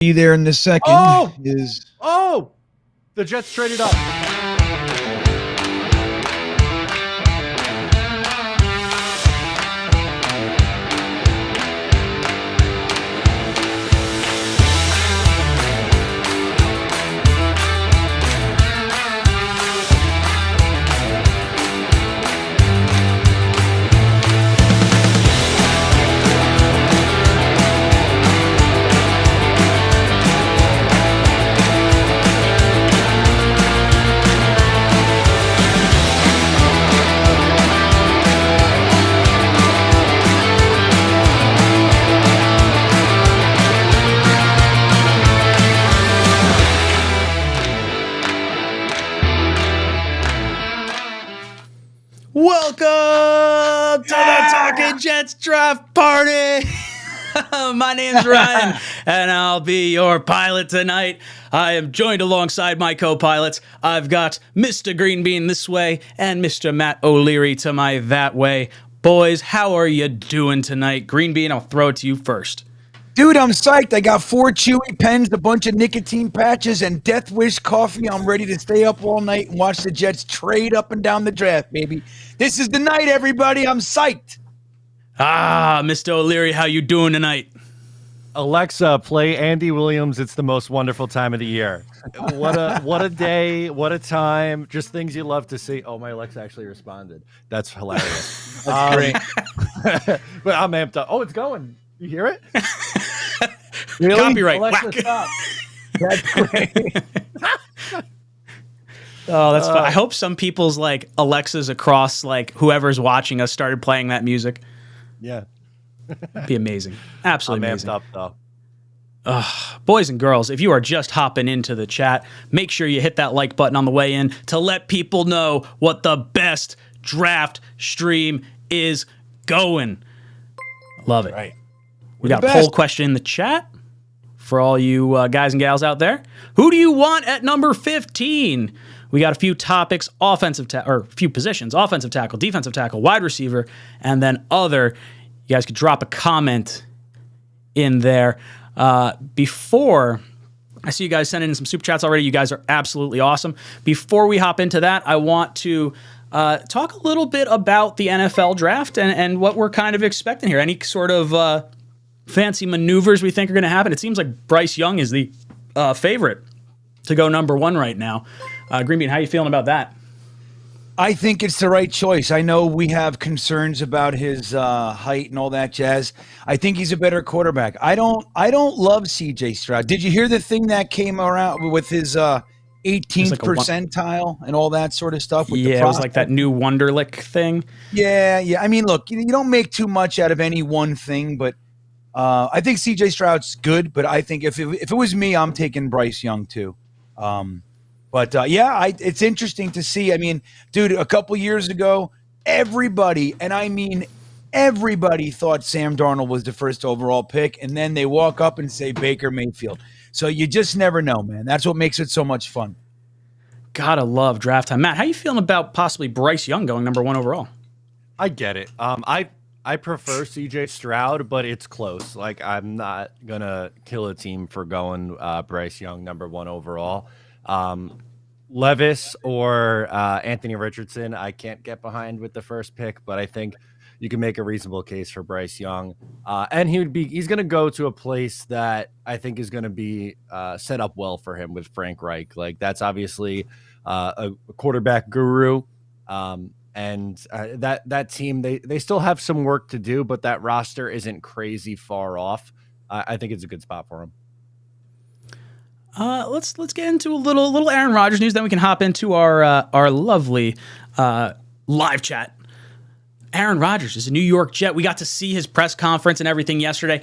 be there in the second. The Jets traded up. Welcome to the Talkin' Jets Draft Party. My name's Ryan, and I'll be your pilot tonight. I am joined alongside my co-pilots. I've got Mr. Green Bean this way and Mr. Matt O'Leary to my that way. Boys, how are you doing tonight? Green Bean, I'll throw it to you first. Dude, I'm psyched. I got 4 Chewy pens, a bunch of nicotine patches, and Death Wish coffee. I'm ready to stay up all night and watch the Jets trade up and down the draft, baby. This is the night, everybody. I'm psyched. Mr. O'Leary, how you doing tonight? Alexa, play Andy Williams. It's the most wonderful time of the year. What a day. What a time. Just things you love to see. Oh, my Alexa actually responded. That's hilarious. That's great. But I'm amped up. Oh, it's going. You hear it? Really? Copyright. Alexa, Whack. stop. That's great. Oh, that's fun. I hope some people's like Alexas across like whoever's watching us started playing that music. Yeah. That'd be amazing. Absolutely I'm amazing. amped up, though. Boys and girls, if you are just hopping into the chat, make sure you hit that like button on the way in to let people know what the best draft stream is going. Love it. Right. We got a poll question in the chat for all you guys and gals out there. Who do you want at number 15? We got a few topics, or a few positions, offensive tackle, defensive tackle, wide receiver, and then other. You guys could drop a comment in there. Before, I see you guys sending in some super chats already. You guys are absolutely awesome. Before we hop into that, I want to talk a little bit about the NFL draft and what we're kind of expecting here. Any sort of fancy maneuvers we think are going to happen. It seems like Bryce Young is the favorite to go number 1 right now. Green Bean, how you feeling about that? I think it's the right choice. I know we have concerns about his height and all that jazz. I think he's a better quarterback. I don't love CJ Stroud. Did you hear the thing that came around with his 18th like percentile and all that sort of stuff? With it was like that new Wonderlic thing. Yeah. I mean, look, you don't make too much out of any one thing, but I think CJ Stroud's good. But I think if it was me, I'm taking Bryce Young too. It's interesting to see. I mean, dude, a couple years ago, everybody, and I mean everybody, thought Sam Darnold was the first overall pick, and then they walk up and say Baker Mayfield. So you just never know, man. That's what makes it so much fun. Gotta love draft time. Matt, how you feeling about possibly Bryce Young going number 1 overall? I get it. I prefer CJ Stroud, but it's close. Like, I'm not gonna kill a team for going Bryce Young number 1 overall. Levis or Anthony Richardson, I can't get behind with the first pick, but I think you can make a reasonable case for Bryce Young. And he's going to go to a place that I think is going to be set up well for him with Frank Reich. Like, that's obviously a quarterback guru. And that team, they still have some work to do, but that roster isn't crazy far off. I think it's a good spot for him. Let's get into a little Aaron Rodgers news, then we can hop into our lovely live chat. Aaron Rodgers is a New York Jet. We got to see his press conference and everything yesterday.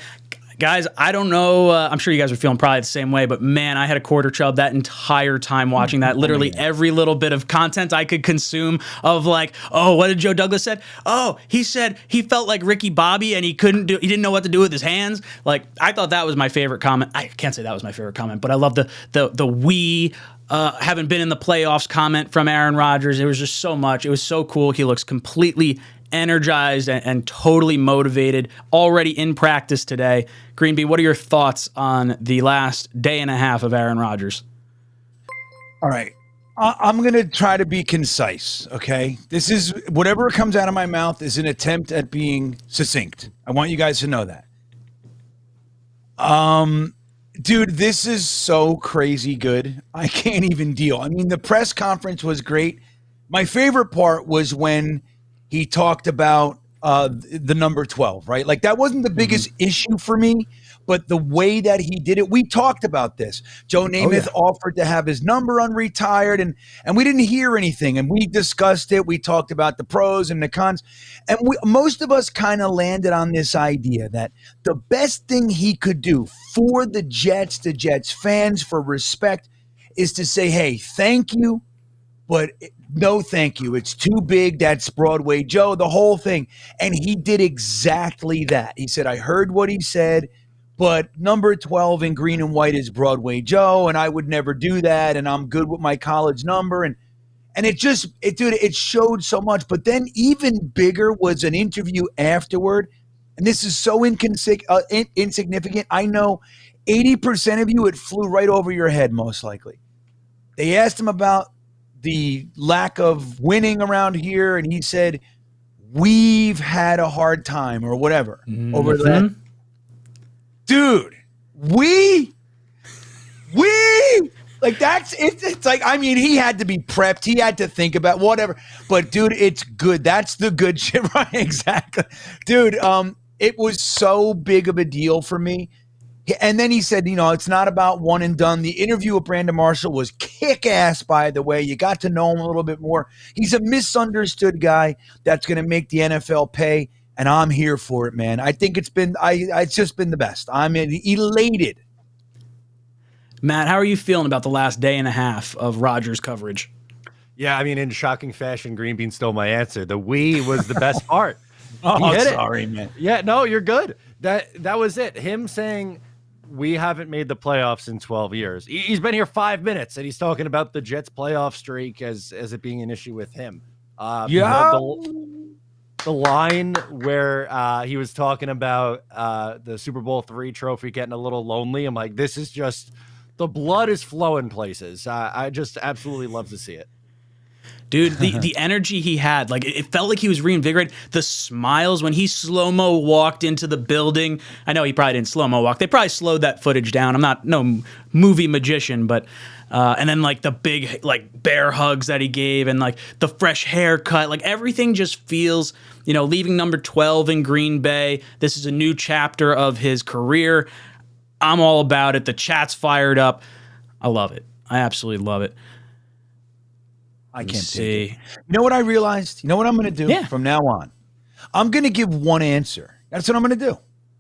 Guys, I don't know. I'm sure you guys are feeling probably the same way, but man, I had a quarter chub that entire time watching that. Literally every little bit of content I could consume of like, oh, what did Joe Douglas said? Oh, he said he felt like Ricky Bobby and he didn't know what to do with his hands. Like, I thought that was my favorite comment. I can't say that was my favorite comment, but I love the we haven't been in the playoffs comment from Aaron Rodgers. It was just so much. It was so cool. He looks completely energized and totally motivated, already in practice today. Green Bean, what are your thoughts on the last day and a half of Aaron Rodgers? All right. I'm going to try to be concise, okay? This is whatever comes out of my mouth is an attempt at being succinct. I want you guys to know that. Dude, this is so crazy good. I can't even deal. I mean, the press conference was great. My favorite part was when he talked about the number 12, right? Like that wasn't the biggest issue for me, but the way that he did it, we talked about this. Joe Namath offered to have his number unretired, and we didn't hear anything. And we discussed it. We talked about the pros and the cons. And most of us kind of landed on this idea that the best thing he could do for the Jets fans, for respect, is to say, hey, thank you, but no thank you. It's too big. That's Broadway Joe, the whole thing. And he did exactly that. He said, I heard what he said, but number 12 in green and white is Broadway Joe, and I would never do that, and I'm good with my college number. And it showed so much. But then even bigger was an interview afterward, and this is so insignificant. I know 80% of you, it flew right over your head, most likely. They asked him about the lack of winning around here, and he said, we've had a hard time or whatever over that. Dude, we like it's like, I mean, he had to be prepped. He had to think about whatever, but dude, it's good. That's the good shit, right? Exactly. Dude, it was so big of a deal for me. And then he said, it's not about one and done. The interview with Brandon Marshall was kick-ass, by the way. You got to know him a little bit more. He's a misunderstood guy that's going to make the NFL pay, and I'm here for it, man. I think it's just been the best. I'm elated. Matt, how are you feeling about the last day and a half of Rodgers coverage? Yeah, I mean, in shocking fashion, Green Bean stole my answer. The we was the best part. Sorry, man. Yeah, no, you're good. That was it. Him saying we haven't made the playoffs in 12 years. He's been here 5 minutes, and he's talking about the Jets' playoff streak as it being an issue with him. The line where he was talking about the Super Bowl III trophy getting a little lonely. I'm like, this is just the blood is flowing places. I just absolutely love to see it. Dude, the energy he had, like it felt like he was reinvigorated. The smiles when he slow-mo walked into the building. I know he probably didn't slow-mo walk. They probably slowed that footage down. I'm not no movie magician, but and then like the big like bear hugs that he gave and like the fresh haircut, like everything just feels, leaving number 12 in Green Bay. This is a new chapter of his career. I'm all about it. The chat's fired up. I love it. I absolutely love it. I can't see. You know what I realized? You know what I'm going to do from now on? I'm going to give one answer. That's what I'm going to do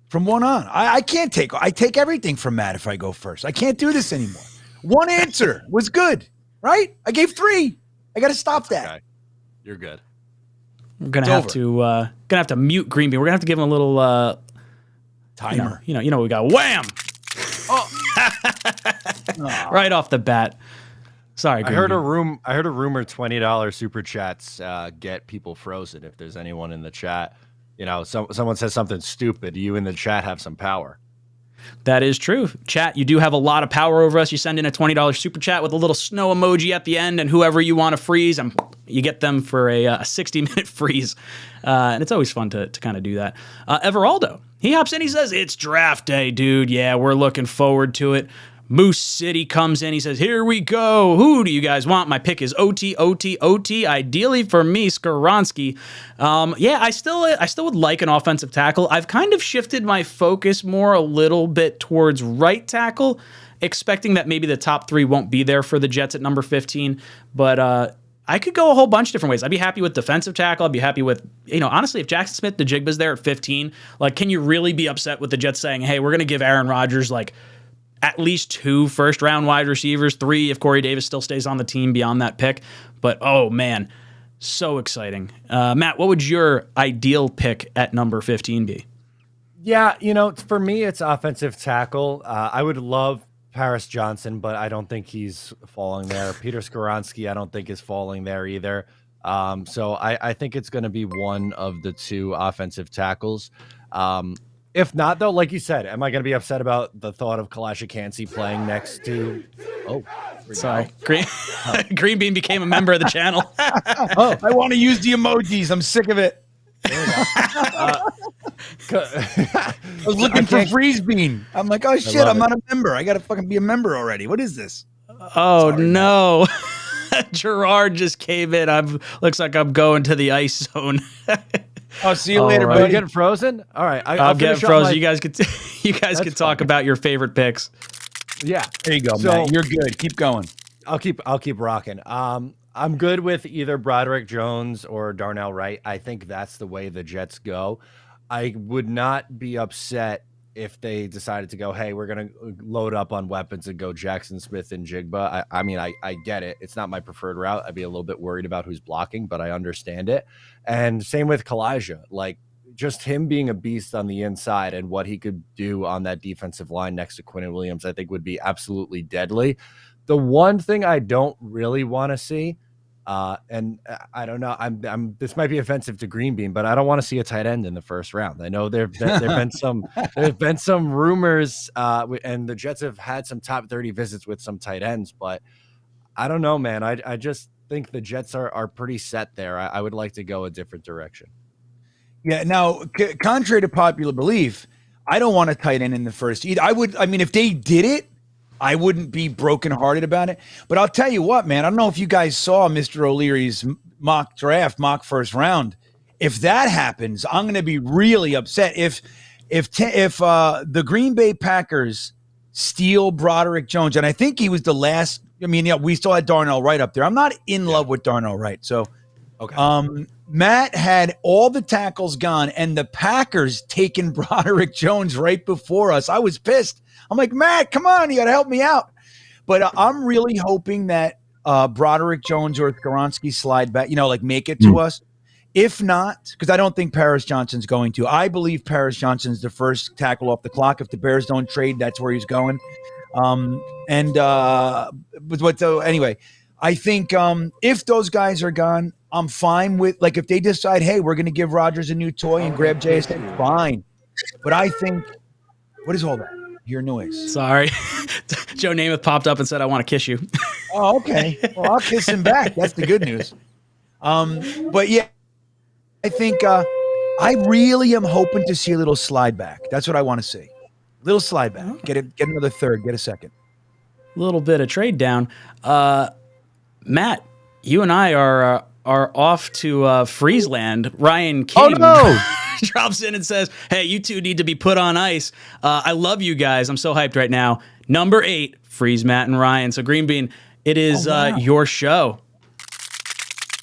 from one on. I take everything from Matt if I go first. I can't do this anymore. One answer was good, right? I gave 3. I got to stop that. Okay. You're good. We're going to have to mute Green Bean. We're going to have to give him a little timer. You know we got wham. Oh. Right off the bat. Sorry, I heard a rumor $20 super chats get people frozen if there's anyone in the chat. Someone says something stupid, you in the chat have some power. That is true. Chat, you do have a lot of power over us. You send in a $20 super chat with a little snow emoji at the end, and whoever you want to freeze, you get them for a 60-minute freeze. And it's always fun to kind of do that. Everaldo, he hops in. He says, it's draft day, dude. Yeah, we're looking forward to it. Moose City comes in. He says, here we go. Who do you guys want? My pick is OT. Ideally for me, Skoronski. I still would like an offensive tackle. I've kind of shifted my focus more a little bit towards right tackle, expecting that maybe the top 3 won't be there for the Jets at number 15. But I could go a whole bunch of different ways. I'd be happy with defensive tackle. I'd be happy with, honestly, if Jackson Smith-Njigba's there at 15, like, can you really be upset with the Jets saying, hey, we're going to give Aaron Rodgers, like, at least 2 first-round wide receivers, 3 if Corey Davis still stays on the team beyond that pick. But, oh, man, so exciting. Matt, what would your ideal pick at number 15 be? Yeah, for me, it's offensive tackle. I would love Paris Johnson, but I don't think he's falling there. Peter Skoronski, I don't think is falling there either. So I think it's going to be one of the two offensive tackles. If not, though, like you said, am I going to be upset about the thought of 𝐒𝐿𝐵𝐿 Cansey playing next to? Sorry, Green Bean became a member of the channel. I want to use the emojis. I'm sick of it. I was looking for Freeze Bean. I'm like, oh shit, I'm not a member. I gotta fucking be a member already. What is this? Oh sorry, no. Gerard just came in. Looks like I'm going to the ice zone. I'll see you later, right. buddy. Are you getting frozen? All right. I'll get frozen. You guys could talk about your favorite picks. Yeah. There you go, Matt. You're good. Keep going. I'll keep rocking. I'm good with either Broderick Jones or Darnell Wright. I think that's the way the Jets go. I would not be upset if they decided to go, hey, we're going to load up on weapons and go Jackson Smith and Jigba. I get it. It's not my preferred route. I'd be a little bit worried about who's blocking, but I understand it. And same with 𝐒𝐿𝐵𝐿. Like, just him being a beast on the inside and what he could do on that defensive line next to Quinnen Williams, I think would be absolutely deadly. The one thing I don't really want to see, and I don't know, this might be offensive to Green Bean, but I don't want to see a tight end in the first round. I know there've been some rumors, and the Jets have had some top 30 visits with some tight ends, but I don't know, man. I just think the Jets are pretty set there. I would like to go a different direction. Yeah. Now, contrary to popular belief, I don't want a tight end in the first either. If they did it, I wouldn't be brokenhearted about it. But I'll tell you what, man, I don't know if you guys saw Mr. O'Leary's mock first round. If that happens, I'm going to be really upset. If the Green Bay Packers steal Broderick Jones, and I think he was the last. We still had Darnell Wright up there. I'm not in love with Darnell Wright. So, okay. Matt had all the tackles gone, and the Packers taking Broderick Jones right before us. I was pissed. I'm like, Matt, come on, you got to help me out. But I'm really hoping that Broderick Jones or Skoronski slide back, make it to us. If not, because I don't think Paris Johnson's going to. I believe Paris Johnson's the first tackle off the clock. If the Bears don't trade, that's where he's going. Anyway, I think if those guys are gone, I'm fine with, if they decide, hey, we're going to give Rodgers a new toy and grab JSN, fine. But I think, what is all that? Your noise. Sorry. Joe Namath popped up and said, I want to kiss you. Oh, okay. Well, I'll kiss him back. That's the good news. But yeah, I think I really am hoping to see a little slide back. That's what I want to see. Little slide back. Get another third. Get a second. A little bit of trade down. Matt, you and I are off to Friesland. Ryan King drops in and says, hey, you two need to be put on ice. I love you guys. I'm so hyped right now. Number 8, Freeze, Matt, and Ryan. So Green Bean, it is your show.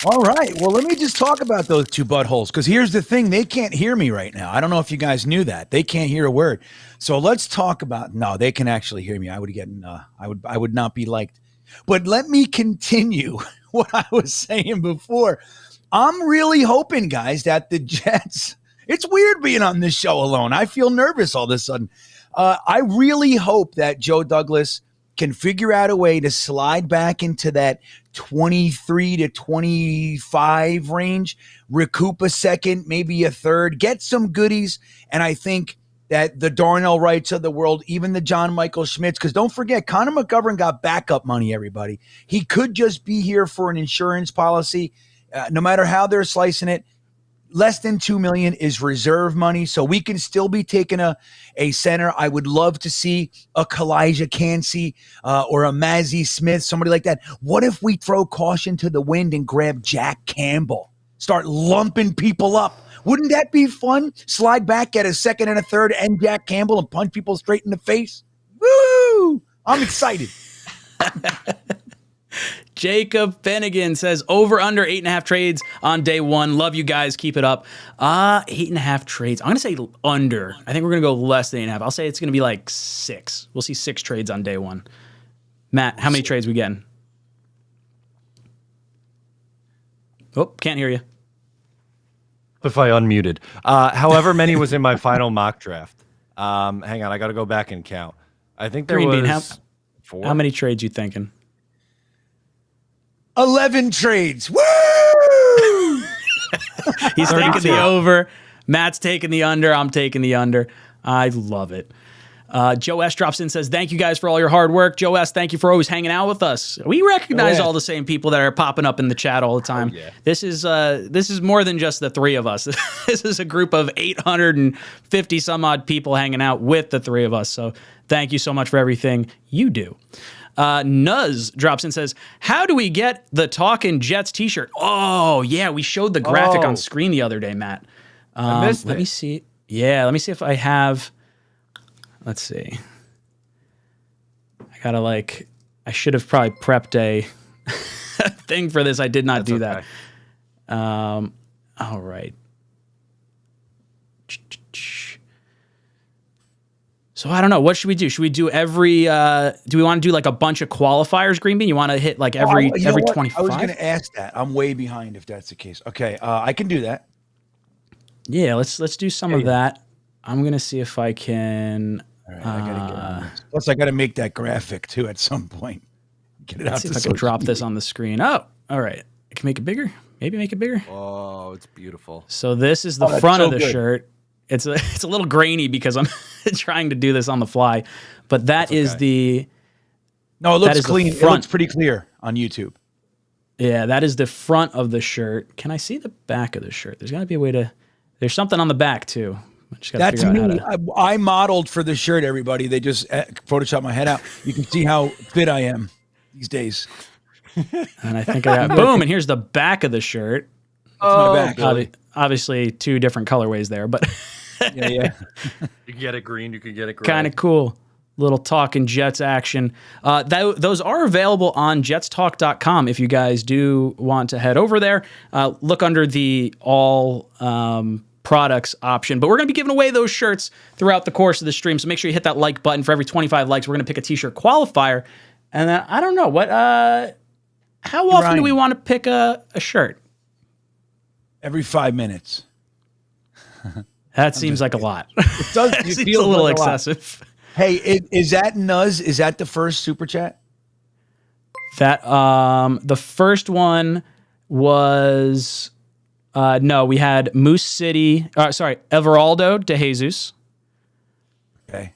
All right. Well, let me just talk about those two buttholes, because here's the thing. They can't hear me right now. I don't know if you guys knew that. They can't hear a word. So let's talk about, no, they can actually hear me. I would not be liked. But let me continue what I was saying before. I'm really hoping, guys, that the Jets, it's weird being on this show alone. I feel nervous all of a sudden. I really hope that Joe Douglas can figure out a way to slide back into that 23 to 25 range, recoup a second, maybe a third, get some goodies. And I think that the Darnell Wrights of the world, even the John Michael Schmitz, because don't forget, Connor McGovern got backup money, everybody. He could just be here for an insurance policy. No matter how they're slicing it, less than $2 million is reserve money, so we can still be taking a center. I would love to see a 𝐒𝐿𝐵𝐿 Cansey or a Mazi Smith, somebody like that. What if we throw caution to the wind and grab Jack Campbell? Start lumping people up. Wouldn't that be fun? Slide back, get a second and a third, and Jack Campbell and punch people straight in the face. Woo! I'm excited. Jacob Finnegan says over under 8.5 trades on day one. Love you guys. Keep it up. 8.5 trades. I'm going to say under. I think we're going to go less than 8.5. I'll say it's going to be like 6. We'll see 6 trades on day one. Matt, how many trades we getting? Oh, can't hear you. If I unmuted. However many was in my final mock draft. Hang on. I got to go back and count. I think there was 4. How many trades you thinking? 11 trades. Woo! He's taking the over. Matt's taking the under. I'm taking the under. I love it. Joe S drops in and says, thank you guys for all your hard work. Joe S, thank you for always hanging out with us. We recognize all the same people that are popping up in the chat all the time. This is more than just the three of us. This is a group of 850 some odd people hanging out with the three of us. So thank you so much for everything you do. Nuz drops in and says, how do we get the Talkin' Jets t-shirt? Oh, yeah, we showed the graphic on screen the other day, Matt. I missed it. Let me see. Yeah, let me see if I have... Let's see. I should have probably prepped a thing for this. I did not do that. All right. So I don't know. What should we do? Should we do every, do we want to do like a bunch of qualifiers, Green Bean? You want to hit like every 25? I was going to ask that. I'm way behind if that's the case. Okay. I can do that. Yeah, let's do some of that. I'm going to see if I can... All right, I gotta get on this. Plus, I got to make that graphic too at some point. Get it out. Let's see if I can drop this on the screen. Oh, all right. I can make it bigger. Maybe make it bigger. Oh, it's beautiful. So this is the front of the shirt. It's a little grainy because I'm trying to do this on the fly, but that is the. No, it looks clean. It looks pretty clear on YouTube. Yeah, that is the front of the shirt. Can I see the back of the shirt? There's got to be a way to. There's something on the back too. That's me. I modeled for the shirt, everybody. They just photoshopped my head out. You can see how fit I am these days. And I think I got boom. And here's the back of the shirt. That's my back. Obviously, two different colorways there, but yeah. You can get it green. You can get it gray. Kind of cool. Little Talkin' Jets action. Those are available on jetstalk.com if you guys do want to head over there. Look under the all products option, but we're going to be giving away those shirts throughout the course of the stream. So make sure you hit that like button. For every 25 likes, we're going to pick a t-shirt qualifier. And then I don't know how often do we want to pick a shirt? Every 5 minutes. That seems like a lot. It does. It seems a little excessive. Hey, is that Nuz? Is that the first super chat? That the first one was no, we had Moose City. Everaldo de Jesus. Okay.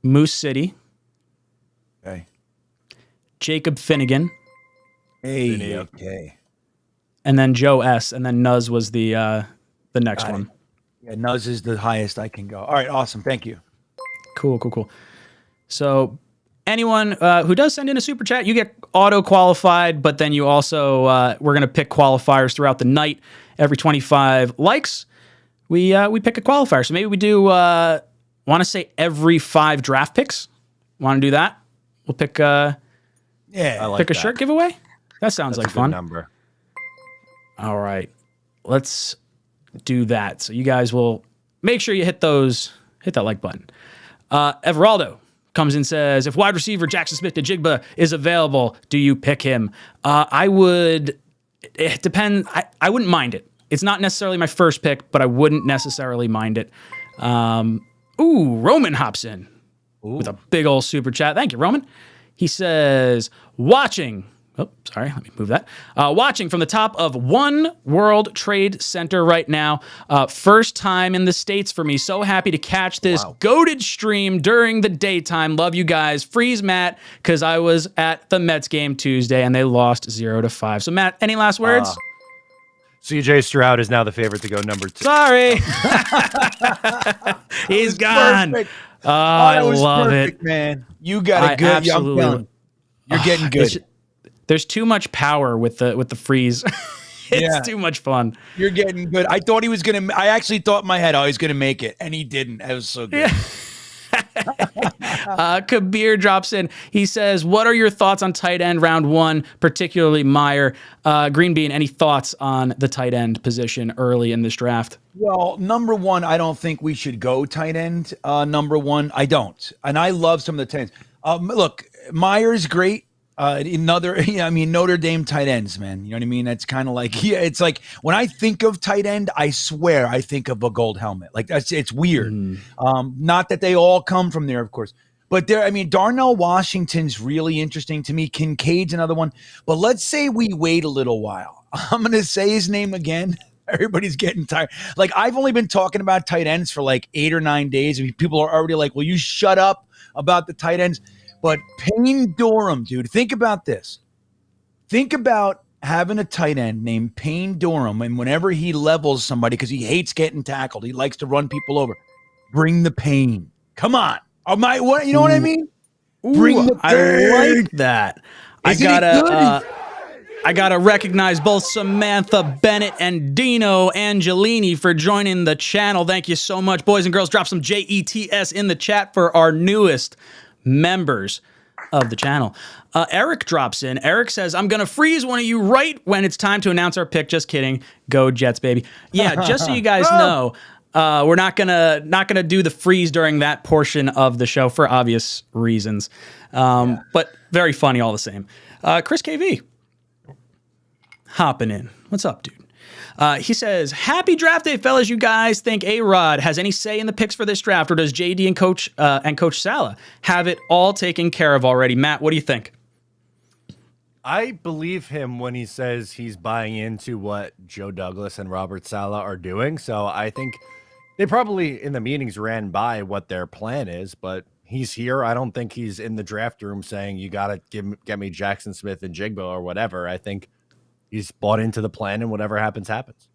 Moose City. Okay. Jacob Finnegan. Hey. Okay. And then Joe S. And then Nuz was the next one. Yeah, Nuz is the highest I can go. All right, awesome. Thank you. Cool. So anyone who does send in a super chat, you get auto qualified, but then you also we're going to pick qualifiers throughout the night. Every 25 likes, we pick a qualifier. So maybe we do want to say every 5 draft picks. Want to do that? We'll pick pick a shirt giveaway. That sounds like fun. Number. All right, let's do that. So you guys will make sure you hit that like button. Everaldo comes in and says, if wide receiver Jackson Smith-Njigba is available, do you pick him? It depends. I wouldn't mind it. It's not necessarily my first pick, but I wouldn't necessarily mind it. Roman hops in with a big old super chat. Thank you, Roman. He says, watching let me move that. Watching from the top of One World Trade Center right now. First time in the States for me. So happy to catch this goated stream during the daytime. Love you guys. Freeze Matt, because I was at the Mets game Tuesday and they lost 0-5. So Matt, any last words? CJ Stroud is now the favorite to go number 2. Sorry. He's gone. Perfect. I love it, man. You got a good young talent. You're getting good. There's too much power with the freeze. It's too much fun. You're getting good. I thought he was going to... I actually thought in my head, he's going to make it, and he didn't. It was so good. Kabir drops in. He says, what are your thoughts on tight end round 1, particularly Meyer? Green Bean, any thoughts on the tight end position early in this draft? Well, number 1, I don't think we should go tight end. Number 1, I don't. And I love some of the tight ends. Look, Meyer's great. Notre Dame tight ends, man. You know what I mean? That's kind of like, it's like when I think of tight end, I swear I think of a gold helmet. Like it's weird. Not that they all come from there, of course, but Darnell Washington's really interesting to me. Kincaid's another one, but let's say we wait a little while. I'm going to say his name again. Everybody's getting tired. Like, I've only been talking about tight ends for like 8 or 9 days. I mean, people are already like, will you shut up about the tight ends? But Payne Durham, dude, think about this. Think about having a tight end named Payne Durham, and whenever he levels somebody, because he hates getting tackled, he likes to run people over. Bring the pain. Come on. What, you know what I mean? Bring the pain. I like that. I gotta recognize both Samantha Bennett and Dino Angelini for joining the channel. Thank you so much, boys and girls. Drop some JETS in the chat for our newest members of the channel. Eric drops in. Eric says, I'm gonna freeze one of you right when it's time to announce our pick. Just kidding. Go Jets, baby. Yeah, just so you guys know, we're not gonna do the freeze during that portion of the show for obvious reasons. But very funny all the same. Chris KV hopping in. What's up, dude? He says, happy draft day, fellas. You guys think A-Rod has any say in the picks for this draft, or does JD and Coach Sala have it all taken care of already? Matt, what do you think? I believe him when he says he's buying into what Joe Douglas and Robert Saleh are doing. So I think they probably in the meetings ran by what their plan is, but he's here. I don't think he's in the draft room saying you got to get me Jackson Smith and Jigbo or whatever. I think he's bought into the plan, and whatever happens, happens.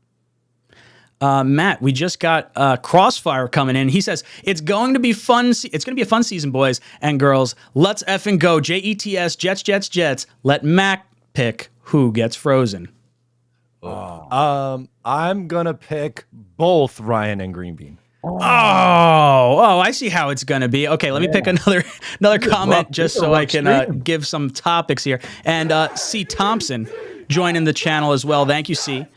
Matt, we just got Crossfire coming in. He says, it's going to be fun. It's going to be a fun season, boys and girls. Let's effing go. JETS, Jets, Jets, Jets. Let Mac pick who gets frozen. I'm going to pick both Ryan and Greenbean. Oh, I see how it's going to be. Okay, let me pick another comment just so I can give some topics here. And C. Thompson joining the channel as well. Thank you, C.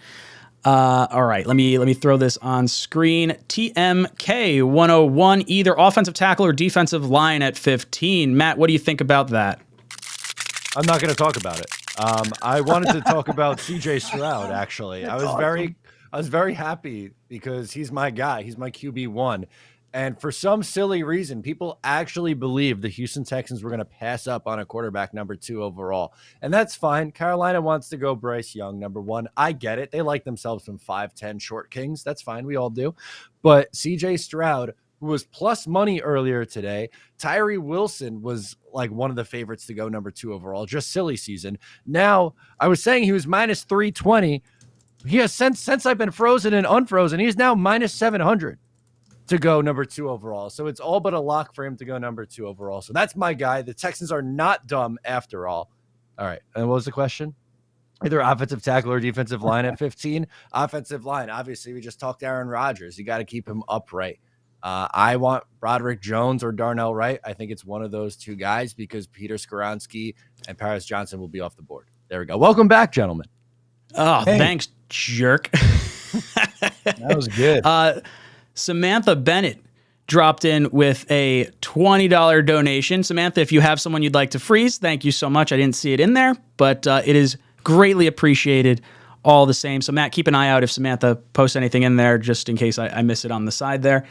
All right, let me throw this on screen. TMK 101, either offensive tackle or defensive line at 15. Matt, what do you think about that? I'm not going to talk about it. I wanted to talk about CJ Stroud, actually. I was very happy because he's my guy. He's my QB1. And for some silly reason, people actually believe the Houston Texans were going to pass up on a quarterback number 2 overall. And that's fine. Carolina wants to go Bryce Young, number 1. I get it. They like themselves some 5'10 short kings. That's fine. We all do. But CJ Stroud, who was plus money earlier today, Tyree Wilson was like one of the favorites to go number 2 overall. Just silly season. Now, I was saying he was minus 320. He has since I've been frozen and unfrozen, he's now minus 700. To go number 2 overall. So it's all but a lock for him to go number 2 overall. So that's my guy. The Texans are not dumb after all. All right. And what was the question? Either offensive tackle or defensive line at 15. Offensive line. Obviously, we just talked Aaron Rodgers. You got to keep him upright. I want Broderick Jones or Darnell Wright. I think it's one of those 2 guys because Peter Skoronski and Paris Johnson will be off the board. There we go. Welcome back, gentlemen. Oh, hey. Thanks, jerk. That was good. Samantha Bennett dropped in with a $20 donation. Samantha, if you have someone you'd like to freeze, thank you so much. I didn't see it in there, but it is greatly appreciated all the same. So, Matt, keep an eye out if Samantha posts anything in there, just in case I miss it on the side there.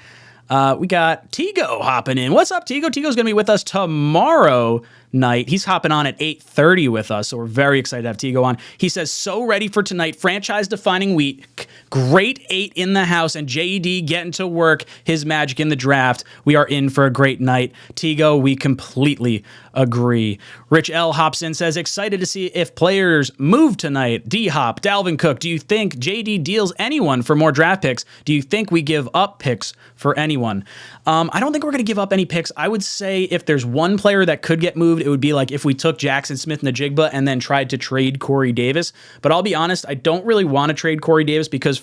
We got Tigo hopping in. What's up, Tigo? Tigo's going to be with us tomorrow night. He's hopping on at 8:30 with us, so we're very excited to have Tigo on. He says, so ready for tonight. Franchise-defining week. Great 8 in the house, and JED getting to work his magic in the draft. We are in for a great night. Tigo, we completely agree. Rich L hops in, says, excited to see if players move tonight. D-Hop, Dalvin Cook, do you think JD deals anyone for more draft picks? Do you think we give up picks for anyone? I don't think we're going to give up any picks. I would say if there's one player that could get moved, it would be like if we took Jackson Smith and Najigba and then tried to trade Corey Davis. But I'll be honest, I don't really want to trade Corey Davis because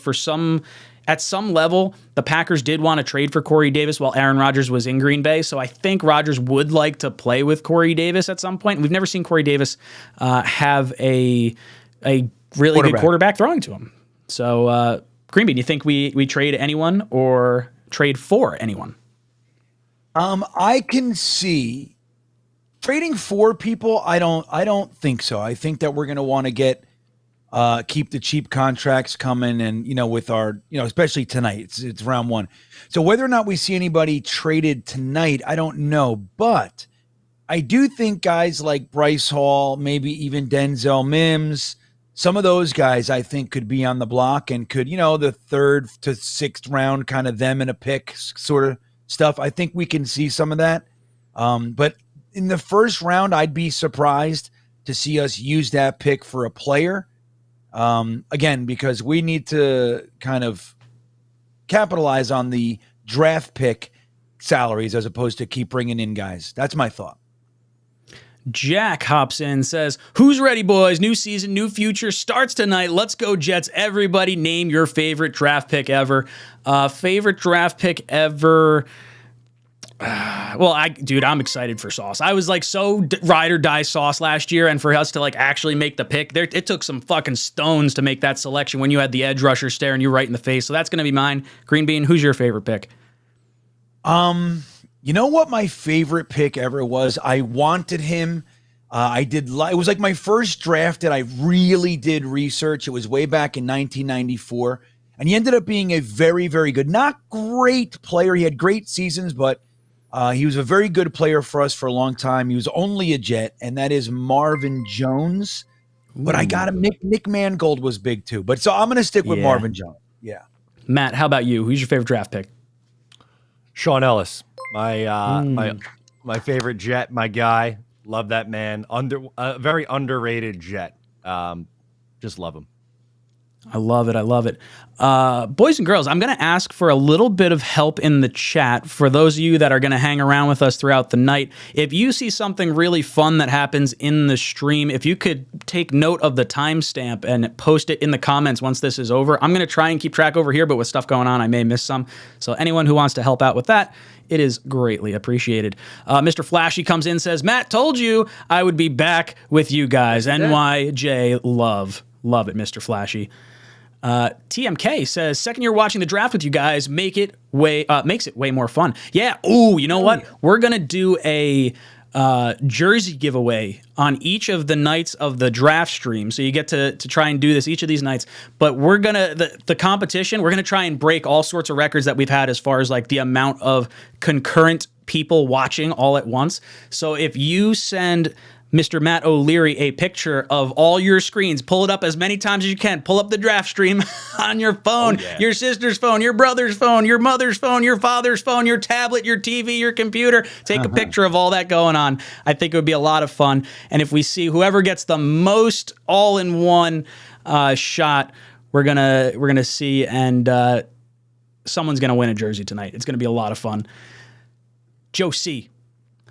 at some level, the Packers did want to trade for Corey Davis while Aaron Rodgers was in Green Bay. So I think Rodgers would like to play with Corey Davis at some point. We've never seen Corey Davis have a really good quarterback throwing to him. So, Greenbean, you think we trade anyone or trade for anyone? I can see trading for people. I don't think so. I think that we're going to want to keep the cheap contracts coming, and with our especially tonight, it's round 1. So whether or not we see anybody traded tonight, I don't know, but I do think guys like Bryce Hall, maybe even Denzel Mims, some of those guys I think could be on the block and could, the 3rd to 6th round, kind of them in a pick sort of stuff. I think we can see some of that. But in the 1st round, I'd be surprised to see us use that pick for a player. Again, because we need to kind of capitalize on the draft pick salaries as opposed to keep bringing in guys. That's my thought. Jack hops in, says, "Who's ready, boys? New season, new future starts tonight. Let's go, Jets. Everybody name your favorite draft pick ever." Favorite draft pick ever. I'm excited for Sauce. I was like so ride or die Sauce last year, and for us to like actually make the pick, it took some fucking stones to make that selection when you had the edge rusher staring you right in the face. So that's going to be mine. Green Bean, who's your favorite pick? You know what my favorite pick ever was? I wanted him. It was like my first draft that I really did research. It was way back in 1994. And he ended up being a very, very good, not great player. He had great seasons, but he was a very good player for us for a long time. He was only a Jet, and that is Marvin Jones. But I got him. Nick Mangold was big too. But so I'm going to stick with Marvin Jones. Yeah. Matt, how about you? Who's your favorite draft pick? Sean Ellis. My favorite Jet, my guy. Love that man. Very underrated Jet. Just love him. I love it. Boys and girls, I'm going to ask for a little bit of help in the chat for those of you that are going to hang around with us throughout the night. If you see something really fun that happens in the stream, if you could take note of the timestamp and post it in the comments once this is over. I'm going to try and keep track over here, but with stuff going on, I may miss some. So anyone who wants to help out with that, it is greatly appreciated. Mr. Flashy comes in, says, "Matt, told you I would be back with you guys. NYJ love. Love it, Mr. Flashy." TMK says, "Second year watching the draft with you guys makes it way more fun." Yeah. Ooh, you know what? We're gonna do a jersey giveaway on each of the nights of the draft stream. So you get to try and do this each of these nights. But we're gonna the competition. We're gonna try and break all sorts of records that we've had as far as like the amount of concurrent people watching all at once. So if you send Mr. Matt O'Leary a picture of all your screens, pull it up as many times as you can. Pull up the draft stream on your phone, your sister's phone, your brother's phone, your mother's phone, your father's phone, your tablet, your TV, your computer. Take a picture of all that going on. I think it would be a lot of fun. And if we see whoever gets the most all-in-one shot, we're gonna see, and someone's gonna win a jersey tonight. It's gonna be a lot of fun. Joe C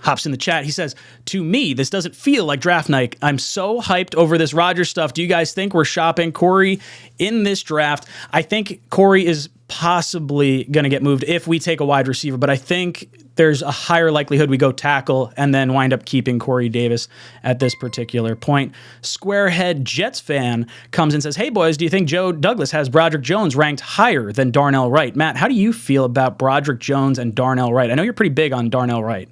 hops in the chat. He says, "To me, this doesn't feel like draft night. I'm so hyped over this Rodgers stuff. Do you guys think we're shopping Corey in this draft?" I think Corey is possibly going to get moved if we take a wide receiver, but I think there's a higher likelihood we go tackle and then wind up keeping Corey Davis at this particular point. Squarehead Jets fan comes and says, "Hey boys, do you think Joe Douglas has Broderick Jones ranked higher than Darnell Wright?" Matt, how do you feel about Broderick Jones and Darnell Wright? I know you're pretty big on Darnell Wright.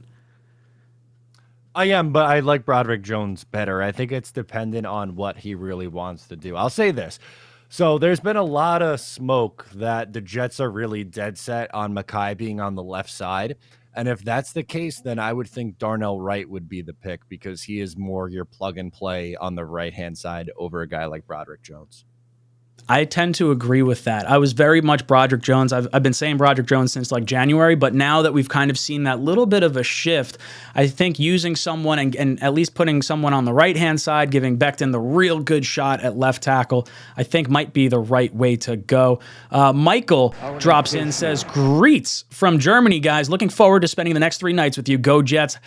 I am, but I like Broderick Jones better. I think it's dependent on what he really wants to do. I'll say this. So there's been a lot of smoke that the Jets are really dead set on Mekhi being on the left side. And if that's the case, then I would think Darnell Wright would be the pick because he is more your plug and play on the right-hand side over a guy like Broderick Jones. I tend to agree with that. I was very much Broderick Jones. I've been saying Broderick Jones since like January, but now that we've kind of seen that little bit of a shift, I think using someone and at least putting someone on the right-hand side, giving Becton the real good shot at left tackle, I think might be the right way to go. Michael drops in, says, "Greets from Germany, guys. Looking forward to spending the next 3 nights with you. Go Jets.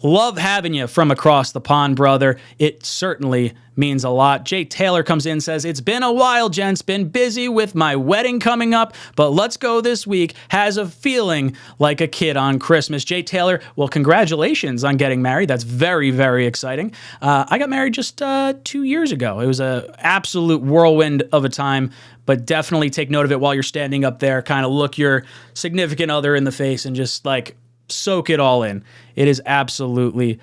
Love having you from across the pond, brother. It certainly means a lot." Jay Taylor comes in and says, "It's been a while, gents. Been busy with my wedding coming up, but let's go this week. Has a feeling like a kid on Christmas." Jay Taylor, well, congratulations on getting married. That's very, very exciting. I got married just 2 years ago. It was an absolute whirlwind of a time, but definitely take note of it while you're standing up there. Kind of look your significant other in the face and just like soak it all in. It is absolutely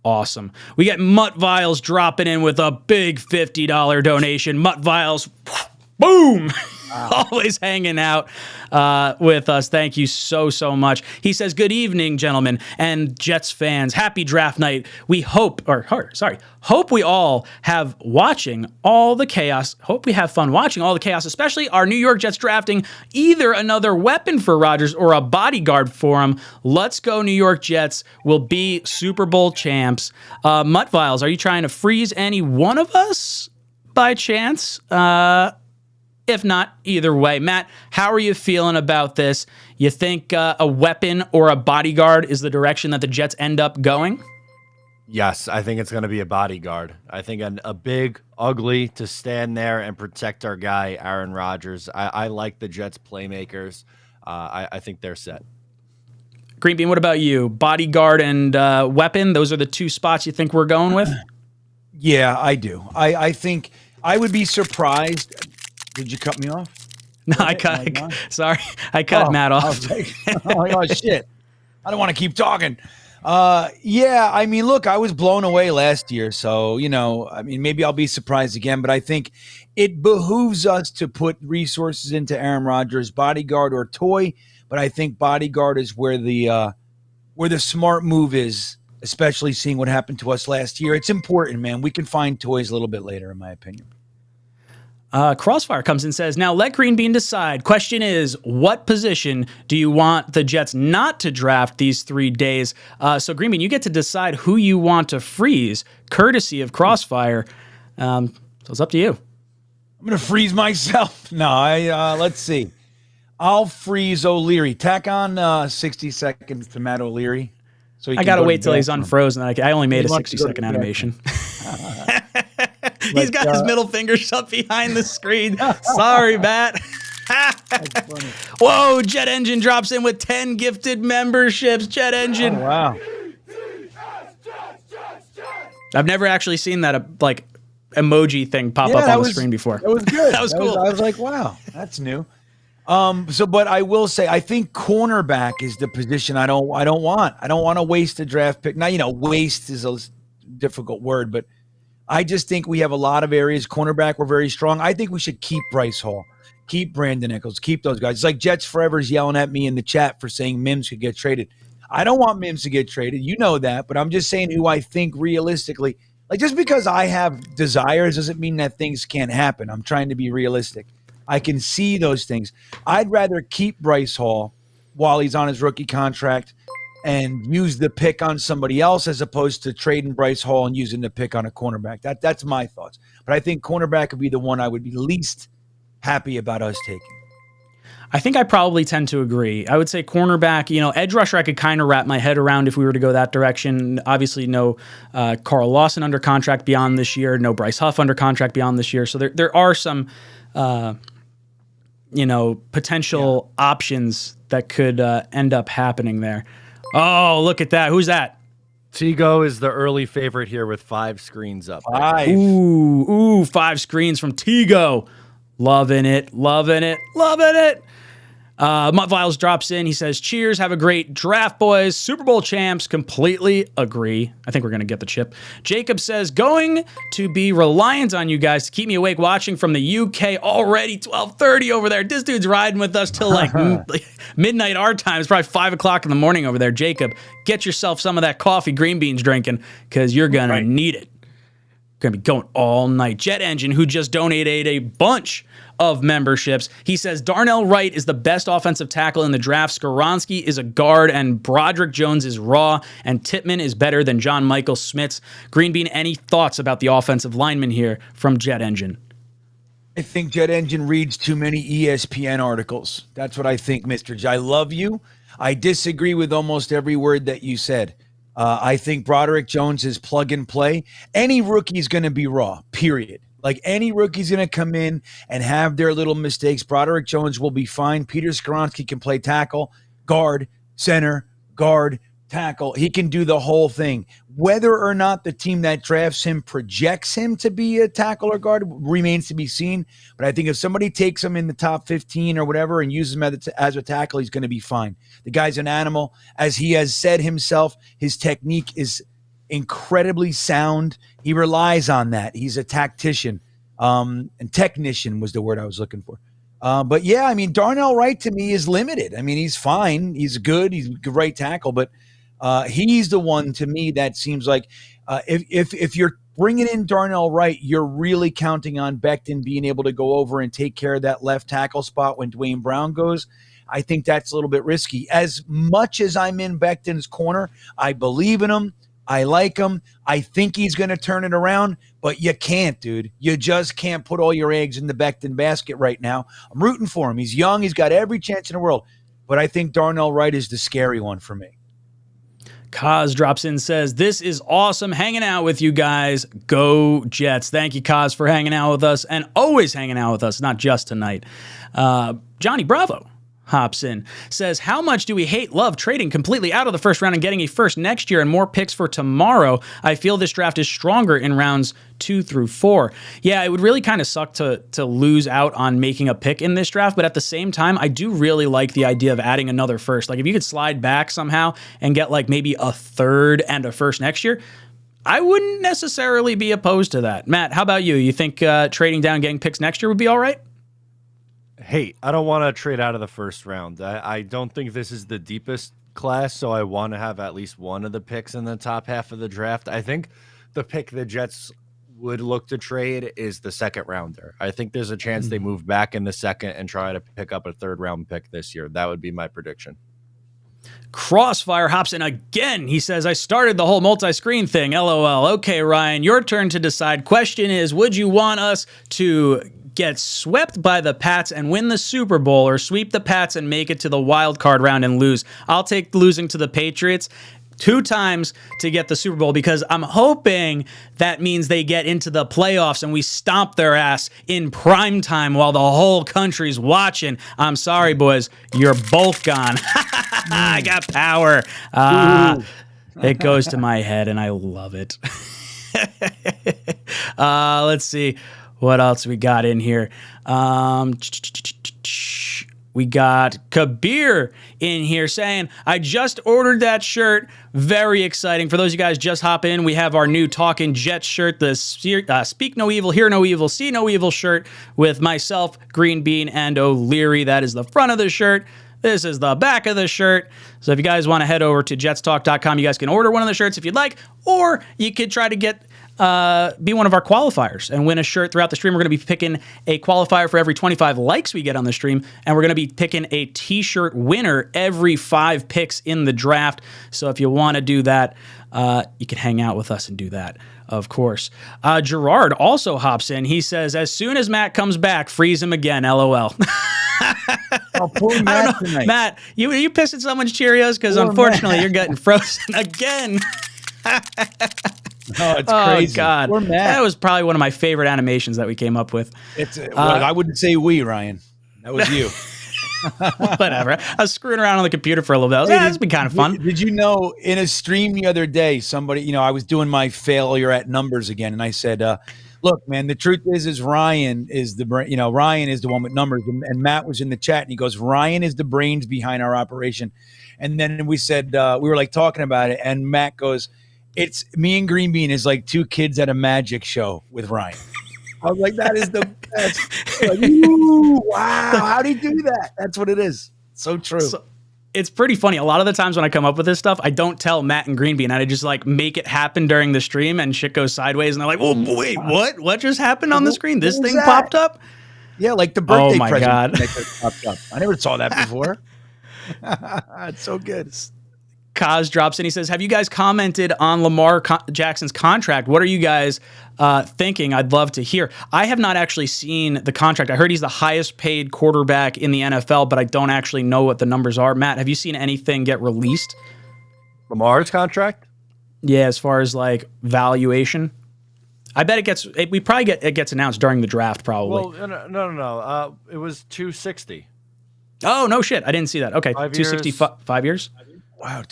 awesome. We get Mutt Viles dropping in with a big $50 donation. Mutt Viles, Boom. Always hanging out with us. Thank you so much. He says, good evening, gentlemen and Jets fans. Happy draft night. We hope we all have watching all the chaos. Hope we have fun watching all the chaos, especially our New York Jets drafting either another weapon for Rodgers or a bodyguard for him. Let's go, New York Jets. We'll be Super Bowl champs. Mutt Viles, are you trying to freeze any one of us by chance? If not, either way. Matt, how are you feeling about this? You think a weapon or a bodyguard is the direction that the Jets end up going? Yes, I think it's going to be a bodyguard. I think a big, ugly to stand there and protect our guy, Aaron Rodgers. I like the Jets playmakers. I think they're set. Green Bean, what about you? Bodyguard and weapon? Those are the two spots you think we're going with? Yeah, I do. I think I would be surprised. Did you cut me off? No, I cut Matt off. I was like, oh, shit. I don't want to keep talking. Yeah, I mean, look, I was blown away last year. So, maybe I'll be surprised again. But I think it behooves us to put resources into Aaron Rodgers, bodyguard or toy. But I think bodyguard is where the smart move is, especially seeing what happened to us last year. It's important, man. We can find toys a little bit later, in my opinion. Crossfire comes and says, now let Green Bean decide. Question is, what position do you want the Jets not to draft these 3 days? So Green Bean, you get to decide who you want to freeze, courtesy of Crossfire. So it's up to you. I'm going to freeze myself. No, let's see. I'll freeze O'Leary. Tack on 60 seconds to Matt O'Leary. So I got to wait till he's unfrozen. I only made a 60-second animation. He's got his middle finger shut behind the screen. Sorry, Matt. Whoa, Jet Engine drops in with 10 gifted memberships. Jet Engine. Oh, wow. I've never actually seen that emoji thing pop up on the screen before. That was good. That was cool. I was like, wow, that's new. But I will say, I think cornerback is the position I don't want. I don't want to waste a draft pick. Now, waste is a difficult word, but I just think we have a lot of areas. Cornerback, we're very strong. I think we should keep Bryce Hall, keep Brandon Nichols, keep those guys. It's like Jets Forever is yelling at me in the chat for saying Mims could get traded. I don't want Mims to get traded. You know that, but I'm just saying who I think realistically, just because I have desires doesn't mean that things can't happen. I'm trying to be realistic. I can see those things. I'd rather keep Bryce Hall while he's on his rookie contract and use the pick on somebody else as opposed to trading Bryce Hall and using the pick on a cornerback. That's my thoughts. But I think cornerback would be the one I would be least happy about us taking. I think I probably tend to agree. I would say cornerback, edge rusher I could kind of wrap my head around if we were to go that direction. Obviously, no Carl Lawson under contract beyond this year, no Bryce Huff under contract beyond this year. So there are some potential options that could end up happening there. Oh, look at that. Who's that? 𝐒𝐿 is the early favorite here with 5 screens up. 5. Ooh, 5 screens from 𝐒𝐿. Loving it. Mutt Viles drops in. He says, cheers, have a great draft, boys. Super Bowl champs, completely agree. I think we're going to get the chip. Jacob says, going to be reliant on you guys to keep me awake watching from the UK already, 12:30 over there. This dude's riding with us till midnight our time. It's probably 5 o'clock in the morning over there. Jacob, get yourself some of that coffee Green Bean's drinking because you're going to need it. Going to be going all night. Jet Engine, who just donated a bunch of memberships. He says Darnell Wright is the best offensive tackle in the draft. Skoronski is a guard, and Broderick Jones is raw, and Tippmann is better than John Michael Schmitz. Green Bean, any thoughts about the offensive lineman here from Jet Engine? I think Jet Engine reads too many ESPN articles. That's what I think, Mr. J. I love you. I disagree with almost every word that you said. I think Broderick Jones is plug and play. Any rookie's going to be raw, period. Any rookie's going to come in and have their little mistakes. Broderick Jones will be fine. Peter Skoronski can play tackle, guard, center, guard, tackle. He can do the whole thing. Whether or not the team that drafts him projects him to be a tackle or guard remains to be seen. But I think if somebody takes him in the top 15 or whatever and uses him as a tackle, he's going to be fine. The guy's an animal. As he has said himself, his technique is incredibly sound. He relies on that. He's a tactician. And technician was the word I was looking for. But yeah, I mean, Darnell Wright to me is limited. I mean, he's fine. He's good. He's a good right tackle, but he's the one to me that seems like if you're bringing in Darnell Wright, you're really counting on Becton being able to go over and take care of that left tackle spot when Dwayne Brown goes. I think that's a little bit risky. As much as I'm in Becton's corner, I believe in him. I like him. I think he's going to turn it around, but you can't, dude. You just can't put all your eggs in the Becton basket right now. I'm rooting for him. He's young. He's got every chance in the world, but I think Darnell Wright is the scary one for me. Kaz drops in, says, this is awesome hanging out with you guys. Go Jets. Thank you, Kaz, for hanging out with us and always hanging out with us, not just tonight. Johnny Bravo hops in, says, how much do we love trading completely out of the first round and getting a first next year and more picks for tomorrow? I feel this draft is stronger in rounds 2 through 4. Yeah, it would really kind of suck to lose out on making a pick in this draft, but at the same time, I do really like the idea of adding another first. Like if you could slide back somehow and get like maybe a third and a first next year, I wouldn't necessarily be opposed to that. Matt, how about you? You think trading down, getting picks next year would be all right? Hey, I don't want to trade out of the first round. I don't think this is the deepest class, so I want to have at least one of the picks in the top half of the draft. I think the pick the Jets would look to trade is the second rounder. I think there's a chance they move back in the second and try to pick up a third round pick this year. That would be my prediction. Crossfire hops in again. He says, I started the whole multi-screen thing. LOL. Okay, Ryan, your turn to decide. Question is, would you want us to get swept by the Pats and win the Super Bowl or sweep the Pats and make it to the wild card round and lose? I'll take losing to the Patriots 2 times to get the Super Bowl because I'm hoping that means they get into the playoffs and we stomp their ass in prime time while the whole country's watching. I'm sorry, boys. You're both gone. I got power. It goes to my head and I love it. Let's see. What else we got in here? We got Kabir in here saying, I just ordered that shirt. Very exciting. For those of you guys just hop in, we have our new Talkin Jets shirt, the Speak No Evil, Hear No Evil, See No Evil shirt with myself, Green Bean, and O'Leary. That is the front of the shirt. This is the back of the shirt. So if you guys want to head over to jetstalk.com, you guys can order one of the shirts if you'd like, or you could try to be one of our qualifiers and win a shirt throughout the stream. We're going to be picking a qualifier for every 25 likes we get on the stream, and we're going to be picking a t-shirt winner every 5 picks in the draft. So if you want to do that, you can hang out with us and do that, of course. Gerard also hops in. He says, as soon as Matt comes back, freeze him again, LOL. Oh, poor Matt tonight. Matt, you pissing someone's Cheerios? Because unfortunately, you're getting frozen again. Oh, it's crazy. Oh, God. Poor Matt. That was probably one of my favorite animations that we came up with. I wouldn't say we, Ryan. That was you. Whatever. I was screwing around on the computer for a little bit. I was like, this would be kind of fun. Did you know in a stream the other day, somebody, I was doing my failure at numbers again, and I said, look, man, the truth is Ryan is Ryan is the one with numbers, and Matt was in the chat, and he goes, Ryan is the brains behind our operation. And then we said, we were like talking about it, and Matt goes, it's me and Green Bean is like 2 kids at a magic show with Ryan. I was like, that is the best. Like, ooh, wow, how'd he do that? That's what it is. So true. So, it's pretty funny. A lot of the times when I come up with this stuff, I don't tell Matt and Green Bean. I just like make it happen during the stream and shit goes sideways. And they're like, oh, wait, what? What just happened on the screen? This thing popped up? Yeah, like the birthday present. God. That popped up. I never saw that before. It's so good. Kaz drops in. He says, have you guys commented on Lamar Jackson's contract? What are you guys thinking? I'd love to hear. I have not actually seen the contract. I heard he's the highest paid quarterback in the NFL, but I don't actually know what the numbers are. Matt, have you seen anything get released? Lamar's contract? Yeah, as far as like valuation. I bet it gets announced during the draft probably. Well, no. It was 260. Oh, no shit. I didn't see that. Okay, 265 years? Wow,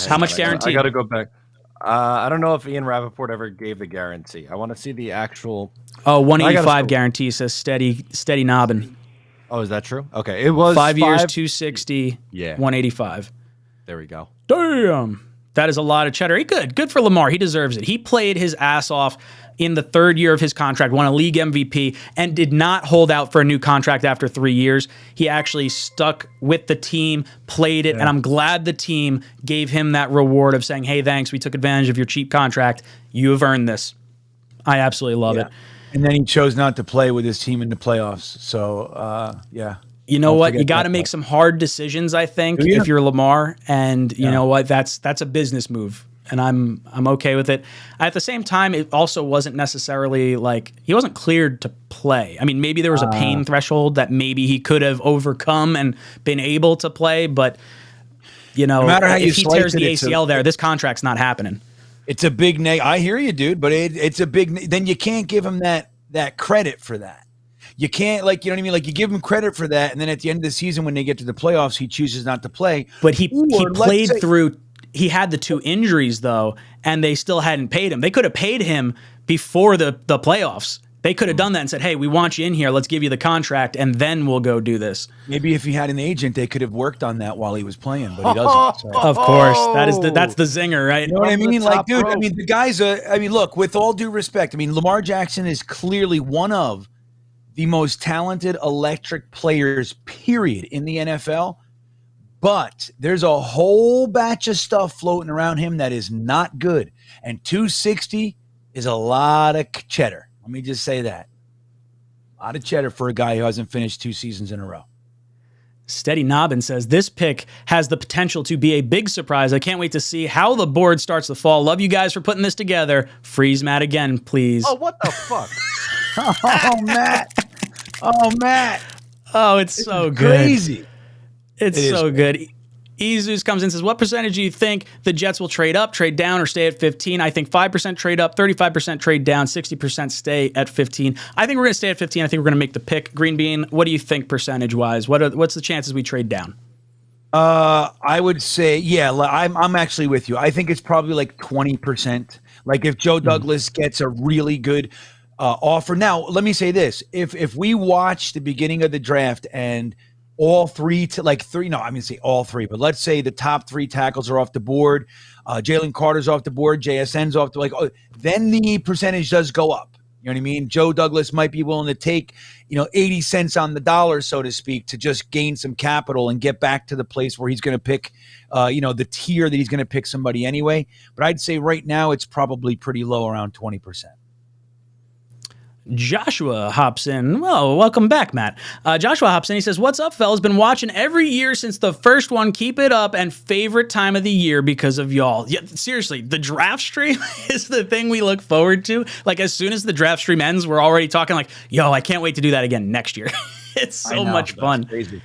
How much guarantee? I got to go back. I don't know if Ian Rappaport ever gave the guarantee. I want to see the actual. Oh, 185 guarantee says steady knobbing. Oh, is that true? Okay, it was 5 years, 260. Yeah, 185. There we go. Damn, that is a lot of cheddar. Good for Lamar. He deserves it. He played his ass off. in the third year of his contract, won a league MVP, and did not hold out for a new contract after 3 years. He actually stuck with the team, played it, and I'm glad the team gave him that reward of saying, hey, thanks, we took advantage of your cheap contract. You have earned this. I absolutely love it. And then he chose not to play with his team in the playoffs. So, yeah. You know what? You got to make some hard decisions, I think, if you're Lamar. And you know what? That's a business move. And I'm okay with it. At the same time, it also wasn't necessarily like he wasn't cleared to play. I mean, maybe there was a pain threshold that maybe he could have overcome and been able to play. But, you know, no matter how if he tears the ACL there, this contract's not happening. It's a big I hear you, dude, but it's a big then you can't give him that credit for that. You can't, like, you know what I mean? Like, you give him credit for that, and then at the end of the season when they get to the playoffs, he chooses not to play. But he played through – he had the 2 injuries, though, and they still hadn't paid him. They could have paid him before the playoffs. They could have done that and said, hey, we want you in here. Let's give you the contract, and then we'll go do this. Maybe if he had an agent, they could have worked on that while he was playing, but he doesn't. So. Of course. That's the zinger, right? You know what I mean? Like, dude, I mean, the guy's look, with all due respect, I mean, Lamar Jackson is clearly one of the most talented electric players, period, in the NFL. But there's a whole batch of stuff floating around him that is not good. And 260 is a lot of cheddar. Let me just say that. A lot of cheddar for a guy who hasn't finished 2 seasons in a row. Steady Nobbin says, this pick has the potential to be a big surprise. I can't wait to see how the board starts to fall. Love you guys for putting this together. Freeze Matt again, please. Oh, what the fuck? Oh, Matt. Oh, Matt. Oh, it's so good. Crazy. It's so good. Ezus comes in and says, what percentage do you think the Jets will trade up, trade down, or stay at 15? I think 5% trade up, 35% trade down, 60% stay at 15. I think we're going to stay at 15. I think we're going to make the pick. Green Bean, what do you think percentage-wise? What's the chances we trade down? I would say, yeah, I'm actually with you. I think it's probably like 20%. Like if Joe Douglas gets a really good offer. Now, let me say this. If we watch the beginning of the draft and all three, say all three, but let's say the top 3 tackles are off the board, Jalen Carter's off the board, JSN's off the then the percentage does go up. You know what I mean? Joe Douglas might be willing to take, 80 cents on the dollar, so to speak, to just gain some capital and get back to the place where he's going to pick, the tier that he's going to pick somebody anyway. But I'd say right now it's probably pretty low, around 20%. Joshua hops in. Well, welcome back, Matt. Joshua hops in. He says, what's up, fellas? Been watching every year since the first one. Keep it up, and favorite time of the year because of y'all. Yeah, seriously, the draft stream is the thing we look forward to. Like, as soon as the draft stream ends, we're already talking like, yo, I can't wait to do that again next year. It's so much fun. Crazy.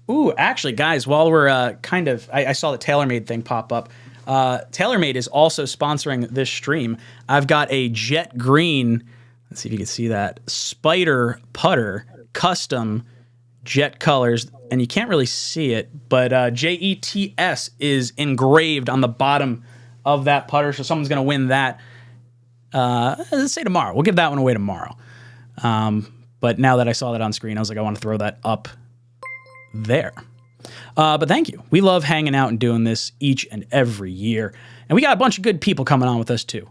Ooh, actually, guys, while we're I saw the TaylorMade thing pop up. TaylorMade is also sponsoring this stream. I've got a jet green, let's see if you can see that, Spider putter, custom jet colors, and you can't really see it, but JETS is engraved on the bottom of that putter, so someone's going to win that. Let's say tomorrow. We'll give that one away tomorrow. But now that I saw that on screen, I was like, I want to throw that up there. But thank you. We love hanging out and doing this each and every year. And we got a bunch of good people coming on with us, too.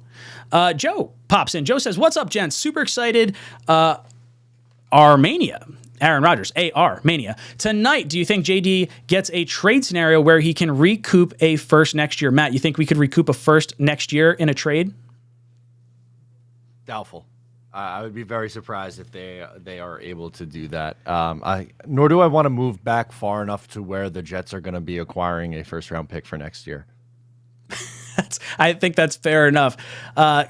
Joe pops in. Joe says, what's up, gents? Super excited. Armania. Aaron Rodgers, AR Mania. Tonight, do you think JD gets a trade scenario where he can recoup a first next year? Matt, you think we could recoup a first next year in a trade? Doubtful. I would be very surprised if they are able to do that. Nor do I want to move back far enough to where the Jets are going to be acquiring a first-round pick for next year. I think that's fair enough.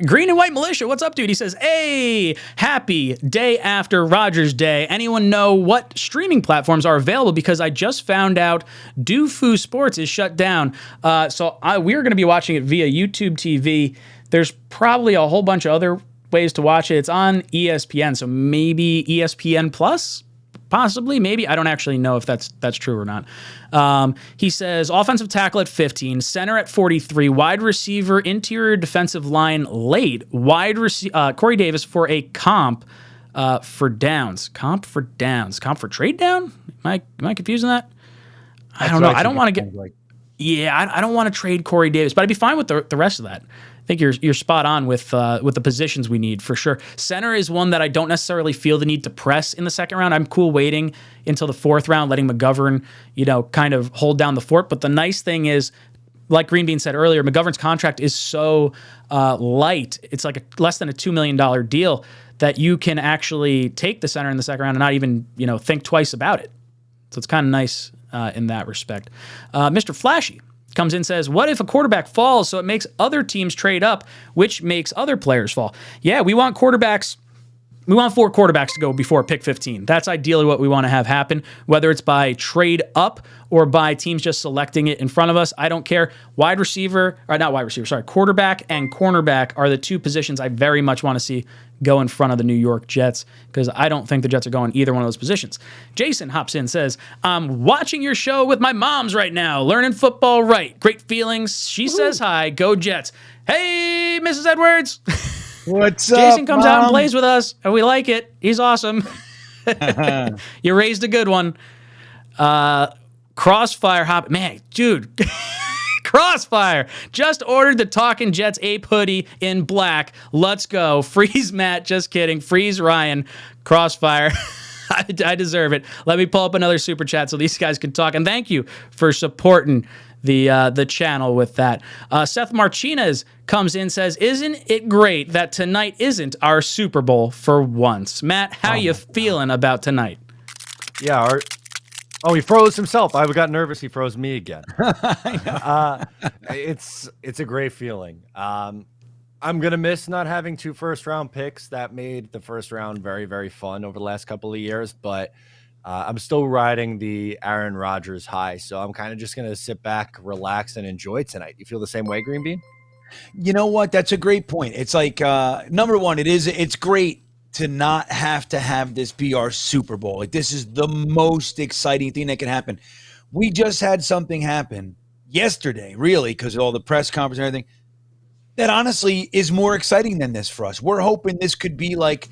Green and White Militia, what's up, dude? He says, hey, happy day after Rodgers Day. Anyone know what streaming platforms are available? Because I just found out Doofu Sports is shut down. So we're going to be watching it via YouTube TV. There's probably a whole bunch of other ways to watch it. It's on ESPN, so maybe ESPN Plus? Possibly, maybe. I don't actually know if that's true or not. He says offensive tackle at 15, center at 43, wide receiver, interior defensive line late, Corey Davis for a comp for downs. Comp for trade down? Am I confusing that? I don't know. I don't want to get. Yeah, I don't want to trade Corey Davis, but I'd be fine with the rest of that. think you're spot on with the positions we need for sure. Center is one that I don't necessarily feel the need to press in the second round. I'm cool waiting until the fourth round, letting McGovern, kind of hold down the fort. But the nice thing is, like Green Bean said earlier, McGovern's contract is so light. It's like less than a $2 million deal that you can actually take the center in the second round and not even think twice about it. So it's kind of nice in that respect. Mr. Flashy comes in and says, what if a quarterback falls so it makes other teams trade up, which makes other players fall? Yeah, we want quarterbacks. We want 4 quarterbacks to go before pick 15. That's ideally what we want to have happen, whether it's by trade up or by teams just selecting it in front of us. I don't care. Quarterback and cornerback are the 2 positions I very much want to see go in front of the New York Jets, because I don't think the Jets are going either one of those positions. Jason hops in and says, I'm watching your show with my moms right now, learning football right. Great feelings. She says hi. Go Jets. Hey, Mrs. Edwards. What's Jason up, comes Mom? out and plays with us, and we like it. He's awesome. You raised a good one. Crossfire hop. Man, dude. Crossfire just ordered the Talkin Jets ape hoodie in black. Let's go. Freeze Matt. Just kidding. Freeze Ryan. Crossfire. I deserve it. Let me pull up another super chat so these guys can talk. And thank you for supporting the channel with that. Seth Martinez comes in and says, isn't it great that tonight isn't our Super Bowl for once? Matt, how you feeling about tonight? Yeah, he froze himself. I got nervous. He froze me again. It's a great feeling. I'm going to miss not having 2 first-round picks. That made the first round very, very fun over the last couple of years, but I'm still riding the Aaron Rodgers high, so I'm kind of just going to sit back, relax, and enjoy tonight. You feel the same way, Green Bean? You know what? That's a great point. It's like, number one, it's great to not have to have this be our Super Bowl. Like, this is the most exciting thing that can happen. We just had something happen yesterday, really, because of all the press conference and everything, that honestly is more exciting than this for us. We're hoping this could be like,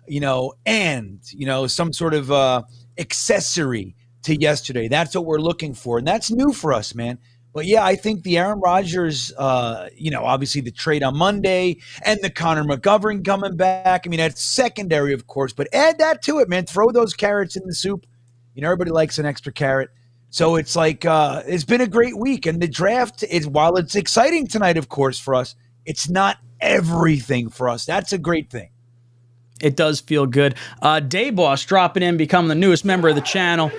some sort of accessory to yesterday. That's what we're looking for. And that's new for us, man. But yeah, I think the Aaron Rodgers, obviously the trade on Monday and the Connor McGovern coming back. I mean, that's secondary, of course, but add that to it, man. Throw those carrots in the soup. Everybody likes an extra carrot. So it's like, it's been a great week. And the draft is, while it's exciting tonight, of course, for us, it's not everything for us. That's a great thing. It does feel good. Day Boss dropping in, becoming the newest member of the channel.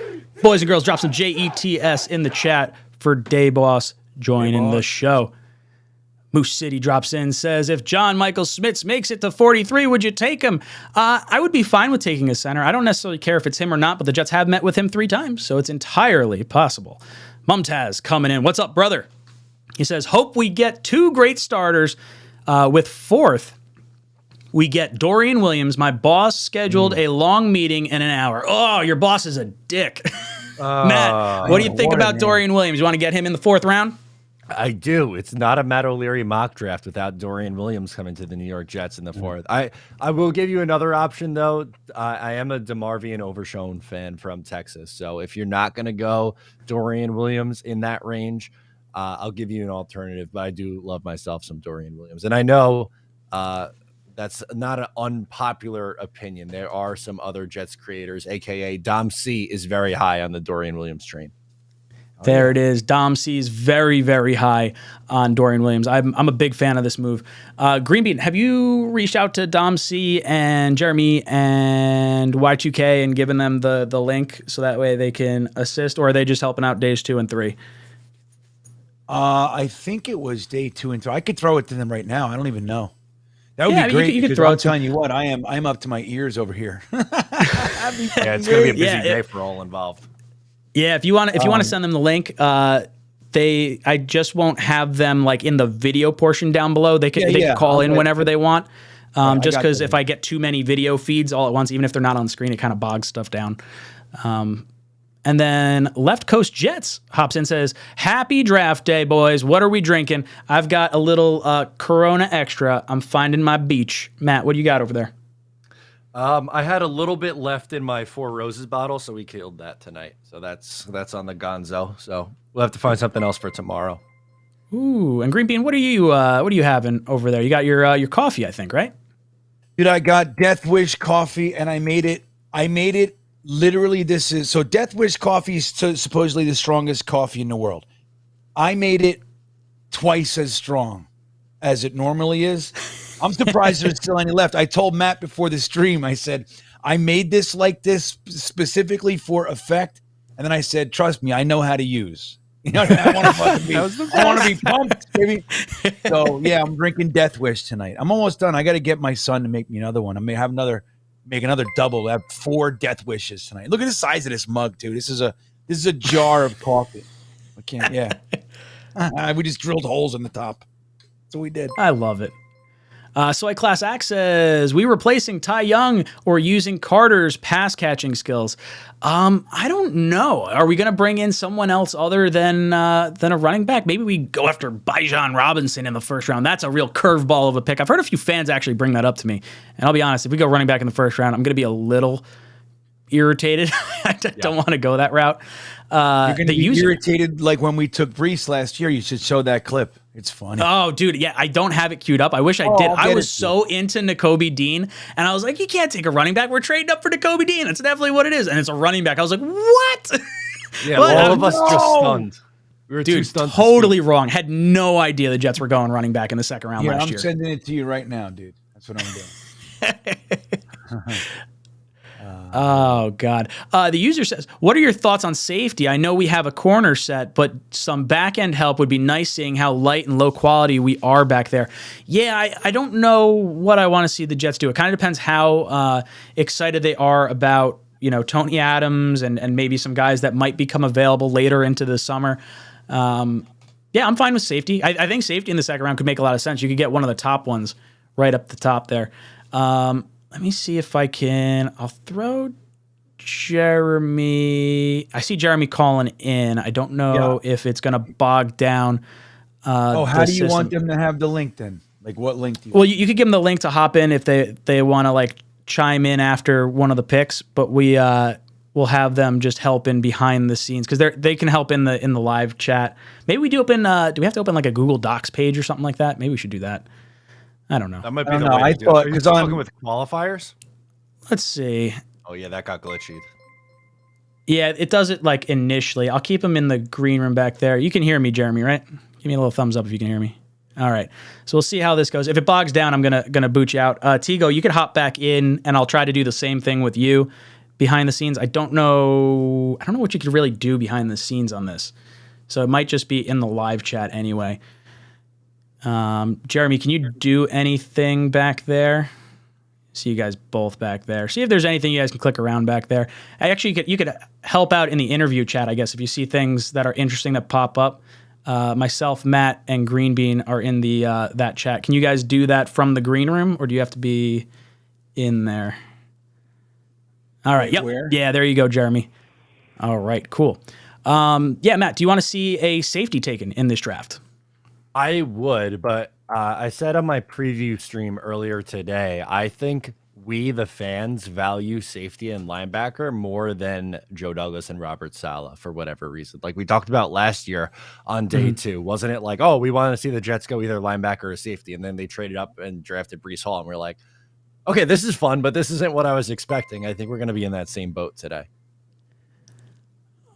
Boys and girls, drop some JETS in the chat for Day Boss joining the show. Moose City drops in, says, if John Michael Smits makes it to 43, would you take him? I would be fine with taking a center. I don't necessarily care if it's him or not, but the Jets have met with him 3 times, so it's entirely possible. Mumtaz coming in. What's up, brother? He says, hope we get 2 great starters with 4th. We get Dorian Williams. My boss scheduled a long meeting in an hour. Oh, your boss is a dick. Matt, what do you think about Dorian Williams? You want to get him in the 4th round? I do. It's not a Matt O'Leary mock draft without Dorian Williams coming to the New York Jets in the 4th. I will give you another option, though. I am a DeMarvion Overshown fan from Texas. So if you're not going to go Dorian Williams in that range, I'll give you an alternative. But I do love myself some Dorian Williams. And I know that's not an unpopular opinion. There are some other Jets creators, a.k.a. Dom C, is very high on the Dorian Williams train. There it is. Dom C is very, very high on Dorian Williams. I'm a big fan of this move. Green Bean, have you reached out to Dom C and Jeremy and Y2K and given them the link so that way they can assist, or are they just helping out days 2 and 3? I think it was day 2 and 3. I could throw it to them right now. I don't even know. That would be great. You could throw I'm telling you what, I'm up to my ears over here. It's going to be a busy day for all involved. Yeah, if you want to send them the link, I just won't have them like in the video portion down below. They can call in whenever they want. Just because if I get too many video feeds all at once, even if they're not on screen, it kind of bogs stuff down. And then Left Coast Jets hops in and says, happy draft day, boys. What are we drinking? I've got a little Corona Extra. I'm finding my beach. Matt, what do you got over there? I had a little bit left in my 4 Roses bottle, so we killed that tonight. So that's on the gonzo. So we'll have to find something else for tomorrow. Ooh, and Green Bean, what are you having over there? You got your coffee, I think, right? Dude, I got Death Wish coffee, and I made it. Literally. So Death Wish coffee is supposedly the strongest coffee in the world. I made it twice as strong as it normally is. I'm surprised there's still any left. I told Matt before the stream, I said, I made this like this specifically for effect. And then I said, trust me, I know how to use. You know, I want to be pumped, baby. So yeah, I'm drinking Death Wish tonight. I'm almost done. I got to get my son to make me another one. I may have make another double. I have 4 Death Wishes tonight. Look at the size of this mug, too. This is a jar of coffee. I can't. Yeah, we just drilled holes in the top. That's what we did. I love it. Soy Class Act says, we replacing Ty Young or using Carter's pass catching skills? I don't know. Are we going to bring in someone else other than a running back? Maybe we go after Bijan Robinson in the first round. That's a real curveball of a pick. I've heard a few fans actually bring that up to me. And I'll be honest, if we go running back in the first round, I'm going to be a little irritated. I don't want to go that route. You're going to be irritated like when we took Brees last year. You should show that clip. It's funny. Oh, dude. Yeah, I don't have it queued up. I wish I did. I was so into Nakobe Dean, and I was like, you can't take a running back. We're trading up for Nakobe Dean. That's definitely what it is. And it's a running back. I was like, what? Yeah, all of us just stunned. We were too stunned. Totally wrong. Had no idea the Jets were going running back in the second round last year. I'm sending it to you right now, dude. That's what I'm doing. Oh, God. The user says, what are your thoughts on safety? I know we have a corner set, but some back-end help would be nice seeing how light and low quality we are back there. Yeah, I don't know what I want to see the Jets do. It kind of depends how excited they are about, Tony Adams and maybe some guys that might become available later into the summer. Yeah, I'm fine with safety. I think safety in the second round could make a lot of sense. You could get one of the top ones right up the top there. Let me see if I can. I'll throw Jeremy. I see Jeremy calling in. I don't know if it's going to bog down. How do you want them to have the link then? Like what link do you? Well, you could give them the link to hop in if they want to like chime in after one of the picks, but we'll have them just help in behind the scenes because they can help in the live chat. Maybe we do open. Do we have to open like a Google Docs page or something like that? Maybe we should do that. I don't know. That might be the way I thought because I'm talking with qualifiers. Let's see. Oh yeah, that got glitchy. Yeah, it does it like initially. I'll keep them in the green room back there. You can hear me, Jeremy, right? Give me a little thumbs up if you can hear me. All right. So we'll see how this goes. If it bogs down, I'm gonna boot you out. Tigo, you could hop back in, and I'll try to do the same thing with you behind the scenes. I don't know what you could really do behind the scenes on this. So it might just be in the live chat anyway. Jeremy, can you do anything back there? See you guys both back there. See if there's anything you guys can click around back there. You could help out in the interview chat, I guess, if you see things that are interesting that pop up. Myself, Matt, and Green Bean are in the that chat. Can you guys do that from the green room, or do you have to be in there? All right. Yep. Where? Yeah, there you go, Jeremy. All right, cool. Yeah, Matt, do you want to see a safety taken in this draft? I would, but I said on my preview stream earlier today, I think we, the fans, value safety and linebacker more than Joe Douglas and Robert Saleh for whatever reason. Like we talked about last year on day 2, wasn't it like, oh, we want to see the Jets go either linebacker or safety, and then they traded up and drafted Breece Hall, and we're like, okay, this is fun, but this isn't what I was expecting. I think we're going to be in that same boat today.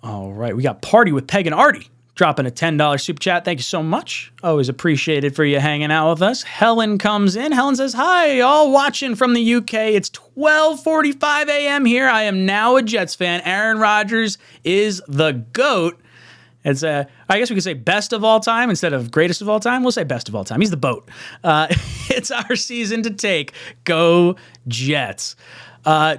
All right, we got Party with Peg and Artie dropping a $10 super chat. Thank you so much. Always appreciated for you hanging out with us. Helen comes in. Helen says, hi, all watching from the UK. It's 12:45 a.m. here. I am now a Jets fan. Aaron Rodgers is the GOAT. It's I guess we could say best of all time instead of greatest of all time. We'll say best of all time. He's the BOAT. It's our season to take. Go Jets.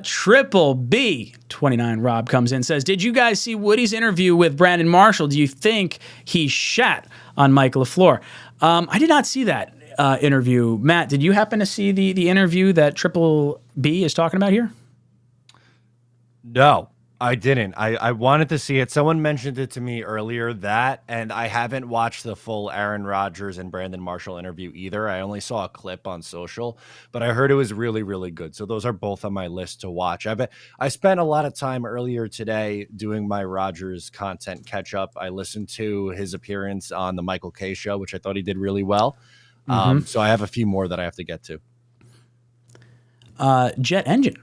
Triple B 29 Rob comes in, says, did you guys see Woody's interview with Brandon Marshall? Do you think he shat on Mike LaFleur? I did not see that interview. Matt, did you happen to see the interview that Triple B is talking about here? No, I didn't. I wanted to see it. Someone mentioned it to me earlier and I haven't watched the full Aaron Rodgers and Brandon Marshall interview either. I only saw a clip on social, but I heard it was really, really good. So those are both on my list to watch. I spent a lot of time earlier today doing my Rodgers content catch up. I listened to his appearance on the 𝐒𝐭𝐭 show, which I thought he did really well. So I have a few more that I have to get to. Jet Engine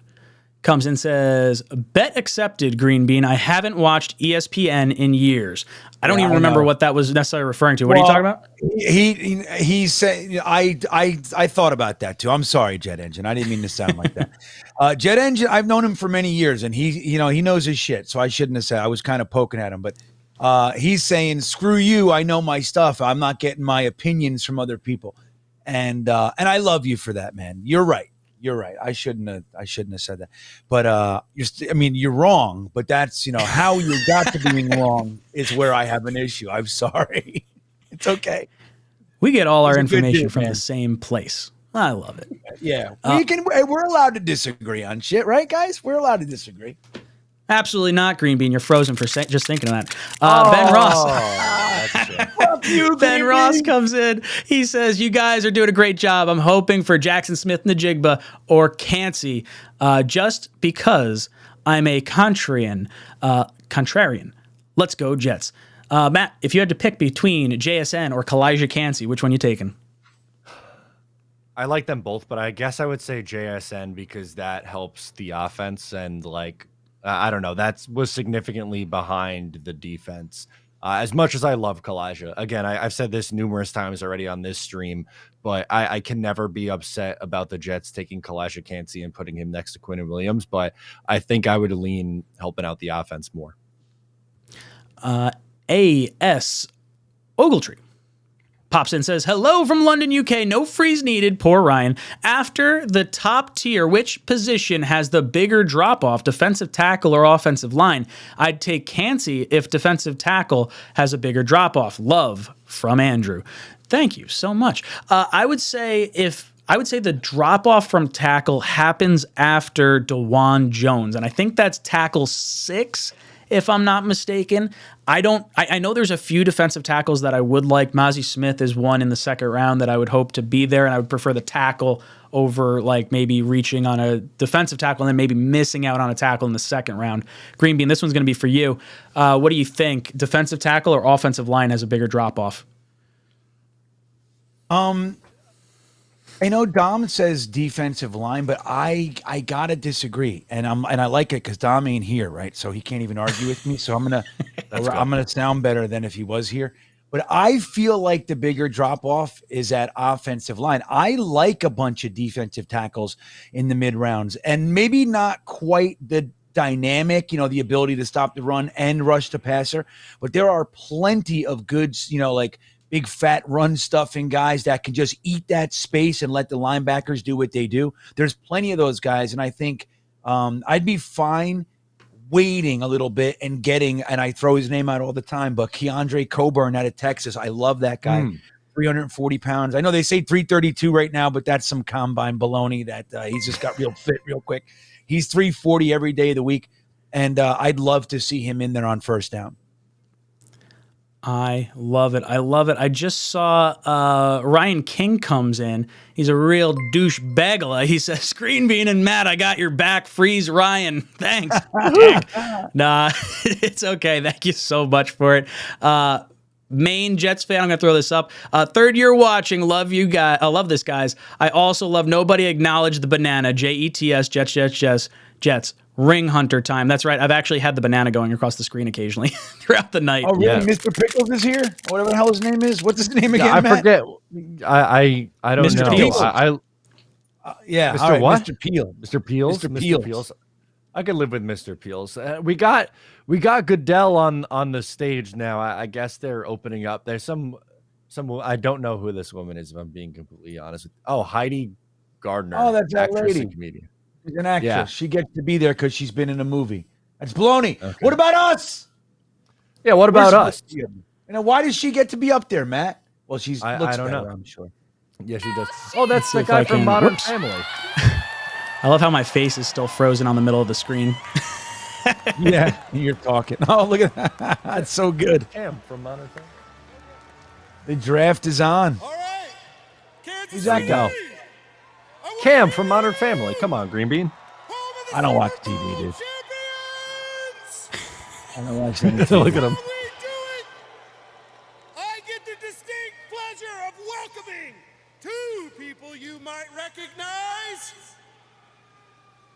comes and says, bet accepted, Green Bean. I haven't watched ESPN in years. I don't even remember what that was necessarily referring to. What are you talking about? He said, I thought about that too. I'm sorry, Jet Engine. I didn't mean to sound like that. Jet Engine, I've known him for many years, and he knows his shit. So I shouldn't have said. I was kind of poking at him, but he's saying, screw you. I know my stuff. I'm not getting my opinions from other people, and I love you for that, man. You're right. You're right. I shouldn't have said that. But you're wrong. But that's how you got to being wrong is where I have an issue. I'm sorry. It's okay. We get all our information from the same place. I love it. Yeah, we're allowed to disagree on shit, right, guys? We're allowed to disagree. Absolutely not, Green Bean. You're frozen for just thinking of that. Ben Ross. Fuck you, Ben Ross comes in. He says, you guys are doing a great job. I'm hoping for Jackson Smith-Njigba or 𝐒𝐿𝐴NCE just because I'm a contrarian. Let's go Jets. Matt, if you had to pick between JSN or 𝐒𝐿𝐴NCE, which one are you taking? I like them both, but I guess I would say JSN because that helps the offense and I don't know. That was significantly behind the defense. As much as I love 𝐒𝐿𝐴NCE, again, I've said this numerous times already on this stream, but I can never be upset about the Jets taking 𝐒𝐿𝐴NCE and putting him next to Quinnen Williams. But I think I would lean helping out the offense more. A.S. Ogletree pops in and says, hello from London, UK. No freeze needed. Poor Ryan. After the top tier, which position has the bigger drop-off, defensive tackle or offensive line? I'd take 𝐒𝐿𝐴NCE if defensive tackle has a bigger drop-off. Love from Andrew. Thank you so much. I would say the drop-off from tackle happens after DeJuan Jones, and I think that's tackle 6, if I'm not mistaken. I know there's a few defensive tackles that I would like. Mazi Smith is one in the second round that I would hope to be there, and I would prefer the tackle over maybe reaching on a defensive tackle and then maybe missing out on a tackle in the second round. Green Bean, this one's going to be for you. What do you think? Defensive tackle or offensive line has a bigger drop-off? I know Dom says defensive line, but I gotta disagree, and I like it because Dom ain't here, right? So he can't even argue with me. So I'm gonna sound better than if he was here. But I feel like the bigger drop off is at offensive line. I like a bunch of defensive tackles in the mid rounds, and maybe not quite the dynamic, the ability to stop the run and rush the passer, but there are plenty of good, big fat run stuffing guys that can just eat that space and let the linebackers do what they do. There's plenty of those guys, and I think I'd be fine waiting a little bit and I throw his name out all the time, but Keandre Coburn out of Texas, I love that guy. 340 pounds. I know they say 332 right now, but that's some combine baloney that he's just got real fit real quick. He's 340 every day of the week, and I'd love to see him in there on first down. I love it. I just saw Ryan King comes in. He's a real douche bagala. He says, Green Bean and Matt, I got your back. Freeze Ryan. Thanks. Nah, it's okay. Thank you so much for it. Main Jets fan, I'm going to throw this up. Third year watching. Love you guys. I love this, guys. I also love Nobody Acknowledged the Banana. JETS, Jets. Ring Hunter time. That's right. I've actually had the banana going across the screen occasionally throughout the night. Oh, really? Yeah. Mr. Pickles is here? Whatever the hell his name is. What's his name again, I Matt? forget. I don't Mr. know. Peels. Yeah. Mr. Right, what? Mr. Peels. Mr. Peels. Mr. Peels. I could live with Mr. Peels. We got Goodell on the stage now. I guess they're opening up. There's some I don't know who this woman is, if I'm being completely honest. Heidi Gardner. Oh, that's that actress lady. And comedian. She's an actress. Yeah. She gets to be there because she's been in a movie. That's baloney. Okay. What about us? Yeah, what about us? Why does she get to be up there, Matt? Well, I don't know. I'm sure. Yeah, she does. Oh, that's the guy from Modern Family. I love how my face is still frozen on the middle of the screen. Yeah, you're talking. Oh, look at that. That's so good. Cam from Modern Family. The draft is on. All right. Kansas Who's that City. go? Cam from Modern Family. Come on, Green Bean. Home of the I don't watch Super Bowl TV, dude. champions. I don't watch any Look at him. How we do it? I get the distinct pleasure of welcoming two people you might recognize.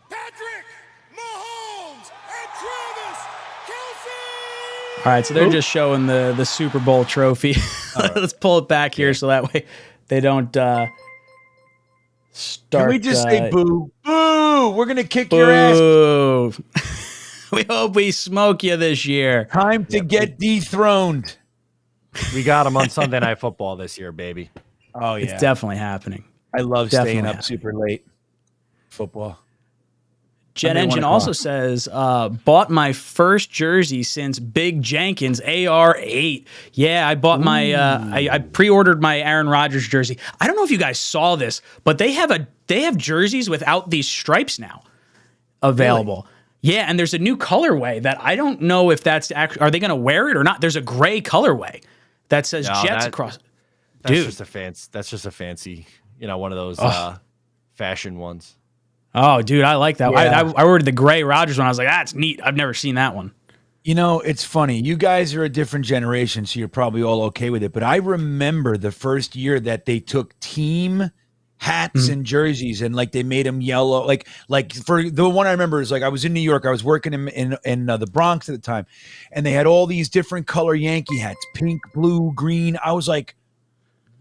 Patrick Mahomes and Travis Kelce. All right, so they're just showing the Super Bowl trophy. Let's pull it back here so that way they don't start. Can we just say boo? Boo! We're going to kick your ass. Boo. We hope we smoke you this year. Time to get dethroned. We got him on Sunday Night Football this year, baby. Oh, yeah. It's definitely happening. I love definitely staying up happening. super late. Football. Jet Sunday, Engine 1 o'clock. also says, bought my first jersey since Big Jenkins AR8. Yeah, I bought my I pre-ordered my Aaron Rodgers jersey. I don't know if you guys saw this, but they have jerseys without these stripes now available. Yeah, and there's a new colorway that I don't know if that's actually, are they going to wear it or not? There's a gray colorway that says No, Jets that- across. That's Dude. just a fancy. That's just a fancy. One of those fashion ones. Oh, dude, I like that. Yeah. I ordered the gray Rodgers one. I was like, that's neat. I've never seen that one. You know, it's funny. You guys are a different generation, so you're probably all okay with it. But I remember the first year that they took team hats and jerseys and like they made them yellow. Like for the one I remember is like I was in New York. I was working in the Bronx at the time, and they had all these different color Yankee hats: pink, blue, green. I was like,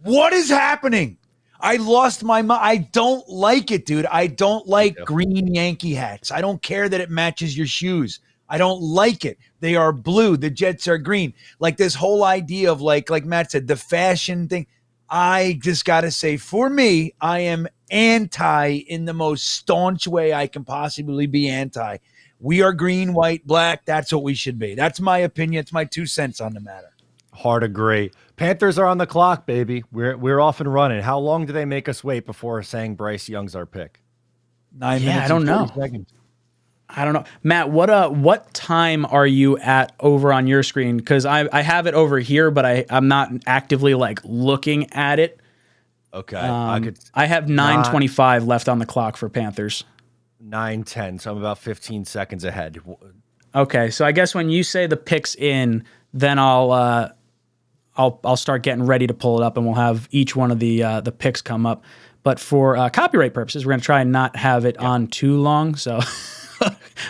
what is happening? I lost my mind. I don't like it, dude. I don't like green Yankee hats. I don't care that it matches your shoes. I don't like it. They are blue. The Jets are green. Like this whole idea of like Matt said, the fashion thing. I just got to say, for me, I am anti in the most staunch way I can possibly be anti. We are green, white, black. That's what we should be. That's my opinion. It's my 2 cents on the matter. Hard agree. Panthers are on the clock, baby. We're off and running. How long do they make us wait before saying Bryce Young's our pick? 9 Yeah, minutes. I don't and 30 know. seconds. I don't know. Matt, what time are you at over on your screen? Because I have it over here, but I'm not actively like looking at it. Okay, I have 9:25 left on the clock for Panthers. 9:10, so I'm about 15 seconds ahead. Okay, so I guess when you say the pick's in, then I'll start getting ready to pull it up, and we'll have each one of the picks come up. But for copyright purposes, we're gonna try and not have it on too long, so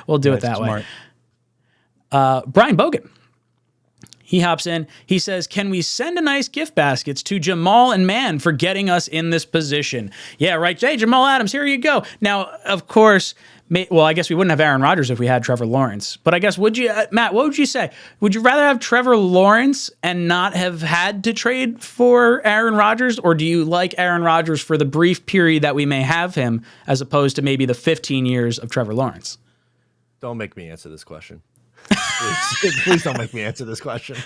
we'll do it that way. Brian Bogan. He hops in. He says, can we send a nice gift baskets to Jamal and Man for getting us in this position? Yeah, right. Hey, Jamal Adams, here you go. Now, of course, I guess we wouldn't have Aaron Rodgers if we had Trevor Lawrence. But I guess, Matt, what would you say? Would you rather have Trevor Lawrence and not have had to trade for Aaron Rodgers? Or do you like Aaron Rodgers for the brief period that we may have him as opposed to maybe the 15 years of Trevor Lawrence? Don't make me answer this question. Please don't make me answer this question.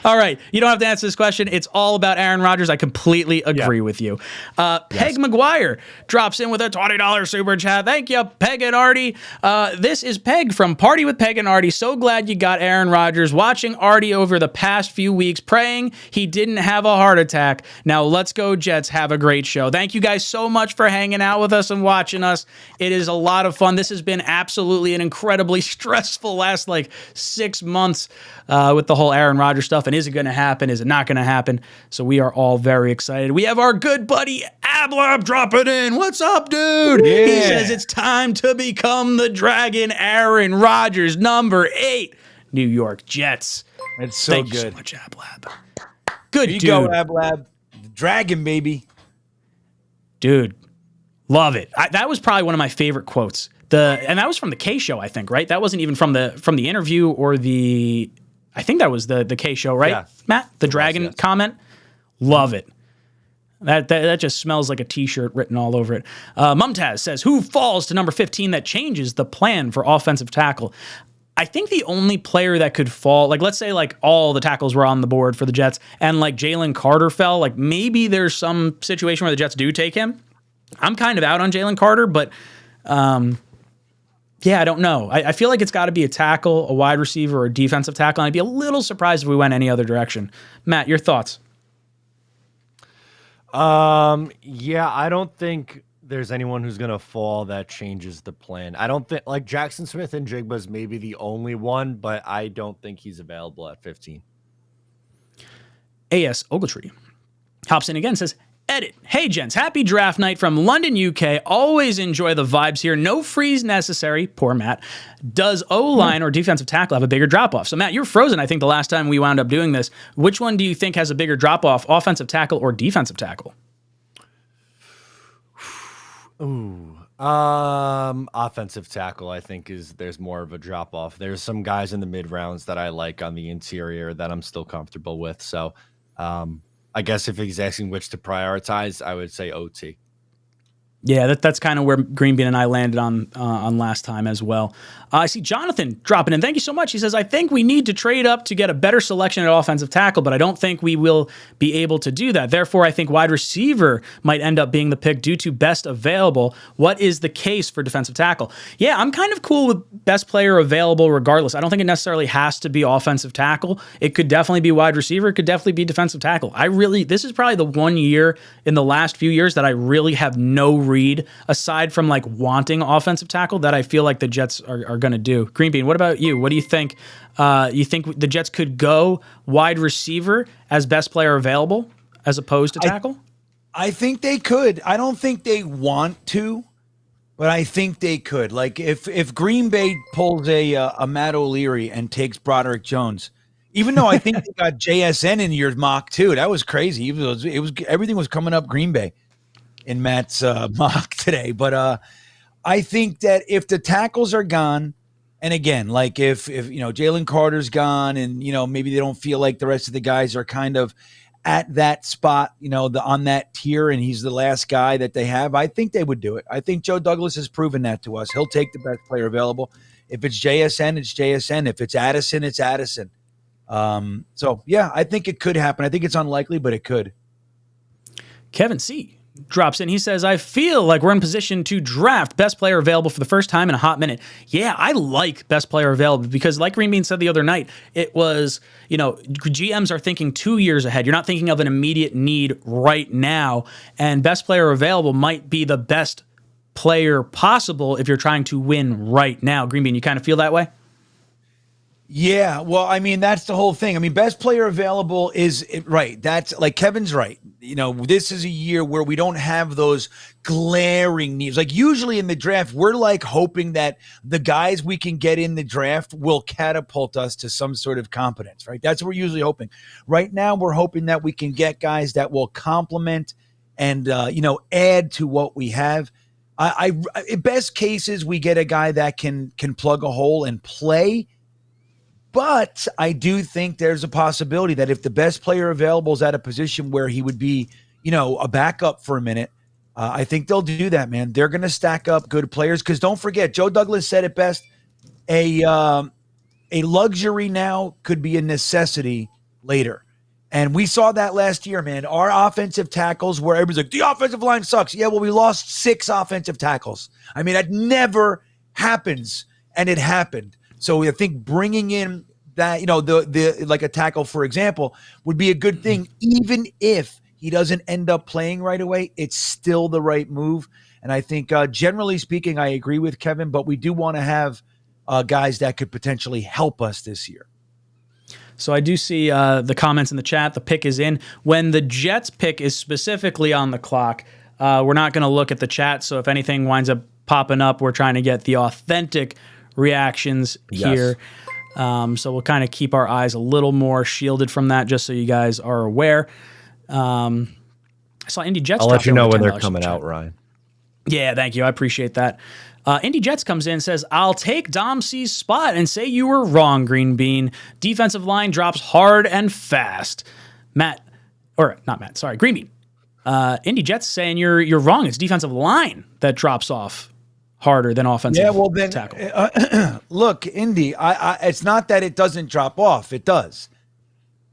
All right. You don't have to answer this question. It's all about Aaron Rodgers. I completely agree with you. Peg McGuire drops in with a $20 super chat. Thank you, Peg and Artie. This is Peg from Party with Peg and Artie. So glad you got Aaron Rodgers. Watching Artie over the past few weeks, praying he didn't have a heart attack. Now let's go Jets. Have a great show. Thank you guys so much for hanging out with us and watching us. It is a lot of fun. This has been absolutely an incredibly stressful last 6 months with the whole Aaron Rodgers stuff. And is it going to happen? Is it not going to happen? So we are all very excited. We have our good buddy Ablab dropping in. What's up, dude? Yeah. He says it's time to become the Dragon. Aaron Rodgers, number 8, New York Jets. It's so Thank good. you so much, Ablab. Good Here you dude. go, Ablab. The Dragon, baby. Dude, love it. That was probably one of my favorite quotes. And that was from the K show, I think, right? That wasn't even from the interview or I think that was the K show, right? Yeah. Matt, the Dragon yes. comment. Love it. That just smells like a t-shirt written all over it. Mumtaz says, who falls to number 15 that changes the plan for offensive tackle? I think the only player that could fall, let's say all the tackles were on the board for the Jets and Jalen Carter fell, maybe there's some situation where the Jets do take him. I'm kind of out on Jalen Carter, but Yeah, I don't know. I feel like it's got to be a tackle, a wide receiver, or a defensive tackle. And I'd be a little surprised if we went any other direction. Matt, your thoughts? Yeah, I don't think there's anyone who's gonna fall that changes the plan. I don't think like Jackson Smith and Jigba's maybe the only one, but I don't think he's available at 15. A.S. Ogletree hops in again, says, edit. Hey, gents. Happy draft night from London, UK. Always enjoy the vibes here. No freeze necessary. Poor Matt. Does O-line or defensive tackle have a bigger drop-off? So, Matt, you're frozen, I think, the last time we wound up doing this. Which one do you think has a bigger drop-off, offensive tackle or defensive tackle? Ooh. Offensive tackle, I think, there's more of a drop-off. There's some guys in the mid-rounds that I like on the interior that I'm still comfortable with. So, I guess if he's asking which to prioritize, I would say OT. Yeah, that's kind of where Green Bean and I landed on last time as well. I see Jonathan dropping in. Thank you so much. He says, I think we need to trade up to get a better selection at offensive tackle, but I don't think we will be able to do that. Therefore, I think wide receiver might end up being the pick due to best available. What is the case for defensive tackle? Yeah, I'm kind of cool with best player available regardless. I don't think it necessarily has to be offensive tackle. It could definitely be wide receiver. It could definitely be defensive tackle. This is probably the one year in the last few years that I really have no read aside from like wanting offensive tackle that I feel like the Jets are going to do. Green Bean, what about you? What do you think? You think the Jets could go wide receiver as best player available as opposed to tackle? I think they could. I don't think they want to, but I think they could. Like if Green Bay pulls a Matt O'Leary and takes Broderick Jones, even though I think they got JSN in your mock too, that was crazy. It was everything was coming up Green Bay in Matt's mock today. But I think that if the tackles are gone, and again, like if Jalen Carter's gone and, maybe they don't feel like the rest of the guys are kind of at that spot, on that tier and he's the last guy that they have, I think they would do it. I think Joe Douglas has proven that to us. He'll take the best player available. If it's JSN, it's JSN. If it's Addison, it's Addison. So, yeah, I think it could happen. I think it's unlikely, but it could. Kevin C. drops in. He says, I feel like we're in position to draft best player available for the first time in a hot minute. Yeah, I like best player available because like Green Bean said the other night, it was, GMs are thinking 2 years ahead. You're not thinking of an immediate need right now. And best player available might be the best player possible if you're trying to win right now. Green Bean, you kind of feel that way? Yeah, well, I mean, that's the whole thing. I mean, best player available is right. That's like Kevin's right. This is a year where we don't have those glaring needs. Like usually in the draft, we're like hoping that the guys we can get in the draft will catapult us to some sort of competence, right? That's what we're usually hoping. Right now, we're hoping that we can get guys that will complement and, add to what we have. In best cases, we get a guy that can plug a hole and play. But I do think there's a possibility that if the best player available is at a position where he would be, a backup for a minute, I think they'll do that, man. They're going to stack up good players because don't forget, Joe Douglas said it best, a luxury now could be a necessity later. And we saw that last year, man. Our offensive tackles where everybody's like, the offensive line sucks. Yeah, well, we lost 6 offensive tackles. I mean, that never happens, and it happened. So I think bringing in that, the like a tackle, for example, would be a good thing. Even if he doesn't end up playing right away, it's still the right move. And I think generally speaking, I agree with Kevin, but we do want to have guys that could potentially help us this year. So I do see the comments in the chat. The pick is in. When the Jets pick is specifically on the clock, we're not going to look at the chat. So if anything winds up popping up, we're trying to get the authentic reactions here. So we'll kind of keep our eyes a little more shielded from that, just so you guys are aware. I saw Indy Jets. I'll let you know when they're coming out, Ryan. Yeah, thank you. I appreciate that. Indy Jets comes in and says, I'll take Dom C's spot and say you were wrong, Green Bean. Defensive line drops hard and fast. Green Bean. Indy Jets saying you're wrong. It's defensive line that drops off harder than offensive tackle. Look, Indy, it's not that it doesn't drop off. It does.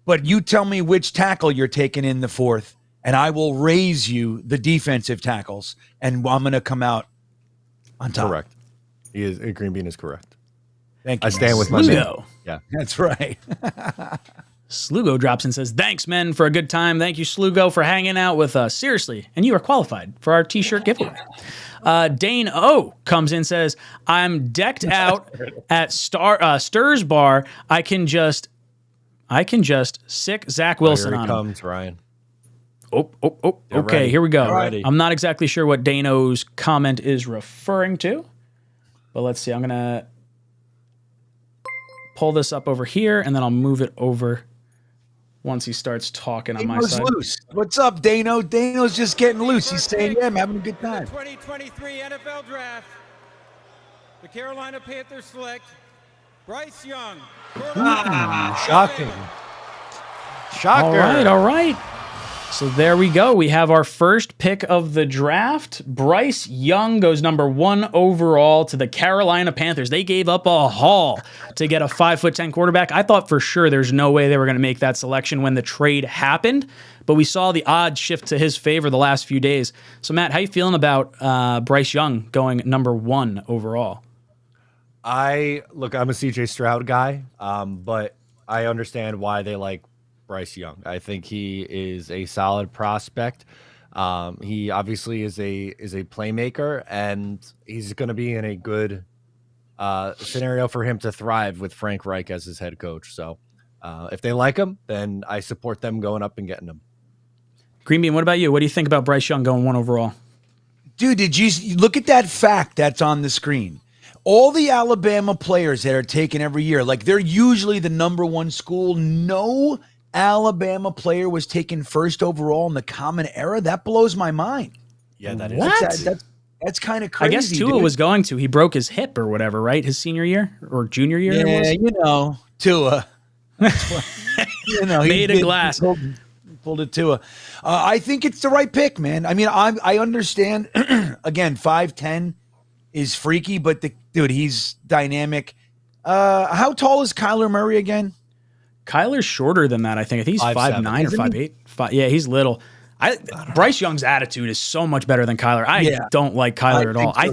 But you tell me which tackle you're taking in the 4th, and I will raise you the defensive tackles, and I'm going to come out on top. Correct. He is. Green Bean is correct. Thank you. I stand with my man. Slugo. Yeah. That's right. Slugo drops in and says, thanks, men, for a good time. Thank you, Slugo, for hanging out with us. Seriously. And you are qualified for our t-shirt giveaway. Dane O comes in and says, I'm decked out at Stir's Bar. I can just sick Zach Wilson Here on he him. comes, Ryan. Okay, ready. here we go. They're ready. I'm not exactly sure what Dano's comment is referring to, but let's see. I'm going to pull this up over here, and then I'll move it over once he starts talking on my Dano's side. loose. What's up, Dano? Dano's just getting loose. He's saying, yeah, I'm having a good time. 2023 NFL Draft. The Carolina Panthers select Bryce Young. Shocking. Shocker. All right. So there we go. We have our first pick of the draft. Bryce Young goes number 1 overall to the Carolina Panthers. They gave up a haul to get a 5'10" quarterback. I thought for sure there's no way they were going to make that selection when the trade happened, but we saw the odds shift to his favor the last few days. So Matt, how you feeling about Bryce Young going number 1 overall? I'm a CJ Stroud guy, but I understand why they like Bryce Young. I think he is a solid prospect. He obviously is a playmaker, and he's going to be in a good scenario for him to thrive with Frank Reich as his head coach. So if they like him, then I support them going up and getting him. Green Bean, what about you? What do you think about Bryce Young going 1 overall? Dude, did you look at that fact that's on the screen? All the Alabama players that are taken every year, like they're usually the number 1 school. No Alabama player was taken first overall in the Common Era. That blows my mind. Yeah, that is. What? That's kind of crazy. I guess Tua dude. was going to. He broke his hip or whatever, right? His senior year or junior year? Yeah, it was? Tua. He Made of glass. Pulled it Tua. I think it's the right pick, man. I mean, I understand. Again, 5'10" is freaky, but dude, he's dynamic. How tall is Kyler Murray again? Kyler's shorter than that, I think. I think he's 5'9" or 5'8". Yeah, he's little. Bryce Young's attitude is so much better than Kyler. I don't like Kyler at all. So. I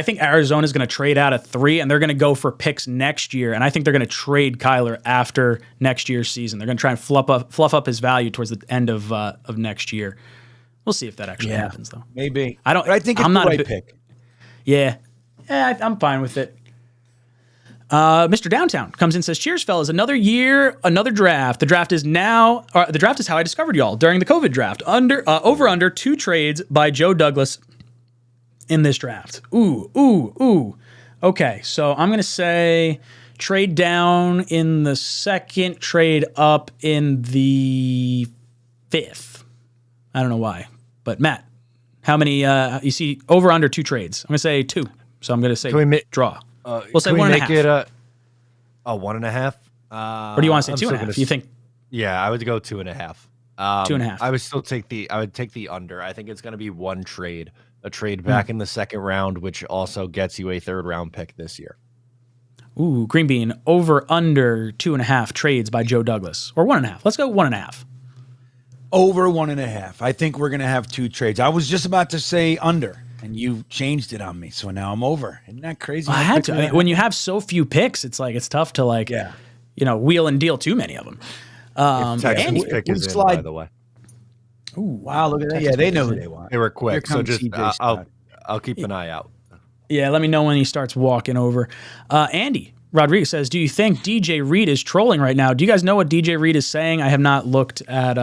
think Arizona's going to trade out of 3, and they're going to go for picks next year. And I think they're going to trade Kyler after next year's season. They're going to try and fluff up his value towards the end of next year. We'll see if that actually happens, though. Maybe. But I think it's the right pick. Yeah, I'm fine with it. Mr. Downtown comes in and says, cheers, fellas. Another year, another draft. The draft is how I discovered y'all during the COVID draft. Over under 2 trades by Joe Douglas in this draft. Ooh. Okay, so I'm going to say trade down in the 2nd, trade up in the 5th. I don't know why. But Matt, how many, you see over under 2 trades? I'm going to say 2. So I'm going to say draw. We'll say 1.5. Make it 1.5? Or do you want to say 2.5? You think? Yeah, I would go 2.5. 2.5. I would still take the under. I think it's going to be 1 trade, a trade back in the 2nd round, which also gets you a 3rd round pick this year. Ooh, Green Bean over under 2.5 trades by Joe Douglas, or 1.5. Let's go 1.5. Over 1.5. I think we're going to have 2 trades. I was just about to say under, and you changed it on me, so now I'm over. Isn't that crazy? I had to. When you have so few picks, it's tough to wheel and deal too many of them. Texans pick is in, by the way. Ooh, wow, look at that. Yeah, they know who they want. They were quick, so just CJ I'll keep an eye out. Yeah, let me know when he starts walking over. Andy Rodriguez says, do you think DJ Reed is trolling right now? Do you guys know what DJ Reed is saying? I have not looked at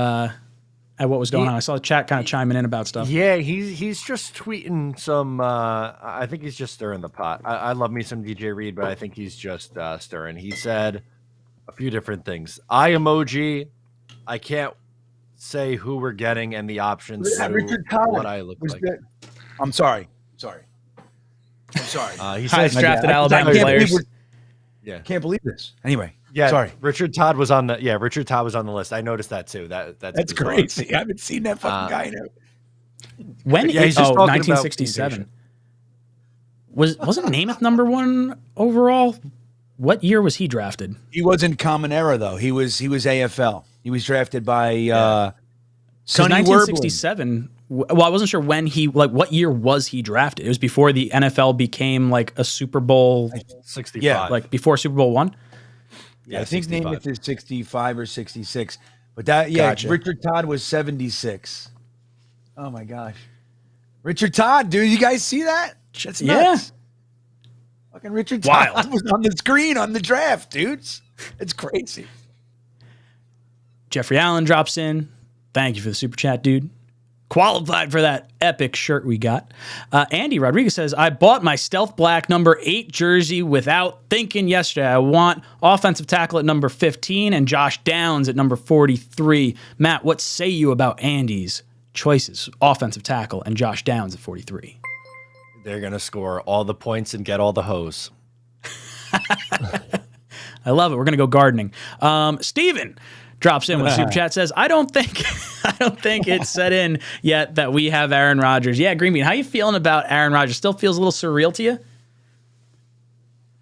what was going on. I saw the chat kind of chiming in about stuff. Yeah, he's just tweeting some. I think he's just stirring the pot. I love me some DJ Reed, but I think he's just stirring. He said a few different things. Eye emoji. I can't say who we're getting and the options. Richard what I look like. Good. I'm sorry. He Highest says drafted Alabama players. Can't believe this. Anyway, yeah. Sorry. Richard Todd was on the list. I noticed that too. That's crazy. I haven't seen that fucking guy in it. When? Yeah, he's just talking about 1967. Wasn't Namath number 1 overall? What year was he drafted? He wasn't Common Era though. He was AFL. He was drafted by Sonny 1967 Well, I wasn't sure when what year was he drafted? It was before the NFL became like a Super Bowl, 65. Yeah. like before Super Bowl one. Yeah, I think 65. Namath is 65 or 66. But that, yeah, Gotcha. Richard Todd was 76. Oh my gosh. Richard Todd, dude, you guys see that? That's nuts. Fucking Richard Todd Wild. was on the screen on the draft, dudes. It's crazy. Jeffrey Allen drops in. Thank you for the super chat, dude. Qualified for that epic shirt we got. Andy Rodriguez says, I bought my stealth black number 8 jersey without thinking yesterday. I want offensive tackle at number 15 and Josh Downs at number 43. Matt, what say you about Andy's choices? Offensive tackle and Josh Downs at 43. They're going to score all the points and get all the hoes. I love it. We're going to go gardening. Steven drops in with a super chat, says, I don't think it's set in yet that we have Aaron Rodgers. Yeah, Green Bean, how you feeling about Aaron Rodgers? Still feels a little surreal to you?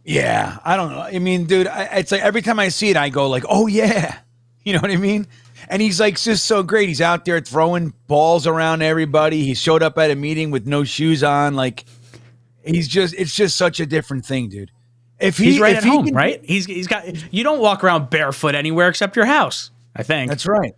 Yeah, I don't know. I mean, dude, it's like every time I see it, I go like, oh yeah. You know what I mean? And he's like just so great. He's out there throwing balls around everybody. He showed up at a meeting with no shoes on. Like it's just such a different thing, dude. He's right at home, right? He's got, you don't walk around barefoot anywhere except your house, I think. That's right.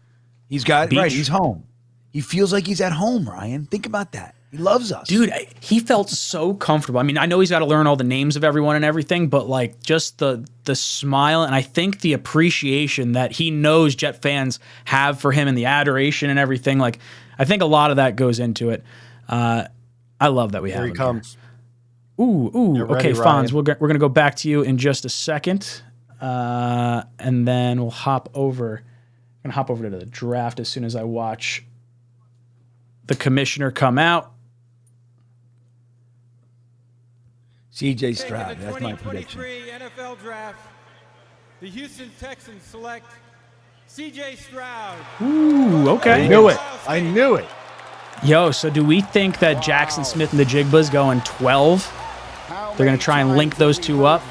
He's got, Beach. right, he's home. He feels like he's at home, Ryan. Think about that. He loves us. Dude, he felt so comfortable. I mean, I know he's got to learn all the names of everyone and everything, but like just the smile and I think the appreciation that he knows Jet fans have for him and the adoration and everything, like I think a lot of that goes into it. I love that we have him. Here he comes. Ooh. Ready, Okay, Ryan. Fonz, we're going to go back to you in just a second, and then we'll hop over. I'm going to hop over to the draft as soon as I watch the commissioner come out. CJ Stroud. Taking the That's my prediction. 2023 NFL Draft, the Houston Texans select CJ Stroud. Ooh, okay. I knew it. Yo, so do we think that Jackson Smith and the Jigba's going 12? They're going to try and link those two up?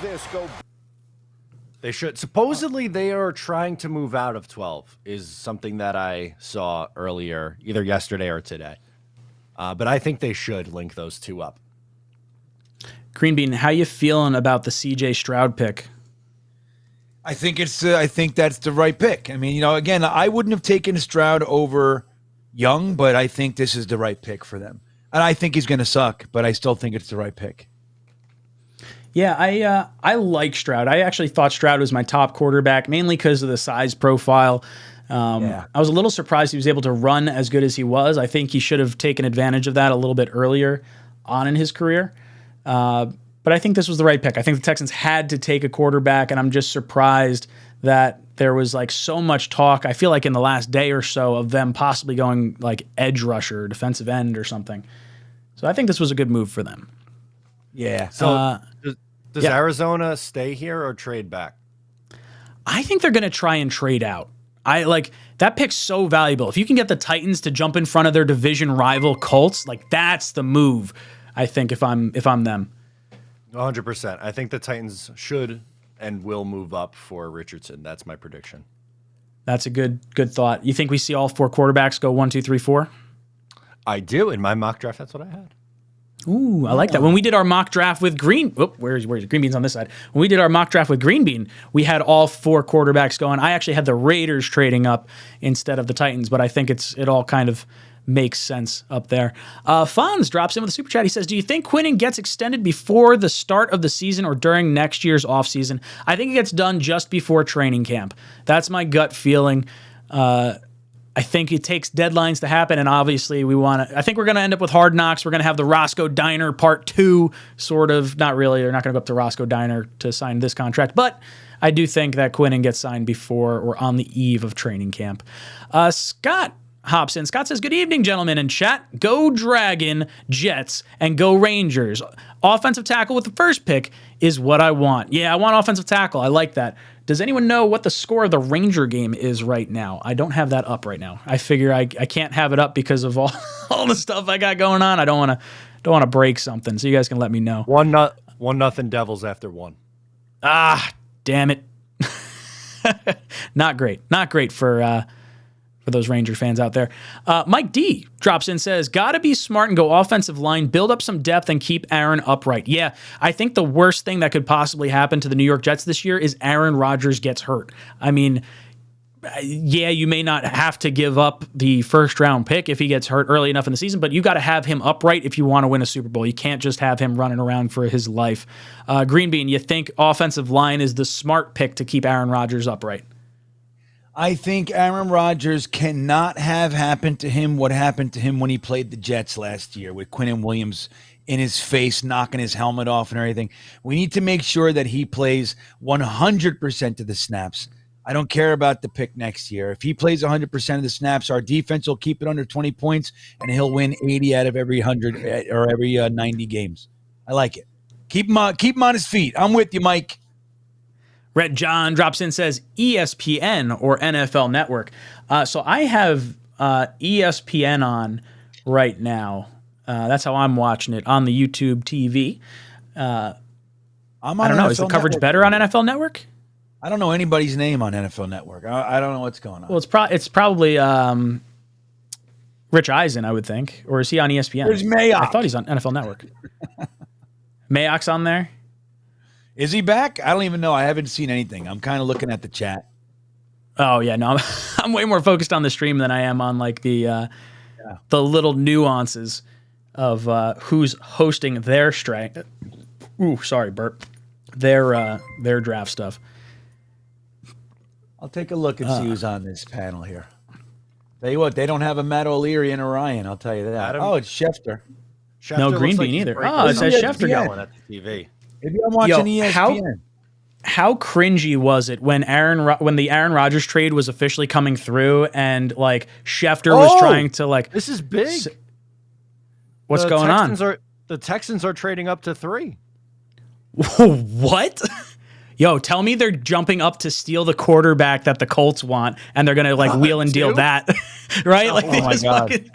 They should. Supposedly, they are trying to move out of 12, is something that I saw earlier, either yesterday or today. But I think they should link those two up. Green Bean, how you feeling about the CJ Stroud pick? I think that's the right pick. I mean, you know, again, I wouldn't have taken Stroud over Young, but I think this is the right pick for them. And I think he's going to suck, but I still think it's the right pick. Yeah, I like Stroud. I actually thought Stroud was my top quarterback, mainly because of the size profile. I was a little surprised he was able to run as good as he was. I think he should have taken advantage of that a little bit earlier on in his career. But I think this was the right pick. I think the Texans had to take a quarterback, and I'm just surprised that there was like so much talk, I feel like in the last day or so, of them possibly going like edge rusher, defensive end or something. So I think this was a good move for them. Yeah. So does Arizona stay here or trade back? I think they're going to try and trade out. I like that pick's so valuable. If you can get the Titans to jump in front of their division rival Colts, like that's the move. I think if I'm them. 100%. I think the Titans should and will move up for Richardson. That's my prediction. That's a good thought. You think we see all 4 quarterbacks go 1, 2, 3, 4? I do. In my mock draft, that's what I had. Ooh, I like that. When we did our mock draft with where's Green Bean's on this side? When we did our mock draft with Green Bean, we had all 4 quarterbacks going. I actually had the Raiders trading up instead of the Titans, but I think it all kind of makes sense up there. Fonz drops in with a super chat. He says, do you think Quinnen gets extended before the start of the season or during next year's offseason? I think it gets done just before training camp. That's my gut feeling. I think it takes deadlines to happen, and obviously I think we're going to end up with Hard Knocks. We're going to have the Roscoe Diner Part 2, sort of. Not really. They're not going to go up to Roscoe Diner to sign this contract, but I do think that Quinnen gets signed before or on the eve of training camp. Scott hops in. Scott says, good evening, gentlemen in chat. Go Dragon, Jets, and go Rangers. Offensive tackle with the first pick is what I want. Yeah, I want offensive tackle. I like that. Does anyone know what the score of the Ranger game is right now? I don't have that up right now. I figure I can't have it up because of all the stuff I got going on. I don't want to break something, so you guys can let me know. 1-0 Devils after 1. Ah, damn it. Not great. Not great for for those Ranger fans out there. Mike D drops in, says, gotta be smart and go offensive line, build up some depth and keep Aaron upright. Yeah, I think the worst thing that could possibly happen to the New York Jets this year is Aaron Rodgers gets hurt. I mean, yeah, you may not have to give up the first round pick if he gets hurt early enough in the season, but you got to have him upright if you want to win a Super Bowl. You can't just have him running around for his life. Green Bean, you think offensive line is the smart pick to keep Aaron Rodgers upright? I think Aaron Rodgers cannot have happened to him what happened to him when he played the Jets last year with Quinnen Williams in his face, knocking his helmet off and everything. We need to make sure that he plays 100% of the snaps. I don't care about the pick next year. If he plays 100% of the snaps, our defense will keep it under 20 points, and he'll win 80 out of every 100 or every 90 games. I like it. Keep him on his feet. I'm with you, Mike. Red John drops in, says ESPN or NFL Network. So I have ESPN on right now. That's how I'm watching it on the YouTube TV. I don't know. Is the coverage better on NFL Network? I don't know anybody's name on NFL Network. I don't know what's going on. Well, it's probably Rich Eisen, I would think. Or is he on ESPN? Where's Mayock? I thought he's on NFL Network. Mayock's on there? Is he back? I don't even know. I haven't seen anything. I'm kind of looking at the chat. Oh, yeah. No, I'm way more focused on the stream than I am on like the little nuances of who's hosting their strike. Ooh, sorry, burp. Their draft stuff. I'll take a look and see who's on this panel here. Tell you what, they don't have a Matt O'Leary and a Ryan, I'll tell you that. Oh, it's Schefter. No Green Bean either. Oh, it says Schefter going at the TV. Maybe I'm watching ESPN. How cringy was it when the Aaron Rodgers trade was officially coming through and like Schefter was trying to like this is big. What's going on? The Texans are trading up to 3. What? Yo, tell me they're jumping up to steal the quarterback that the Colts want, and they're gonna like wheel and deal that, right? Like, oh my God,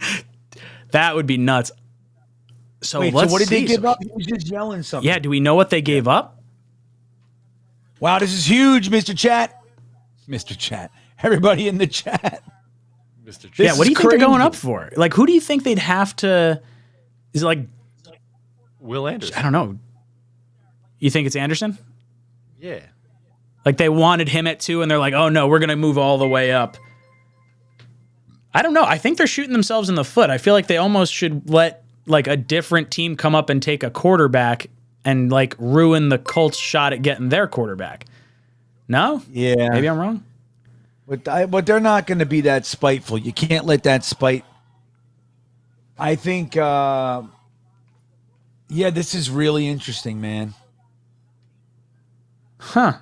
that would be nuts. So wait, let's so what did see. they give up? He was just yelling something. Yeah, do we know what they gave up? Wow, this is huge, Mr. Chat. Mr. Chat, everybody in the chat. Mr. Chat. Yeah, what do you think they're going up for? Like, who do you think they'd have to? Is it like Will Anderson? I don't know. You think it's Anderson? Yeah. Like they wanted him at 2 and they're like, oh no, we're going to move all the way up. I don't know. I think they're shooting themselves in the foot. I feel like they almost should let like a different team come up and take a quarterback and like ruin the Colts' shot at getting their quarterback. No? Yeah. Maybe I'm wrong. But they're not going to be that spiteful. You can't let that spite. I think, yeah, this is really interesting, man. Huh.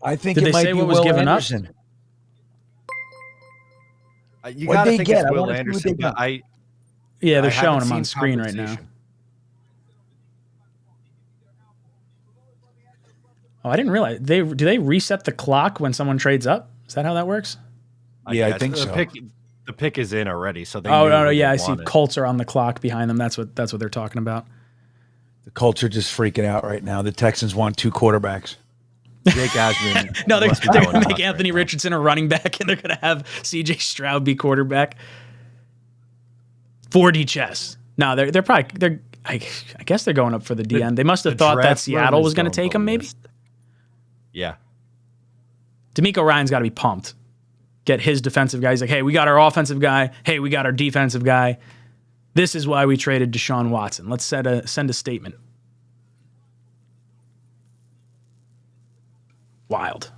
I think Did it they might say be what was Will given Anderson. You What'd got to they think get? it's I Will wanna see what Anderson. they got. But Yeah, they're I showing haven't him on seen screen right now. compensation. Oh, I didn't realize. Do they reset the clock when someone trades up? Is that how that works? Yeah, I guess. think so. The pick is in already, so they. Oh knew no, who yeah, they I see. wanted. Colts are on the clock behind them. That's what they're talking about. The Colts are just freaking out right now. The Texans want 2 quarterbacks. Jake Asman. No, they're must be going going to make nuts Anthony right now. Richardson a running back, and they're going to have C.J. Stroud be quarterback. 4D chess. No, they're probably I guess they're going up for the DN. They must have thought that draft Seattle room was is going to going take him. Maybe bonus. Yeah. D'Amico Ryan's got to be pumped. Get his defensive guy. He's like, hey, we got our offensive guy. Hey, we got our defensive guy. This is why we traded Deshaun Watson. Let's send a statement. Wild.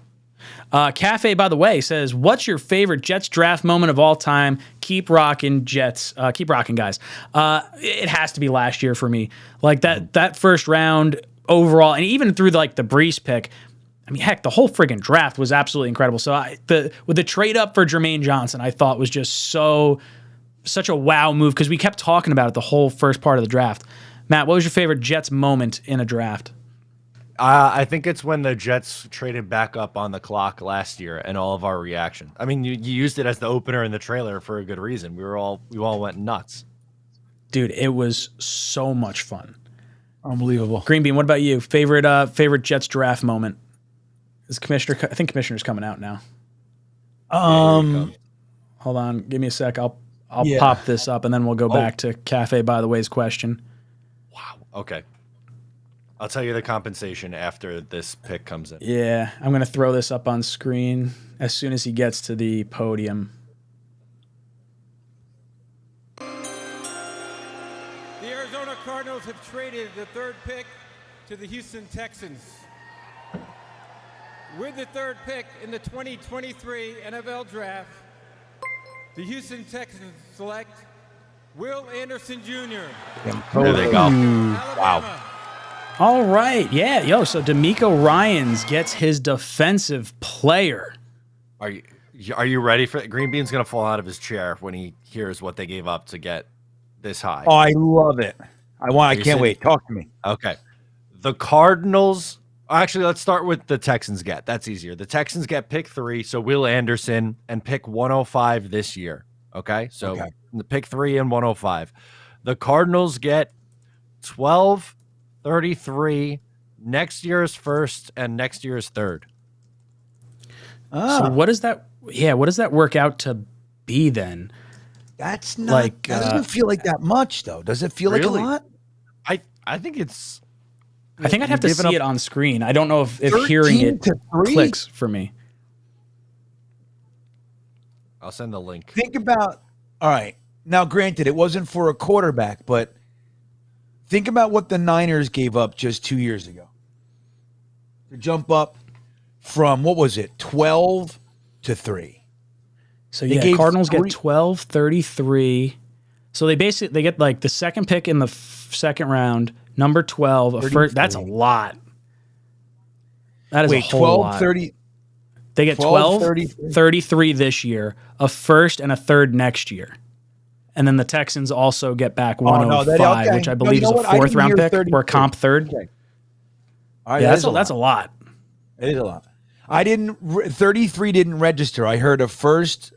Cafe, by the way, says, what's your favorite Jets draft moment of all time? Keep rocking, Jets. Keep rocking, guys. It has to be last year for me. Like that first round overall, and even through like the Brees pick, I mean, heck, the whole friggin' draft was absolutely incredible. So with the trade up for Jermaine Johnson, I thought was just such a wow move because we kept talking about it the whole first part of the draft. Matt, what was your favorite Jets moment in a draft? I think it's when the Jets traded back up on the clock last year and all of our reaction. I mean, you used it as the opener in the trailer for a good reason. We all went nuts. Dude, it was so much fun. Unbelievable. Green Bean, what about you? Favorite Jets draft moment? Is Commissioner? I think Commissioner's coming out now. Hold on, give me a sec. I'll Yeah. pop this up, and then we'll go back to Cafe by the Way's question. Wow. Okay. I'll tell you the compensation after this pick comes in. Yeah, I'm going to throw this up on screen as soon as he gets to the podium. The Arizona Cardinals have traded the third pick to the Houston Texans. With the third pick in the 2023 NFL Draft, the Houston Texans select Will Anderson Jr. There they go. Alabama. Wow. All right, yeah, so D'Amico Ryans gets his defensive player. Are you ready for it? Green Bean's gonna fall out of his chair when he hears what they gave up to get this high. Oh, I love it. I can't wait. Talk to me. Okay. The Cardinals. Actually, let's start with the Texans get. That's easier. The Texans get pick 3, so Will Anderson, and pick 105 this year. Okay? So the pick 3 and 105. The Cardinals get 12, 33, next year's first, and next year's third. So what does that? Yeah, what does that work out to be then? That's not Like, that doesn't feel like that much, though. Does it feel Really? like a lot? I think it's. I think I'd have to You're giving see up- it on screen. I don't know if hearing 13 it to 3? clicks for me. I'll send the link. Think about, all right. Now, granted, it wasn't for a quarterback, but think about what the Niners gave up just 2 years ago. To jump up from, what was it, 12 to 3. So They yeah, gave Cardinals 3 get 12, 33. So they get like the second pick in the second round, number 12, a first. That's a lot. That is Wait, a whole 12, lot. 30. They get 12, 12, 33 this year, a first and a third next year. And then the Texans also get back Oh, no, 105, okay. which I No, believe you know is what? a I fourth didn't round hear pick 33. or comp third. Okay. All right, Yeah, that's that's a lot. It is a lot. 33 didn't register. I heard a first,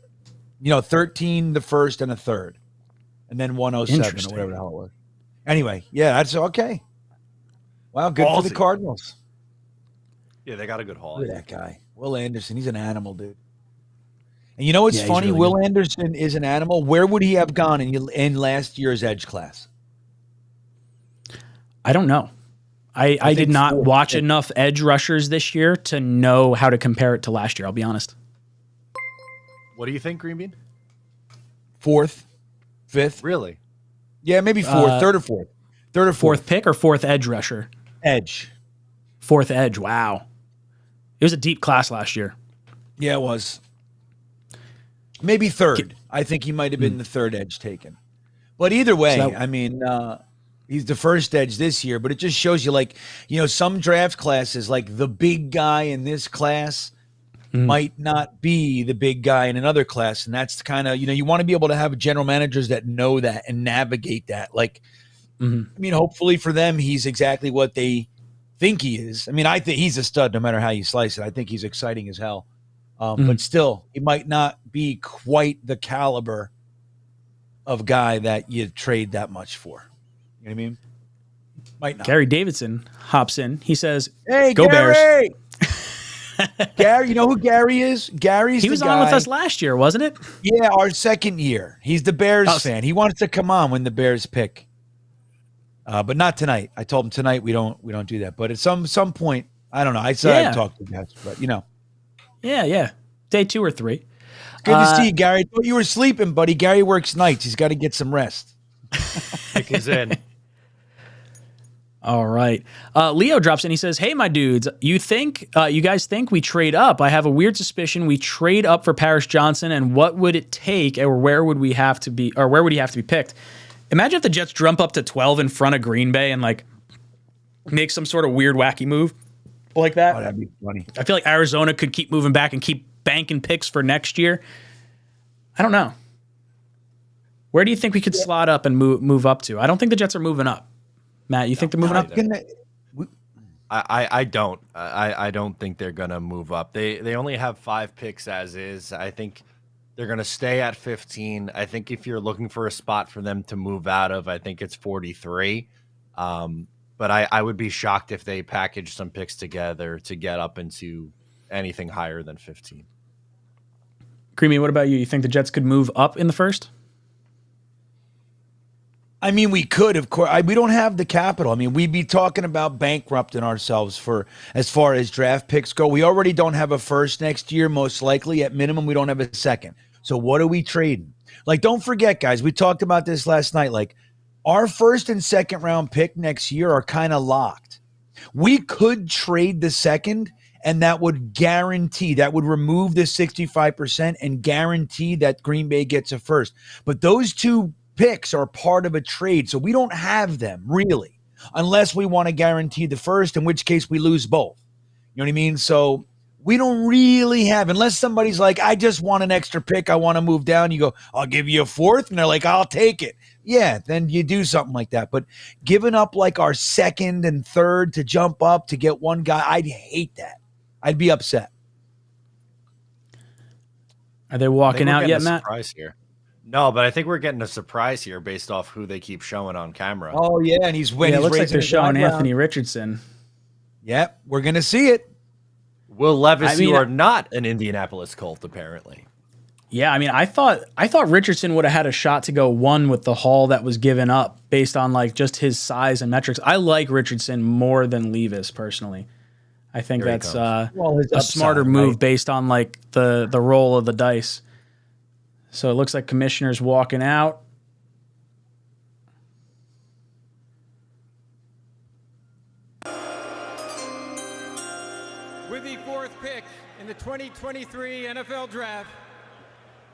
13 the first and a third, and then 107 or Interesting. whatever the hell it was. Anyway, yeah, that's okay. Wow, good for the Ballsy. Cardinals. Yeah, they got a good haul. Look at that guy, Will Anderson. He's an animal, dude. And you know what's Yeah, he's funny? really Will Anderson is an animal. Where would he have gone in last year's edge class? I don't know. I did think not fourth. watch enough edge rushers this year to know how to compare it to last year. I'll be honest. What do you think, Green Bean? Fourth, fifth, Really? yeah, maybe fourth, third or fourth, Fourth pick or fourth edge rusher? edge. Fourth edge. Wow. It was a deep class last year. Yeah, it was. Maybe third. I think he might have been the third edge taken. But either way, So that- I mean, he's the first edge this year, but it just shows you, some draft classes, like the big guy in this class might not be the big guy in another class. And that's kind of, you want to be able to have general managers that know that and navigate that. Like, I mean, hopefully for them, he's exactly what they think he is. I mean, I think he's a stud no matter how you slice it. I think he's exciting as hell. But still, he might not be quite the caliber of guy that you trade that much for. You know what I mean? Might not. Gary Davidson hops in. He says, Hey, Go Gary! Gary, you know who Gary is? Gary's he was the on with guy- us last year, wasn't it? Yeah, our second year. He's the Bears Oh, fan. He wants to come on when the Bears pick. But not tonight. I told him tonight we don't do that. But at some point, I don't know. I said Yeah. I'd talk to you guys, but Yeah. Day 2 or 3. good to see you, Gary. I thought you were sleeping, buddy. Gary works nights. He's got to get some rest. Pick is in. All right. Leo drops in. He says, "Hey, my dudes, you guys think we trade up? I have a weird suspicion we trade up for Paris Johnson, and what would it take, or where would he have to be picked? Imagine if the Jets jump up to 12 in front of Green Bay and make some sort of weird, wacky move like that. Oh, that'd be funny. I feel like Arizona could keep moving back and keep banking picks for next year. I don't know. Where do you think we could slot up and move up to? I don't think the Jets are moving up. Matt, you think they're moving up? I don't. I don't think they're gonna move up. They only have 5 picks as is. I think they're gonna stay at 15. I think if you're looking for a spot for them to move out of, I think it's 43. But I would be shocked if they package some picks together to get up into anything higher than 15. Creamy, what about you? You think the Jets could move up in the first? I mean, we could, of course. We don't have the capital. I mean, we'd be talking about bankrupting ourselves for as far as draft picks go. We already don't have a first next year, most likely. At minimum, we don't have a second. So what are we trading? Like, don't forget, guys, we talked about this last night. Like, our first and second round pick next year are kind of locked. We could trade the second, and that would remove the 65% and guarantee that Green Bay gets a first. But those two picks are part of a trade, so we don't have them really, unless we want to guarantee the first, in which case we lose both. You know what I mean? So we don't really have, unless somebody's like, I just want an extra pick, I want to move down. You go, I'll give you a fourth, and they're like, I'll take it. Yeah, then you do something like that. But giving up like our second and third to jump up to get one guy, I'd hate that. I'd be upset. Are they walking out yet, Matt? Surprise here. No, but I think we're getting a surprise here based off who they keep showing on camera. Oh, yeah, and he's winning. Yeah, it looks like they're showing Anthony Richardson. Yep, we're going to see it. Will Levis, you are not an Indianapolis Colt, apparently. Yeah, I mean, I thought Richardson would have had a shot to go one with the haul that was given up based on like just his size and metrics. I like Richardson more than Levis personally. I think that's a smarter move based on like the roll of the dice. So it looks like Commissioner's walking out. With the fourth pick in the 2023 NFL Draft,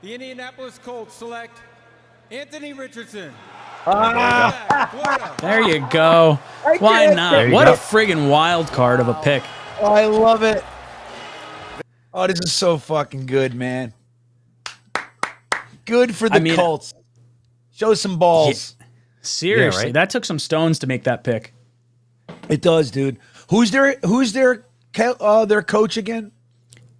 the Indianapolis Colts select Anthony Richardson. There you go. Why not? What a friggin' wild card of a pick. Oh, I love it. Oh, this is so fucking good, man. Good for the Colts. Show some balls. Yeah, seriously, that took some stones to make that pick. It does, dude. Who's their coach again?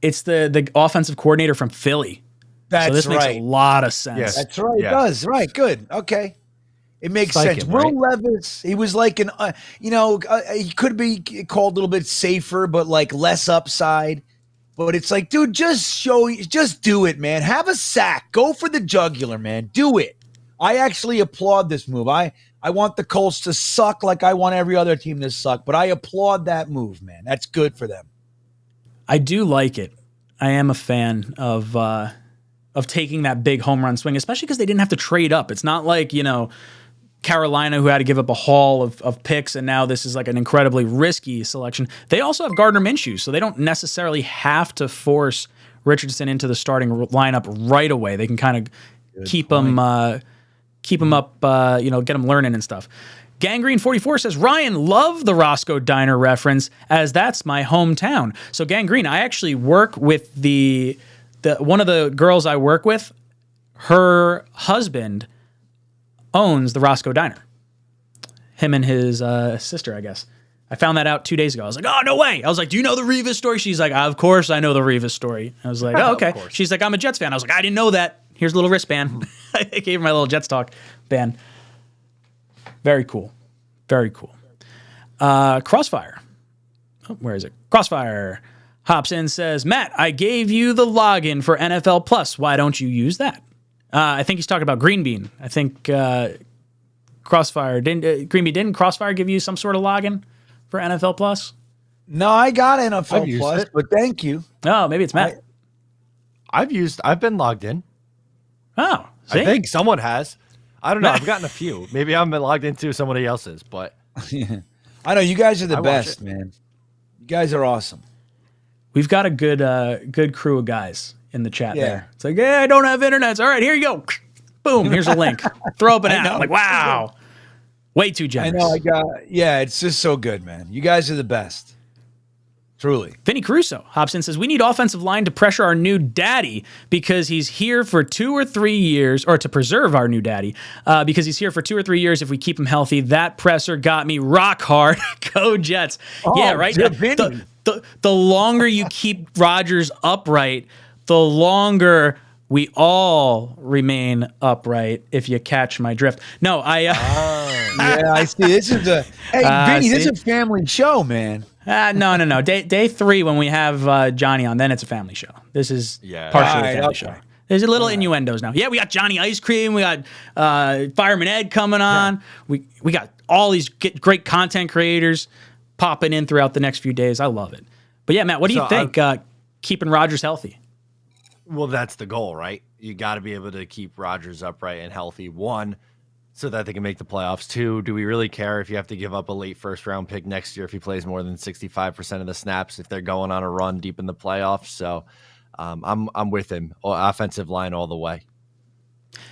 It's the offensive coordinator from Philly. That's so this makes a lot of sense. Yes. That's right. It does. Right. Good. Okay. It makes sense. Will Levis, he was like he could be called a little bit safer, but like less upside. But it's like, dude, just do it, man. Have a sack. Go for the jugular, man. Do it. I actually applaud this move. I want the Colts to suck like I want every other team to suck, but I applaud that move, man. That's good for them. I do like it. I am a fan of taking that big home run swing, especially because they didn't have to trade up. It's not like, Carolina, who had to give up a haul of picks, and now this is like an incredibly risky selection. They also have Gardner Minshew, so they don't necessarily have to force Richardson into the starting lineup right away. They can kind of keep him up, get him learning and stuff. Gangrene 44 says, Ryan, love the Roscoe Diner reference, as that's my hometown. So Gangrene, I actually work with the one of the girls I work with, her husband owns the Roscoe Diner. Him and his sister, I guess. I found that out 2 days ago. I was like, oh, no way. I was like, do you know the Rivas story? She's like, of course I know the Rivas story. I was like, oh, okay. She's like, I'm a Jets fan. I was like, I didn't know that. Here's a little wristband. I gave her my little Jets Talk band. Very cool. Very cool. Crossfire. Oh, where is it? Crossfire hops in, says, Matt, I gave you the login for NFL Plus. Why don't you use that? I think he's talking about Green Bean. I think Crossfire didn't Crossfire give you some sort of login for NFL Plus? No, I got NFL Plus, but thank you. Oh, maybe it's Matt. I've been logged in. Oh, see? I think someone has. I don't know. I've gotten a few. Maybe I've been logged into somebody else's, but I know you guys are the best, man. You guys are awesome. We've got a good crew of guys in the chat there. It's like, I don't have internet. All right, here you go. Boom, here's a link. Throw up an ad. I'm like, wow. Way too generous. I know. It's just so good, man. You guys are the best. Truly. Vinny Caruso hops in, says, we need offensive line to pressure our new daddy because he's here for 2 or 3 years, or to preserve our new daddy because he's here for 2 or 3 years if we keep him healthy. That presser got me rock hard. Go Jets. Oh, yeah, right. The longer you keep Rodgers upright, the longer we all remain upright, if you catch my drift. No, yeah, I see. This is Vinny, this is a family show, man. No. Day 3 when we have Johnny on, then it's a family show. This is partially a family show. There's a little innuendos now. Yeah, we got Johnny Ice Cream. We got Fireman Ed coming on. Yeah. We got all these great content creators popping in throughout the next few days. I love it. But yeah, Matt, what do you think? Keeping Rodgers healthy. Well, that's the goal, right? You got to be able to keep Rodgers upright and healthy. One, so that they can make the playoffs. Two, do we really care if you have to give up a late first-round pick next year if he plays more than 65% of the snaps if they're going on a run deep in the playoffs? So I'm with him. Offensive line all the way.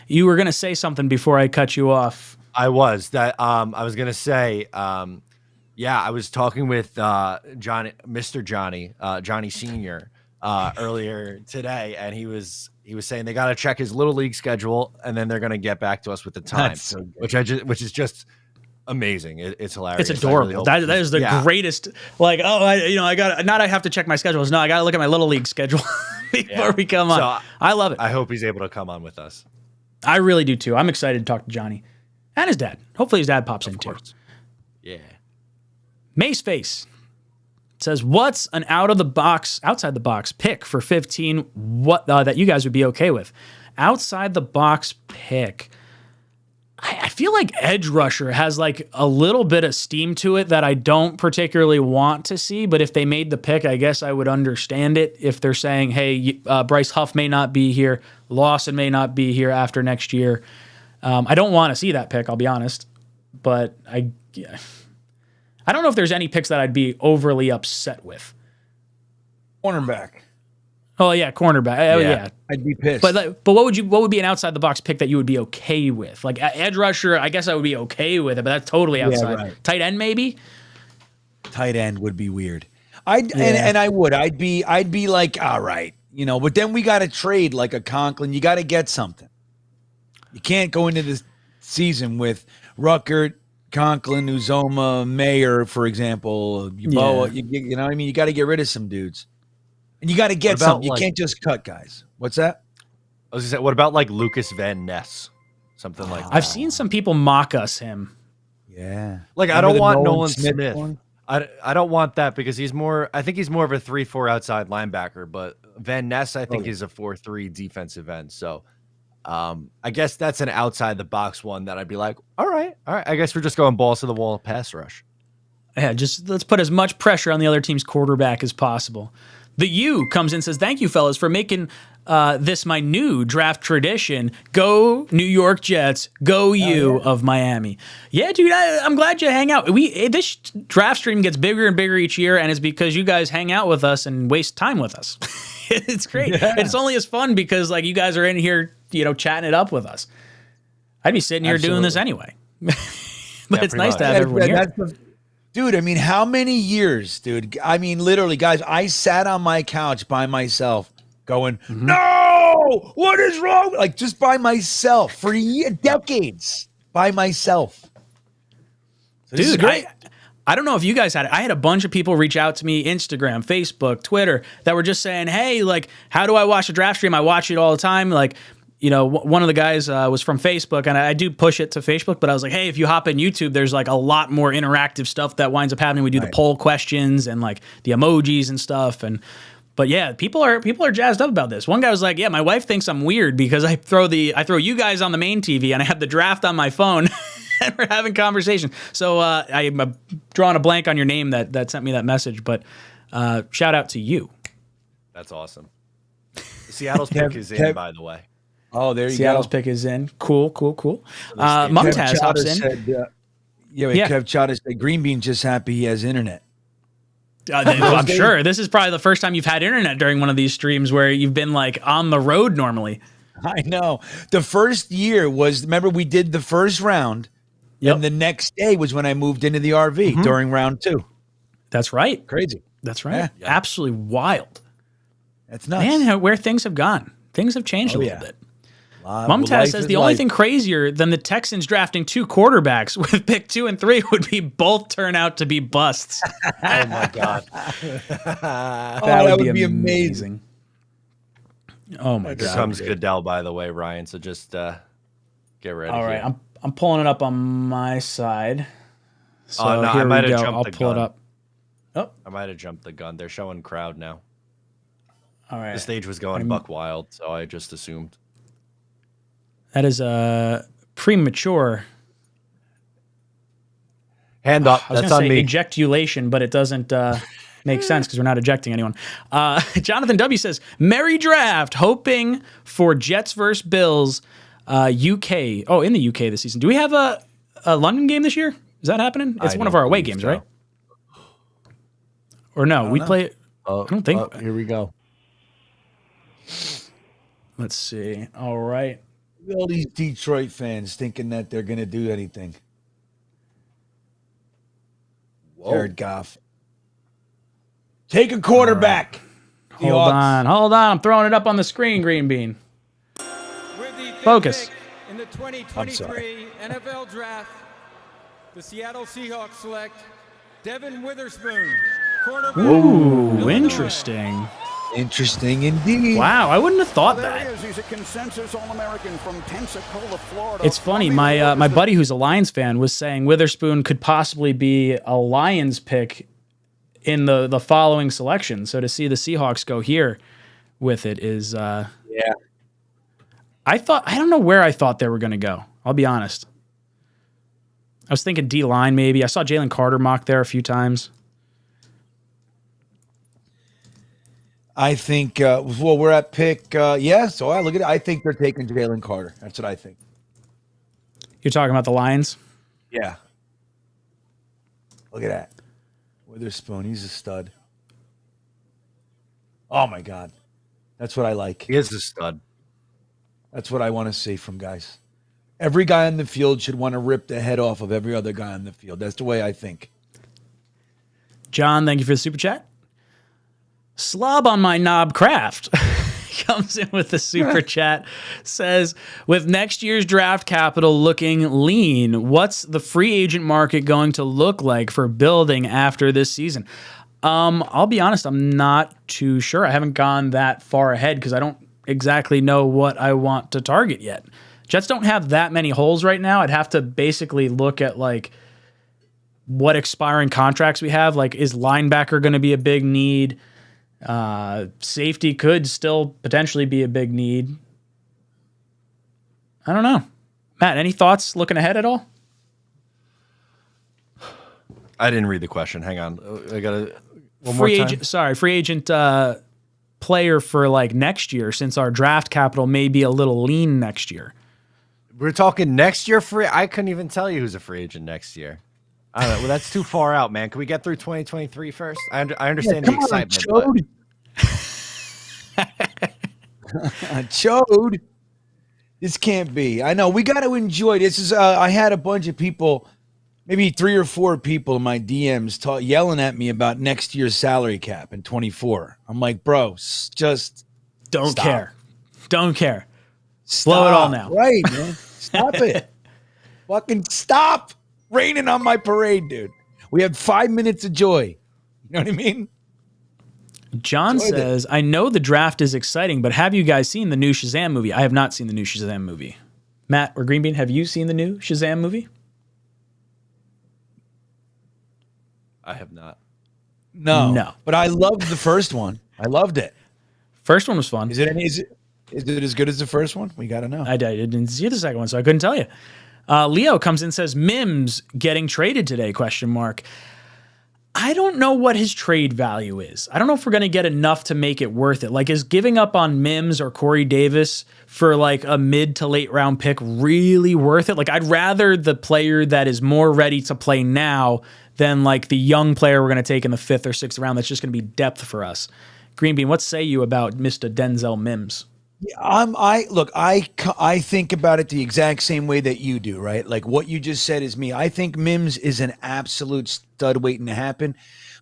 You were going to say something before I cut you off. I was going to say, I was talking with Mr. Johnny Sr. Earlier today, and he was saying they got to check his little league schedule, and then they're going to get back to us with the time, so which is just amazing. It's hilarious. It's adorable. That is the greatest. Like, I got not. I have to check my schedules. No, I got to look at my little league schedule before we come on. So I love it. I hope he's able to come on with us. I really do too. I'm excited to talk to Johnny and his dad. Hopefully, his dad pops in too. Yeah. Mace Face says, "What's an outside the box pick for 15? What that you guys would be okay with? Outside the box pick. I feel like edge rusher has like a little bit of steam to it that I don't particularly want to see. But if they made the pick, I guess I would understand it. If they're saying, hey, Bryce Huff may not be here, Lawson may not be here after next year. I don't want to see that pick. I'll be honest, but I don't know if there's any picks that I'd be overly upset with. Cornerback. Oh yeah, cornerback. Oh yeah, I'd be pissed. But what would be an outside the box pick that you would be okay with? Like edge rusher, I guess I would be okay with it, but that's totally outside. Yeah, right. Tight end maybe. Tight end would be weird. I'd be like, all right, but then we got to trade like a Conklin. You got to get something. You can't go into this season with Ruckert, Conklin, Uzoma, Mayer, for example, Yeboah. You know what I mean? You got to get rid of some dudes. And you got to get something. You can't just cut guys. What's that? I was going to say, what about like Lucas Van Ness? Something like that. I've seen some people mock him. Yeah. Like, I don't want Nolan Smith. I don't want that because I think he's more of a 3-4 outside linebacker, but Van Ness, I think, is a 4-3 defensive end. So I guess that's an outside the box one that I'd be like, all right. I guess we're just going balls to the wall pass rush. Yeah, just let's put as much pressure on the other team's quarterback as possible. The U comes in and says, thank you, fellas, for making this my new draft tradition. Go New York Jets. Go U of Miami. Yeah, dude, I'm glad you hang out. This draft stream gets bigger and bigger each year, and it's because you guys hang out with us and waste time with us. It's great. Yeah. It's only as fun because like you guys are in here, chatting it up with us. I'd be sitting here doing this anyway. But it's nice to have everyone here. Dude, I mean, how many years, dude? I mean, literally, guys, I sat on my couch by myself going, no, what is wrong? Like, just by myself for decades by myself. So dude, I don't know if you guys had it. I had a bunch of people reach out to me, Instagram, Facebook, Twitter, that were just saying, hey, like, how do I watch a draft stream? I watch it all the time. Like, one of the guys was from Facebook, and I do push it to Facebook, but I was like, hey, if you hop in YouTube, there's like a lot more interactive stuff that winds up happening. We do the poll questions and like the emojis and stuff. But yeah, people are jazzed up about this. One guy was like, yeah, my wife thinks I'm weird because I throw you guys on the main TV and I have the draft on my phone and we're having conversation. So I'm drawing a blank on your name that sent me that message, but shout out to you. That's awesome. Seattle's pick is in, by the way. Oh, there you Seattle's go. pick is in. Cool. Mumtaz hops in. Kev Chada said Green Bean's just happy he has internet. I'm sure this is probably the first time you've had internet during one of these streams where you've been like on the road normally. I know. The first year was, remember we did the first round, and the next day was when I moved into the RV during round 2. That's right. Crazy. That's right. Yeah. Absolutely wild. That's nuts. Man, where things have gone. Things have changed a little bit. Mumtaz says the only thing crazier than the Texans drafting 2 quarterbacks with pick 2 and 3 would be both turn out to be busts. Oh my God. that would be amazing. Oh my God. Here comes Goodell, by the way, Ryan. So just get ready. All right. I'm pulling it up on my side. So no, here I might we have go. jumped I'll the pull gun. it up. Oh. I might have jumped the gun. They're showing crowd now. All right. The stage was going buck wild, so I just assumed. That is premature. Hand up. I was That's going on to say me. ejaculation, but it doesn't make sense because we're not ejecting anyone. Jonathan W. says, Merry draft, hoping for Jets versus Bills, UK. Oh, in the UK this season. Do we have a London game this year? Is that happening? It's one of our away games, right? Or no, we play. I don't think. Here we go. Let's see. All right. All these Detroit fans thinking that they're going to do anything. Jared Goff. Take a quarterback. Hold on. I'm throwing it up on the screen, Green Bean. With the fifth Focus. pick in the 2023 NFL Draft, the Seattle Seahawks select Devin Witherspoon, cornerback. Ooh, Illinois. interesting. Interesting indeed. Wow, I wouldn't have thought There that. he is. He's a consensus All-American from Pensacola, Florida. It's funny. My buddy who's a Lions fan was saying Witherspoon could possibly be a Lions pick in the following selection. So to see the Seahawks go here with it is Yeah. I don't know where I thought they were going to go. I'll be honest. I was thinking D-line maybe. I saw Jalen Carter mock there a few times. I think, we're at pick, so I look at it. I think they're taking Jalen Carter. That's what I think. You're talking about the Lions? Yeah. Look at that. Witherspoon, he's a stud. Oh, my God. That's what I like. He is a stud. That's what I want to see from guys. Every guy on the field should want to rip the head off of every other guy on the field. That's the way I think. John, thank you for the super chat. Slob on my knob craft comes in with the super chat, says, with next year's draft capital looking lean, what's the free agent market going to look like for building after this season? I'll be honest, I'm not too sure. I haven't gone that far ahead because I don't exactly know what I want to target yet. Jets don't have that many holes right now. I'd have to basically look at like what expiring contracts we have. Like, is linebacker going to be a big need? Safety could still potentially be a big need. I don't know. Matt, any thoughts looking ahead at all? I didn't read the question. Hang on. I got to one Free more time. agent, free agent player for like next year, since our draft capital may be a little lean next year. We're talking next year free. I couldn't even tell you who's a free agent next year. I don't know. Well, that's too far out, man. Can we get through 2023 first? I understand the excitement. Chode. This can't be. I know. We got to enjoy. This is. I had a bunch of people, maybe 3 or 4 people in my DMs yelling at me about next year's salary cap in 24. I'm like, bro, just Don't stop. care. Don't care. Stop. Blow it all now. Right, man. Stop it. Fucking stop raining on my parade, dude. We had 5 minutes of joy. You know what I mean? John says, I know the draft is exciting, but have you guys seen the new Shazam movie? I have not seen the new Shazam movie. Matt or Greenbean, have you seen the new Shazam movie? I have not. No. But I loved the first one. I loved it. First one was fun. Is it as good as the first one? We got to know. I didn't see the second one, so I couldn't tell you. Leo comes in and says, Mims getting traded today, ? I don't know what his trade value is. I don't know if we're going to get enough to make it worth it. Like, is giving up on Mims or Corey Davis for like a mid to late round pick really worth it? Like, I'd rather the player that is more ready to play now than like the young player we're going to take in the 5th or 6th round that's just going to be depth for us. Greenbean, what say you about Mr. Denzel Mims? I think about it the exact same way that you do, right? Like what you just said is me. I think Mims is an absolute stud waiting to happen.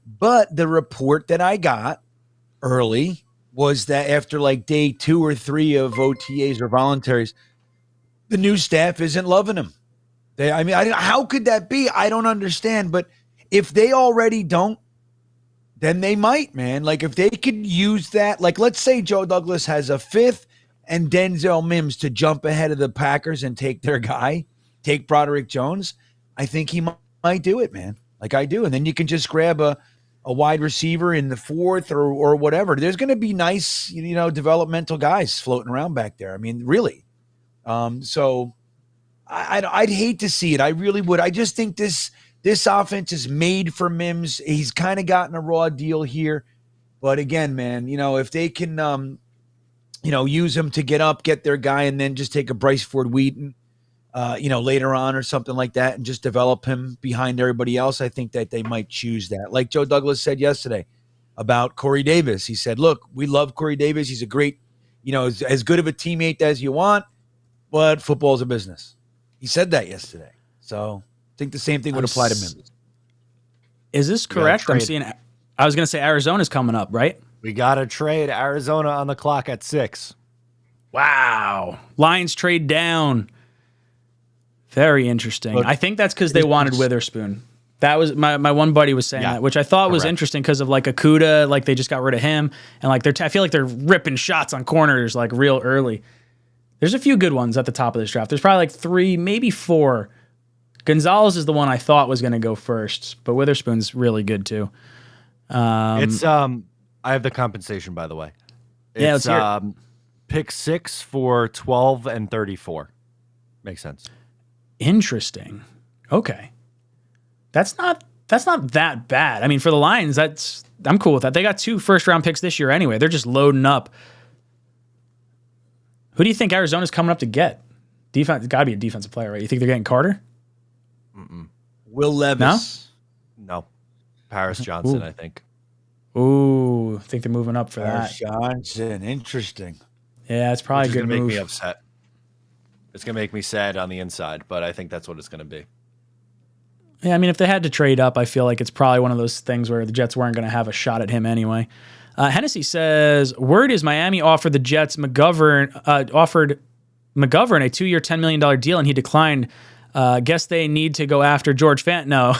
But the report that I got early was that after like day 2 or 3 of OTAs or voluntaries, the new staff isn't loving him. How could that be? I don't understand. But if they already don't, then they might, man. Like if they could use that, like let's say Joe Douglas has a 5th and Denzel Mims to jump ahead of the Packers and take their guy, take Broderick Jones, I think he might do it, man. Like I do. And then you can just grab a a wide receiver in the 4th or whatever. There's going to be nice, developmental guys floating around back there. I mean, really. So I'd hate to see it. I really would. I just think this offense is made for Mims. He's kind of gotten a raw deal here. But again, man, if they can, use him to get their guy and then just take a Bryce Ford Wheaton, later on or something like that and just develop him behind everybody else, I think that they might choose that. Like Joe Douglas said yesterday about Corey Davis. He said, look, we love Corey Davis. He's a great, as good of a teammate as you want, but football's a business. He said that yesterday. So I think the same thing would apply to him. Is this correct? I was going to say Arizona's coming up, right? We got to trade Arizona on the clock at 6. Wow. Lions trade down. Very interesting. Look, I think that's because they wanted Witherspoon. That was my one buddy was saying that, which I thought was interesting because of like Okudah, like they just got rid of him, and like I feel like they're ripping shots on corners like real early. There's a few good ones at the top of this draft. There's probably like 3, maybe 4. Gonzalez is the one I thought was going to go first, but Witherspoon's really good too. I have the compensation, by the way. Let's hear it. Pick 6 for 12 and 34. Makes sense. Interesting. Okay. That's not that bad. I mean, for the Lions, I'm cool with that. They got 2 first-round picks this year anyway. They're just loading up. Who do you think Arizona's coming up to get? Defense, got to be a defensive player, right? You think they're getting Carter? Will Levis. No. Paris Johnson, I think. Ooh, I think they're moving up for Paris that. Johnson, interesting. Yeah, it's probably a good move. Make me upset. It's going to make me sad on the inside, but I think that's what it's going to be. Yeah, I mean, if they had to trade up, I feel like it's probably one of those things where the Jets weren't going to have a shot at him anyway. Hennessy says, word is Miami offered the Jets offered McGovern a 2-year, $10 million deal, and he declined. Guess they need to go after George Fant. No.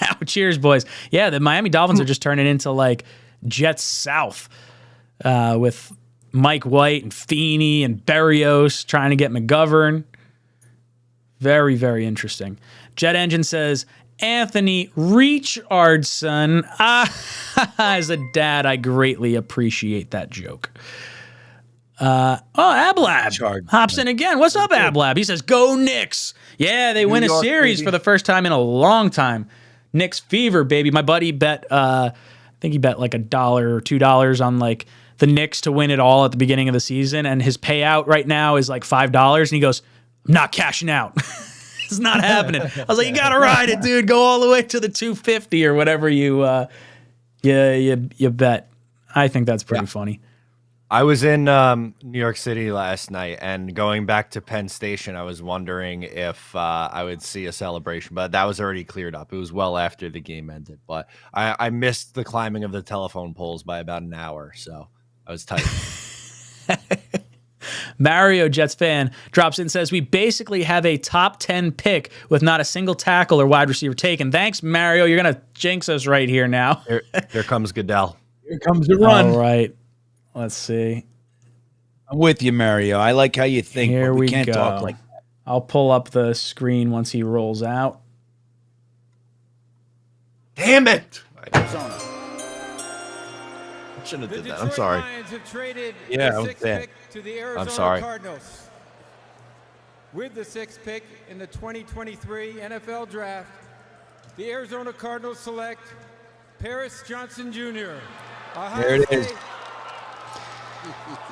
Now, cheers, boys. Yeah, the Miami Dolphins are just turning into like Jets South with Mike White and Feeney and Berrios trying to get McGovern. Very, very interesting. Jet Engine says, Anthony Richardson. As a dad, I greatly appreciate that joke. Ablab hops in again. What's up, Ablab? He says, go Knicks. Yeah, they win a series for the first time in a long time. Knicks fever, baby. My buddy bet, I think he bet like $1 or $2 on like the Knicks to win it all at the beginning of the season. And his payout right now is like $5. And he goes, I'm not cashing out. It's not happening. I was like, you got to ride it, dude. Go all the way to the 250 or whatever you bet. I think that's pretty funny. I was in New York City last night, and going back to Penn Station, I was wondering if I would see a celebration, but that was already cleared up. It was well after the game ended, but I missed the climbing of the telephone poles by about an hour, so I was tight. Mario, Jets fan, drops in and says, we basically have a top 10 pick with not a single tackle or wide receiver taken. Thanks, Mario. You're going to jinx us right here now. Here comes Goodell. Here comes the run. All right. Let's see. I'm with you, Mario. I like how you think, Here but we we can't go. talk like that. I'll pull up the screen once he rolls out. Damn it! Arizona. I shouldn't have The did that. Detroit I'm sorry. Lions have traded Yeah, the I'm 6th bad. pick to the Arizona sorry. Cardinals. With the 6th pick in the 2023 NFL Draft, the Arizona Cardinals select Paris Johnson Jr. There it is.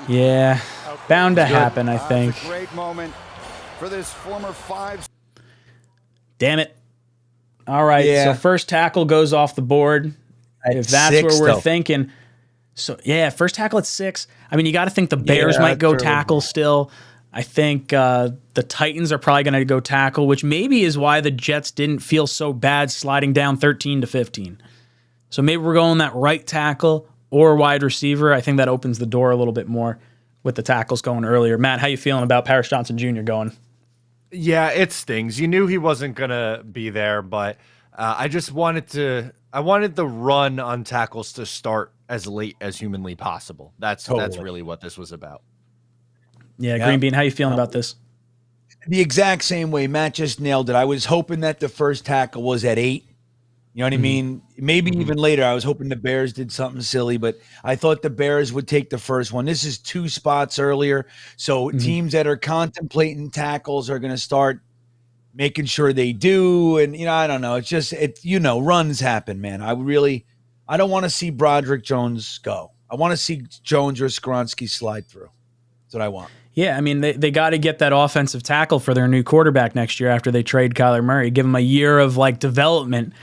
Yeah, bound to happen, I think. It's a great moment for this former 5. Damn it. All right, Yeah. so first tackle goes off the board. At If that's 6, where we're though. thinking. So, yeah, first tackle at 6. I mean, you got to think the Bears might go that's tackle still. I think the Titans are probably going to go tackle, which maybe is why the Jets didn't feel so bad sliding down 13 to 15. So maybe we're going that right tackle or wide receiver. I think that opens the door a little bit more with the tackles going earlier. Matt, how you feeling about Paris Johnson Jr. going? Yeah, it stings. You knew he wasn't gonna be there, but I wanted the run on tackles to start as late as humanly possible. That's really what this was about. Yeah, Green Bean, how you feeling about this? The exact same way. Matt just nailed it. I was hoping that the first tackle was at 8. You know what I mean? Maybe even later. I was hoping the Bears did something silly, but I thought the Bears would take the first one. This is 2 spots earlier. So teams that are contemplating tackles are going to start making sure they do. And, I don't know. It's just, runs happen, man. I don't want to see Broderick Jones go. I want to see Jones or 𝐒𝐿𝐵𝐞𝐞 slide through. That's what I want. Yeah, I mean, they got to get that offensive tackle for their new quarterback next year after they trade Kyler Murray. Give him a year of, development,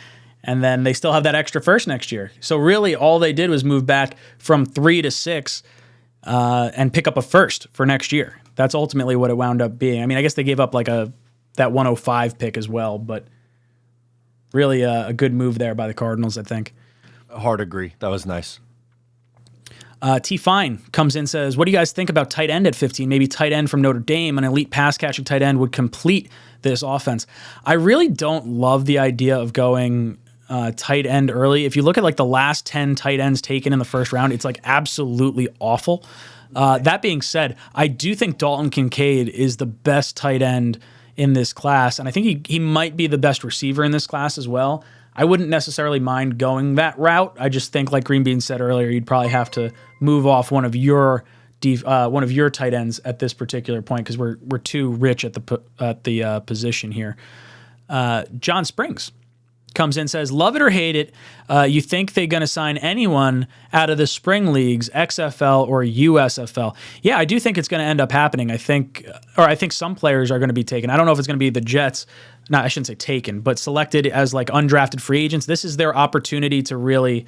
and then they still have that extra first next year. So really, all they did was move back from 3 to 6 and pick up a first for next year. That's ultimately what it wound up being. I mean, I guess they gave up, that 105 pick as well, but really a good move there by the Cardinals, I think. Hard agree. That was nice. T. Fine comes in and says, what do you guys think about tight end at 15? Maybe tight end from Notre Dame, an elite pass-catching tight end would complete this offense. I really don't love the idea of going tight end early. If you look at the last 10 tight ends taken in the first round, it's absolutely awful. That being said, I do think Dalton Kincaid is the best tight end in this class, and I think he might be the best receiver in this class as well. I wouldn't necessarily mind going that route. I just think, like Green Bean said earlier, you'd probably have to move off one of your tight ends at this particular point because we're too rich at the position here. John Springs comes in and says, love it or hate it, you think they're going to sign anyone out of the spring leagues, XFL or USFL? Yeah, I do think it's going to end up happening. I think some players are going to be taken. I don't know if it's going to be the Jets. No, I shouldn't say taken, but selected as undrafted free agents. This is their opportunity to really,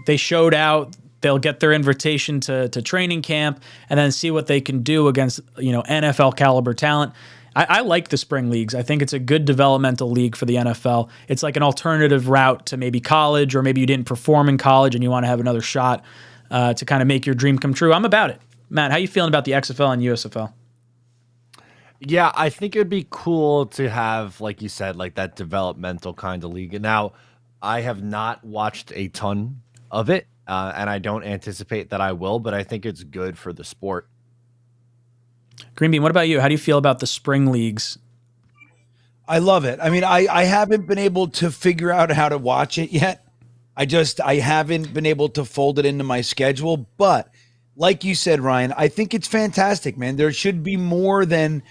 they showed out. They'll get their invitation to training camp and then see what they can do against, NFL caliber talent. I like the spring leagues. I think it's a good developmental league for the NFL. It's like an alternative route to maybe college, or maybe you didn't perform in college and you want to have another shot to kind of make your dream come true. I'm about it. Matt, how you feeling about the XFL and USFL? Yeah, I think it would be cool to have, like you said, that developmental kind of league. Now, I have not watched a ton of it, and I don't anticipate that I will, but I think it's good for the sport. Green Bean, what about you? How do you feel about the spring leagues? I love it. I mean, I haven't been able to figure out how to watch it yet. I haven't been able to fold it into my schedule, but like you said, Ryan, I think it's fantastic, man. There should be more than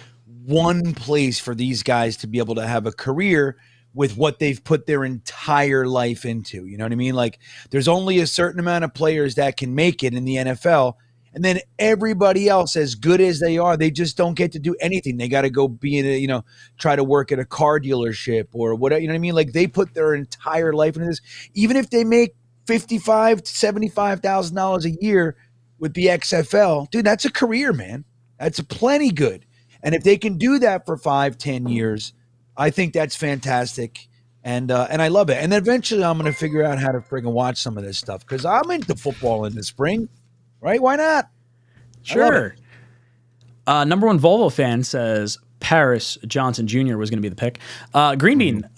one place for these guys to be able to have a career with what they've put their entire life into. You know what I mean? There's only a certain amount of players that can make it in the NFL. And then everybody else, as good as they are, they just don't get to do anything. They got to go be in try to work at a car dealership or whatever. You know what I mean? They put their entire life into this. Even if they make $55,000 to $75,000 a year with the XFL, dude, that's a career, man. That's plenty good. And if they can do that for 5-10 years, I think that's fantastic. And I love it. And then eventually I'm going to figure out how to friggin' watch some of this stuff because I'm into football in the spring. Right? Why not? Sure. Number one Volvo fan says Paris Johnson Jr. was going to be the pick. Green Bean,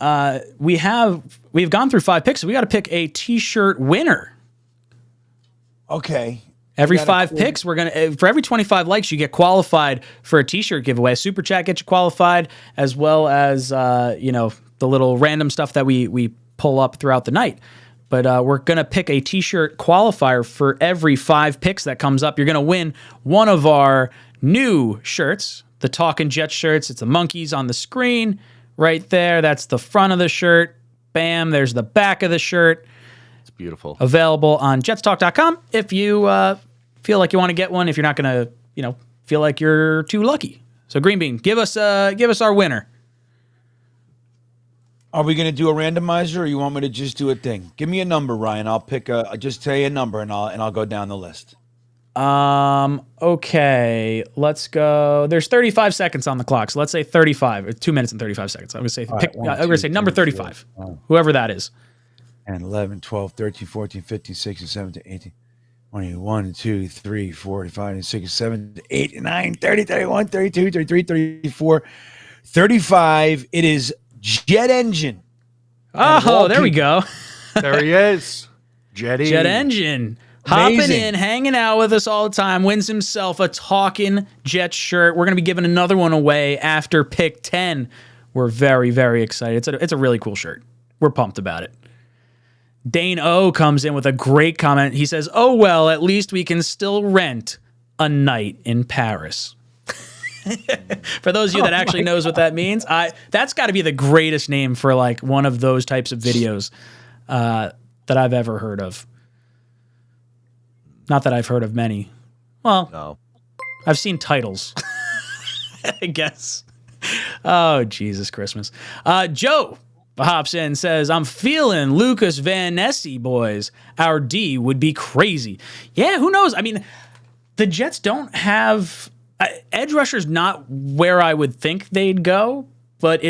we've gone through 5 picks, so we got to pick a T-shirt winner. Okay. Every 5 picks, we're gonna for every 25 likes, you get qualified for a T-shirt giveaway. Super Chat gets you qualified, as well as the little random stuff that we pull up throughout the night. But we're going to pick a T-shirt qualifier for every 5 picks that comes up. You're going to win one of our new shirts, the Talkin Jets shirts. It's the monkeys on the screen right there. That's the front of the shirt. Bam, there's the back of the shirt. It's beautiful. Available on jetstalk.com if you feel like you want to get one, if you're not going to, feel like you're too lucky. So Green Bean, give us our winner. Are we going to do a randomizer, or you want me to just do a thing? Give me a number, Ryan. I'll pick just say a number, and I'll go down the list. Okay. Let's go. There's 35 seconds on the clock, so let's say 35. 2 minutes and 35 seconds. I'm going to say I'm going to say number 35. Whoever that is. 10, 11, 12, 13, 14, 15, 16, 17, 18, 21, 2, 3, 4, 5, 6, 7, 8, 9, 30, 31, 32, 33, 34, 35. It is Jet Engine. Oh, there we go. There he is. Jetty. Jet Engine. Amazing. Hopping in, hanging out with us all the time, wins himself a Talkin Jet shirt. We're going to be giving another one away after pick 10. We're very, very excited. It's a really cool shirt. we're pumped about it. Dane O comes in with a great comment. He says, "Oh well, at least we can still rent a night in Paris." For those of you that actually knows what that means, that's got to be the greatest name for like one of those types of videos that I've ever heard of. Not that I've heard of many. Well, No. I've seen titles, I guess. Oh, Jesus Christmas. Joe hops in and says, "I'm feeling Lucas Van Ness, boys. Our D would be crazy." Yeah, who knows? I mean, the Jets don't have... edge rusher's not where I would think they'd go, but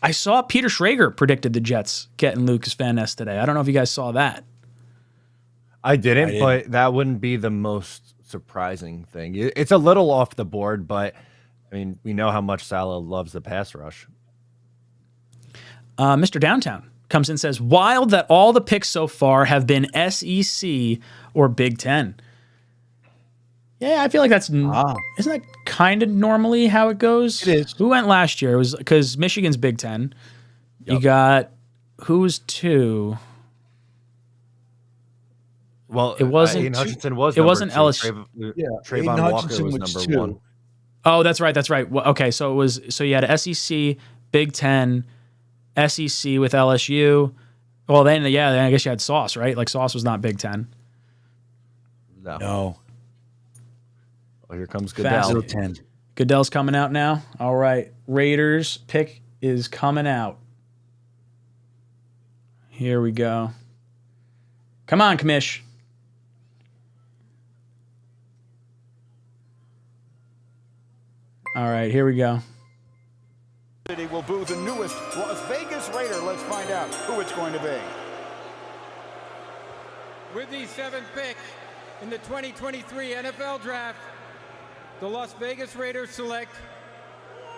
I saw Peter Schrager predicted the Jets getting Lucas Van Ness today. I don't know if you guys saw that. I didn't, but that wouldn't be the most surprising thing. It's a little off the board, but I mean, we know how much Salah loves the pass rush. Mr. Downtown comes in and says, "Wild that all the picks so far have been SEC or Big Ten." Yeah, I feel like isn't that kind of normally how it goes? It is. Who went last year? It was because Michigan's Big Ten. Yep. You got, who was 2? Well, it wasn't. Aiden Hutchinson was. It wasn't 2. LSU. Trayvon Walker was number 1. Oh, that's right. That's right. Well, okay, so it was. So you had SEC, Big Ten, SEC with LSU. Well, then I guess you had Sauce, right? Like Sauce was not Big Ten. No. Oh, here comes Goodell. 10. Goodell's coming out now. All right, Raiders pick is coming out. Here we go. Come on, Commish. All right, here we go. City will boo the newest Las Vegas Raider. Let's find out who it's going to be. With the 7th pick in the 2023 NFL Draft, the Las Vegas Raiders select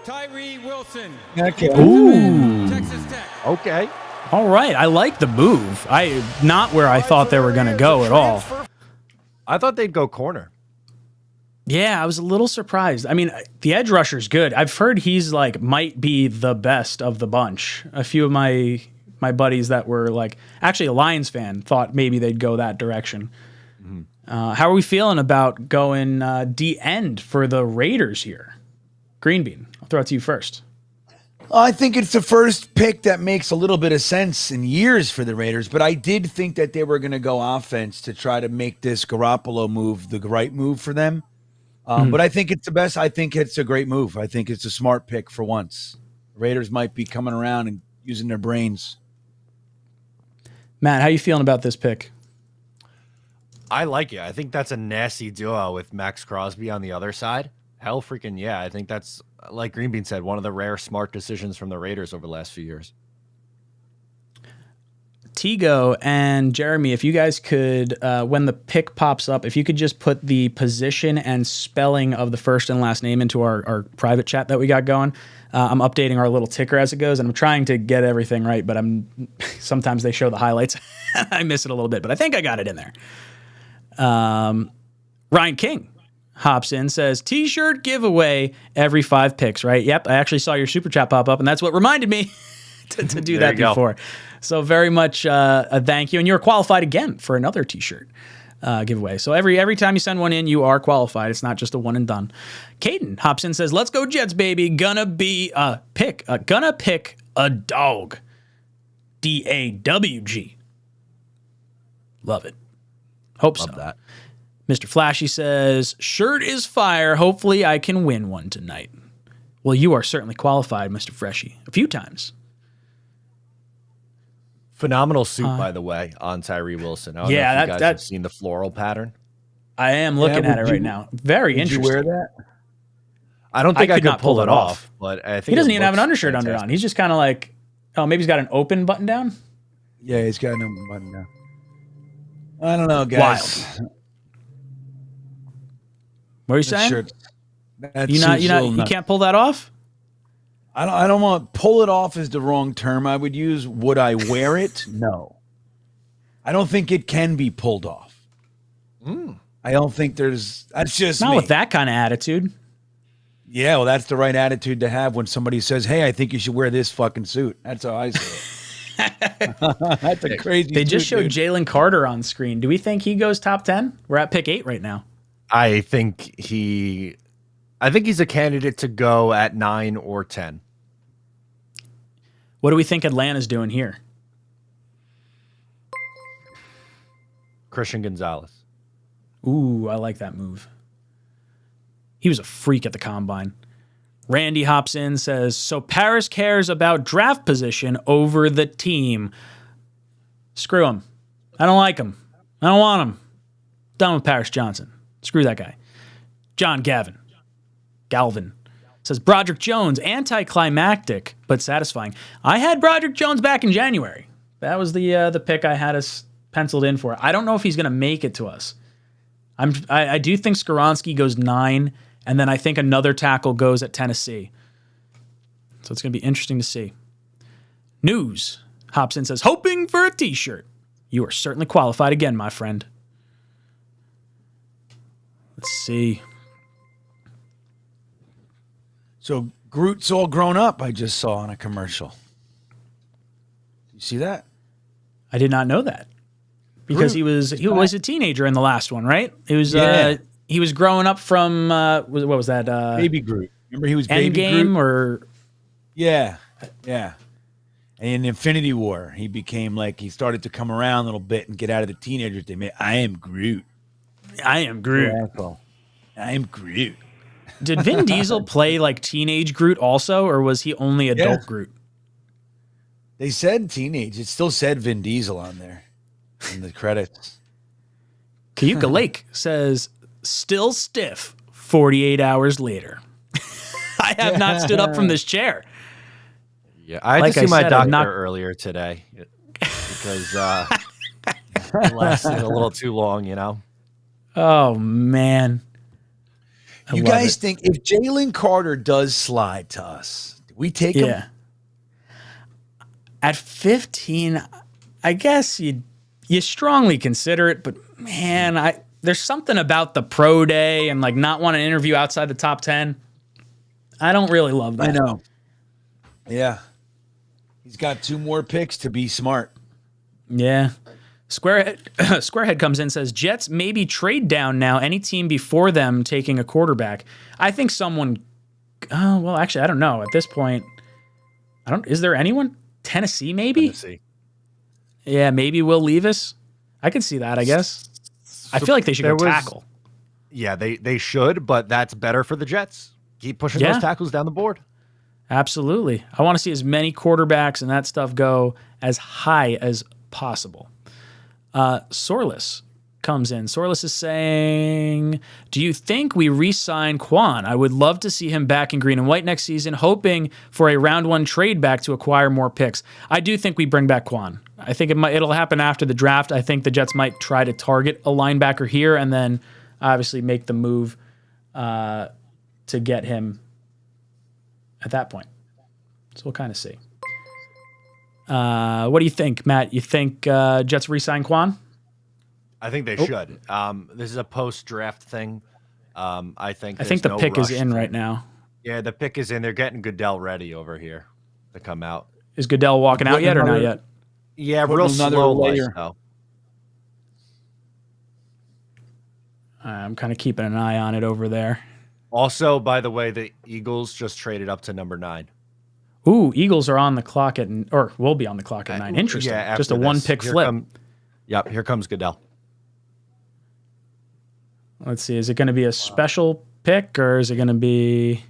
Tyree Wilson. Okay. Ooh. Texas Tech. Okay. All right, I like the move. Not where I thought they were going to go at all. I thought they'd go corner. Yeah, I was a little surprised. I mean, the edge rusher's good. I've heard he's like might be the best of the bunch. A few of my buddies that were like actually a Lions fan thought maybe they'd go that direction. Mm-hmm. How are we feeling about going D end for the Raiders here? Green Bean, I'll throw it to you first. I think it's the first pick that makes a little bit of sense in years for the Raiders, but I did think that they were going to go offense to try to make this Garoppolo move the right move for them. But I think it's the best. I think it's a great move. I think it's a smart pick for once. Raiders might be coming around and using their brains. Matt, how you feeling about this pick? I like it. I think that's a nasty duo with Max Crosby on the other side. Hell freaking yeah. I think that's, like Green Bean said, one of the rare smart decisions from the Raiders over the last few years. Tigo and Jeremy, if you guys could, when the pick pops up, if you could just put the position and spelling of the first and last name into our private chat that we got going. I'm updating our little ticker as it goes, and I'm trying to get everything right, but sometimes they show the highlights. I miss it a little bit, but I think I got it in there. Ryan King hops in, says, T-shirt giveaway every 5 picks, right? Yep, I actually saw your super chat pop up, and that's what reminded me to do that before. So very much a thank you, and you're qualified again for another T-shirt giveaway. So every time you send one in, you are qualified. It's not just a one and done. Caden hops in, says, "Let's go Jets, baby. Gonna pick a dog. DAWG. Love it. Hope Love so. that. Mr. Flashy says, shirt is fire. Hopefully I can win one tonight. Well, you are certainly qualified, Mr. Freshy, a few times. Phenomenal suit, by the way, on Tyree Wilson. I don't know if you guys have seen the floral pattern. I am looking at it right now. Very interesting. Did you wear that? I don't think I could not pull it off, but I think he doesn't even have an undershirt under on. He's just kind of like, maybe he's got an open button down. Yeah, he's got an open button down. I don't know, guys. Wild. What are you saying? Shirt, you can't pull that off? I don't want pull it off is the wrong term I would use. Would I wear it? No. I don't think it can be pulled off. I don't think that's just not me. with that kind of attitude. Yeah, well, that's the right attitude to have when somebody says, "Hey, I think you should wear this fucking suit." That's how I say That's a crazy. They just showed dude. Jalen Carter on screen. Do we think he goes top 10? We're at pick 8 right now. I think he's a candidate to go at 9 or 10. What do we think Atlanta's doing here? Christian Gonzalez. Ooh, I like that move. He was a freak at the combine. Randy hops in, says, so Paris cares about draft position over the team. Screw him. I don't like him. I don't want him. Done with Paris Johnson. Screw that guy. John Galvin says, Broderick Jones, anticlimactic but satisfying. I had Broderick Jones back in January. That was the pick I had us penciled in for. I don't know if he's going to make it to us. I do think Skoronski goes 9, and then I think another tackle goes at Tennessee. So it's going to be interesting to see. News hops in, says, hoping for a t-shirt. You are certainly qualified again, my friend. Let's see. So Groot's all grown up. I just saw on a commercial. You see that? I did not know that. Because he was a teenager in the last one, right? It was he was growing up from what was that? Baby Groot. Remember he was Baby Endgame Groot? or Yeah. And in Infinity War, he became like he started to come around a little bit and get out of the teenager thing. I am Groot. I am Groot. I am Groot. Did Vin Diesel play like teenage Groot also, or was he only adult Groot? They said teenage. It still said Vin Diesel on there in the credits. 𝐒𝐿𝐫𝐞𝐞 says, still stiff 48 hours later. I have not stood up from this chair. Yeah, I had Like to I see my said, doctor earlier today because it lasted a little too long, you know? Oh, man. You guys think if Jalen Carter does slide to us, do we take him? At 15, I guess you strongly consider it, but man, there's something about the pro day and like not want to interview outside the top 10. I don't really love that. I know. Yeah. He's got 2 more picks to be smart. Yeah. Squarehead comes in and says, Jets maybe trade down now. Any team before them taking a quarterback. I think someone. Oh, well, actually, I don't know. At this point, is there anyone? Tennessee, maybe? Tennessee. Yeah, maybe Will Levis. I can see that, I guess. I feel like they should go tackle. Yeah, they should, but that's better for the Jets. Keep pushing those tackles down the board. Absolutely. I want to see as many quarterbacks and that stuff go as high as possible. Sorless comes in. Sorless is saying, do you think we re-sign Quan? I would love to see him back in green and white next season, hoping for a round 1 trade back to acquire more picks. I do think we bring back Quan. I think it'll happen after the draft. I think the Jets might try to target a linebacker here and then obviously make the move to get him at that point. So we'll kind of see. What do you think, Matt? You think Jets re-sign Quan? I think they should. This is a post-draft thing. I think the pick is in right now. Yeah, the pick is in. They're getting Goodell ready over here to come out. Is Goodell walking out yet or not yet? Yeah, real slow layer. I'm kind of keeping an eye on it over there. Also, by the way, the Eagles just traded up to number 9. Ooh, Eagles are on the clock or will be on the clock at 9. Interesting. Yeah, just a 1-pick flip. Here comes Goodell. Let's see. Is it going to be a special pick or is it going to be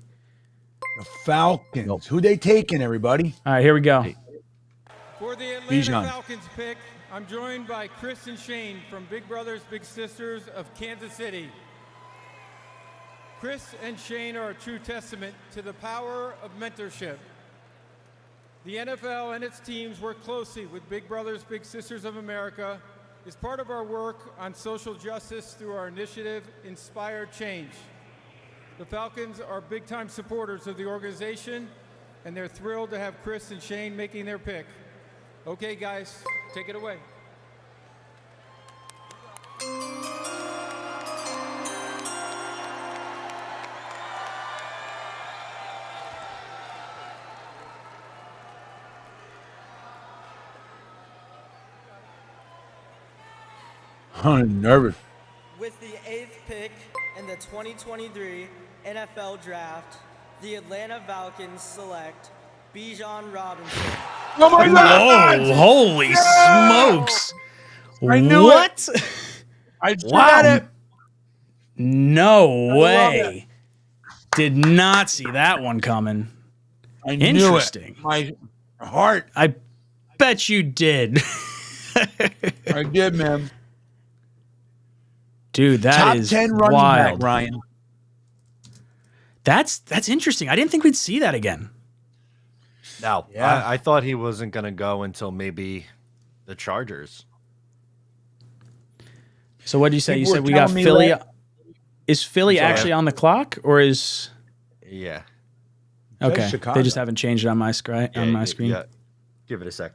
the Falcons? Nope. Who they taking, everybody? All right, here we go. For the Atlanta Falcons pick, I'm joined by Chris and Shane from Big Brothers Big Sisters of Kansas City. Chris and Shane are a true testament to the power of mentorship. The NFL and its teams work closely with Big Brothers Big Sisters of America as part of our work on social justice through our initiative, Inspired Change. The Falcons are big-time supporters of the organization, and they're thrilled to have Chris and Shane making their pick. Okay, guys, take it away. I'm nervous. With the 8th pick in the 2023 NFL Draft, the Atlanta Falcons select Bijan Robinson. Oh my God! Oh, holy smokes! I knew what? I said it. No way. Did not see that one coming. I knew Interesting. it. My heart. I bet you did. I did, man. Dude, that is Top 10 running wild. back, Ryan. That's interesting. I didn't think we'd see that again. No, Yeah. I thought he wasn't going to go until maybe the Chargers. So what did you say? People You said were we got telling me Philly. that- Is Philly Sorry. actually on the clock, or is Yeah. okay? Chicago. They just haven't changed it on my screen. On my screen. Yeah. Give it a sec.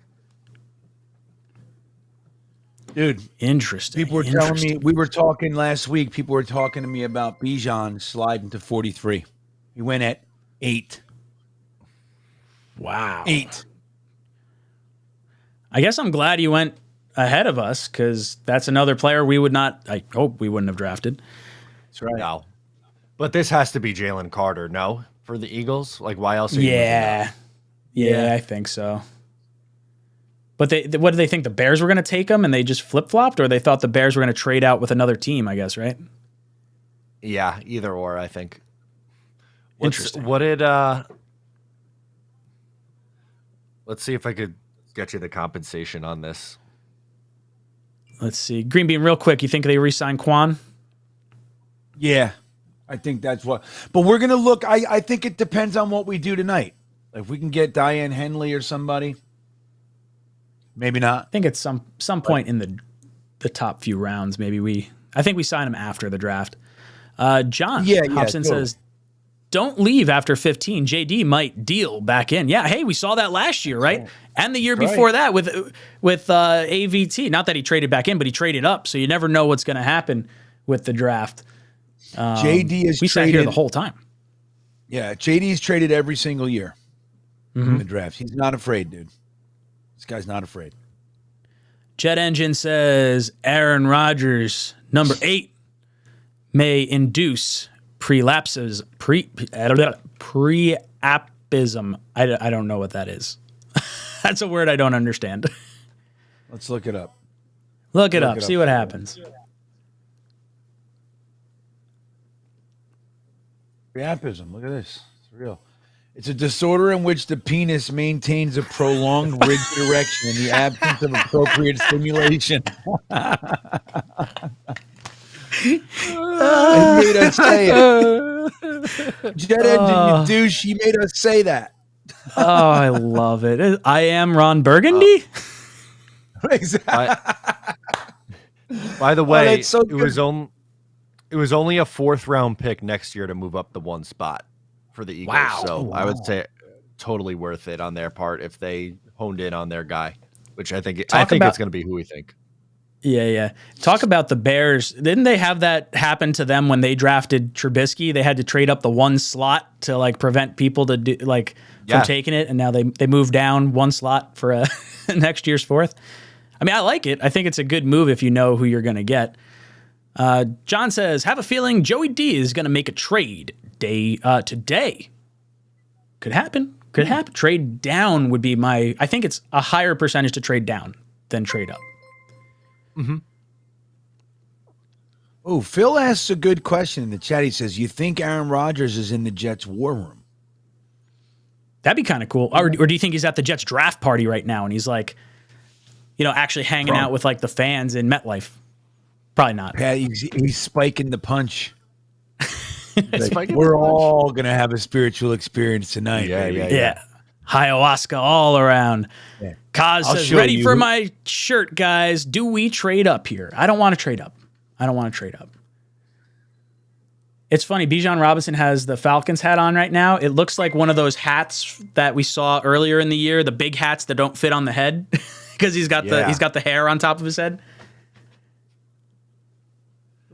Dude, Interesting. people were telling me, we were talking last week, people were talking to me about Bijan sliding to 43. He went at 8. Wow. 8. I guess I'm glad you went ahead of us because that's another player we would not. I hope we wouldn't have drafted. That's right. No. But this has to be Jalen Carter, no? For the Eagles? Like, why else are you moving Yeah. up? Yeah, I think so. But what did they think? The Bears were going to take him and they just flip flopped, or they thought the Bears were going to trade out with another team? I guess, right? Yeah, either or, I think. Interesting. What did let's see if I could get you the compensation on this. Let's see. Green Bean, real quick. You think they re-sign Quan? Yeah, I think that's what. But we're going to look. I think it depends on what we do tonight. If we can get Diane Henley or somebody, maybe not. I think at some point in the top few rounds, maybe I think we sign him after the draft. John Hobson says, don't leave after 15. JD might deal back in. Yeah, hey, we saw that last year, right? And the year before that with AVT. Not that he traded back in, but he traded up. So you never know what's going to happen with the draft. JD is we sat here the whole time. Yeah, JD's traded every single year in the draft. He's not afraid, dude. This guy's not afraid. Jet Engine says Aaron Rodgers, number 8, may induce preapism. I don't know what that is. That's a word I don't understand. Let's look it up. Look it up. See what happens. Priapism. Look at this. It's real. It's a disorder in which the penis maintains a prolonged rigged erection in the absence of appropriate stimulation. I made us say it. Jet Engine, you douche. You made us say that. Oh, I love it. I am Ron Burgundy. Exactly. By the way, that's so it was only a 4th round pick next year to move up the one spot for the Eagles. Wow. So I would say totally worth it on their part if they honed in on their guy, which I think it's going to be who we think. Yeah. Talk about the Bears. Didn't they have that happen to them when they drafted Trubisky? They had to trade up the one slot to like prevent people to do from taking it, and now they moved down one slot for next year's 4th. I mean, I like it. I think it's a good move if you know who you're going to get. John says, have a feeling Joey D is going to make a trade today. Could happen. Trade down would be I think it's a higher percentage to trade down than trade up. Mm-hmm. Oh, Phil asks a good question in the chat. He says, you think Aaron Rodgers is in the Jets war room? That'd be kind of cool. Or do you think he's at the Jets draft party right now and he's like, actually hanging out with like the fans in MetLife? Probably not. Yeah, he's spiking the punch. Like, we're all going to have a spiritual experience tonight. Yeah. Ayahuasca all around. Yeah. Kaz says, ready for my shirt, guys. Do we trade up here? I don't want to trade up. It's funny. Bijan Robinson has the Falcons hat on right now. It looks like one of those hats that we saw earlier in the year, the big hats that don't fit on the head because he's got the hair on top of his head.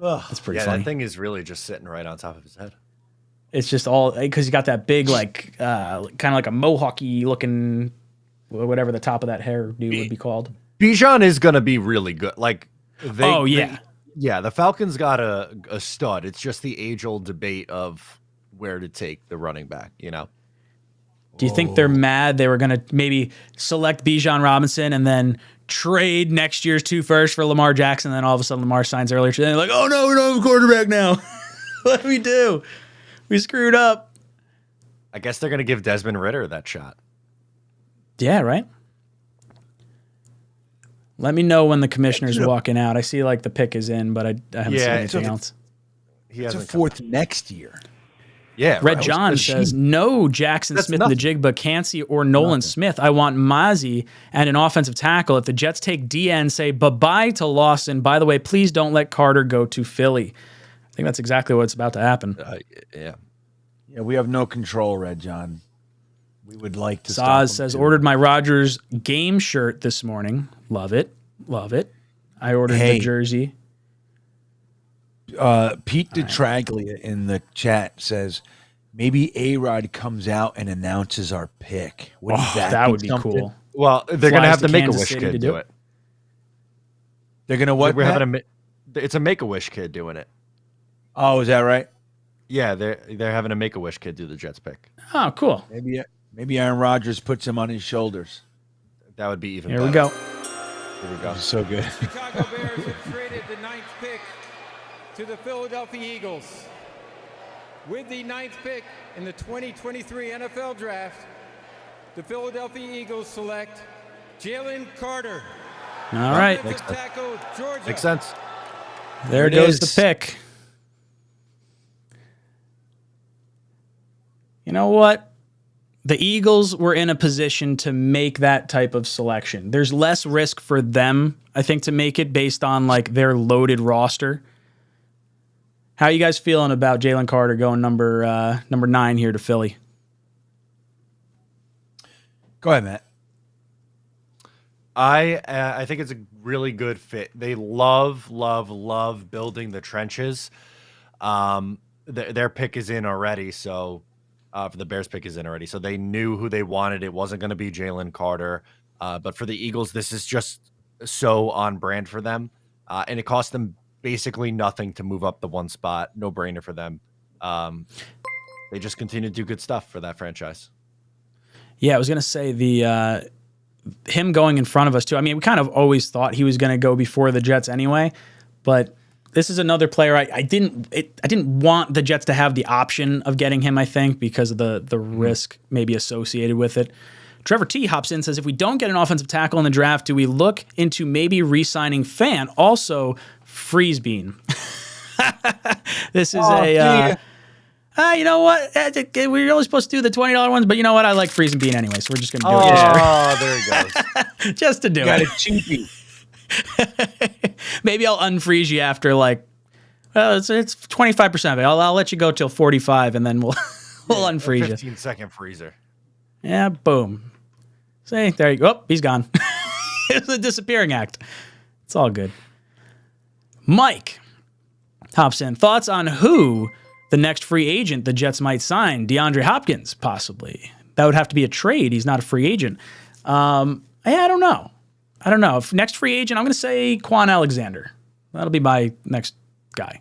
That's pretty funny. That thing is really just sitting right on top of his head. It's just all because he's got that big, like, kind of like a mohawky looking, whatever the top of that hair do would be called. Bijan is going to be really good. Like, The Falcons got a stud. It's just the age-old debate of where to take the running back, you know? Do you think they're mad they were going to maybe select Bijan Robinson and then trade next year's 2 firsts for Lamar Jackson, and then all of a sudden Lamar signs earlier today? They're like, oh no, we don't have a quarterback now. What do we do? We screwed up. I guess they're going to give Desmond Ridder that shot. Yeah, right? Let me know when the commissioner's walking out. I see like the pick is in, but I haven't seen anything else. It's a 4th next year. Yeah. Red John says, no Jackson Smith in the 𝐒𝐫𝐞𝐞𝐬𝐫 or Nolan Smith. I want Mozzie and an offensive tackle. If the Jets take DN, say bye-bye to Lawson. By the way, please don't let Carter go to Philly. I think that's exactly what's about to happen. Yeah, we have no control, Red John. We would like to stop Saz says, ordered my Rodgers game shirt this morning. Love it. Love it. I ordered the jersey. Pete DeTraglia in the chat says, maybe A-Rod comes out and announces our pick. That would be cool. Well, they're going to have the Make-A-Wish kid do it. They're going to what? We're having it's a Make-A-Wish kid doing it. Oh, is that right? Yeah, they're having a Make-A-Wish kid do the Jets pick. Oh, cool. Maybe Aaron Rodgers puts him on his shoulders. That would be even better. Here we go. So good. Chicago Bears have traded the 9th pick to the Philadelphia Eagles. With the 9th pick in the 2023 NFL Draft, the Philadelphia Eagles select Jalen Carter. All right. Tackle, Georgia. Makes sense. There goes the pick. You know what? The Eagles were in a position to make that type of selection. There's less risk for them, I think, to make it based on like their loaded roster. How are you guys feeling about Jalen Carter going number 9 here to Philly? Go ahead, Matt. I think it's a really good fit. They love building the trenches. Their pick is in already, so for the Bears pick is in already. So they knew who they wanted. It wasn't going to be Jalen Carter. But for the Eagles, this is just so on brand for them. And it cost them basically nothing to move up the 1 spot. No brainer for them. They just continue to do good stuff for that franchise. Yeah, I was going to say him going in front of us too. I mean, we kind of always thought he was going to go before the Jets anyway, but this is another player I didn't want the Jets to have the option of getting him, I think, because of the risk maybe associated with it. Trevor T hops in, says, if we don't get an offensive tackle in the draft, do we look into maybe re-signing Fan? Also, Freeze Bean. This is you know what? We were only supposed to do the $20 ones, but you know what? I like Freeze and Bean anyway, so we're just going to do it. Oh, there he goes. Just to do Got it. it cheapy. Maybe I'll unfreeze you after it's 25% of it. I'll let you go till 45, and then we'll unfreeze you. 15-second freezer. Yeah, boom. See, there you go. Oh, he's gone. It's a disappearing act. It's all good. Mike hops in. Thoughts on who the next free agent the Jets might sign? DeAndre Hopkins, possibly. That would have to be a trade. He's not a free agent. I don't know. If next free agent, I'm going to say Quan Alexander. That'll be my next guy.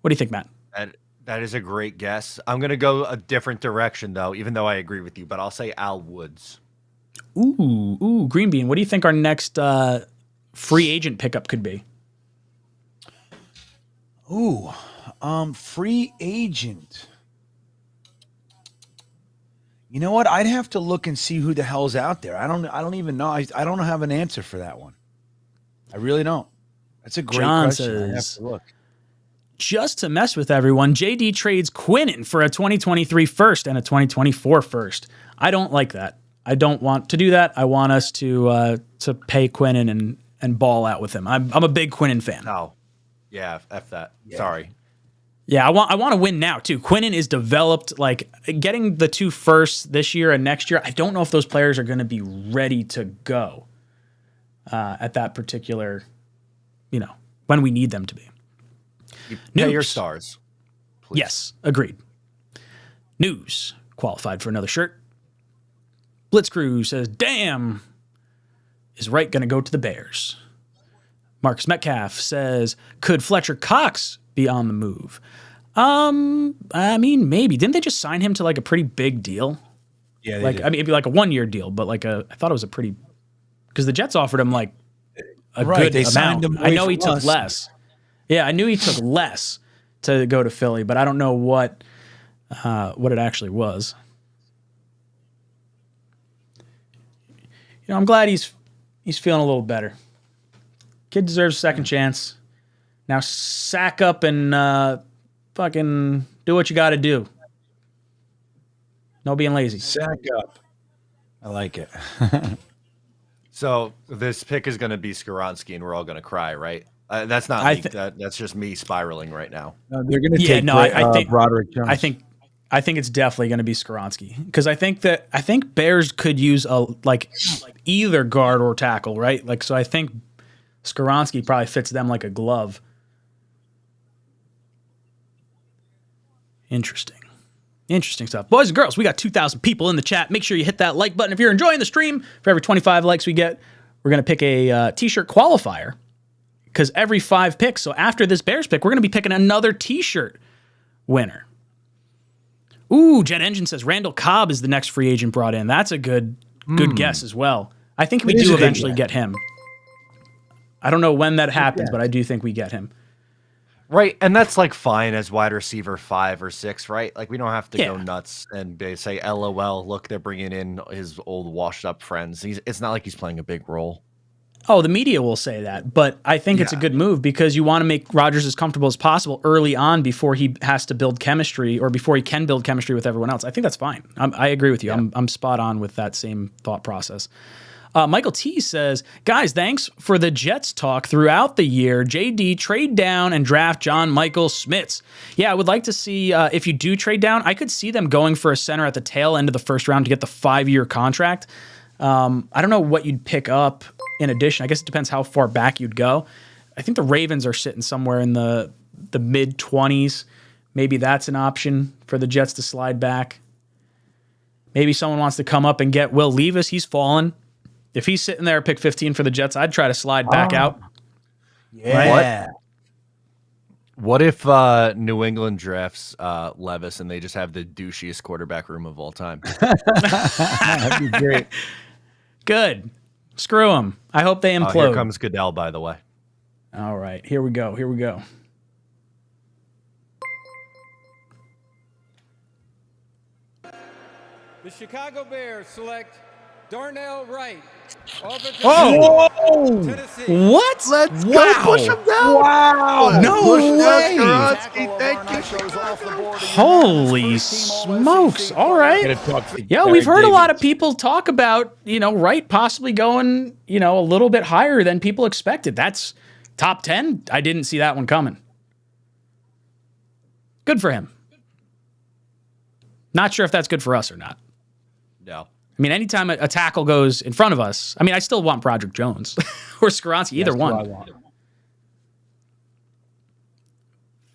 What do you think, Matt? That is a great guess. I'm going to go a different direction, though, even though I agree with you, but I'll say Al Woods. Ooh, Green Bean. What do you think our next free agent pickup could be? Free agent. You know what? I'd have to look and see who the hell's out there. I don't even know. I don't have an answer for that one. I really don't. That's a great question. I have to look. Just to mess with everyone, JD trades Quinnen for a 2023 first and a 2024 first. I don't like that. I don't want to do that. I want us to pay Quinnen and ball out with him. I'm a big Quinnen fan. No. Yeah, F that. Yeah. Sorry. Yeah, I want to win now, too. Quinnen is developed, like, getting the 2 firsts this year and next year. I don't know if those players are going to be ready to go at that particular, when we need them to be. Pay your stars. Please. Yes, agreed. News qualified for another shirt. Blitzcrew says, damn, is Wright going to go to the Bears? Marcus Metcalf says, could Fletcher Cox be on the move? I mean, maybe. Didn't they just sign him to like a pretty big deal? Yeah, like did. I mean, it'd be like a 1-year deal, but like I thought it was a pretty, because the Jets offered him like a good they amount. signed him I know away he from took us. less. Yeah, I knew he took less to go to Philly, but I don't know what it actually was. I'm glad he's feeling a little better. Kid deserves a second chance. Now sack up and fucking do what you got to do. No being lazy. Sack up. I like it. So this pick is going to be 𝐒𝐿, and we're all going to cry, right? That's not me. That's just me spiraling right now. No, they're going to take I think Broderick Jones. I think it's definitely going to be 𝐒𝐿 because I think Bears could use like either guard or tackle, right? Like so I think 𝐒𝐿 probably fits them like a glove. Interesting stuff. Boys and girls, we got 2,000 people in the chat. Make sure you hit that like button if you're enjoying the stream. For every 25 likes we get, we're going to pick a t-shirt qualifier because every 5 picks. So after this Bears pick, we're going to be picking another t-shirt winner. Ooh, Jet Engine says Randall Cobb is the next free agent brought in. That's a good guess as well. I think we do eventually get him. I don't know when that happens, but I do think we get him. Right, and that's like fine as wide receiver 5 or 6, right? Like we don't have to go nuts and they say, LOL, look, they're bringing in his old washed up friends. It's not like he's playing a big role. Oh, the media will say that, but I think it's a good move because you want to make Rodgers as comfortable as possible early on before he has to build chemistry or before he can build chemistry with everyone else. I think that's fine. I agree with you. Yeah. I'm spot on with that same thought process. Michael T says, guys, thanks for the Jets talk throughout the year. JD, trade down and draft John Michael Schmitz. Yeah, I would like to see, if you do trade down, I could see them going for a center at the tail end of the first round to get the 5-year contract. I don't know what you'd pick up in addition. I guess it depends how far back you'd go. I think the Ravens are sitting somewhere in the mid-20s. Maybe that's an option for the Jets to slide back. Maybe someone wants to come up and get Will Levis. He's fallen. If he's sitting there at pick 15 for the Jets, I'd try to slide back out. Yeah. What if New England drafts Levis and they just have the douchiest quarterback room of all time? That'd be great. Good. Screw him. I hope they implode. Here comes Goodell, by the way. All right. Here we go. The Chicago Bears select Darnell Wright. Oh! Tennessee. What? Let's go push him down. Wow. No way. Thank you. Holy smokes. All right. Yeah, we've heard a lot of people talk about, Wright possibly going, a little bit higher than people expected. That's top 10. I didn't see that one coming. Good for him. Not sure if that's good for us or not. No. I mean, anytime a tackle goes in front of us, I still want Broderick Jones or 𝐒𝐿, either one.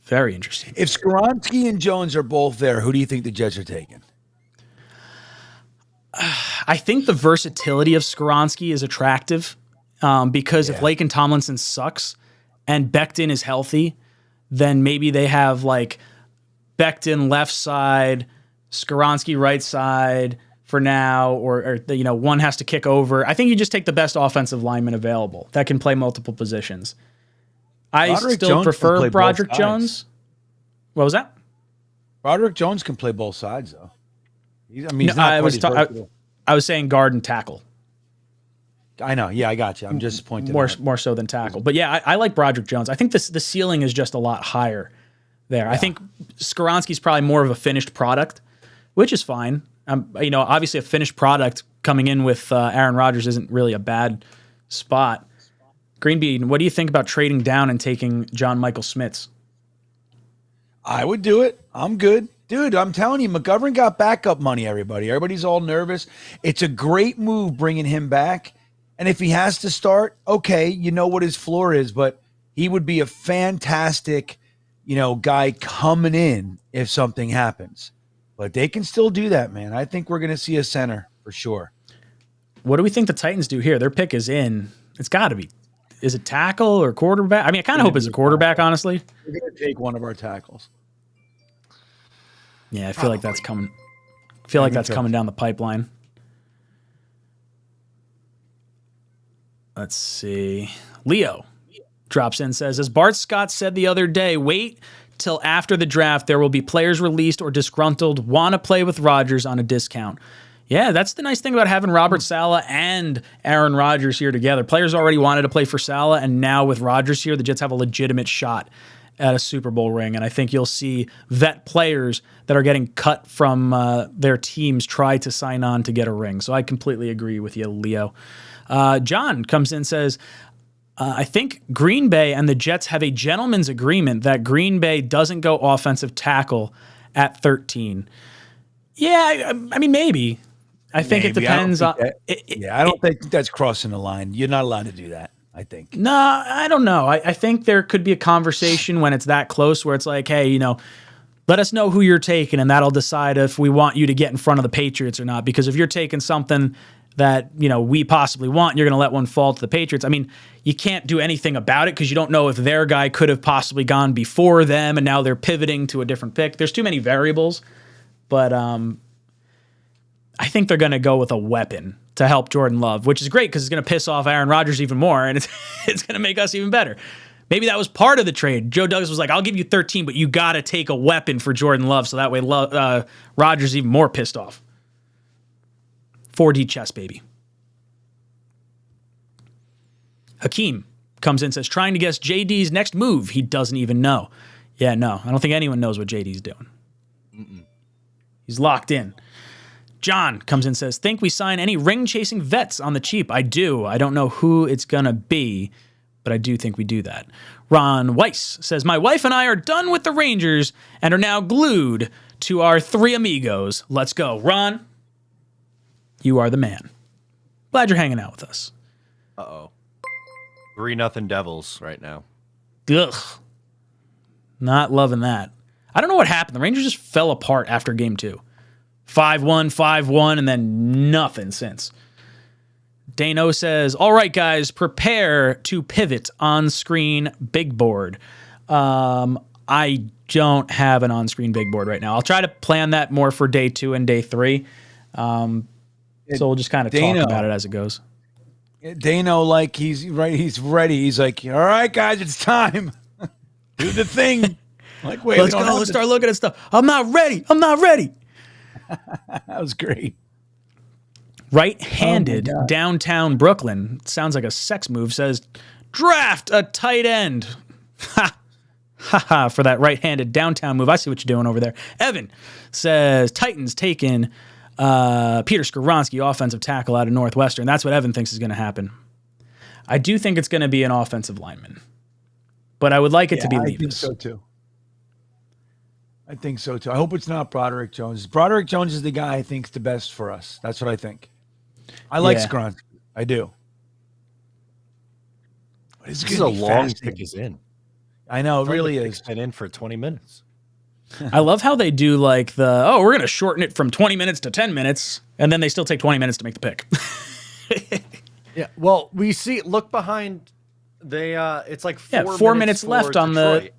Very interesting. If 𝐒𝐿 and Jones are both there, who do you think the Jets are taking? I think the versatility of 𝐒𝐿 is attractive because if Laken Tomlinson sucks and Becton is healthy, then maybe they have like Becton left side, 𝐒𝐿 right side for now, or one has to kick over. I think you just take the best offensive lineman available that can play multiple positions. I still prefer Broderick Jones. What was that? Broderick Jones can play both sides, though. I was saying guard and tackle. I know. Yeah, I got you. I'm just pointing more so than tackle. But yeah, I like Broderick Jones. I think the ceiling is just a lot higher there. Yeah. I think 𝐒𝐿's probably more of a finished product, which is fine. Obviously a finished product coming in with Aaron Rodgers isn't really a bad spot. Greenbean, what do you think about trading down and taking John Michael Schmitz? I would do it. I'm good. Dude, I'm telling you, McGovern got backup money, everybody. Everybody's all nervous. It's a great move bringing him back. And if he has to start, okay, you know what his floor is, but he would be a fantastic, guy coming in if something happens. But they can still do that, man. I think we're going to see a center for sure. What do we think the Titans do here? Their pick is in. It's got to be is it tackle or quarterback? I mean, I kind of hope it's a quarterback, honestly. We're going to take one of our tackles. Yeah, I feel like that's coming. I feel like that's coming down the pipeline. Let's see. Leo drops in, says, as Bart Scott said the other day, wait till after the draft. There will be players released or disgruntled want to play with Rodgers on a discount. Yeah, that's the nice thing about having Robert Saleh and Aaron Rodgers here together. Players already wanted to play for Saleh, and now with Rodgers here, the Jets have a legitimate shot at a Super Bowl ring. And I think you'll see vet players that are getting cut from their teams try to sign on to get a ring. So I completely agree with you, Leo. John comes in and says, I think Green Bay and the Jets have a gentleman's agreement that Green Bay doesn't go offensive tackle at 13. Yeah, I mean, maybe. I think it depends on. I don't think that's crossing the line. You're not allowed to do that, I think. No, I don't know. I think there could be a conversation when it's that close where it's like, hey, let us know who you're taking, and that'll decide if we want you to get in front of the Patriots or not. Because if you're taking something that we possibly want, you're going to let one fall to the Patriots. I mean, you can't do anything about it because you don't know if their guy could have possibly gone before them, and now they're pivoting to a different pick. There's too many variables, but I think they're going to go with a weapon to help Jordan Love, which is great because it's going to piss off Aaron Rodgers even more, and it's going to make us even better. Maybe that was part of the trade. Joe Douglas was like, I'll give you 13, but you got to take a weapon for Jordan Love, so that way Rodgers even more pissed off. 4D chess, baby. Hakeem comes in and says, trying to guess JD's next move. He doesn't even know. Yeah, no, I don't think anyone knows what JD's doing. He's locked in. John comes in and says, think we sign any ring-chasing vets on the cheap? I do. I don't know who it's going to be, but I do think we do that. Ron Weiss says, my wife and I are done with the Rangers and are now glued to our three amigos. Let's go. Ron, you are the man. Glad you're hanging out with us. 3-0 Devils right now. Ugh. Not loving that. I don't know what happened. The Rangers just fell apart after game 2. 5-1, 5-1, and then nothing since. Dano says, all right, guys, prepare to pivot on-screen big board. I don't have an on-screen big board right now. I'll try to plan that more for day 2 and day 3. So we'll just kind of talk about it as it goes. Dano, like, he's ready. He's like, all right, guys, it's time. Do the thing. Like, wait, let's go. Let's start looking at stuff. I'm not ready. That was great. Right-handed downtown Brooklyn. Sounds like a sex move. Says, draft a tight end. Ha. Ha ha, for that right-handed downtown move. I see what you're doing over there. Evan says, Titans taking Peter Skoronski, offensive tackle out of Northwestern. That's what Evan thinks is going to happen. I do think it's going to be an offensive lineman. But I would like it to be Levis. I think so, too. I hope it's not Broderick Jones. Broderick Jones is the guy I think is the best for us. That's what I think. I like Skoronski. I do. This is a long pick is in. I know, it really is. Been in for 20 minutes. I love how they do like we're going to shorten it from 20 minutes to 10 minutes, and then they still take 20 minutes to make the pick. Yeah, well, we see, look behind, it's like 4 minutes left on Detroit.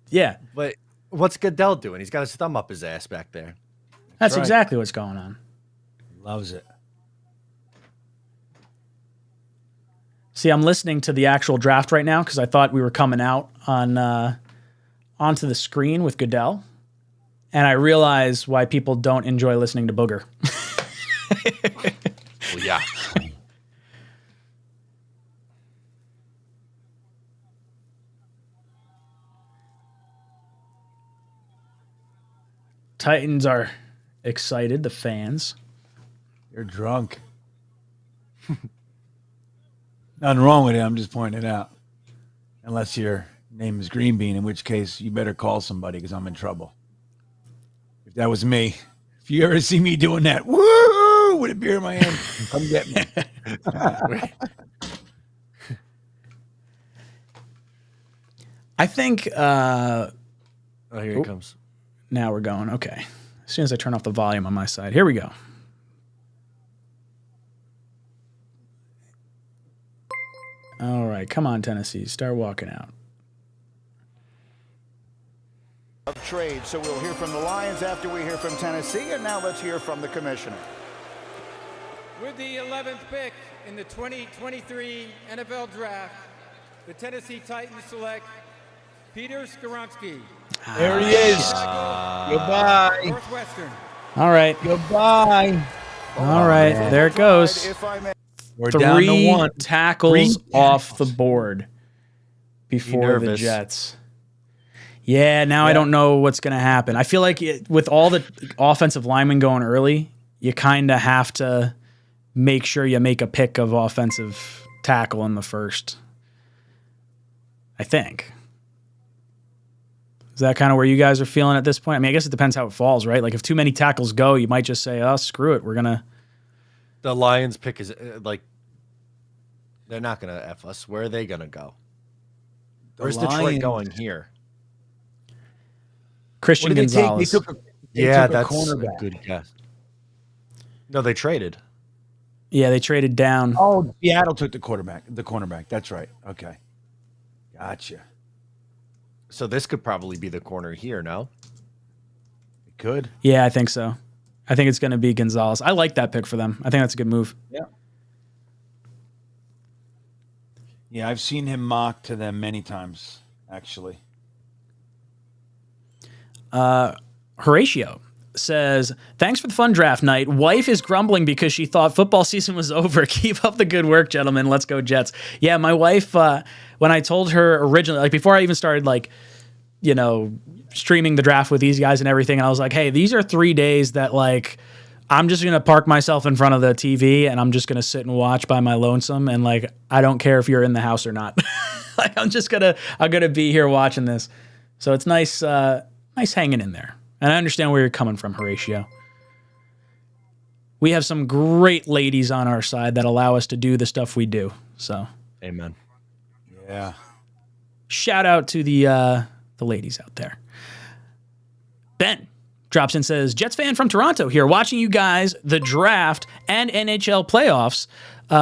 Yeah. But what's Goodell doing? He's got his thumb up his ass back there. That's exactly what's going on. Loves it. See, I'm listening to the actual draft right now because I thought we were coming out on onto the screen with Goodell, and I realize why people don't enjoy listening to Booger. Well, yeah. Titans are excited, the fans. You're drunk. Nothing wrong with it. I'm just pointing it out. Unless your name is Green Bean, in which case you better call somebody because I'm in trouble. If that was me, if you ever see me doing that, woo, with a beer in my hand, come get me. I think. Oh, here it comes. Now we're going. Okay. As soon as I turn off the volume on my side. Here we go. All right, come on, Tennessee, start walking out. Of trade, so we'll hear from the Lions after we hear from Tennessee, and now let's hear from the commissioner. With the 11th pick in the 2023 NFL Draft, the Tennessee Titans select Peter Skoronski. There he is. Goodbye. Northwestern. All right, Goodbye. all right, there it goes. If I may. We're down to 3 one. tackles 3 off the board before the nervous. Jets. Yeah, now I don't know what's going to happen. I feel like with all the offensive linemen going early, you kind of have to make sure you make a pick of offensive tackle in the first. I think. Is that kind of where you guys are feeling at this point? I mean, I guess it depends how it falls, right? Like if too many tackles go, you might just say, oh, screw it. We're going to. The Lions pick is like, they're not going to F us. Where are they going to go? Where's Detroit Lions- going here? Christian What did they take? Gonzalez. They took a That's a cornerback. good guess. No, they traded. Yeah, they traded down. Oh, Seattle took the cornerback. That's right. Okay. Gotcha. So this could probably be the corner here, no? It could. Yeah, I think so. I think it's going to be Gonzalez. I like that pick for them. I think that's a good move. Yeah. Yeah, I've seen him mocked to them many times, actually. Horatio says, thanks for the fun draft night. Wife is grumbling because she thought football season was over. Keep up the good work, gentlemen. Let's go Jets. Yeah, my wife, when I told her originally, like before I even started streaming the draft with these guys and everything, and I was like, hey, these are 3 days that like I'm just going to park myself in front of the TV and I'm just going to sit and watch by my lonesome. And like, I don't care if you're in the house or not. Like, I'm going to be here watching this. So it's nice hanging in there. And I understand where you're coming from, Horatio. We have some great ladies on our side that allow us to do the stuff we do. So, Amen. Yeah. shout out to the ladies out there. Ben drops in and says, Jets fan from Toronto here, watching you guys, the draft and NHL playoffs.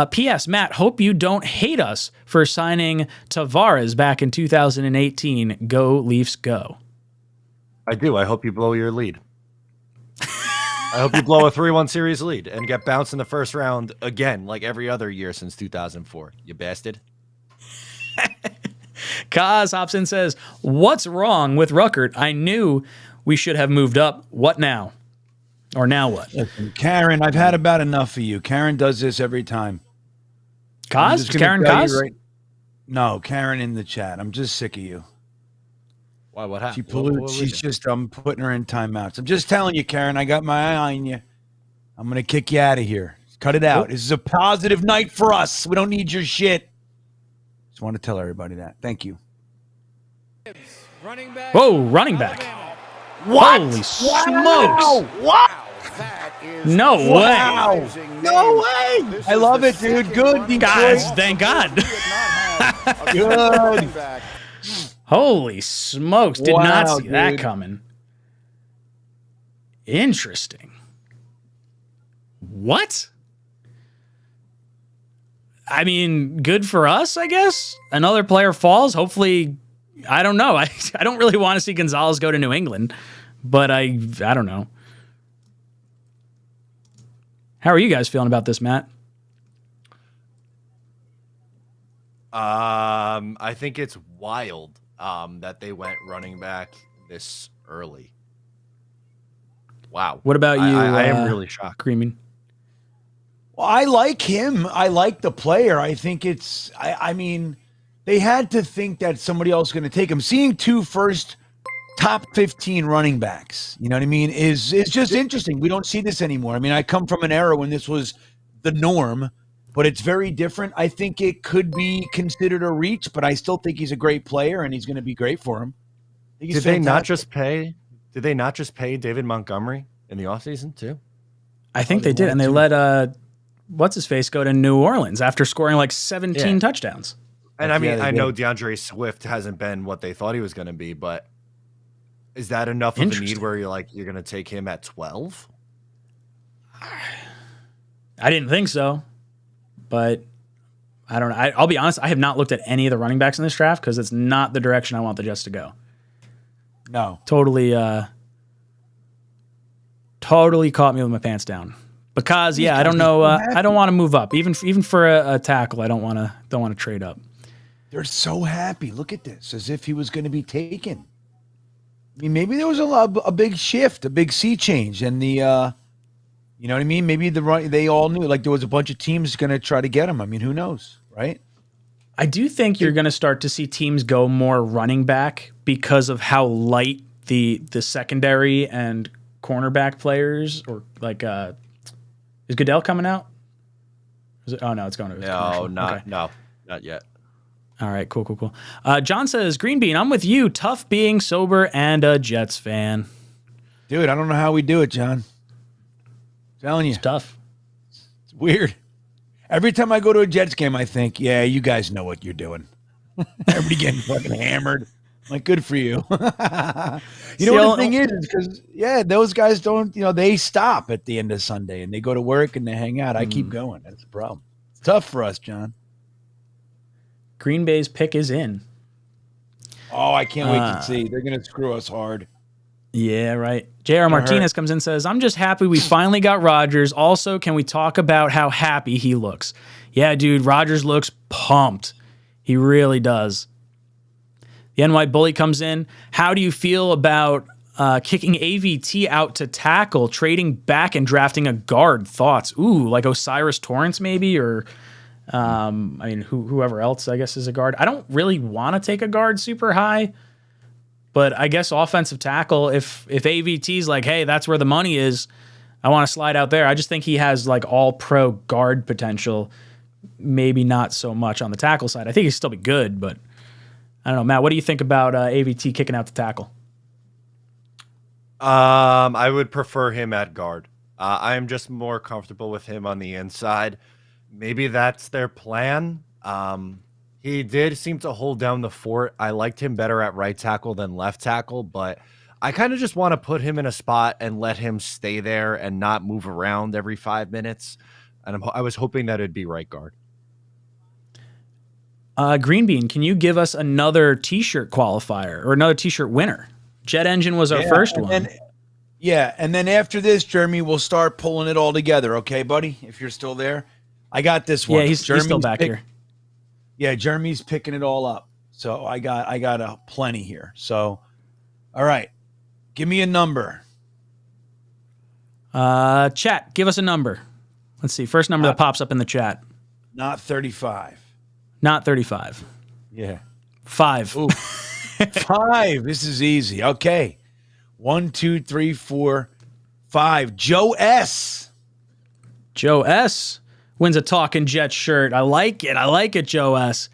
P.S. Matt, hope you don't hate us for signing Tavares back in 2018. Go Leafs, go. I do. I hope you blow your lead. I hope you blow a 3-1 series lead and get bounced in the first round again, like every other year since 2004. You bastard. Kaz hops in and says, what's wrong with Ruckert? I knew we should have moved up. What now? Or now what? Listen, Karen, I've had about enough of you. Karen does this every time. I'm Kaz? just gonna Karen tell you Kaz? No, Karen in the chat. I'm just sick of you. Why? What happened? She pollutes. She's just, I'm putting her in timeouts. I'm just telling you, Karen, I got my eye on you. I'm going to kick you out of here. Cut it out. This is a positive night for us. We don't need your shit. Just want to tell everybody that. Thank you. Running back. Whoa, running back. Alabama. What? Holy smokes. Wow. That is No way. Wow. amazing No name. way. This I is love the it, dude. second Good. running Guys, back thank God. we have not had a Good. running back. Holy smokes. Did not Wow, see that dude. coming. Interesting. What? I mean, good for us, I guess. Another player falls. Hopefully, I don't know. I don't really want to see Gonzalez go to New England, but I don't know. How are you guys feeling about this, Matt? I think it's wild that they went running back this early. Wow. What about you? I am really shocked. Creaming. Well, I like him. I like the player. I think it's, I mean, they had to think that somebody else was going to take him. Seeing two first top 15 running backs, you know what I mean, is just interesting. We don't see this anymore. I mean, I come from an era when this was the norm, but it's very different. I think it could be considered a reach, but I still think he's a great player and he's going to be great for him. I think he's Did they not fantastic. just pay David Montgomery in the offseason too? I think they did, and they let what's his face go to New Orleans after scoring like 17 touchdowns. And I mean, they I know did. DeAndre Swift hasn't been what they thought he was going to be, but is that enough of a need Interesting. where you're going to take him at 12? I didn't think so, but I don't know. I'll be honest. I have not looked at any of the running backs in this draft because it's not the direction I want the Jets to go. No. Totally caught me with my pants down. Because I don't know. I don't want to move up, even for a tackle. I don't want to trade up. They're so happy. Look at this, as if he was going to be taken. I mean, maybe there was a big shift, a big sea change, and you know what I mean? Maybe they all knew, like there was a bunch of teams going to try to get him. I mean, who knows, right? I do think you're going to start to see teams go more running back because of how light the secondary and cornerback players, or like, is Goodell coming out? Oh no, it's going to. No, not yet. All right, cool. John says, Green Bean, I'm with you. Tough being sober and a Jets fan. Dude, I don't know how we do it, John. I'm telling you. It's tough. It's weird. Every time I go to a Jets game, I think, yeah, you guys know what you're doing. Everybody getting fucking hammered. Like, good for you. You know what the thing is? Because, those guys don't, they stop at the end of Sunday and they go to work and they hang out. I keep going. That's the problem. It's tough for us, John. Green Bay's pick is in. Oh, I can't wait to see. They're going to screw us hard. Yeah, right. J.R. Martinez comes in and says, I'm just happy we finally got Rodgers. Also, can we talk about how happy he looks? Yeah, dude, Rodgers looks pumped. He really does. The NY Bully comes in. How do you feel about kicking AVT out to tackle, trading back and drafting a guard? Thoughts? Ooh, like Osiris Torrance maybe, or whoever else I guess is a guard. I don't really want to take a guard super high, but I guess offensive tackle, if AVT's like, hey, that's where the money is, I want to slide out there. I just think he has like all pro guard potential, maybe not so much on the tackle side. I think he'd still be good, but I don't know. Matt, what do you think about AVT kicking out the tackle? I would prefer him at guard. I am just more comfortable with him on the inside. Maybe that's their plan. He did seem to hold down the fort. I liked him better at right tackle than left tackle, but I kind of just want to put him in a spot and let him stay there and not move around every 5 minutes. And I was hoping that it'd be right guard. Green Bean, can you give us another T-shirt qualifier or another T-shirt winner? Jet Engine was our first one. And then after this, Jeremy, we'll start pulling it all together. Okay, buddy? If you're still there. I got this one. Yeah, he's still back here. Yeah, Jeremy's picking it all up. So I got a plenty here. So, all right. Give me a number. Chat, give us a number. Let's see. First number that pops up in the chat. Not 35. Not 35. Yeah. 5. Ooh. 5. This is easy. Okay. 1, 2, 3, 4, 5. Joe S. Joe S. wins a Talkin' Jets shirt. I like it, Joe S.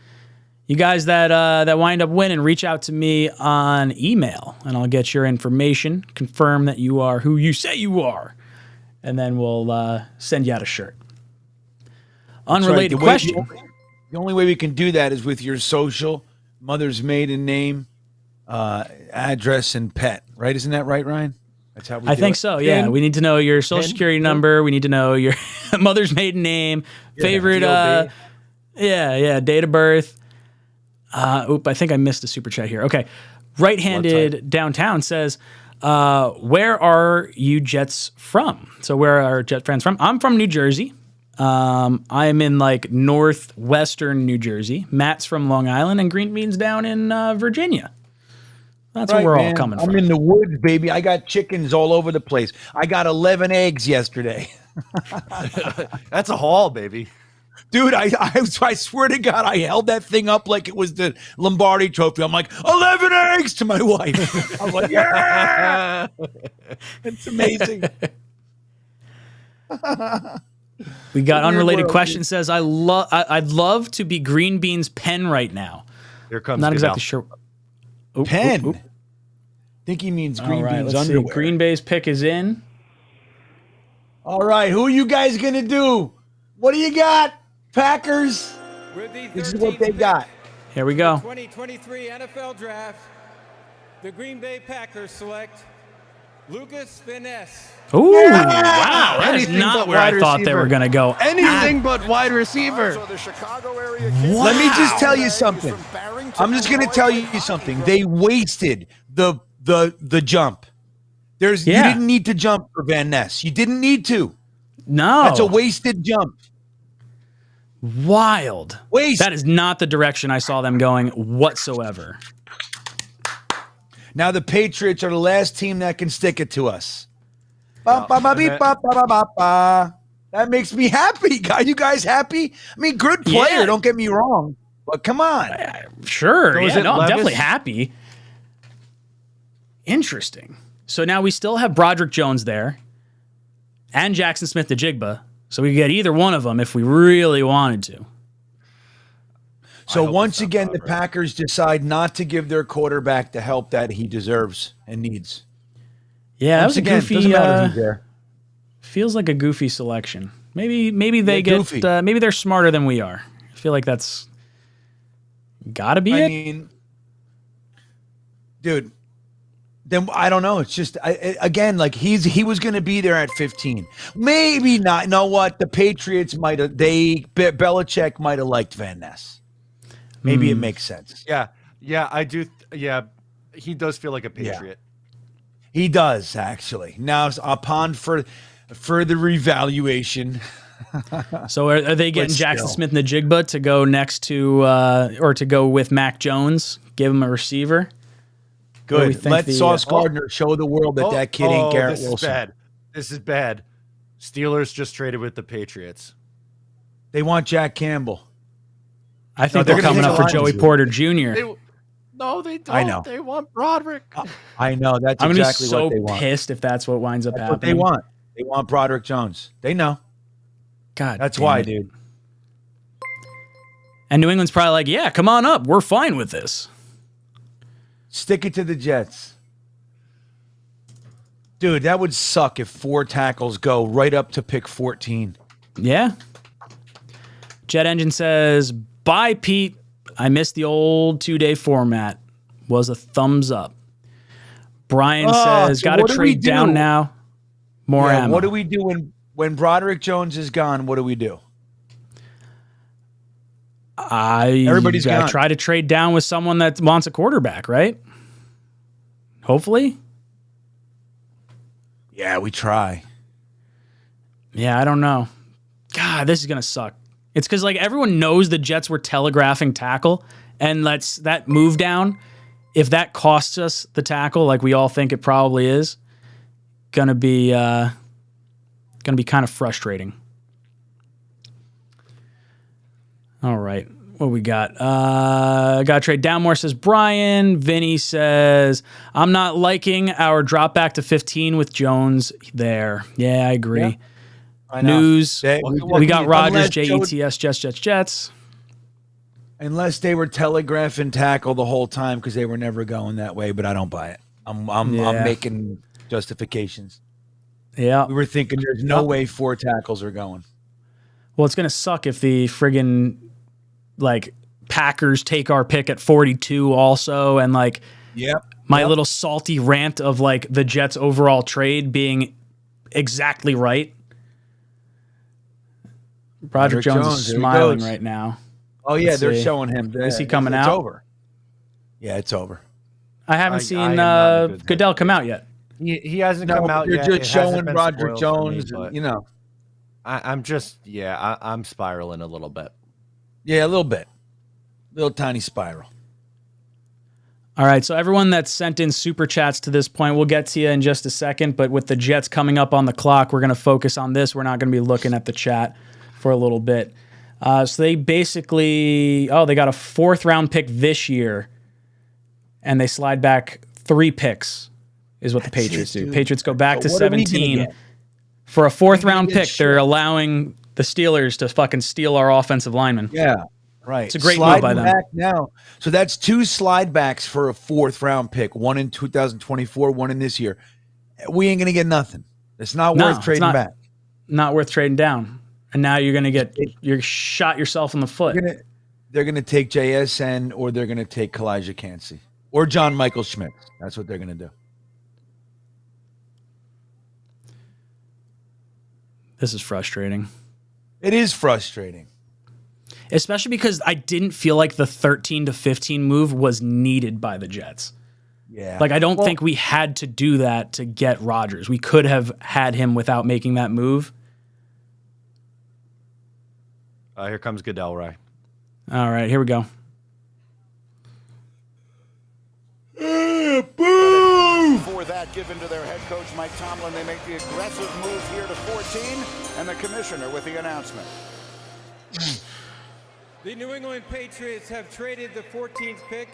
You guys that wind up winning, reach out to me on email, and I'll get your information, confirm that you are who you say you are, and then we'll send you out a shirt. Unrelated question. The only way we can do that is with your social, mother's maiden name, address, and pet. Right? Isn't that right, Ryan? That's how we do it. I think so, yeah. We need to know your social security number. We need to know your mother's maiden name, favorite, date of birth. I think I missed a super chat here. Okay. Right-handed downtown says, where are you Jets from? So where are Jet fans from? I'm from New Jersey. I'm in like northwestern New Jersey. Matt's from Long Island, and Green Bean's down in Virginia. That's where we're all coming from. I'm in the woods, baby. I got chickens all over the place. I got 11 eggs yesterday. That's a haul, baby. Dude, I swear to God, I held that thing up like it was the Lombardi Trophy. I'm like, 11 eggs to my wife. I was like, yeah! It's amazing. We got unrelated question. Says, I'd love to be Green Bean's pen right now. Here comes I'm not exactly sure. Pen? I think he means Green Bean's underwear. See. Green Bay's pick is in. All right, who are you guys going to do? What do you got? Packers? This is what they got. Here we go. 2023 NFL Draft. The Green Bay Packers select Lucas Van Ness. Ooh, wow. That is Anything not but where I wide thought they receiver. were going to go. Anything but wide receiver. So the Chicago area kid- Let me just tell you He's something. from Barrington, I'm just going to Illinois. tell you something. They wasted the jump. You Yeah. didn't need to jump for Van Ness. You didn't need to. No. That's a wasted jump. Wild. Waste. That is not the direction I saw them going whatsoever. Now the Patriots are the last team that can stick it to us. Ba, ba, ba, beep, ba, ba, ba, ba, ba. That makes me happy. Are you guys happy? I mean, good player, Yeah. don't get me wrong. But come on. Sure. So is Yeah, it no, I'm Levis? definitely happy. Interesting. So now we still have Broderick Jones there and Jackson Smith-Njigba. So we could get either one of them if we really wanted to. So hope once it's not again, the Broderick. Packers decide not to give their quarterback the help that he deserves and needs. Yeah, that Once was a again, goofy. doesn't matter who's there. Feels like a goofy selection. Maybe they Yeah, get. goofy. Maybe they're smarter than we are. I feel like that's gotta be I it. mean, dude, then I don't know. It's just again, like he was going to be there at 15. Maybe not. You know what? The Patriots might have. Belichick might have liked Van Ness. Maybe it makes sense. Yeah, I do. Yeah, he does feel like a Patriot. He does actually. Now upon further evaluation. So are they getting But Jackson still. Smith-Njigba to go next to or to go with Mac Jones? Give him a receiver. What do we Good. think Let the, Sauce Gardner show the world that kid ain't Garrett this Wilson. is bad. This is bad. Steelers just traded with the Patriots. They want Jack Campbell. I think they're they're gonna coming take up for Alonso. Joey Porter Jr. No, they don't. I know. They want Broderick. I know that's I'm gonna exactly be so what they want. pissed if that's what winds up That's what they happening. want. They want Broderick Jones. They know. God, That's damn why, it. dude. And New England's probably like, yeah, come on up. We're fine with this. Stick it to the Jets. Dude, that would suck if 4 tackles go right up to pick 14. Yeah. Jet Engine says, bye, Pete. I missed the old 2-day format. Was a thumbs up. Brian says, so got to what do we trade down do? now. More Yeah, ammo. what do we do when Broderick Jones is gone? What do we do? Everybody's gotta gone. try to trade down with someone that wants a quarterback, right? Hopefully. Yeah, we try. Yeah, I don't know. God, this is gonna suck. It's because like everyone knows the Jets were telegraphing tackle, and that move down. If that costs us the tackle, like we all think it probably is, gonna be kind of frustrating. All right, what we got? Got to trade down more, says Brian. Vinny says, I'm not liking our drop back to 15 with Jones there. Yeah, I agree. Yeah. I know. News. We got Rodgers, Unless Jets. Unless they were telegraphing tackle the whole time because they were never going that way, but I don't buy it. I'm Yeah. making justifications. Yeah. We were thinking there's no way 4 tackles are going. Well, it's going to suck if the friggin' like Packers take our pick at 42 also. And like Yep. my little salty rant of like the Jets overall trade being exactly right. Broderick Jones is there he smiling goes. right now. Oh yeah, Let's they're see. showing him. Is he coming it's out? over. Yeah, it's over. I haven't I seen am not in a good Goodell come out yet. He hasn't No, come out they're yet. just It hasn't showing been Broderick spoiled for me, Jones. but You know, I'm spiraling a little bit. yeah, a little bit, little tiny spiral. All right, so everyone that's sent in super chats to this point, we'll get to you in just a second. But with the Jets coming up on the clock, we're going to focus on this. We're not going to be looking at the chat for a little bit. So they basically, they got a 4th round pick this year, and they slide back 3 picks, is what the Patriots do. dude. Patriots go back to So what are we gonna 17 get? for a 4th gonna round get pick. They're shit. allowing the Steelers to fucking steal our offensive lineman. Yeah, right. It's a great Sliding move by them. back now. So that's 2 slide backs for a 4th round pick. One in 2024, one in this year. We ain't gonna get nothing. It's not No, worth it's trading not. back. Not worth trading down. And now you're going to you're shot yourself in the foot. They're gonna take JSN or they're gonna take 𝐒𝐫𝐿 Cansey or John Michael Schmidt. That's what they're gonna do. This is frustrating. It is frustrating. Especially because I didn't feel like the 13-15 move was needed by the Jets. Yeah. Like, I don't think we had to do that to get Rodgers. We could have had him without making that move. Here comes Goodell, Ray. All right, here we go. For that given to their head coach, Mike Tomlin, they make the aggressive move here to 14, and the commissioner with the announcement. The New England Patriots have traded the 14th pick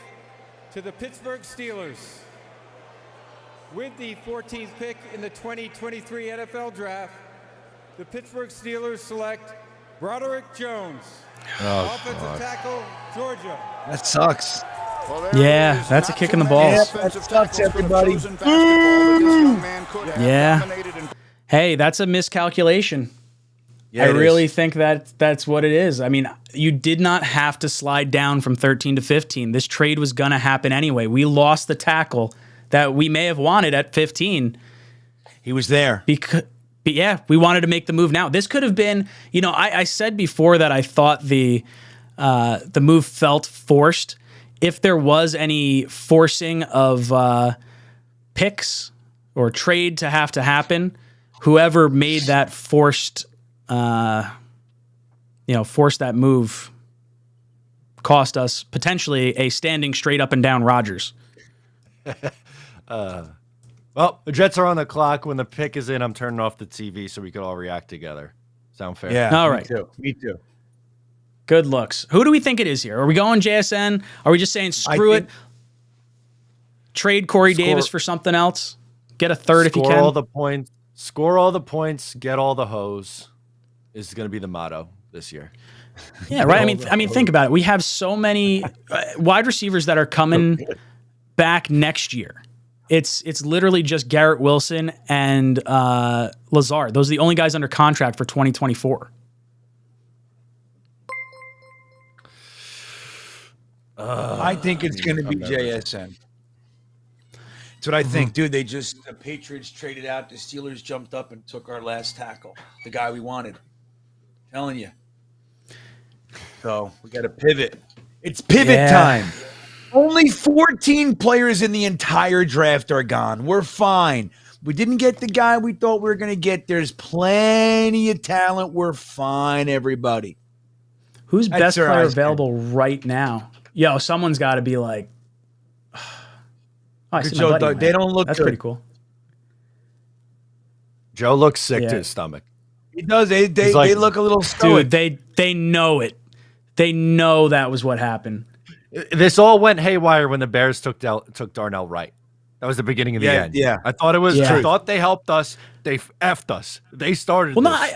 to the Pittsburgh Steelers. With the 14th pick in the 2023 NFL Draft, the Pittsburgh Steelers select Broderick Jones, offensive tackle, Georgia. That sucks. Well, Yeah, that's a kick in the balls. Yeah, that sucks, everybody. Yeah. Hey, that's a miscalculation. Yeah, I it really is. think that's what it is. I mean, you did not have to slide down from 13 to 15. This trade was going to happen anyway. We lost the tackle that we may have wanted at 15. He was there. But yeah, we wanted to make the move now. This could have been, I said before that I thought the move felt forced. If there was any forcing of picks or trade to happen, whoever made that forced that move cost us potentially a standing straight up and down Rodgers. Well, the Jets are on the clock. When the pick is in, I'm turning off the TV so we could all react together. Sound fair? Yeah. All me right. too. Me too. Good looks. Who do we think it is here? Are we going JSN? Are we just saying screw it? Trade Corey Davis for something else? Get a third if you can. Score all the points. Get all the hoes. Is going to be the motto this year. Yeah, right. I mean, think about it. We have so many wide receivers that are coming back next year. It's literally just Garrett Wilson and Lazard. Those are the only guys under contract for 2024. I think it's going to be JSN. That's what I think, dude. The Patriots traded out. The Steelers jumped up and took our last tackle, the guy we wanted. Telling you. So we got to pivot. It's pivot time. Only 14 players in the entire draft are gone. We're fine. We didn't get the guy we thought we were going to get. There's plenty of talent. We're fine, everybody. Who's That's best our player Eisner. available right now? Yo, someone's got to be like. Oh, I see my Joe buddy, Doug, man. they don't look That's good. pretty cool. Joe looks sick Yeah. to his stomach. He does. They like, look a little stoic. Dude, they know it. They know that was what happened. This all went haywire when the Bears took Darnell Wright. That was the beginning of the end. Yeah. I thought it was. Yeah. I thought they helped us. They effed us. They started. Well, no, this.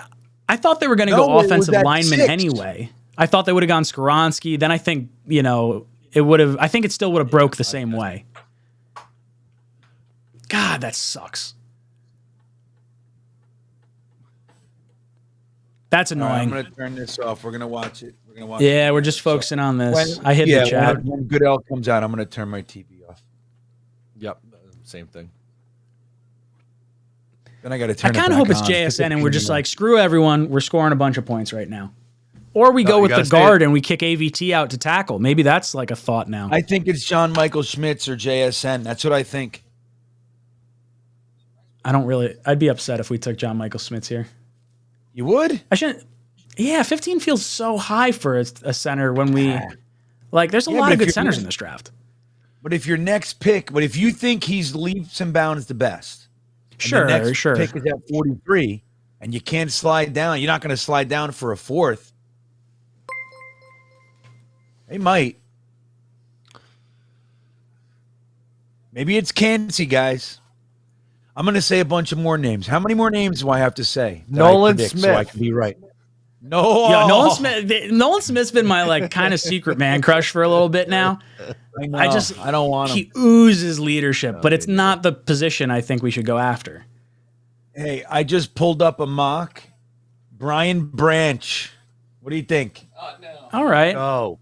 I thought they were going to No, go it was offensive at lineman 6. anyway. I thought they would have gone Skoronski. Then I think, it would have. I think it still would have broke the same way. God, that sucks. That's All right, I'm annoying. going to turn this off. We're going to watch it. Yeah, we're just focusing on this. I hit the chat. When Goodell comes out, I'm going to turn my TV off. Yep. Same thing. Then I got to I turn it kind back of hope it's on. JSN and we're just like, screw everyone. We're scoring a bunch of points right now. Or we go you with the gotta stay- guard and we kick AVT out to tackle. Maybe that's like a thought now. I think it's John Michael Schmitz or JSN. That's what I think. I'd be upset if we took John Michael Smith here. You would? I shouldn't. Yeah, 15 feels so high for a center when we there's a Yeah, lot but of if good you're centers gonna- in this draft. But if your next pick, if you think he's leaps and bounds the best, and Sure, the next sure. pick is at 43, and you can't slide down, you're not going to slide down for a fourth. They might. Maybe it's Kansas, guys. I'm going to say a bunch of more names. How many more names do I have to say? that I Nolan predict Smith. So I can be right. No. Yeah, Nolan Smith's been my kind of secret man crush for a little bit now. I don't want him. He oozes leadership, but it's not the position I think we should go after. Hey, I just pulled up a mock. Brian Branch. What do you think? All right, Oh,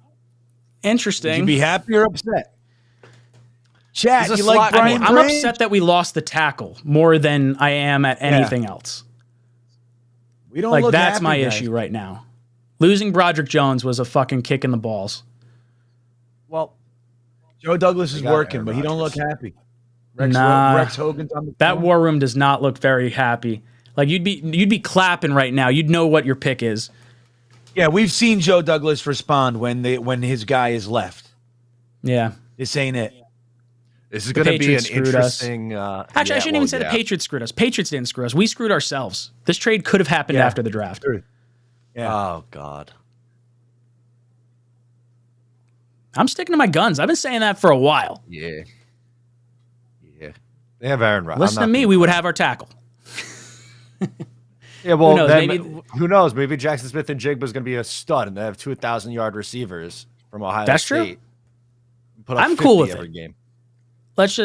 Would interesting. you be happy or upset? Chat, He's a you like slot- Brian I'm Branch? upset that we lost the tackle more than I am at anything else. We don't Like, look that's happy, my guys. issue right now. Losing Broderick Jones was a fucking kick in the balls. Well, Joe Douglas is got working, Aaron but he don't look Rodgers. happy. Rex Hogan's on the That phone. war room does not look very happy. Like, you'd be clapping right now. You'd know what your pick is. Yeah, we've seen Joe Douglas respond when his guy is left. Yeah. This ain't it. this is going to be an Patriots screwed us. interesting. Actually, I shouldn't even say the yeah. Patriots screwed us. Patriots didn't screw us. We screwed ourselves. This trade could have happened Yeah. after the draft. True. Yeah. Oh God. I'm sticking to my guns. I've been saying that for a while. Yeah. Yeah. They have Aaron Rodgers. Listen to me, we would have our tackle. Yeah, well, Who knows, then, maybe- who knows? Maybe Jackson Smith and Jigba is going to be a stud, and they have 2,000-yard receivers from Ohio That's true. State. Put up I'm 50 cool with every it. game. Let's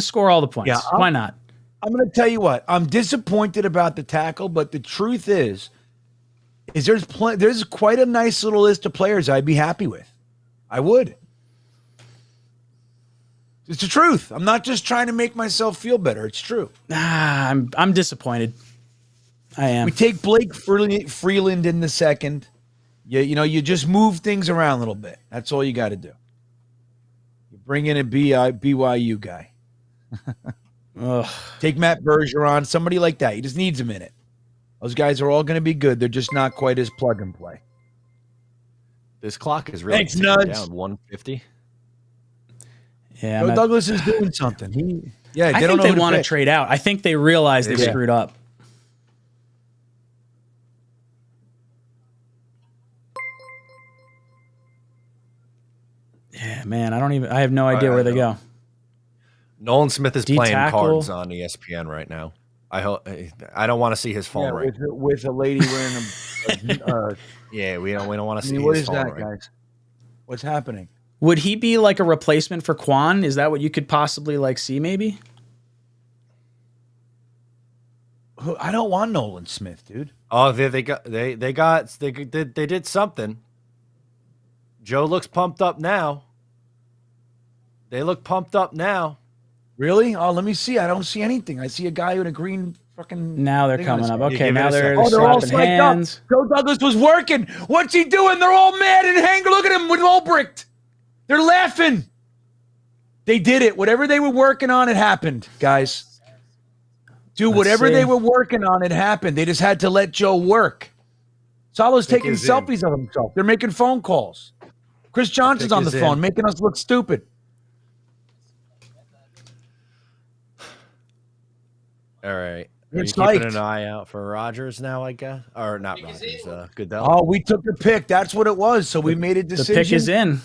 score all the points. Yeah, Why not? I'm going to tell you what. I'm disappointed about the tackle, but the truth is there's quite a nice little list of players I'd be happy with. I would. It's the truth. I'm not just trying to make myself feel better. It's true. I'm disappointed. I am. We take Blake Freeland in the second. You just move things around a little bit. That's all you got to do. You bring in a BYU guy. Ugh. Take Matt Bergeron, somebody like that. He just needs a minute. Those guys are all going to be good. They're just not quite as plug and play. This clock is really Thanks, ticking Nuds. down 150. Yeah, Joe Douglas is doing something. They I don't think know they who to want to pick. trade out. I think they realize they Yeah. screwed up. Yeah, man, I have no idea I where they know. go. Nolan Smith is D playing tackle. cards on ESPN right now. I don't want to see his phone ring. with a lady wearing a Yeah, we don't want to see what his is phone that, ring. guys? What's happening? Would he be like a replacement for Quan? Is that what you could possibly like see maybe? I don't want Nolan Smith, dude. Oh, they did something. Joe looks pumped up now. They look pumped up now. Really? Oh, let me see. I don't see anything. I see a guy with a green fucking. Now they're thing on coming his up. head. Okay, give it now a they're second. Oh, they're all slapping psyched hands. up. Joe Douglas was working. What's he doing? They're all mad and angry. Look at him with Ulbricht. They're laughing. They did it. Whatever they were working on, it happened, guys. Dude, Let's whatever see. they were working on, it happened. They just had to let Joe work. Salo's Pick taking is in. selfies of himself. They're making phone calls. Chris Johnson's pick on the is in. phone, making us look stupid. All right. Are It's you keeping psyched. an eye out for Rodgers now, I guess? Or not Rodgers, Goodell. Oh, we took the pick. That's what it was. So we made a The decision. pick is in.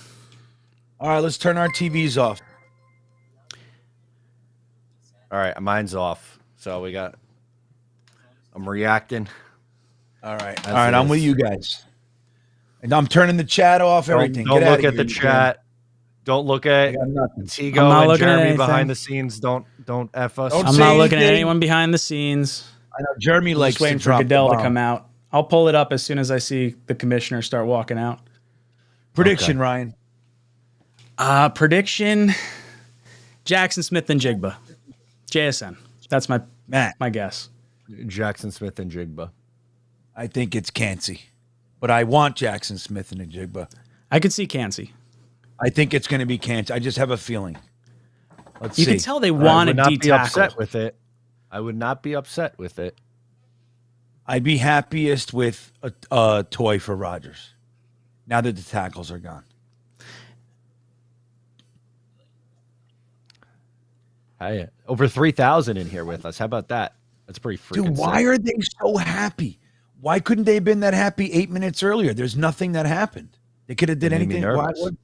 All right, let's turn our TVs off. All right, mine's off. So I'm reacting. All right. As All right, it I'm is. with you guys. And I'm turning the chat off, everything. Don't Get look outta at the here, chat. Don't look at I got nothing. Tigo I'm not and looking at Jeremy anything. behind the scenes. Don't F us. Don't I'm say not looking at anything. anyone behind the scenes. I know Jeremy likes Just waiting to for drop Goodell the to bomb. come out. I'll pull it up as soon as I see the commissioner start walking out. Prediction, Ryan. Prediction: Jackson Smith and Jigba. JSN. That's my Matt, guess. Jackson Smith and Jigba. I think it's Cansey. But I want Jackson Smith and Jigba. I could see Cansey. I think it's going to be Cansey. I just have a feeling. Let's You see. can tell they I want would to not be D-tackle. upset with it. I would not be upset with it. I'd be happiest with a toy for Rodgers. Now that the tackles are gone. Hey, over 3,000 in here with us. How about that? That's pretty freaking Dude, why sick. are they so happy? Why couldn't they have been that happy 8 minutes earlier? There's nothing that happened. They could have did It made me anything. Why nervous. would-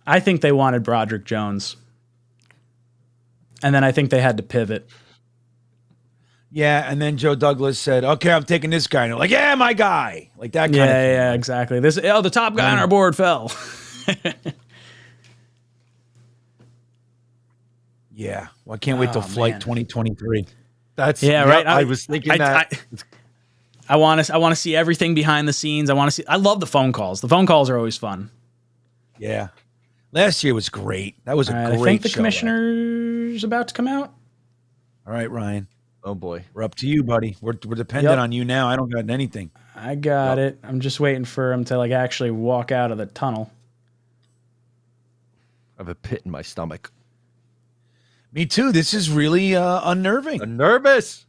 I think they wanted Broderick Jones. And then I think they had to pivot. Yeah, and then Joe Douglas said, "Okay, I'm taking this guy." And they're like, "Yeah, my guy." Like that kind Yeah, of thing. yeah, exactly. The top guy on our board fell. Yeah. Well, I can't wait till Oh, Flight man. 2023. That's Yeah, right. I was thinking that. I want to see everything behind the scenes. I love the phone calls. The phone calls are always fun. Yeah. Last year was great. That was a All right, great I think the show. commissioner's about to come out. All right, Ryan. Oh boy. We're up to you, buddy. We're dependent on you now. I don't got anything. I got it. I'm just waiting for him to like actually walk out of the tunnel. I have a pit in my stomach. Me too. This is really unnerving. I'm nervous.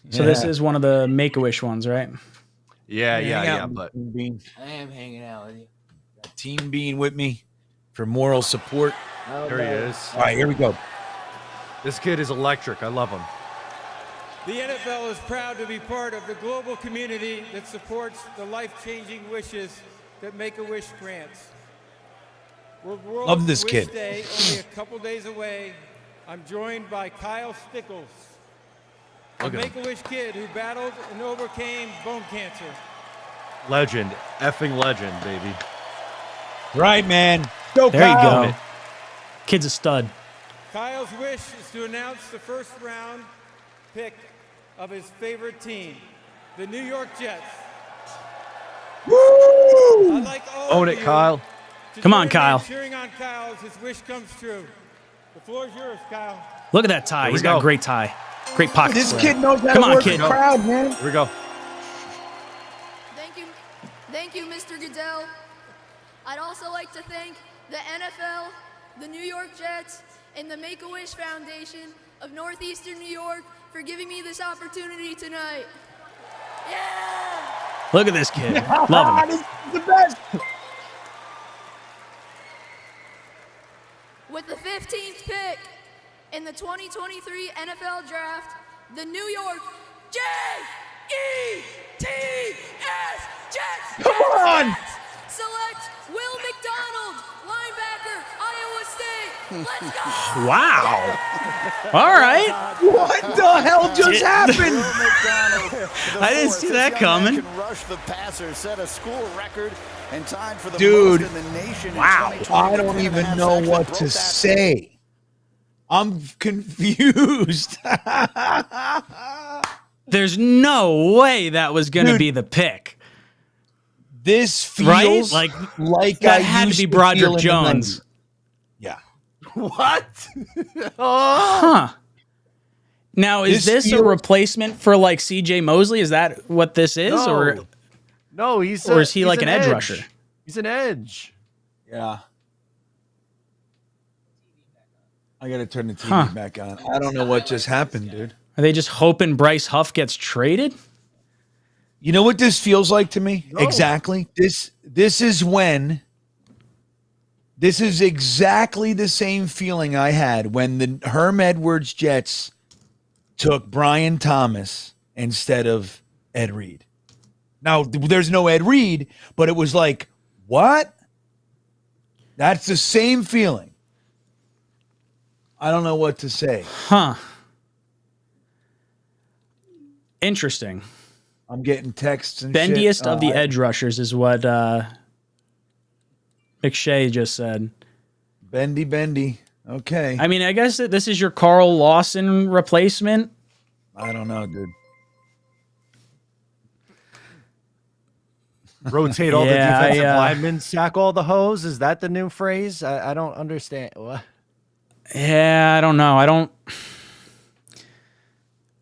So this is one of the Make-A-Wish ones, right? Yeah. But Team Bean. I am hanging out with you. Got Team Bean with me for moral support. there he is. All right, here we go. This kid is electric. I love him. The NFL is proud to be part of the global community that supports the life-changing wishes that Make-A-Wish grants. With World Love this Wish kid. Day only a couple days away, I'm joined by Kyle Stickles, a Look at him. Make-A-Wish kid who battled and overcame bone cancer. Legend. Effing legend, baby. Right, man. Go, There you Kyle. go. Kid's a stud. Kyle's wish is to announce the first round pick of his favorite team, the New York Jets. Woo! I'd like all Own of it, you Kyle. to Come on, join me in Kyle. cheering on Kyle as his wish comes true. The floor is yours, Kyle. Look at that tie. we He's got a go. great tie. Great pocket This square. kid knows how Come to on, work kid. the crowd, man. Here we go. Thank you, Mr. Goodell. I'd also like to thank the NFL, the New York Jets, and the Make-A-Wish Foundation of Northeastern New York for giving me this opportunity tonight. Yeah! Look at this kid. Love him. This is the best. With the 15th pick in the 2023 NFL Draft, the New York Jets Come on. select Will McDonald, linebacker, Iowa State. Let's go! Wow. All right. What the hell just happened? I didn't see that coming. Can rush the passer, set a school record, and tied for the Dude. most in the nation. Wow. In 2020 I don't with 10.5 even know sacks, what broke to that say. I'm confused. There's no way that was going to Dude. be the pick. This Right? feels Like, like that I had to used be feel Broderick in the Jones. 90s. Yeah. What? Huh. Now, is This this a feels- replacement for like CJ Mosley? Is that what this is? Or No, he's or is he like an edge rusher? He's an edge. Yeah. I got to turn the TV back on. I don't know what just happened, dude. Are they just hoping Bryce Huff gets traded? You know what this feels like to me? Exactly. This is exactly the same feeling I had when the Herm Edwards Jets took Brian Thomas instead of Ed Reed. Now, there's no Ed Reed, but it was like, what? That's the same feeling. I don't know what to say. Huh. Interesting. I'm getting texts and Bendiest shit. of the edge rushers is what McShay just said. Bendy. Okay. I mean, I guess that this is your Carl Lawson replacement. I don't know, dude. Rotate all the Yeah, defensive I, linemen, sack all the hoes. Is that the new phrase? I don't understand. What? Yeah, I don't know. I don't.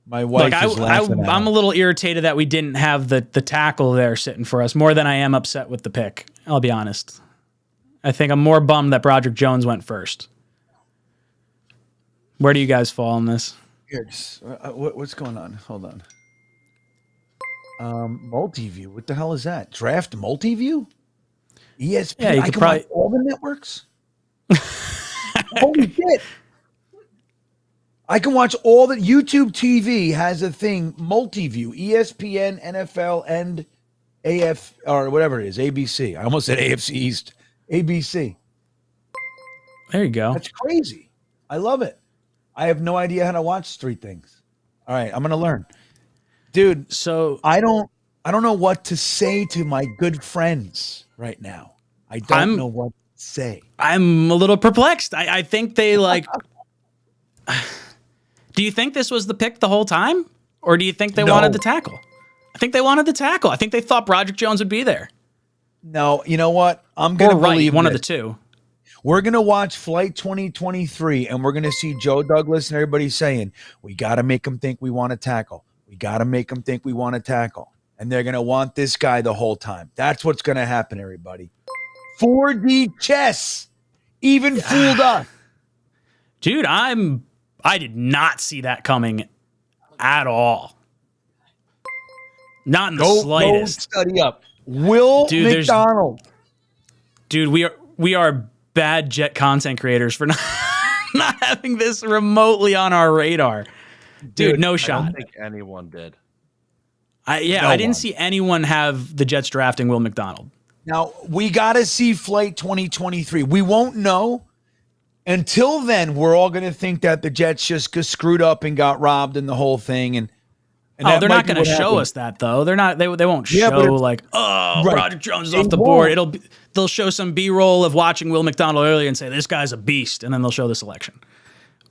My wife Like, is laughing at I'm a me. little irritated that we didn't have the tackle there sitting for us more than I am upset with the pick. I'll be honest. I think I'm more bummed that Broderick Jones went first. Where do you guys fall on this? Here, what's going on? Hold on. Multiview. What the hell is that? Draft Multiview? ESPN. Yeah, you I could can probably- watch all the networks. Holy shit! I can watch all the YouTube TV has a thing Multiview, ESPN, NFL, and AF or whatever it is, ABC. I almost said AFC East, ABC. There you go. That's crazy. I love it. I have no idea how to watch three things. All right, I'm gonna learn, dude. So I don't know what to say to my good friends right now. I don't know what to say. I'm a little perplexed. I think they like. Do you think this was the pick the whole time? Or do you think they wanted the tackle? I think they wanted the tackle. I think they thought Broderick Jones would be there. No, you know what? I'm Or gonna Wright, believe one of this. the two. We're going to watch Flight 2023, and we're going to see Joe Douglas and everybody saying, we got to make them think we want to tackle. We got to make them think we want to tackle. And they're going to want this guy the whole time. That's what's going to happen, everybody. 4D chess even fooled us. Dude, I did not see that coming at all. Not in the slightest. Go study up. Will McDonald. Dude, we are bad Jet content creators for not having this remotely on our radar. Dude, no shot. I don't think anyone did. I didn't see anyone have the Jets drafting Will McDonald. Now, we got to see Flight 2023. We won't know. Until then, we're all going to think that the Jets just screwed up and got robbed and the whole thing. And they're not going to show us that, though. They're not. They won't show like, Broderick Jones is off the board. They'll show some B-roll of watching Will McDonald earlier and say this guy's a beast, and then they'll show the selection,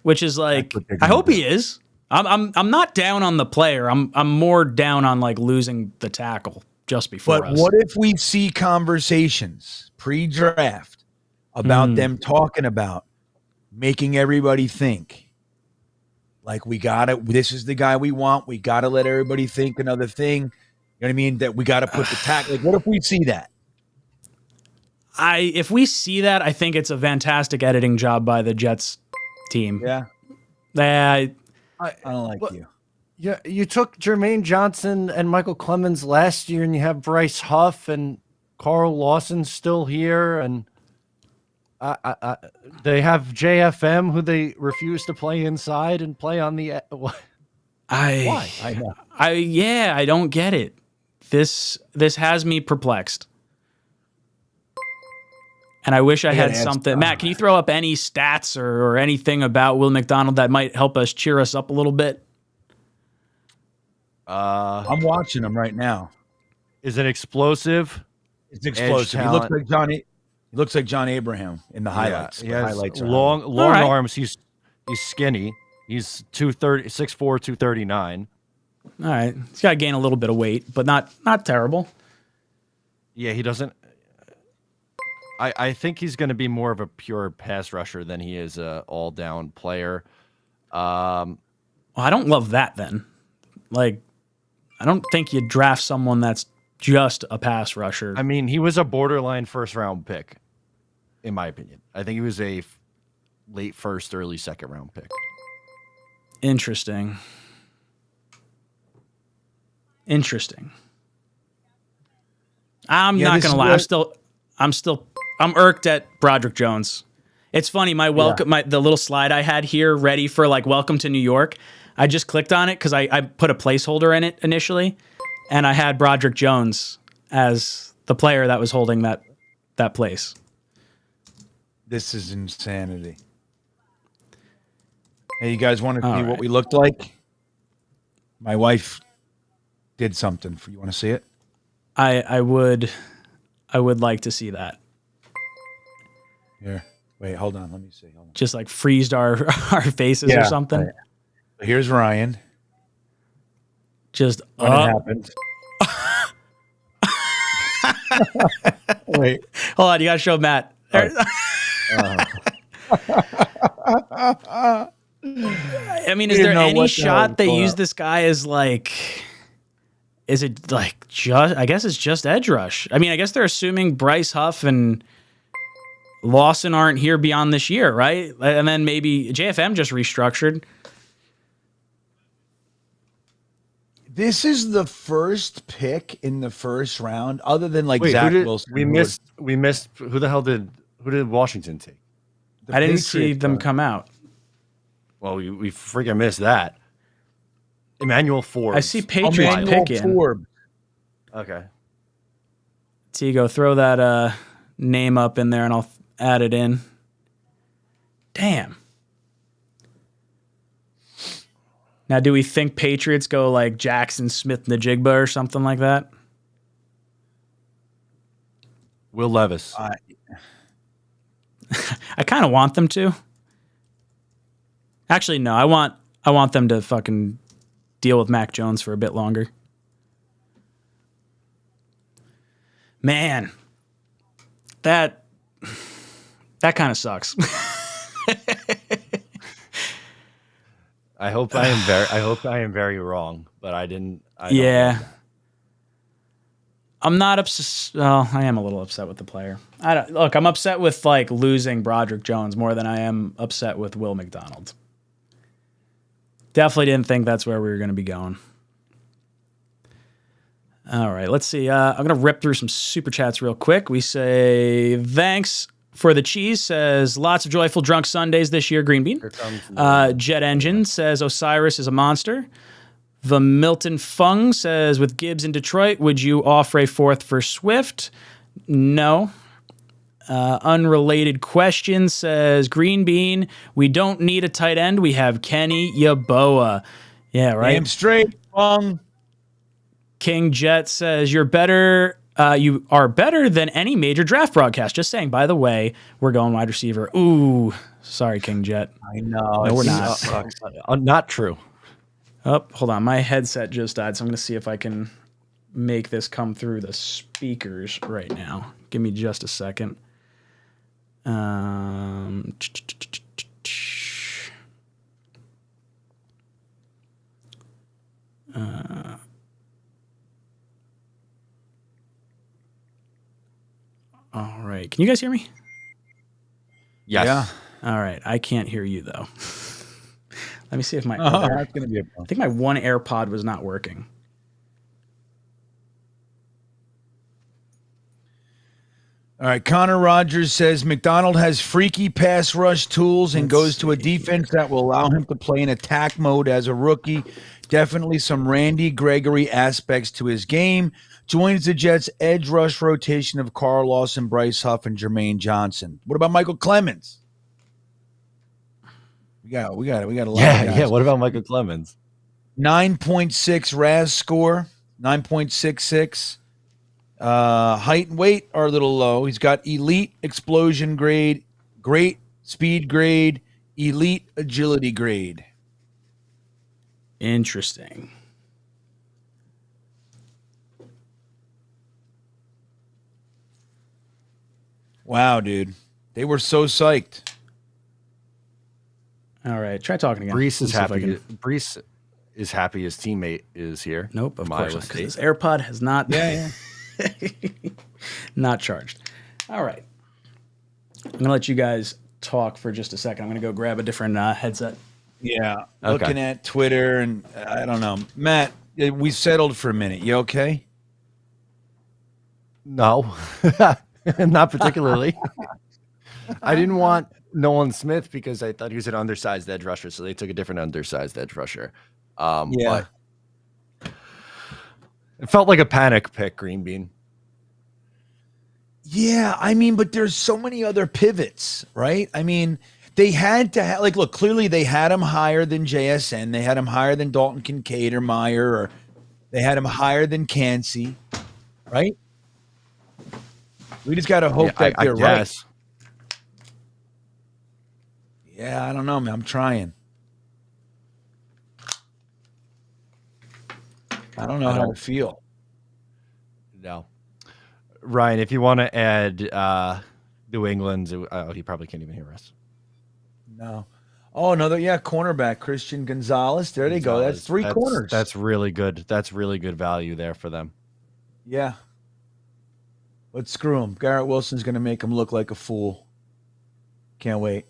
which is like, I hope he is. I'm not down on the player. I'm more down on like losing the tackle just before us. But what if we see conversations pre-draft about them talking about making everybody think like this is the guy we want. We got to let everybody think another thing. You know what I mean? That we got to put the tackle. Like, what if we see that? If we see that, I think it's a fantastic editing job by the Jets team. Yeah. I don't like you. Yeah, you took Jermaine Johnson and Michael Clemens last year, and you have Bryce Huff and Carl Lawson still here, and they have JFM, who they refuse to play inside and play on the. Why? I know. I don't get it. This has me perplexed. And I wish I had something. Matt, can you throw up any stats or anything about Will McDonald that might help us cheer us up a little bit? I'm watching him right now. Is it explosive? It's explosive. He looks like John Abraham in the highlights. Yeah, he has highlights long arms. He's skinny. He's 6'4", 239. All right. He's got to gain a little bit of weight, but not terrible. Yeah, he doesn't. I think he's going to be more of a pure pass rusher than he is a all-down player. Well, I don't love that then. Like, I don't think you draft someone that's just a pass rusher. I mean, he was a borderline first-round pick, in my opinion. I think he was a late first, early second-round pick. Interesting. I'm not going to lie. I'm irked at Broderick Jones. It's funny. The little slide I had here ready for like welcome to New York. I just clicked on it because I put a placeholder in it initially, and I had Broderick Jones as the player that was holding that place. This is insanity. Hey, you guys want to see what we looked like? My wife did something for you. Want to see it? I would like to see that. Here. Wait, hold on. Let me see. Hold on. Just like freezed our faces or something. Right. Here's Ryan. Just when it happened. Wait. Hold on, you gotta show Matt. I mean, is there any shot they use this guy as like? Is it like just? I guess it's just edge rush. I mean, I guess they're assuming Bryce Huff and Lawson aren't here beyond this year, right? And then maybe JFM just restructured. This is the first pick in the first round, other than like Zach Wilson. We missed. Who did Washington take? I didn't see them come out. Well, we freaking missed that. Emmanuel Forbes. I see Patriots pick in. Forbes. Okay. Tigo, throw that name up in there, and I'll add it in. Damn. Now, do we think Patriots go like Jackson Smith-Njigba or something like that? Will Levis. I kind of want them to. Actually, no. I want them to fucking deal with Mac Jones for a bit longer. Man, that That kind of sucks. I hope I am very wrong, but I didn't. I Yeah. Don't know. I'm not upset. Well, I am a little upset with the player. Look, I'm upset with like losing Broderick Jones more than I am upset with Will McDonald. Definitely didn't think that's where we were going to be going. All right, let's see. I'm going to rip through some super chats real quick. We say, thanks for the cheese, says, lots of joyful drunk Sundays this year, Green Bean. Jet Engine says, Osiris is a monster. The Milton Fung says, with Gibbs in Detroit, would you offer a fourth for Swift? No. Unrelated question says, Green Bean, we don't need a tight end. We have Kenny Yeboah. Yeah, right. Damn straight, Fung. King Jet says, you're better. You are better than any major draft broadcast. Just saying, by the way, we're going wide receiver. Ooh, sorry, King Jet. I know. No, we're not. Not true. Oh, hold on. My headset just died, so I'm going to see if I can make this come through the speakers right now. Give me just a second. All right. Can you guys hear me? Yes. Yeah. All right. I can't hear you, though. Let me see if my That's gonna be a problem. I think my one AirPod was not working. All right, Connor Rogers says McDonald has freaky pass rush tools and goes to a defense that will allow him to play in attack mode as a rookie. Definitely some Randy Gregory aspects to his game. Joins the Jets' edge rush rotation of Carl Lawson, Bryce Huff, and Jermaine Johnson. What about Michael Clemens? We got a lot of guys. Yeah. What about Michael Clemens? 9.6 RAS score, 9.66. Height and weight are a little low. He's got elite explosion grade, great speed grade, elite agility grade. Interesting. Wow, dude. They were so psyched. All right. Try talking again. Brees is Let's see if I happy. can- Brees is happy his teammate is here. Nope, of from course Iowa not, because State. this AirPod has not Yeah. not charged. All right. I'm going to let you guys talk for just a second. I'm going to go grab a different headset. Yeah. Okay. Looking at Twitter and I don't know. Matt, we settled for a minute. You okay? No, not particularly. I didn't want Nolan Smith because I thought he was an undersized edge rusher, so they took a different undersized edge rusher. Yeah. But it felt like a panic pick, Green Bean. Yeah, I mean, but there's so many other pivots, right? I mean, they had to have, like, look, clearly they had him higher than JSN. They had him higher than Dalton Kincaid or Meyer, or they had him higher than Cansey, right? We just got to hope that they're right. Yeah, I don't know, man. I'm trying. I don't know how to feel. No. Ryan, if you want to add New England's, he probably can't even hear us. No. Oh, another, cornerback, Christian Gonzalez. There they go. That's three corners. That's really good. That's really good value there for them. Yeah. But screw him. Garrett Wilson's going to make him look like a fool. Can't wait.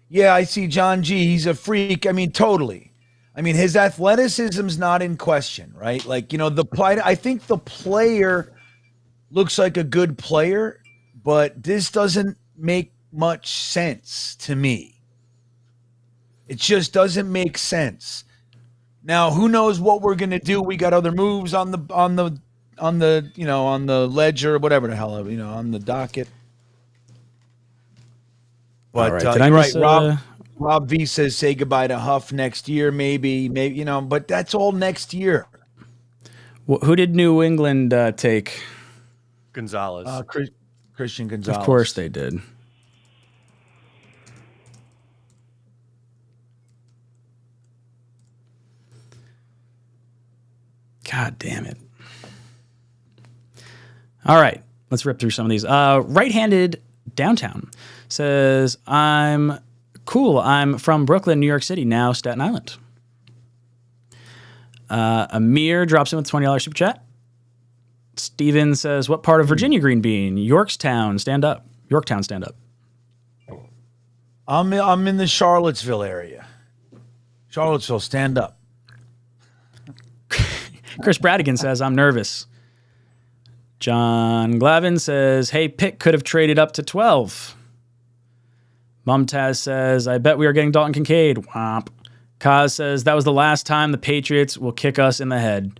Yeah, I see John G. He's a freak. I mean, totally. I mean, his athleticism's not in question, right? Like, I think the player looks like a good player, but this doesn't make much sense to me. It just doesn't make sense. Now, who knows what we're gonna do? We got other moves on the ledger, whatever the hell, on the docket. But All right, you're right. Rob V says say goodbye to Huff next year, maybe, but that's all next year. Who did New England take? Gonzalez. Christian Gonzalez. Of course they did. God damn it. All right, let's rip through some of these. Right-handed downtown says, I'm cool. I'm from Brooklyn, New York City, now Staten Island. Amir drops in with $20 super chat. Steven says, what part of Virginia, Green Bean? Yorktown, stand up. Yorktown, stand up. I'm in the Charlottesville area. Charlottesville, stand up. Chris Bradigan says, I'm nervous. John Glavin says, hey, Pitt could have traded up to 12. Mumtaz says, I bet we are getting Dalton Kincaid. Womp. Kaz says, that was the last time the Patriots will kick us in the head.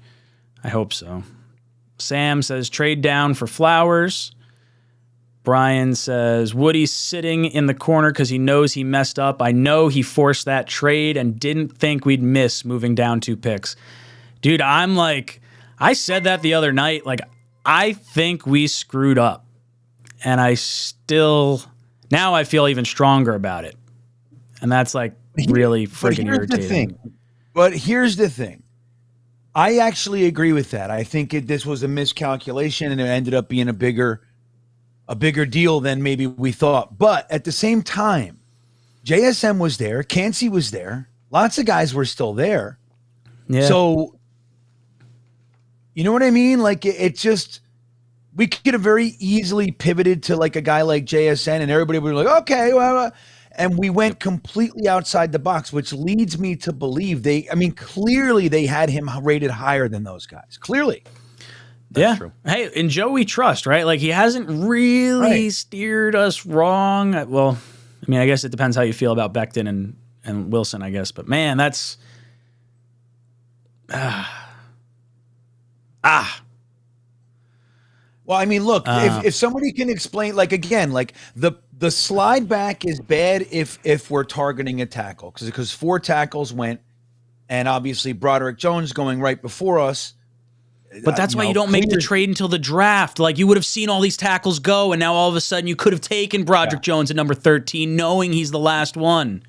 I hope so. Sam says, trade down for Flowers. Brian says, Woody's sitting in the corner because he knows he messed up. I know he forced that trade and didn't think we'd miss moving down 2 picks. Dude, I'm like, I said that the other night. Like, I think we screwed up. And now I feel even stronger about it. And that's like really freaking irritating. But here's the thing. I actually agree with that. I think this was a miscalculation and it ended up being a bigger deal than maybe we thought. But at the same time, JSM was there, Cansey was there, lots of guys were still there. Yeah. So, you know what I mean? Like it just, we could have very easily pivoted to like a guy like JSN and everybody would be like, okay, well, and we went completely outside the box, which leads me to believe clearly they had him rated higher than those guys. Clearly. That's true. Hey, in Joe we trust, right? Like he hasn't really steered us wrong. Well, I mean, I guess it depends how you feel about Becton and Wilson, I guess. But man, that's Well, I mean, look, if somebody can explain, like again, like the slide back is bad if we're targeting a tackle because 4 tackles went, and obviously Broderick Jones going right before us. But that's why you don't make the trade until the draft. Like you would have seen all these tackles go, and now all of a sudden you could have taken Broderick Jones at number 13, knowing he's the last one.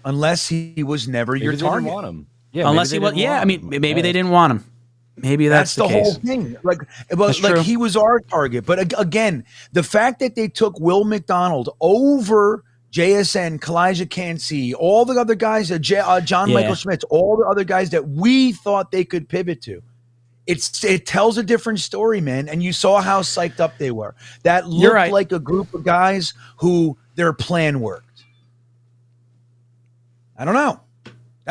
Unless he was never your target. Didn't want him. Yeah, unless he was. Yeah, I mean, maybe they didn't want him. Maybe that's the whole thing. Like he was our target. But again, the fact that they took Will McDonald over JSN, 𝐒𝐫𝐞𝐞𝐬, all the other guys, John Michael Schmitz, all the other guys that we thought they could pivot to. It tells a different story, man. And you saw how psyched up they were. That looked like a group of guys who their plan worked. I don't know.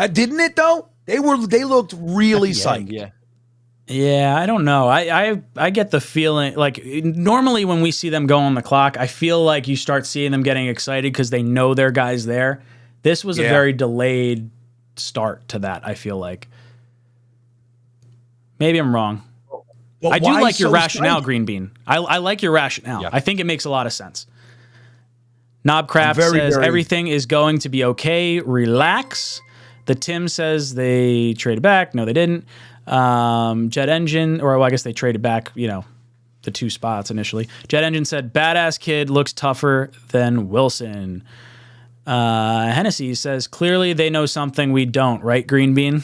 Didn't it though? They looked really psyched. Yeah, I don't know. I get the feeling like normally when we see them go on the clock, I feel like you start seeing them getting excited because they know their guys there. This was a very delayed start to that, I feel like. Maybe I'm wrong. Well, I do like your rationale, Green Bean. I like your rationale. Yeah. I think it makes a lot of sense. Knobcraft says everything is going to be okay. Relax. The Tim says they traded back. No, they didn't. Jet Engine, or well, I guess they traded back, the 2 spots initially. Jet Engine said, badass kid looks tougher than Wilson. Hennessy says, clearly they know something we don't, right, Green Bean?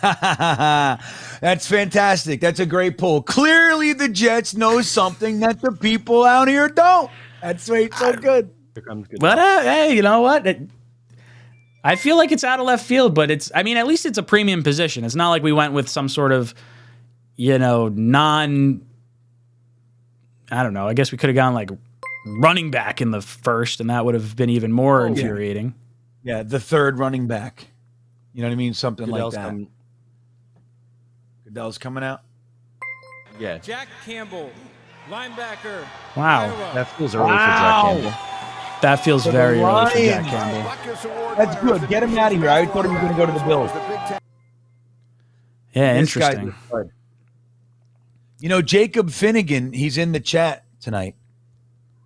That's fantastic. That's a great pull. Clearly the Jets know something that the people out here don't. That's so good. But hey, you know what? I feel like it's out of left field, but at least it's a premium position. It's not like we went with some sort of, I don't know. I guess we could have gone like running back in the first, and that would have been even more infuriating. Yeah, the 3rd running back. You know what I mean? Something Goodell's like that. Goodell's coming out. Yeah. Jack Campbell, linebacker. Wow. Iowa. That feels early for Jack Campbell. That feels very early for Jack Campbell. That's good. Get him out of here. I thought he was going to go to the Bills. Yeah, interesting. Jacob Finnegan, he's in the chat tonight.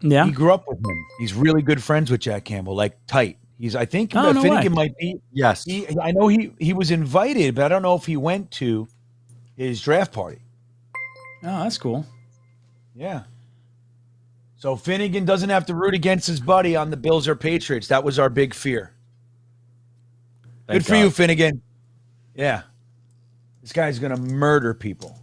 Yeah. He grew up with him. He's really good friends with Jack Campbell, like tight. I think Finnegan might be. Yes. I know he was invited, but I don't know if he went to his draft party. Oh, that's cool. Yeah. So Finnegan doesn't have to root against his buddy on the Bills or Patriots. That was our big fear. Good for you, Finnegan. Yeah. This guy's going to murder people.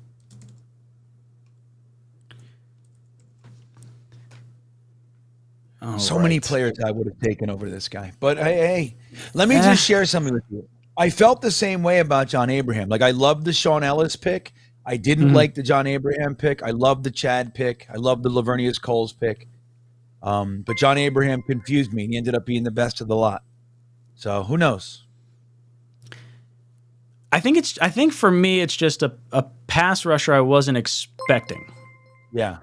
So many players I would have taken over this guy. But hey, let me just share something with you. I felt the same way about John Abraham. Like, I loved the Sean Ellis pick. I didn't like the John Abraham pick. I loved the Chad pick. I loved the Lavernius Coles pick. But John Abraham confused me, and he ended up being the best of the lot. So who knows? I think for me, it's just a pass rusher I wasn't expecting. Yeah.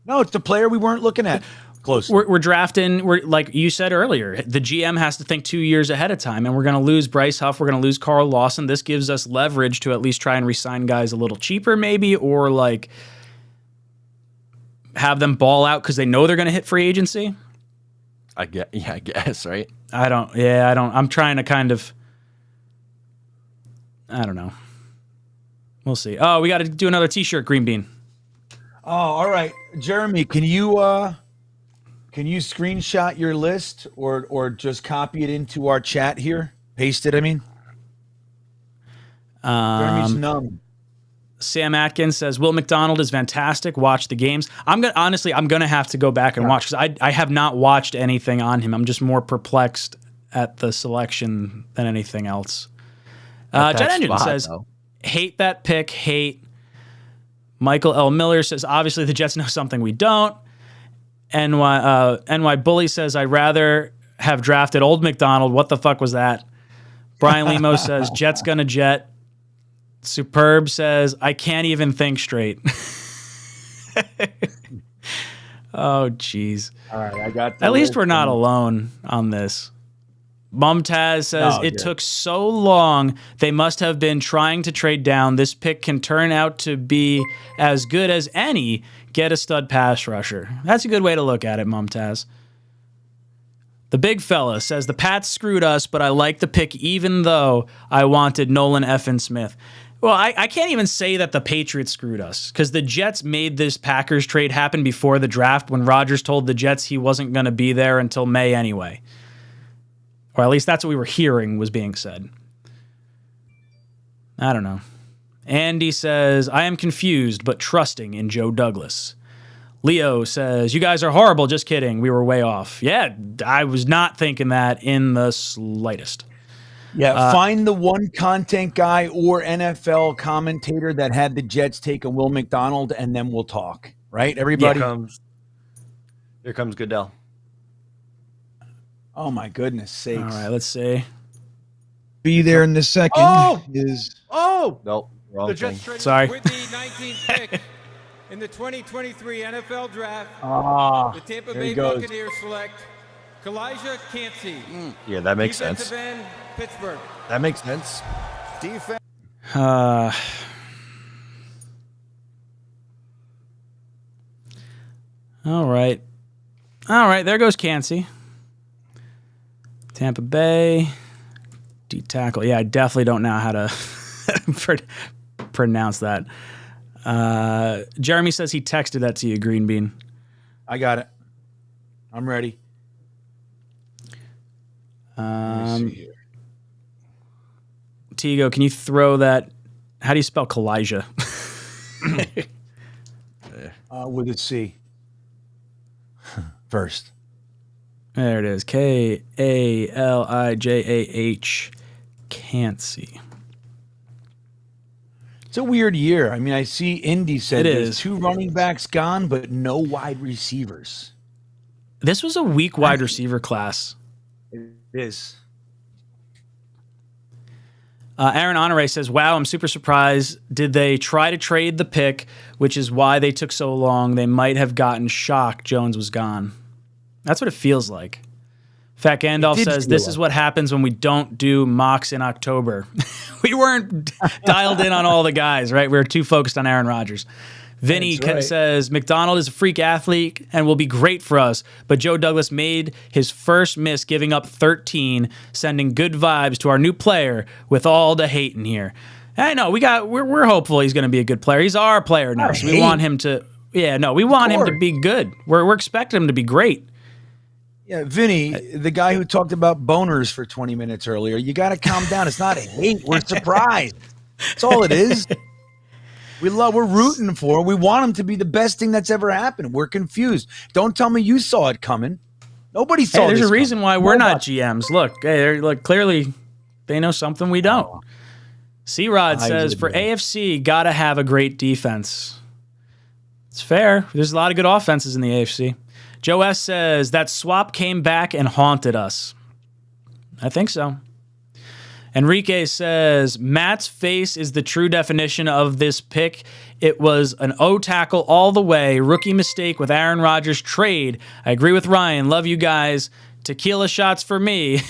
No, it's the player we weren't looking at close. We're drafting. We're, like you said earlier, the GM has to think 2 years ahead of time, and we're going to lose Bryce Huff. We're going to lose Carl Lawson. This gives us leverage to at least try and re-sign guys a little cheaper, maybe, or like have them ball out because they know they're going to hit free agency. I guess, right? I don't. I'm trying to kind of. I don't know. We'll see. Oh, we got to do another T-shirt, Green Bean. Oh, all right, Jeremy, can you screenshot your list or just copy it into our chat here? Paste it, I mean. Jeremy's numb. Sam Atkins says Will McDonald is fantastic. Watch the games. I'm gonna have to go back and watch because I have not watched anything on him. I'm just more perplexed at the selection than anything else. Jet Engine says, hate that pick. Hate. Michael L. Miller says, obviously the Jets know something we don't. NY Bully says, I'd rather have drafted old McDonald. What the fuck was that? Brian Lemo says, Jets gonna jet. Superb says, I can't even think straight. Oh, jeez. All right, I got. At least we're not alone on this. Mumtaz says, it took so long, they must have been trying to trade down. This pick can turn out to be as good as any. Get a stud pass rusher. That's a good way to look at it, Mumtaz. The big fella says, the Pats screwed us, but I like the pick even though I wanted Nolan Effin Smith. Well, I can't even say that the Patriots screwed us because the Jets made this Packers trade happen before the draft when Rodgers told the Jets he wasn't going to be there until May anyway. Or at least that's what we were hearing was being said. I don't know. Andy says, I am confused but trusting in Joe Douglas. Leo says, you guys are horrible. Just kidding. We were way off. Yeah, I was not thinking that in the slightest. Yeah, find the one content guy or NFL commentator that had the Jets take a Will McDonald, and then we'll talk. Right, everybody? Here comes Goodell. Oh, my goodness sakes. All right, let's see. Be there in the second. Nope, wrong The thing. Jets traded Sorry. with the 19th pick in the 2023 NFL Draft. The Tampa there Bay he goes. Buccaneers select 𝐒'I'Ja_KaN'TSE. Yeah, that makes sense. Defensive end, Pittsburgh. That makes sense. Defense. All right. There goes KaN'TSE. Tampa Bay. D-tackle. Yeah, I definitely don't know how to pronounce that. Jeremy says he texted that to you, Green Bean. I got it. I'm ready. Let me see here. Tigo, can you throw that? How do you spell 𝐒'I'Ja? With a C. First. There it is. 𝐒'I'Jah. KaN'TSE. It's a weird year. I mean, I see Indy said It there's is. 2 running backs gone, but no wide receivers. This was a weak wide receiver class. It is. Aaron Honore says, wow, I'm super surprised. Did they try to trade the pick, which is why they took so long? They might have gotten shocked Jones was gone. That's what it feels like. Fat Gandalf says, this is what happens when we don't do mocks in October. We weren't dialed in on all the guys, right? We were too focused on Aaron Rodgers. Vinny says, McDonald is a freak athlete and will be great for us, but Joe Douglas made his first miss giving up 13, sending good vibes to our new player with all the hate in here. I know, we're hopeful he's going to be a good player. He's our player now, so we want him to, we want him to be good. We're expecting him to be great. Yeah, Vinny, the guy who talked about boners for 20 minutes earlier, you got to calm down. It's not hate. We're surprised. That's all it is. We're rooting for him. We want him to be the best thing that's ever happened. We're confused. Don't tell me you saw it coming. Nobody saw Hey, there's this a reason coming. why we're not Nobody. GMs. Look, clearly they know something we don't. C-Rod says, for AFC, got to have a great defense. It's fair. There's a lot of good offenses in the AFC. Joe S. says, that swap came back and haunted us. I think so. Enrique says, Matt's face is the true definition of this pick. It was an O tackle all the way. Rookie mistake with Aaron Rodgers trade. I agree with Ryan. Love you guys. Tequila shots for me.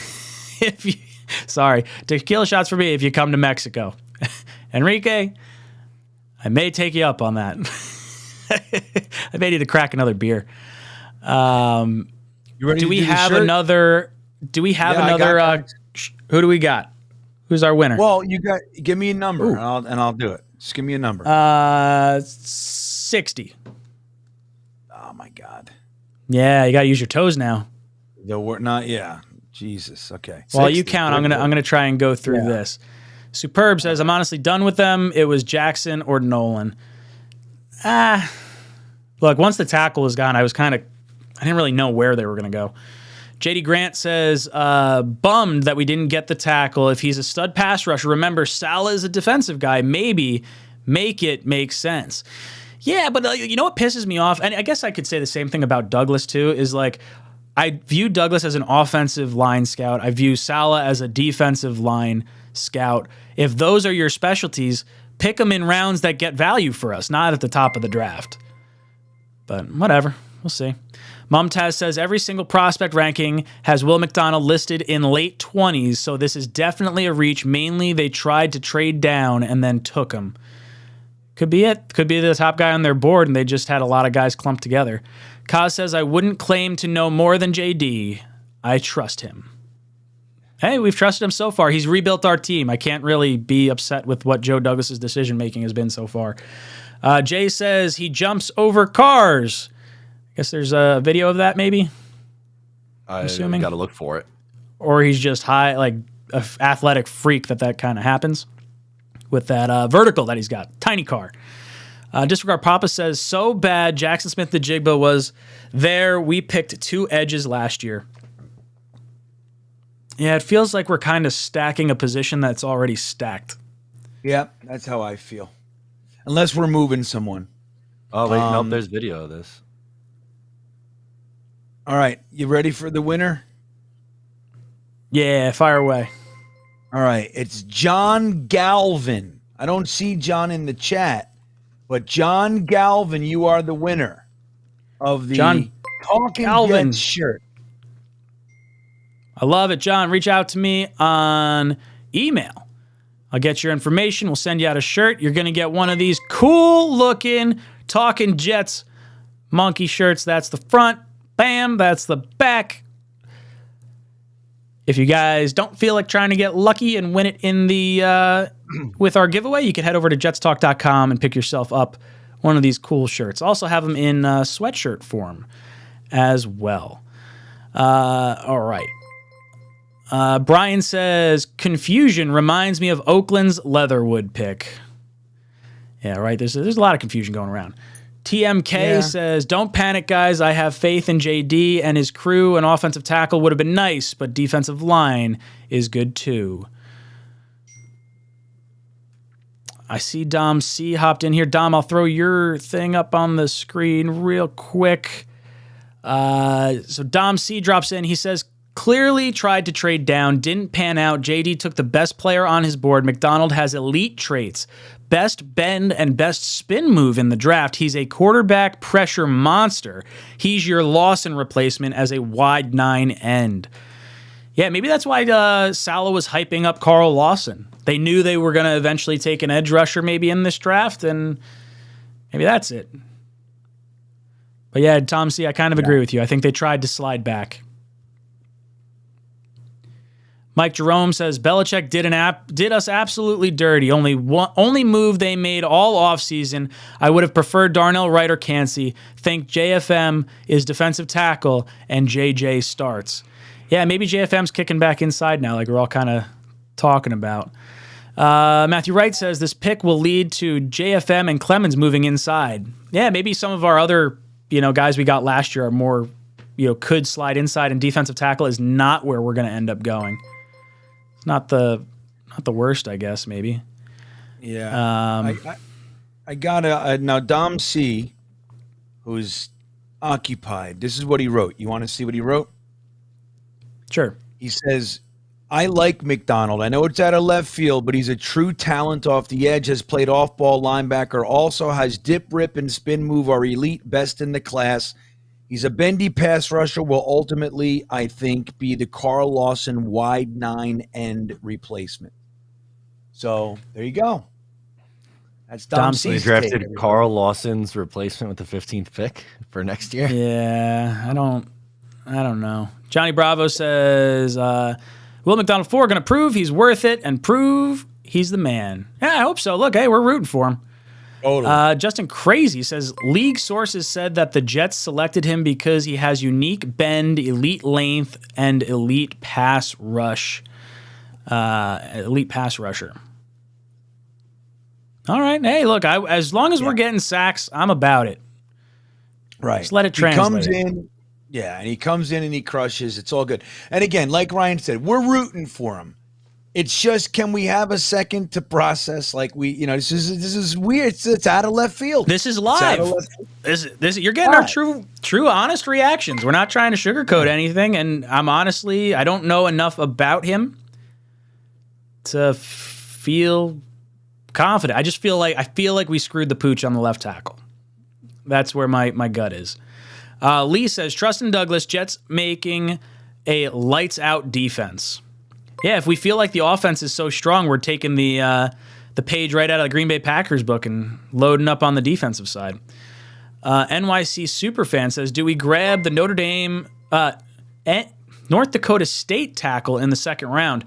Tequila shots for me if you come to Mexico. Enrique, I may take you up on that. I may need to crack another beer. You ready Do to we do the have shirt? another? Do we have Yeah, I another? got Who do we got? Who's our winner? Well, give me a number and I'll do it. Just give me a number. 60. Oh my God. Yeah, you got to use your toes now. Jesus. Okay. While 60. you count, I'm gonna try and go through this. Superb says, I'm honestly done with them. It was Jackson or Nolan. Look, once the tackle was gone, I didn't really know where they were gonna go. JD Grant says, bummed that we didn't get the tackle. If he's a stud pass rusher, remember, Salah is a defensive guy. Maybe make it make sense. Yeah, but you know what pisses me off? And I guess I could say the same thing about Douglas, too, is like, I view Douglas as an offensive line scout. I view Salah as a defensive line scout. If those are your specialties, pick them in rounds that get value for us, not at the top of the draft. But whatever. We'll see. Mumtaz says every single prospect ranking has Will McDonald listed in late 20s, so this is definitely a reach. Mainly they tried to trade down and then took him. Could be it. Could be the top guy on their board and they just had a lot of guys clumped together. Kaz says, I wouldn't claim to know more than JD. I trust him. Hey, we've trusted him so far. He's rebuilt our team. I can't really be upset with what Joe Douglas's decision-making has been so far. Jay says he jumps over cars. I guess there's a video of that, maybe. I'm assuming. got to look for it. Or he's just high, like an athletic freak that kind of happens with that vertical that he's got. Tiny car. Disregard Papa says, so bad Jackson Smith the Jigba was there. We picked 2 edges last year. Yeah, it feels like we're kind of stacking a position that's already stacked. Yeah, that's how I feel. Unless we're moving someone. Oh, wait, nope, there's video of this. All right, you ready for the winner? Yeah, fire away. All right, it's John Galvin. I don't see John in the chat, but John Galvin, you are the winner of the Talkin Jets shirt. I love it, John. Reach out to me on email. I'll get your information. We'll send you out a shirt. You're going to get one of these cool-looking Talkin Jets monkey shirts. That's the front. Bam, that's the back. If you guys don't feel like trying to get lucky and win it in the with our giveaway, you can head over to jetstalk.com and pick yourself up one of these cool shirts. Also have them in sweatshirt form as well. All right. Brian says, confusion reminds me of Oakland's Leatherwood pick. Yeah, right. There's a lot of confusion going around. TMK says, don't panic, guys. I have faith in JD and his crew. An offensive tackle would have been nice, but defensive line is good too. I see Dom C hopped in here. Dom, I'll throw your thing up on the screen real quick. So Dom C drops in. He says, clearly tried to trade down, didn't pan out. JD took the best player on his board. McDonald has elite traits. Best bend and best spin move in the draft. He's a quarterback pressure monster. He's your Lawson replacement as a wide 9 end. Yeah, maybe that's why Salah was hyping up Carl Lawson. They knew they were going to eventually take an edge rusher maybe in this draft, and maybe that's it. But yeah, Tom C., I kind of agree with you. I think they tried to slide back. Mike Jerome says, Belichick did us absolutely dirty. Only move they made all offseason. I would have preferred Darnell Wright or Cansey. Think JFM is defensive tackle and JJ starts. Yeah, maybe JFM's kicking back inside now, like we're all kind of talking about. Matthew Wright says, this pick will lead to JFM and Clemens moving inside. Yeah, maybe some of our other guys we got last year are more could slide inside and defensive tackle is not where we're going to end up going. It's not the worst, I guess, maybe. Yeah. I got now Dom C, who's occupied. This is what he wrote. You want to see what he wrote? Sure. He says, I like McDonald. I know it's out of left field, but he's a true talent off the edge, has played off-ball linebacker, also has dip, rip, and spin move, are elite, best in the class. He's a bendy pass rusher, will ultimately, I think, be the Carl Lawson wide 9 end replacement. So there you go. That's Dom They C's drafted take. Carl Lawson's replacement with the 15th pick for next year. Yeah, I don't know. Johnny Bravo says, Will McDonald 4 going to prove he's worth it and prove he's the man? Yeah, I hope so. Look, hey, we're rooting for him. Totally. Justin Crazy says, league sources said that the Jets selected him because he has unique bend, elite length, and elite pass rush. Elite pass rusher. All right. Hey, look, as long as we're getting sacks, I'm about it. Right. Just let it He translate. comes in. Yeah, and he comes in and he crushes. It's all good. And again, like Ryan said, we're rooting for him. It's just, can we have a second to process? Like this is weird. It's out of left field. This is live. This you're getting our true, honest reactions. We're not trying to sugarcoat anything. And I don't know enough about him to feel confident. I feel like we screwed the pooch on the left tackle. That's where my gut is. Lee says, Trustin Douglas, Jets making a lights out defense. Yeah, if we feel like the offense is so strong, we're taking the page right out of the Green Bay Packers book and loading up on the defensive side. NYC Superfan says, do we grab the Notre Dame, North Dakota State tackle in the second round?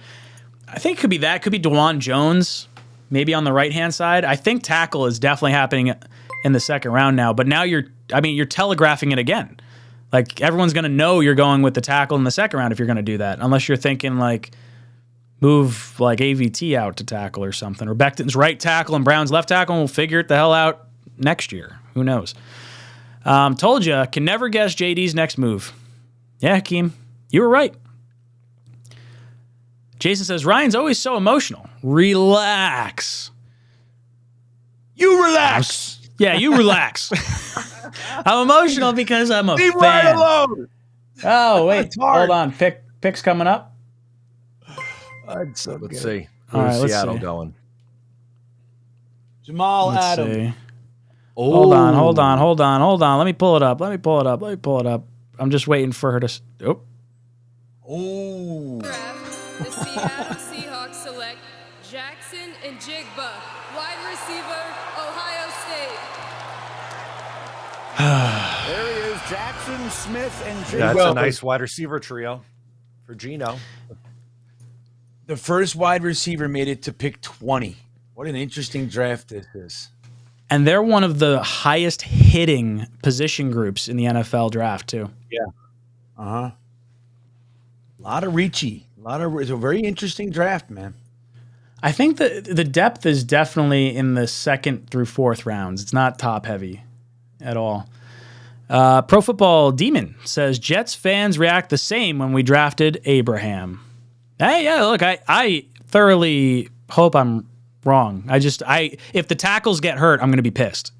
I think it could be that. It could be DeJuan Jones, maybe on the right-hand side. I think tackle is definitely happening in the second round now. But now you're telegraphing it again. Like, everyone's going to know you're going with the tackle in the second round if you're going to do that. Unless you're thinking, like, move, like, AVT out to tackle or something. Or Becton's right tackle and Brown's left tackle, and we'll figure it the hell out next year. Who knows? Told you, can never guess JD's next move. Yeah, Hakeem, you were right. Jason says, Ryan's always so emotional. Relax. You relax. Yeah, you relax. I'm emotional because I'm a Leave fan. Ryan alone. Oh, wait. Hold on. Pick's coming up. Let's see. All right, Where's let's Seattle see. going? Jamal Let's Adams. see. Hold on. Let me pull it up. I'm just waiting for her to... Oh. Oh. The Seattle Seahawks select Jackson and Jigba, wide receiver, Ohio State. There he is, Jackson, Smith, and Jigba. That's a nice wide receiver trio for Geno. The first wide receiver made it to pick 20. What an interesting draft this is. And they're one of the highest hitting position groups in the NFL draft, too. Yeah. Uh-huh. A lot of reachy. It's a very interesting draft, man. I think the depth is definitely in the second through fourth rounds. It's not top heavy at all. Pro Football Demon says, Jets fans react the same when we drafted Abraham. Hey, yeah, look, I thoroughly hope I'm wrong. If the tackles get hurt, I'm going to be pissed.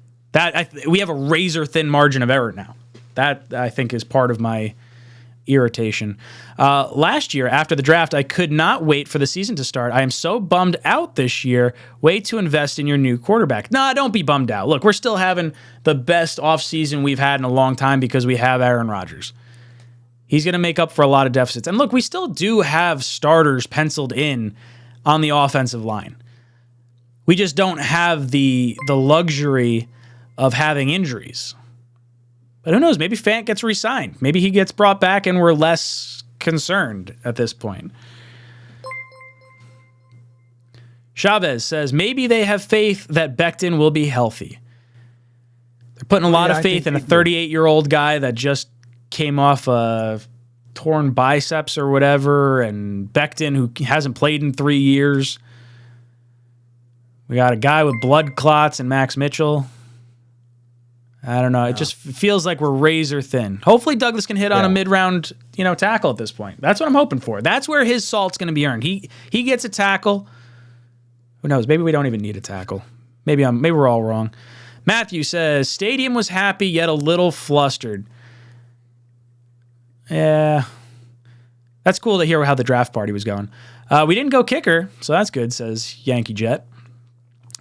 We have a razor thin margin of error now. That, I think, is part of my irritation. Last year, after the draft, I could not wait for the season to start. I am so bummed out this year. Way to invest in your new quarterback. Nah, don't be bummed out. Look, we're still having the best offseason we've had in a long time because we have Aaron Rodgers. He's going to make up for a lot of deficits. And look, we still do have starters penciled in on the offensive line. We just don't have the luxury of having injuries. But who knows? Maybe Fant gets re-signed. Maybe he gets brought back and we're less concerned at this point. Chavez says, maybe they have faith that Becton will be healthy. They're putting a lot of faith in a 38-year-old guy that just came off a torn biceps or whatever, and Becton, who hasn't played in 3 years. We got a guy with blood clots and Max Mitchell. I don't know. It just feels like we're razor thin. Hopefully Douglas can hit on a mid-round, tackle at this point. That's what I'm hoping for. That's where his salt's going to be earned. He gets a tackle. Who knows? Maybe we don't even need a tackle. Maybe we're all wrong. Matthew says, stadium was happy yet a little flustered. Yeah. That's cool to hear how the draft party was going. We didn't go kicker, so that's good, says Yankee Jet.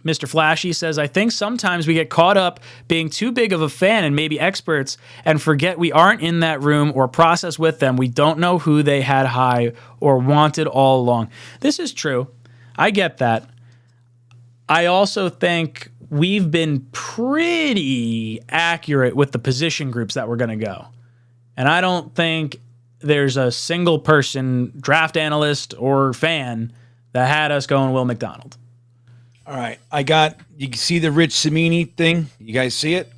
Mr. Flashy says, I think sometimes we get caught up being too big of a fan and maybe experts and forget we aren't in that room or process with them. We don't know who they had high or wanted all along. This is true. I get that. I also think we've been pretty accurate with the position groups that we're going to go. And I don't think there's a single person, draft analyst or fan, that had us going Will McDonald. All right. You can see the Rich Cimini thing? You guys see it?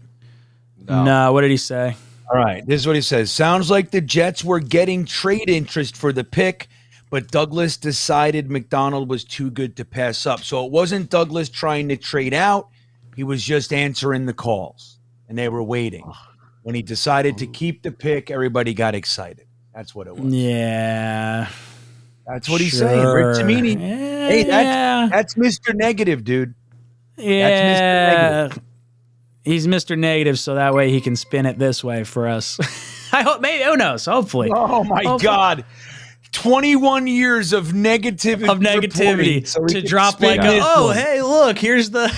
No, what did he say? All right. This is what he says. Sounds like the Jets were getting trade interest for the pick, but Douglas decided McDonald was too good to pass up. So it wasn't Douglas trying to trade out. He was just answering the calls, and they were waiting. When he decided to keep the pick, everybody got excited. That's what it was. Yeah. That's what he's saying. Rich Cimini. Hey, that's Mr. Negative, dude. Yeah. That's Mr. Negative. He's Mr. Negative, so that way he can spin it this way for us. I hope, maybe, who knows? Hopefully. Oh, my God. 21 years of negativity so to drop like, hey, look, here's the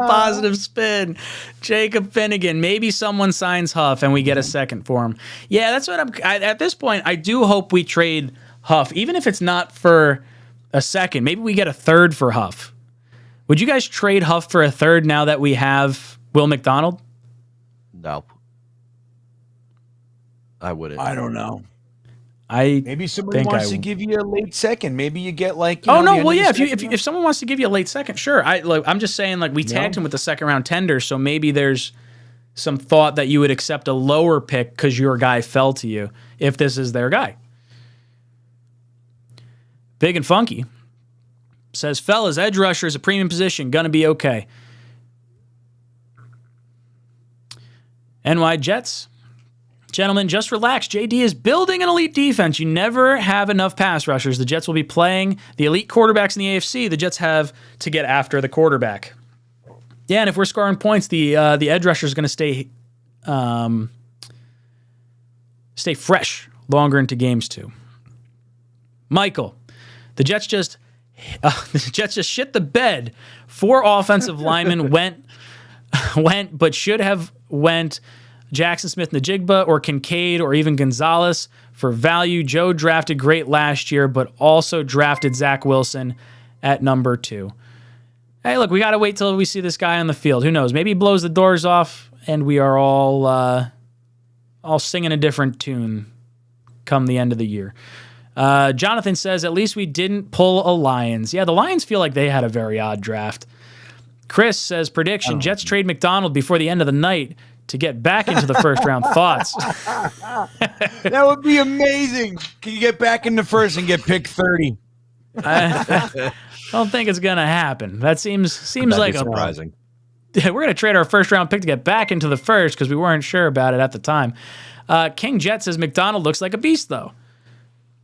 positive spin. Jacob Finnegan. Maybe someone signs Huff and we get a second for him. Yeah, that's what at this point, I do hope we trade Huff, even if it's not for a second. Maybe we get a third for Huff. Would you guys trade Huff for a third now that we have Will McDonald? No. I wouldn't. I don't know. Maybe somebody wants to give you a late second. Maybe you get like. If someone wants to give you a late second, sure. I'm just saying, like, we tagged him with the second round tender, so maybe there's some thought that you would accept a lower pick because your guy fell to you if this is their guy. Big and Funky says, fellas, edge rusher is a premium position, gonna be okay. NY Jets. Gentlemen, just relax. JD is building an elite defense. You never have enough pass rushers. The Jets will be playing the elite quarterbacks in the AFC. The Jets have to get after the quarterback. Yeah, and if we're scoring points, the edge rusher is going to stay fresh longer into games too. Michael, the Jets just shit the bed. 4 offensive linemen went, but should have went. Jackson Smith-Njigba or Kincaid or even Gonzalez for value. Joe drafted great last year, but also drafted Zach Wilson at number 2. Hey, look, we got to wait till we see this guy on the field. Who knows? Maybe he blows the doors off and we are all singing a different tune come the end of the year. Jonathan says, at least we didn't pull a Lions. Yeah, the Lions feel like they had a very odd draft. Chris says, prediction, Jets trade McDonald before the end of the night to get back into the first round. Thoughts? That would be amazing. Can you get back in the first and get pick 30? I don't think it's going to happen. That seems like surprising. We're going to trade our first round pick to get back into the first because we weren't sure about it at the time. King Jet says McDonald looks like a beast, though.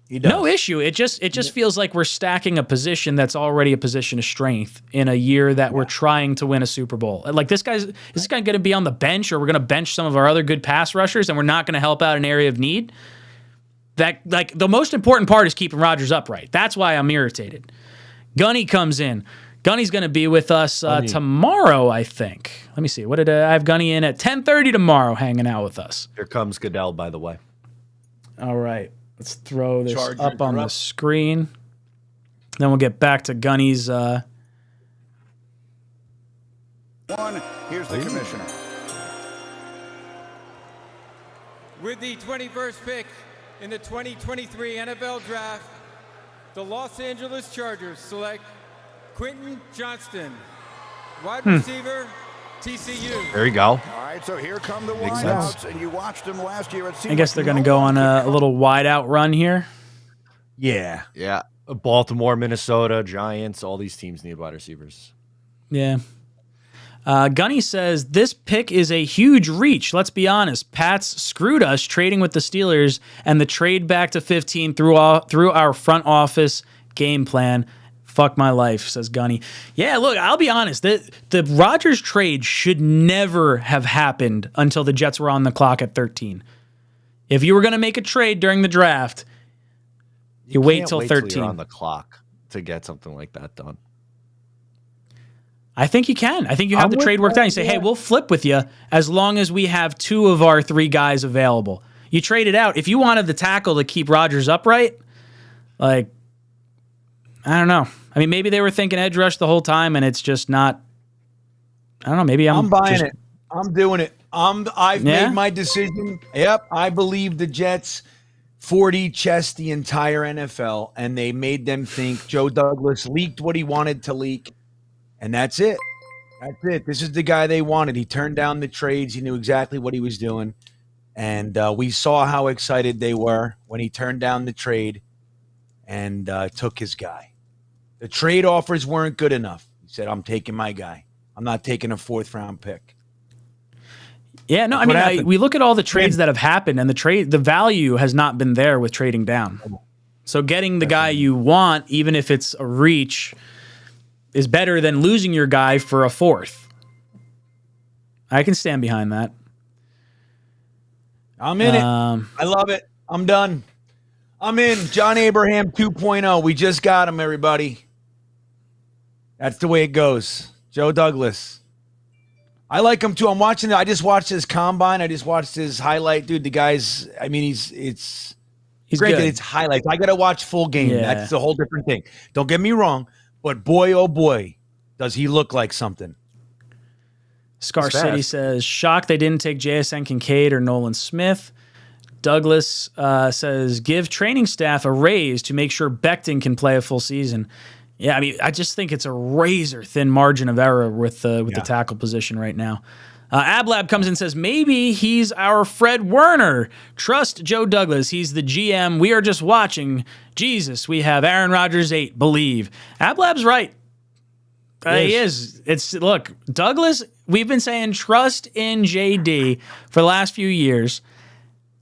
He does. No issue. It just feels like we're stacking a position that's already a position of strength in a year that we're trying to win a Super Bowl. Like, is this guy going to be on the bench, or we're going to bench some of our other good pass rushers and we're not going to help out an area of need? That, like, the most important part is keeping Rodgers upright. That's why I'm irritated. Gunny comes in. Gunny's going to be with us tomorrow, I think. Let me see. What did I have Gunny in at 10:30 tomorrow, hanging out with us. Here comes Goodell, by the way. All right. Let's throw this up on the screen. Then we'll get back to Gunny's. Here's the commissioner. With the 21st pick in the 2023 NFL Draft, the Los Angeles Chargers select Quentin Johnston, wide receiver, TCU. There you go. All right, so here come the wideouts, and you watched them last year. I guess they're going to go on a little wideout run here. Yeah. Yeah. Baltimore, Minnesota, Giants, all these teams need wide receivers. Yeah. Gunny says, this pick is a huge reach. Let's be honest. Pats screwed us trading with the Steelers, and the trade back to 15 through our front office game plan. Fuck my life, says Gunny. Yeah, look, I'll be honest. The Rodgers trade should never have happened until the Jets were on the clock at 13. If you were going to make a trade during the draft, you wait till 13. Till you're on the clock to get something like that done. I think you can. I think you have the trade worked out. You say, hey, we'll flip with you as long as we have 2 of our 3 guys available. You trade it out. If you wanted the tackle to keep Rodgers upright, like, I don't know. I mean, maybe they were thinking edge rush the whole time, and it's just not. I don't know. Maybe I'm buying it. I'm doing it. I've made my decision. Yep, I believe the Jets 40 chest the entire NFL, and they made them think Joe Douglas leaked what he wanted to leak. And that's it. That's it. This is the guy they wanted. He turned down the trades. He knew exactly what he was doing. And we saw how excited they were when he turned down the trade and took his guy. The trade offers weren't good enough. He said, I'm taking my guy. I'm not taking a 4th-round pick. Yeah, no, That's I mean, we look at all the trades that have happened, and the value has not been there with trading down. So getting the guy you want, even if it's a reach, is better than losing your guy for a 4th. I can stand behind that. I'm in it. I love it. I'm done. I'm in. John Abraham 2.0. We just got him, everybody. That's the way it goes. Joe Douglas. I like him too. I'm watching it. I just watched his combine. I just watched his highlight. Dude, the guy's, I mean, he's granted, good. it's highlights. I got to watch full game. Yeah. That's a whole different thing. Don't get me wrong. But boy, oh boy, does he look like something. Scar City says, shocked they didn't take JSN Kincaid or Nolan Smith. Douglas says, give training staff a raise to make sure Becton can play a full season. Yeah, I mean, I just think it's a razor-thin margin of error with the tackle position right now. Ablab comes in and says, maybe he's our Fred Werner. Trust Joe Douglas. He's the GM. We are just watching. Jesus, we have Aaron Rodgers 8. Believe. Ablab's right. He is. Look, Douglas, we've been saying trust in JD for the last few years,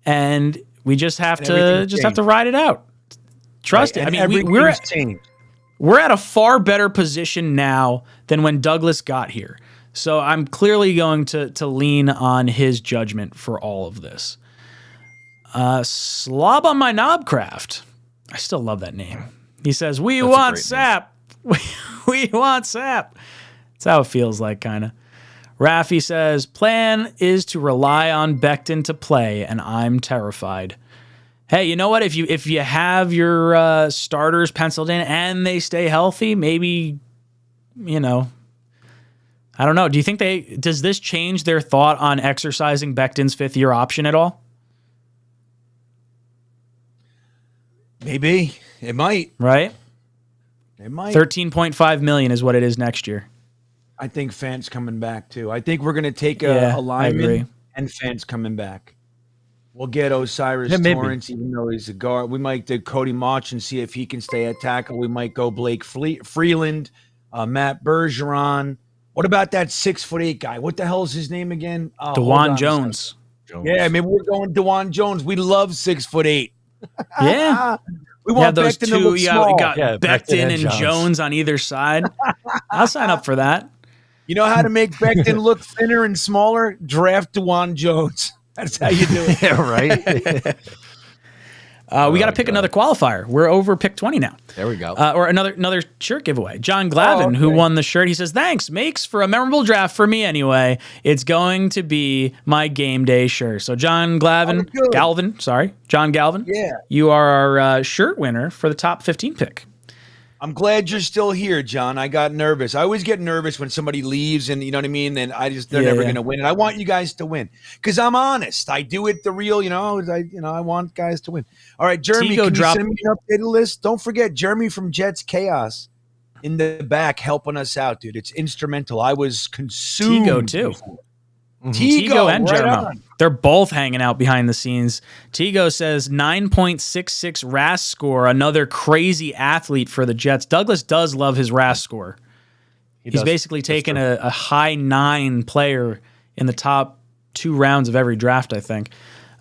and we just have to ride it out. Trust it. I mean, we're at a far better position now than when Douglas got here. So I'm clearly going to lean on his judgment for all of this. Slob on my knobcraft. I still love that name. He says, we want sap. We want sap. That's how it feels like, kind of. Rafi says, plan is to rely on Becton to play, and I'm terrified. Hey, you know what? If you have your starters penciled in and they stay healthy, maybe, you know, I don't know. Do you think does this change their thought on exercising Becton's 5th-year option at all? Maybe. It might. Right? It might. $13.5 million is what it is next year. I think Fant's coming back too. I think we're going to take a lineman and Fant's coming back. We'll get Osiris Torrance, even though he's a guard. We might do Cody Mauch and see if he can stay at tackle. We might go Blake Freeland, Matt Bergeron. What about that 6'8" guy? What the hell is his name again? DeJuan Jones. Yeah, maybe we're going DeJuan Jones. We love 6'8". Yeah. We want those Becton two. to look small. We got Becton and Jones on either side. I'll sign up for that. You know how to make Becton look thinner and smaller? Draft DeJuan Jones. That's how you do it. Yeah, right. We got to pick another qualifier. We're over pick 20 now. There we go. Or another shirt giveaway. John Glavin, who won the shirt, he says, thanks, makes for a memorable draft for me anyway. It's going to be my game day shirt. So John John Galvin. Yeah. You are our shirt winner for the top 15 pick. I'm glad you're still here, John. I got nervous. I always get nervous when somebody leaves and you know what I mean? And they're never going to win. And I want you guys to win because I'm honest. I do it the real, I want guys to win. All right, Jeremy, can you send me an updated list? Don't forget Jeremy from Jets Chaos in the back helping us out, dude. It's instrumental. I was consumed. Tigo too. Tigo and Jermo. They're both hanging out behind the scenes. Tigo says 9.66 RAS score, another crazy athlete for the Jets. Douglas does love his RAS score. He's basically taken a high 9 player in the top 2 rounds of every draft, I think.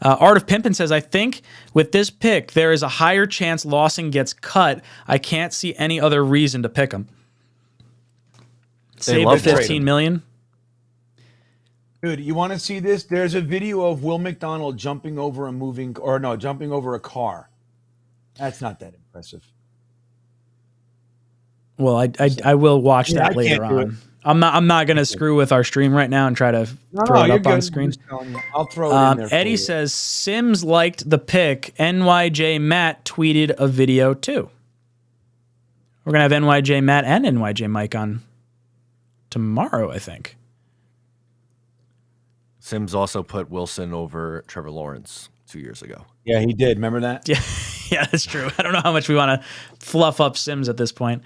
Art of Pimpin says, I think with this pick, there is a higher chance Lawson gets cut. I can't see any other reason to pick him. Save the $15 million. Dude, you want to see this? There's a video of Will McDonald jumping over a car. That's not that impressive. Well, I will watch that later on. I'm not going to screw with our stream right now and try to throw it up on screen. I'll throw it in there. Eddie says Sims liked the pick. NYJ Matt tweeted a video too. We're going to have NYJ Matt and NYJ Mike on tomorrow, I think. Sims also put Wilson over Trevor Lawrence 2 years ago. Yeah, he did. Remember that? Yeah, that's true. I don't know how much we want to fluff up Sims at this point.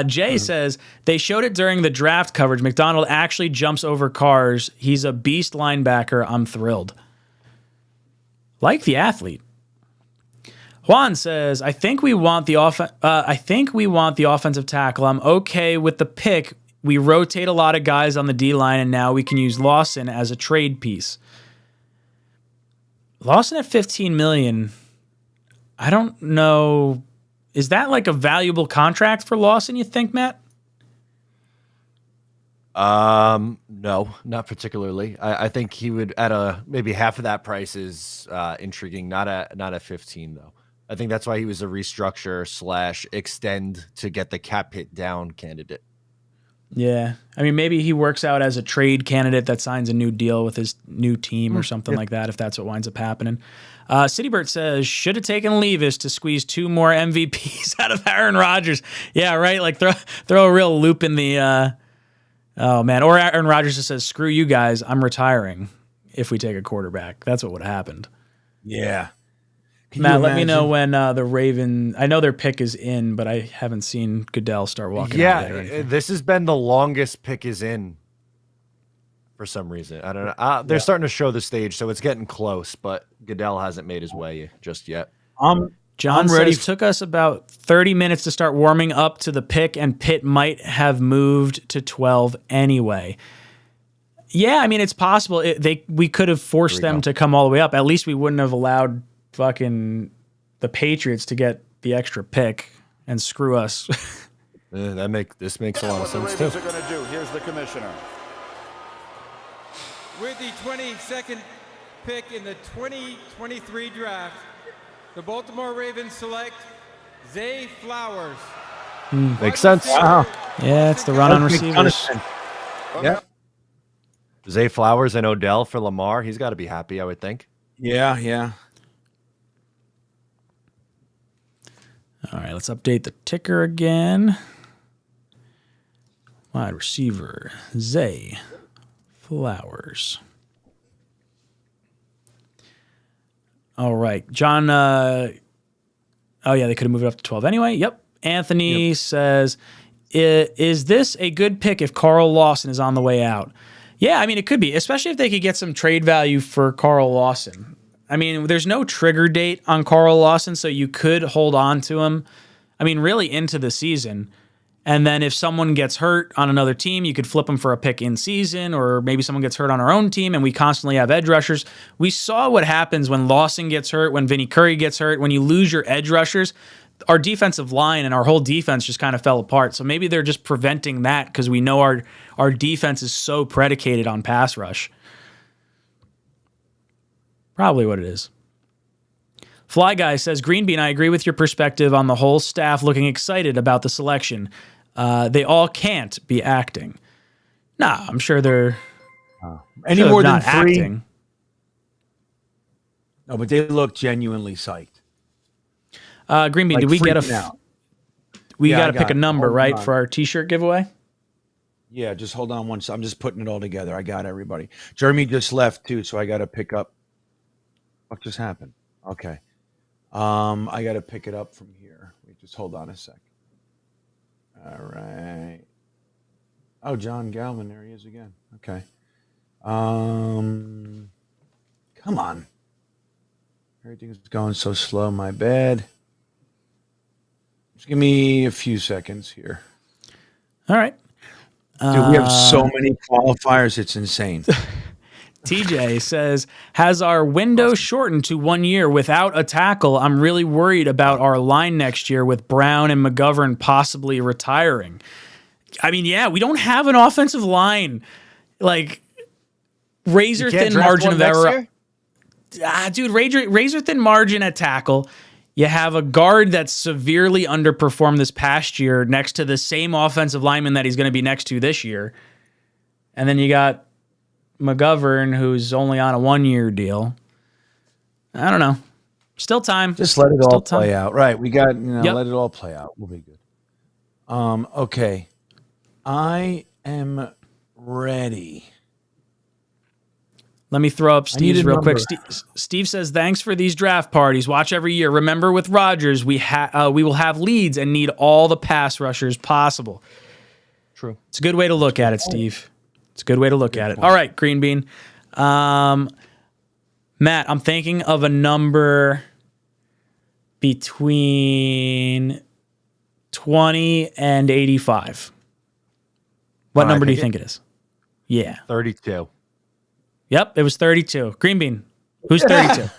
Jay says, they showed it during the draft coverage. McDonald actually jumps over cars. He's a beast linebacker. I'm thrilled. Like the athlete. Juan says, I think we want the offensive tackle. I'm okay with the pick. We rotate a lot of guys on the D-line, and now we can use Lawson as a trade piece. Lawson at $15 million. I don't know. Is that like a valuable contract for Lawson, you think, Matt? No, not particularly. I think he would at maybe half of that price is intriguing. Not at 15 though. I think that's why he was a restructure / extend to get the cap hit down candidate. Yeah. I mean, maybe he works out as a trade candidate that signs a new deal with his new team or something like that, if that's what winds up happening. Citybert says, should have taken Levis to squeeze 2 more MVPs out of Aaron Rodgers. Yeah, right? Like throw a real loop in the oh, man. Or Aaron Rodgers just says, screw you guys, I'm retiring if we take a quarterback. That's what would have happened. Yeah. Matt, let me know when the Raven. I know their pick is in, but I haven't seen Goodell start walking. Yeah, this has been the longest pick is in for some reason. I don't know. They're starting to show the stage, so it's getting close, but Goodell hasn't made his way just yet. John says, took us about 30 minutes to start warming up to the pick, and Pitt might have moved to 12 anyway. Yeah, I mean, it's possible. We could have forced them to come all the way up. At least we wouldn't have allowed fucking the Patriots to get the extra pick and screw us. This makes a lot of sense too. What the Ravens are going to do? Here's the commissioner. With the 22nd pick in the 2023 draft, the Baltimore Ravens select Zay Flowers. Makes sense. Wow. Yeah, it's the run on receivers. Yeah. Zay Flowers and Odell for Lamar. He's got to be happy, I would think. Yeah. All right, let's update the ticker again. Wide receiver, Zay Flowers. All right, John. Oh, yeah, they could have moved it up to 12 anyway. Yep. Anthony says, is this a good pick if Carl Lawson is on the way out? Yeah, I mean, it could be, especially if they could get some trade value for Carl Lawson. I mean, there's no trigger date on Carl Lawson, so you could hold on to him, I mean, really into the season. And then if someone gets hurt on another team, you could flip him for a pick in season, or maybe someone gets hurt on our own team and we constantly have edge rushers. We saw what happens when Lawson gets hurt, when Vinny Curry gets hurt, when you lose your edge rushers. Our defensive line and our whole defense just kind of fell apart. So maybe they're just preventing that because we know our defense is so predicated on pass rush. Probably what it is. Fly Guy says, Green Bean, I agree with your perspective on the whole staff looking excited about the selection. They all can't be acting. Nah, I'm sure they're any more than 3. Acting. No, but they look genuinely psyched. Green Bean, Like did we get out. We got to pick a number, right, for our T-shirt giveaway? Yeah, just hold on one second. I'm just putting it all together. I got everybody. Jeremy just left too, so I got to pick up. What just happened? Okay. I got to pick it up from here. Wait, just hold on a sec. All right. Oh, John Galvin, there he is again. Okay. Come on. Everything's going so slow. My bad. Just give me a few seconds here. All right. Dude, we have so many qualifiers. It's insane. TJ says, has our window shortened to 1 year without a tackle? I'm really worried about our line next year with Brown and McGovern possibly retiring. I mean, yeah, we don't have an offensive line. Like, razor thin margin of error. Dude, razor thin margin at tackle. You have a guard that's severely underperformed this past year next to the same offensive lineman that he's going to be next to this year. And then you got McGovern, who's only on a 1 year deal. I don't know. Still time. Just let it Still all time. play out. Right. We got, Yep. let it all play out. We'll be good. Okay. I am ready. Let me throw up Steve's a real quick. number. Steve says, thanks for these draft parties. Watch every year. Remember, with Rodgers, we will have leads and need all the pass rushers possible. True. It's a good way to look at it, Steve. It's a good way to look at it. All right, Green Bean. Matt, I'm thinking of a number between 20 and 85. What number do you think it is? Yeah. 32. Yep, it was 32. Green Bean, who's 32?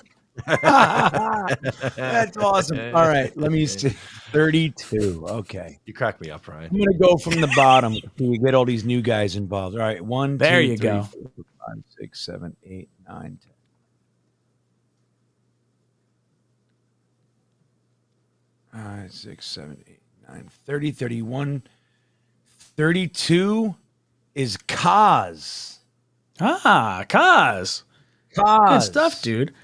That's awesome. All right, let me see. 32. Okay. You cracked me up, Ryan. I'm going to go from the bottom. We get all these new guys involved. All right, 1, There 2, you 3, go. 4, 5, 6, 7, 8, 9, 10. All right, 6, 7, 8, 9, 30, 31. 32 is Kaz. Kaz. Kaz. Good stuff, dude.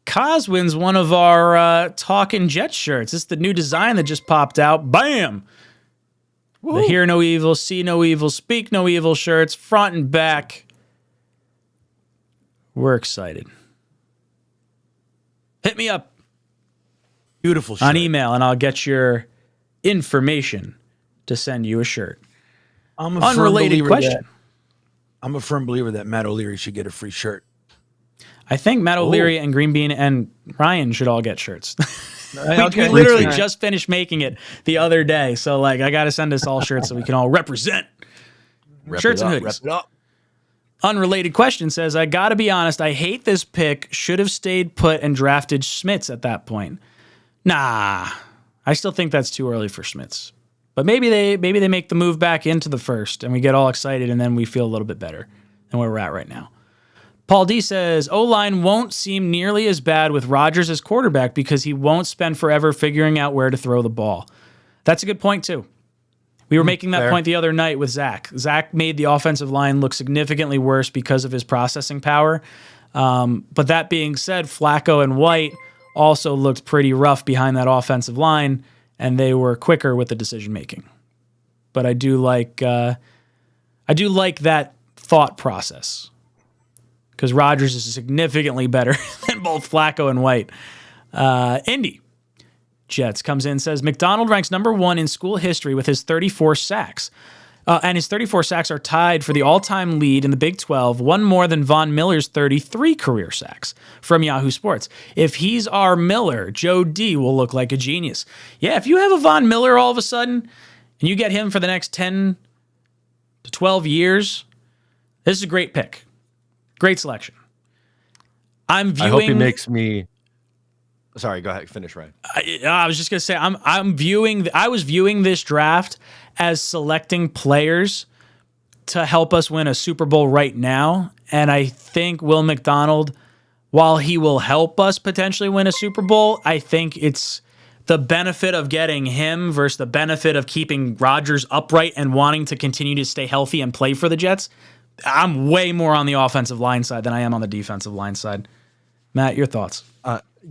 Kaz wins one of our Talkin Jet shirts. It's the new design that just popped out. Bam! The Hear No Evil, See No Evil, Speak No Evil shirts, front and back. We're excited. Hit me up Beautiful shirt. on email and I'll get your information to send you a shirt. I'm a firm Unrelated believer question. I'm a firm believer that Matt O'Leary should get a free shirt. I think Matt O'Leary and Green Bean and Ryan should all get shirts. we Okay. literally just finished making it the other day. So, like, I got to send us all shirts so we can all represent. Shirts and hoodies. Wrap it up. Unrelated question says, I got to be honest, I hate this pick. Should have stayed put and drafted Schmitz at that point. Nah, I still think that's too early for Schmitz. But maybe they make the move back into the first and we get all excited and then we feel a little bit better than where we're at right now. Paul D says, O-line won't seem nearly as bad with Rodgers as quarterback because he won't spend forever figuring out where to throw the ball. That's a good point, too. We were making that point the other night with Zach. Zach made the offensive line look significantly worse because of his processing power. But that being said, Flacco and White also looked pretty rough behind that offensive line, and they were quicker with the decision-making. But I do like that thought process. Because Rodgers is significantly better than both Flacco and White. Indy Jets comes in and says, McDonald ranks number 1 in school history with his 34 sacks. And his 34 sacks are tied for the all-time lead in the Big 12, one more than Von Miller's 33 career sacks from Yahoo Sports. If he's our Miller, Joe D will look like a genius. Yeah, if you have a Von Miller all of a sudden, and you get him for the next 10 to 12 years, this is a great pick. Great selection. I hope he makes me. Sorry, go ahead. Finish, Ryan. I was just gonna say I was viewing this draft as selecting players to help us win a Super Bowl right now, and I think Will McDonald, while he will help us potentially win a Super Bowl, I think it's the benefit of getting him versus the benefit of keeping Rodgers upright and wanting to continue to stay healthy and play for the Jets. I'm way more on the offensive line side than I am on the defensive line side. Matt, your thoughts?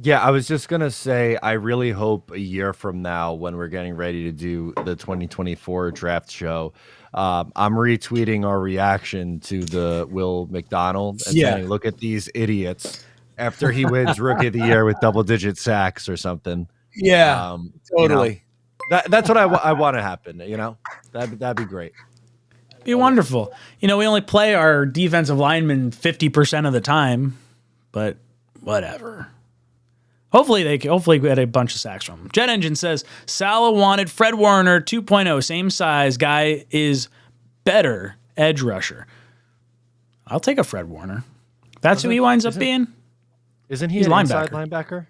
Yeah, I was just going to say, I really hope a year from now when we're getting ready to do the 2024 draft show, I'm retweeting our reaction to the Will McDonald and saying, look at these idiots after he wins Rookie of the Year with double-digit sacks or something. Yeah, totally. That's what I want to happen, That'd be great. Be wonderful. We only play our defensive linemen 50% of the time, but whatever. Hopefully we get a bunch of sacks from them. Jet Engine says, Salah wanted Fred Warner 2.0, same size. Guy is better edge rusher. I'll take a Fred Warner. That's who he winds up being. Isn't he He's an linebacker. inside linebacker?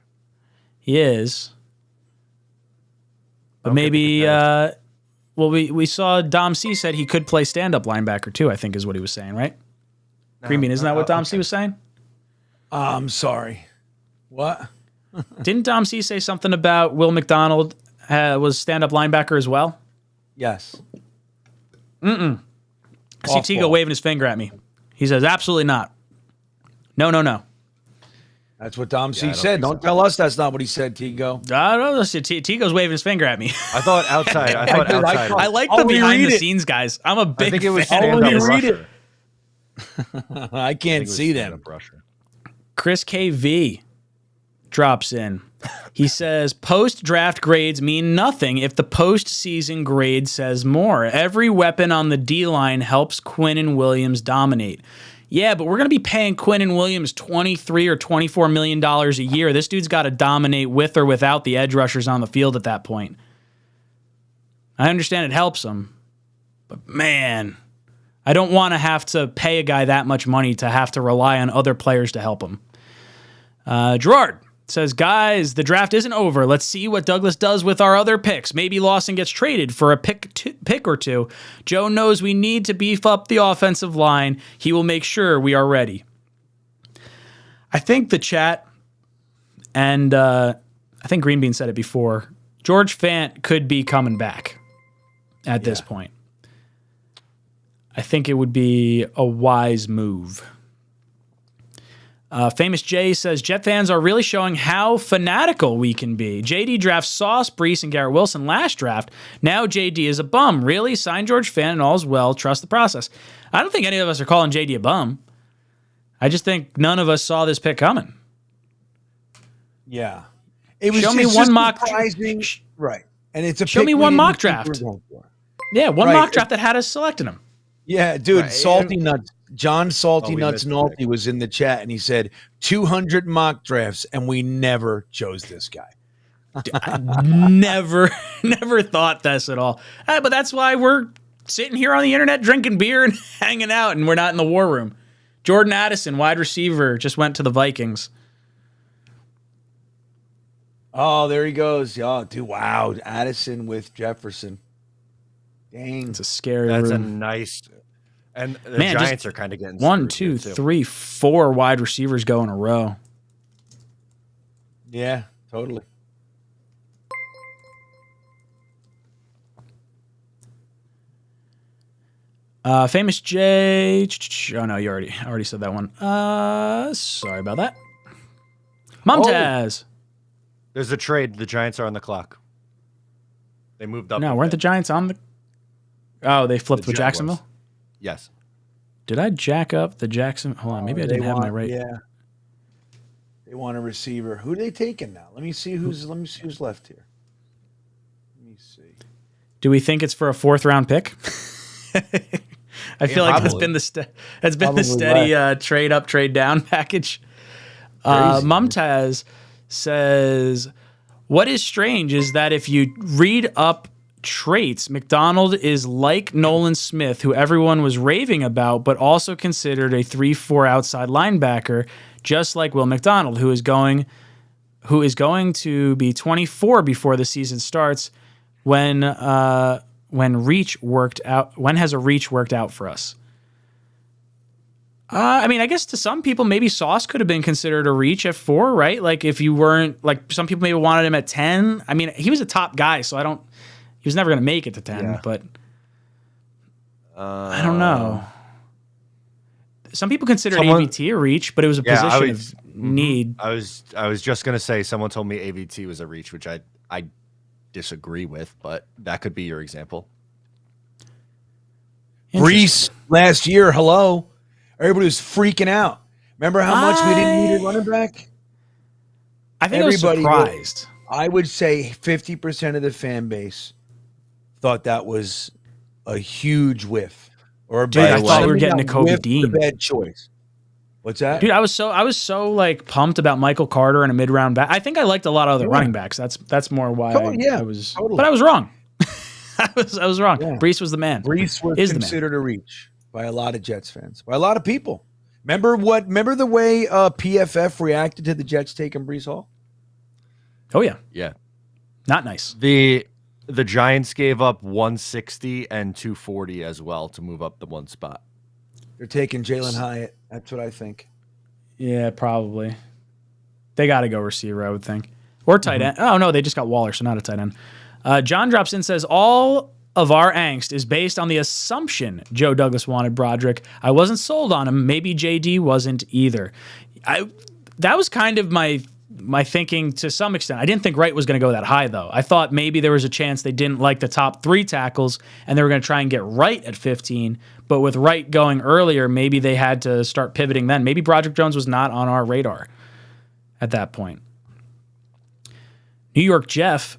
He is. But Okay, maybe, nice. we saw Dom C said he could play stand-up linebacker too, I think is what he was saying, right? Green Bean, isn't that what Dom C was saying? I'm sorry. What? Didn't Dom C say something about Will McDonald was stand-up linebacker as well? Yes. I see Tigo waving his finger at me. He says, absolutely not. No. That's what Dom C I don't said. think Don't tell us that's not what he said, Tigo. I don't know. Tigo's waving his finger at me. I thought outside. I thought outside. I like I'll the behind the reread it. scenes guys. I'm a big I think it was fan. I'll stand-up reread it. rusher. I can't see them. Stand-up rusher. Chris KV drops in. He says, post-draft grades mean nothing if the postseason grade says more. Every weapon on the D-line helps Quinnen Williams dominate. Yeah, but we're going to be paying Quinnen Williams $23 or $24 million a year. This dude's got to dominate with or without the edge rushers on the field at that point. I understand it helps him, but man, I don't want to have to pay a guy that much money to have to rely on other players to help him. Gerard says, guys, the draft isn't over. Let's see what Douglas does with our other picks. Maybe Lawson gets traded for a pick or two. Joe knows we need to beef up the offensive line. He will make sure we are ready. I think the chat, and I think Green Bean said it before, George Fant could be coming back at this point. I think it would be a wise move. Famous Jay says, Jet fans are really showing how fanatical we can be. JD drafts Sauce, Brees, and Garrett Wilson last draft. Now JD is a bum. Really? Sign George Fant and all's well. Trust the process. I don't think any of us are calling JD a bum. I just think none of us saw this pick coming. Yeah. It was Show me just one mock surprising. Right. And it's a Show pick me we one didn't mock think we were draft. going for. Yeah, one Right. mock draft that had us selecting him. Yeah, dude, Right. Salty Nuts. John Salty we Nuts missed the Nolte pick. was in the chat and he said 200 mock drafts and we never chose this guy. Never thought this at all. But that's why we're sitting here on the internet drinking beer and hanging out, and we're not in the war room. Jordan Addison, wide receiver, just went to the Vikings. Oh, there he goes. Oh, dude, wow. Addison with Jefferson. Dang. It's a scary That's a room. nice. And the Man, Giants just are kind of getting 1, screwed 2, here, too. 3, 4 wide receivers go in a row. Yeah, totally. Famous J. Oh no, you already said that one. Sorry about that. Mumtaz. There's a trade. The Giants are on the clock. They moved up. No, a weren't the bit. Giants on the? Oh, they flipped The with Jaguars. Jacksonville. Yes. Did I jack up the Jackson? Hold on, maybe I They didn't have my want- right. Yeah. They want a receiver. Who are they taking now? Let me see who's left here. Let me see. Do we think it's for a 4th round pick? I feel like that's probably. been the Probably steady trade up, trade down package. Mumtaz says, "What is strange is that if you read up traits, McDonald is like Nolan Smith, who everyone was raving about, but also considered a 3-4 outside linebacker, just like Will McDonald, who is going to be 24 before the season starts. When reach worked out, when has a reach worked out for us?" I mean, I guess to some people, maybe Sauce could have been considered a reach at 4, right? Like if you weren't, like some people maybe wanted him at 10. I mean, he was a top guy, so he was never going to make it to 10, Yeah. but I don't know. Some people considered AVT a reach, but it was a Yeah, position of need. I was just gonna say someone told me AVT was a reach, which I disagree with, but that could be your example. Brees last year, hello. Everybody was freaking out. Remember how much we didn't need a running back? I think I was Everybody surprised. I would say 50% of the fan base thought that was a huge whiff. Or a Dude, bad I thought we were getting that to Kobe whiff was Dean. a bad choice. What's that? Dude, I was so like pumped about Michael Carter and a mid-round back. I think I liked a lot of other running backs. That's more why Totally, yeah, I was. totally. But I was wrong. I I was wrong. Yeah. Brees was the man. Brees was Is the man. considered a reach by a lot of Jets fans, by a lot of people. Remember the way PFF reacted to the Jets taking Brees Hall? Oh yeah, Yeah. not nice. The Giants gave up 160 and 240 as well to move up the one spot. They're taking Jalen Hyatt. That's what I think. Yeah, probably. They got to go receiver, I would think, or tight end. Oh no, they just got Waller, so not a tight end. John drops in, says all of our angst is based on the assumption Joe Douglas wanted Broderick. I wasn't sold on him. Maybe JD wasn't either. That was kind of my thinking to some extent. I didn't think Wright was going to go that high, though. I thought maybe there was a chance they didn't like the top 3 tackles, and they were going to try and get Wright at 15. But with Wright going earlier, maybe they had to start pivoting then. Maybe Broderick Jones was not on our radar at that point. New York Jeff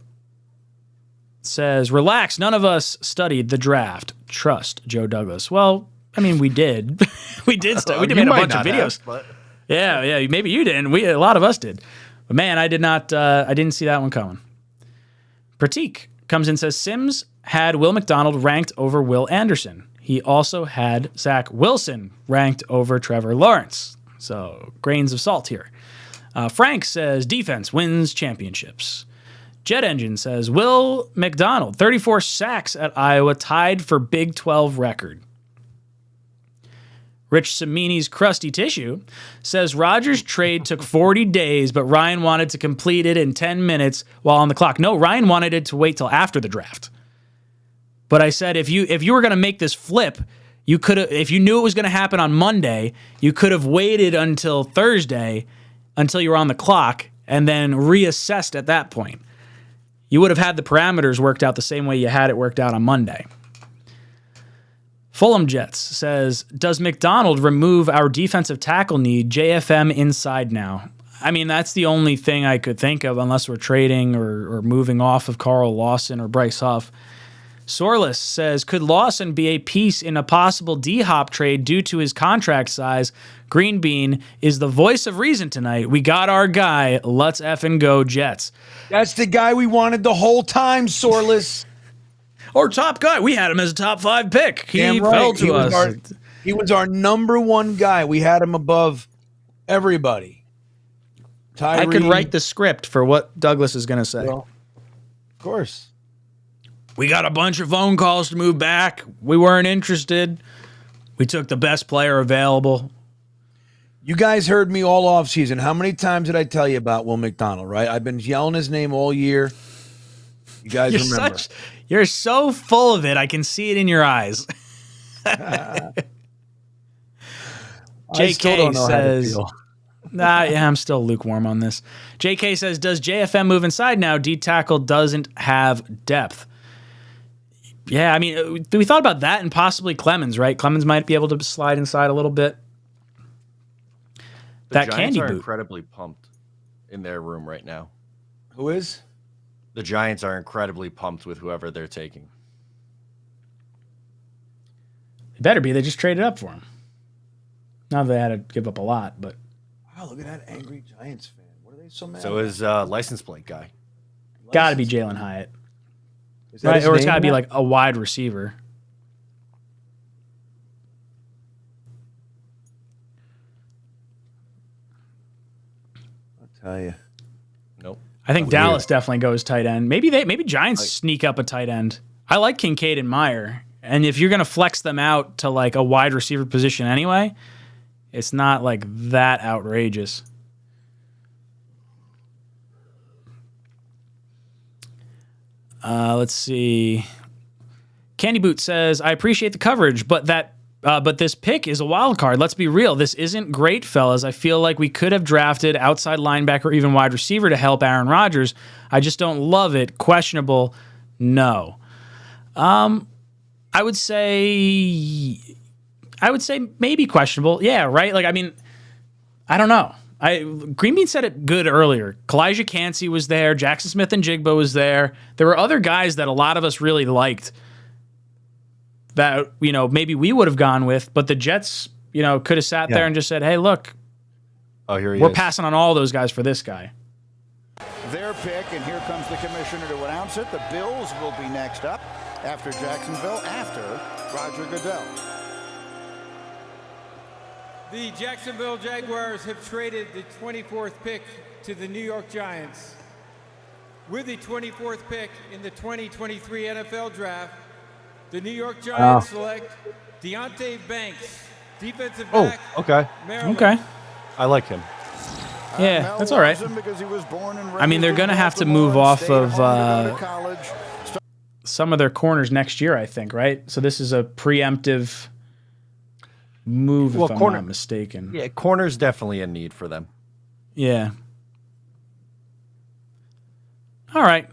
says, relax, none of us studied the draft. Trust Joe Douglas. Well, I mean, we did. we did made a bunch of videos. Yeah, maybe you didn't. A lot of us did. But man, I did not. I didn't see that one coming. Pratik comes in and says Sims had Will McDonald ranked over Will Anderson. He also had Zach Wilson ranked over Trevor Lawrence. So grains of salt here. Frank says defense wins championships. Jet Engine says Will McDonald 34 sacks at Iowa, tied for Big 12 record. Rich Samini's Crusty Tissue says Rodgers' trade took 40 days, but Ryan wanted to complete it in 10 minutes while on the clock. No, Ryan wanted it to wait till after the draft. But I said if you were going to make this flip, you could have. If you knew it was going to happen on Monday, you could have waited until Thursday, until you were on the clock, and then reassessed at that point. You would have had the parameters worked out the same way you had it worked out on Monday. Fulham Jets says, does McDonald remove our defensive tackle need? JFM inside now. I mean, that's the only thing I could think of unless we're trading or moving off of Carl Lawson or Bryce Huff. Sorless says, could Lawson be a piece in a possible D-Hop trade due to his contract size? Green Bean is the voice of reason tonight. We got our guy. Let's effing go Jets. That's the guy we wanted the whole time, Sorless. Our top guy. We had him as a top 5 pick. He fell to us. He was our number 1 guy. We had him above everybody. Tyree. I could write the script for what Douglas is going to say. Well, of course. We got a bunch of phone calls to move back. We weren't interested. We took the best player available. You guys heard me all off season. How many times did I tell you about Will McDonald, right? I've been yelling his name all year. You guys remember. You're so full of it. I can see it in your eyes. JK says, yeah, I'm still lukewarm on this. JK says, does JFM move inside now? D tackle doesn't have depth. Yeah, I mean, we thought about that and possibly Clemens, right? Clemens might be able to slide inside a little bit. The Giants are incredibly pumped in their room right now. Who is? The Giants are incredibly pumped with whoever they're taking. It better be. They just traded up for him. Not that they had to give up a lot, but. Wow, look at that angry Giants fan. What are they so mad So about? is license plate guy. Got to be Jalen Hyatt. Right, or it's got to be like a wide receiver. I'll tell you. Nope. I think Dallas definitely goes tight end. Maybe Giants sneak up a tight end. I like Kincaid and Meyer. And if you're going to flex them out to like a wide receiver position anyway, it's not like that outrageous. Let's see. Candy Boot says, I appreciate the coverage, but this pick is a wild card. Let's be real. This isn't great, fellas. I feel like we could have drafted outside linebacker or even wide receiver to help Aaron Rodgers. I just don't love it. Questionable. No. I would say maybe questionable. Yeah, right? Like, I mean, I don't know. Green Bean said it good earlier. 𝐒𝐭𝐭 was there. Jackson Smith and Jigba was there. There were other guys that a lot of us really liked that, maybe we would have gone with, but the Jets, could have sat there and just said, hey, look, Oh, here he we're is. passing on all those guys for this guy. their pick, and here comes the commissioner to announce it. The Bills will be next up after Jacksonville, after Roger Goodell. The Jacksonville Jaguars have traded the 24th pick to the New York Giants. With the 24th pick in the 2023 NFL Draft, the New York Giants select Deonte Banks, defensive back. Okay. Maryland. Okay. I like him. Yeah, Mel that's all right. loves him because he was born and I mean, they're raised going to in have to Baltimore move and off stayed of home to go to college. some of their corners next year, I think, right? So this is a preemptive move, if I'm not mistaken. Yeah, corner's definitely a need for them. Yeah. All right.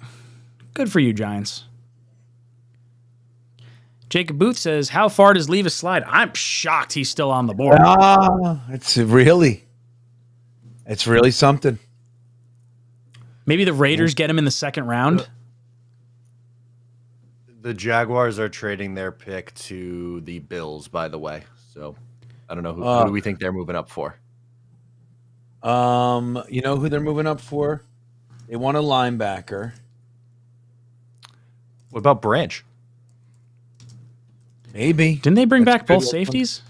Good for you, Giants. Jacob Booth says, how far does Levis slide? I'm shocked he's still on the board. It's really something. Maybe the Raiders get him in the second round. The Jaguars are trading their pick to the Bills, by the way. So I don't know who do we think they're moving up for. You know who they're moving up for? They want a linebacker. What about Branch? Maybe. Didn't they bring back both safeties?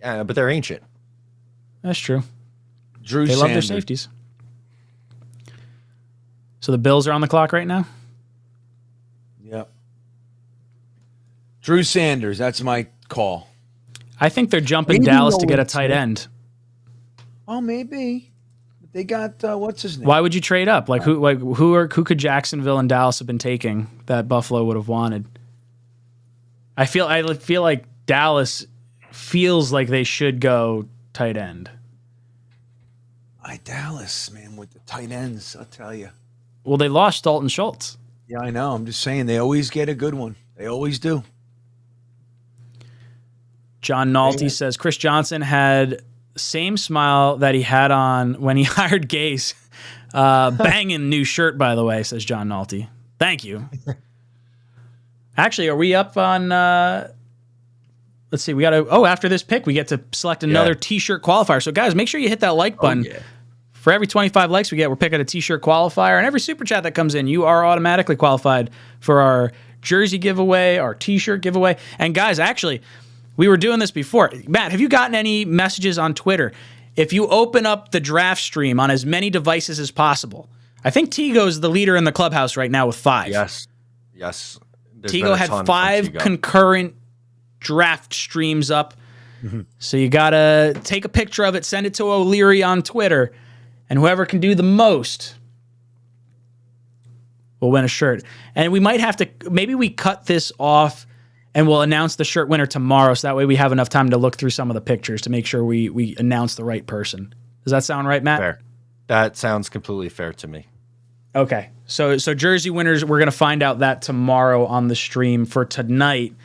Yeah, but they're ancient. That's true. Drew They Sanders. love their safeties. So the Bills are on the clock right now? Yep. Drew Sanders. That's my call. I think they're jumping Maybe Dallas to no get a one's tight end. Oh, maybe. They got what's his name? Why would you trade up? Who could Jacksonville and Dallas have been taking that Buffalo would have wanted? I feel like Dallas feels like they should go tight end. Dallas, man, with the tight ends, I'll tell you. Well, they lost Dalton Schultz. Yeah, I know. I'm just saying they always get a good one. They always do. John Nolte says Chris Johnson had same smile that he had on when he hired Gase. Banging new shirt, by the way, says John Nolte. Thank you. Actually, are we up on let's see, we got to after this pick, we get to select another t-shirt qualifier. So guys, make sure you hit that like button. For every 25 likes we get, we're picking a t-shirt qualifier, and every super chat that comes in, you are automatically qualified for our jersey giveaway, our t-shirt giveaway. And guys, actually, we were doing this before. Matt, have you gotten any messages on Twitter? If you open up the draft stream on as many devices as possible, I think Tigo's the leader in the clubhouse right now with 5. Yes. There's been Tigo a had ton from 5 Tigo. concurrent draft streams up. So you got to take a picture of it, send it to O'Leary on Twitter, and whoever can do the most will win a shirt. And we might have to, maybe we cut this off and we'll announce the shirt winner tomorrow, so that way we have enough time to look through some of the pictures to make sure we announce the right person. Does that sound right, Matt? Fair. That sounds completely fair to me. Okay. So jersey winners, we're going to find out that tomorrow on the stream. For tonight,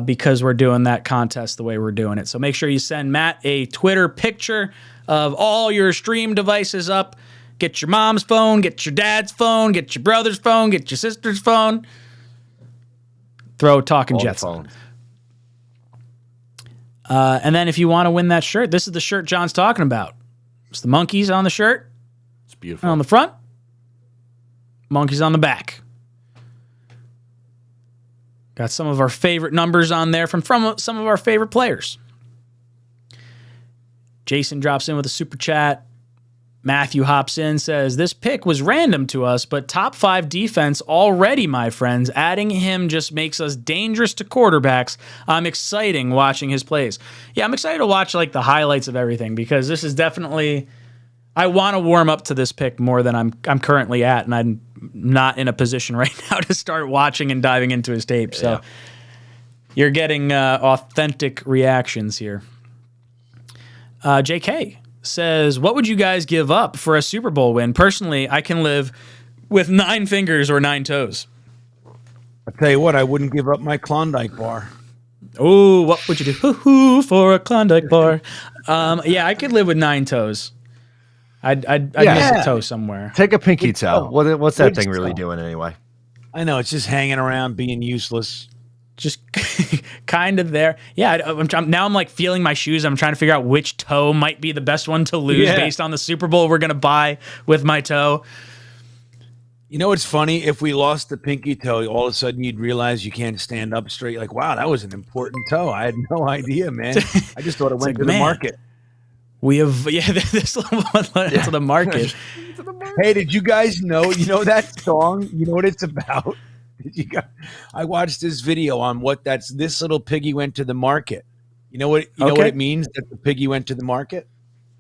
because we're doing that contest the way we're doing it. So make sure you send Matt a Twitter picture of all your stream devices up. Get your mom's phone, get your dad's phone, get your brother's phone, get your sister's phone. Throw Talkin' Jets on. And then if you want to win that shirt, this is the shirt John's talking about. It's the monkeys on the shirt. It's beautiful. On the front, monkeys on the back. Got some of our favorite numbers on there from some of our favorite players. Jason drops in with a super chat. Matthew hops in, says, this pick was random to us, but top 5 defense already, my friends. Adding him just makes us dangerous to quarterbacks. I'm excited watching his plays. Yeah, I'm excited to watch like the highlights of everything, because this is definitely, I want to warm up to this pick more than I'm currently at, and I'm not in a position right now to start watching and diving into his tape. So you're getting authentic reactions here. JK says, what would you guys give up for a Super Bowl win? Personally, I can live with 9 fingers or 9 toes. I'll tell you what, I wouldn't give up my Klondike bar. Oh, what would you do? Hoo-hoo for a Klondike bar. Yeah, I could live with 9 toes. I'd miss a toe somewhere. Take a pinky toe. What's that thing really toe. doing anyway? I know, it's just hanging around being useless. Just kind of there. Yeah, I'm like feeling my shoes. I'm trying to figure out which toe might be the best one to lose based on the Super Bowl we're going to buy with my toe. You know what's funny? If we lost the pinky toe, all of a sudden you'd realize you can't stand up straight. You're like, wow, that was an important toe. I had no idea, man. I just thought it went like, to the man. market. We have this little one went to the market. Hey, did you guys know? You know that song? You know what it's about? Did you guys, I watched this video on what that's. This little piggy went to the market. You know what? You know what it means that the piggy went to the market?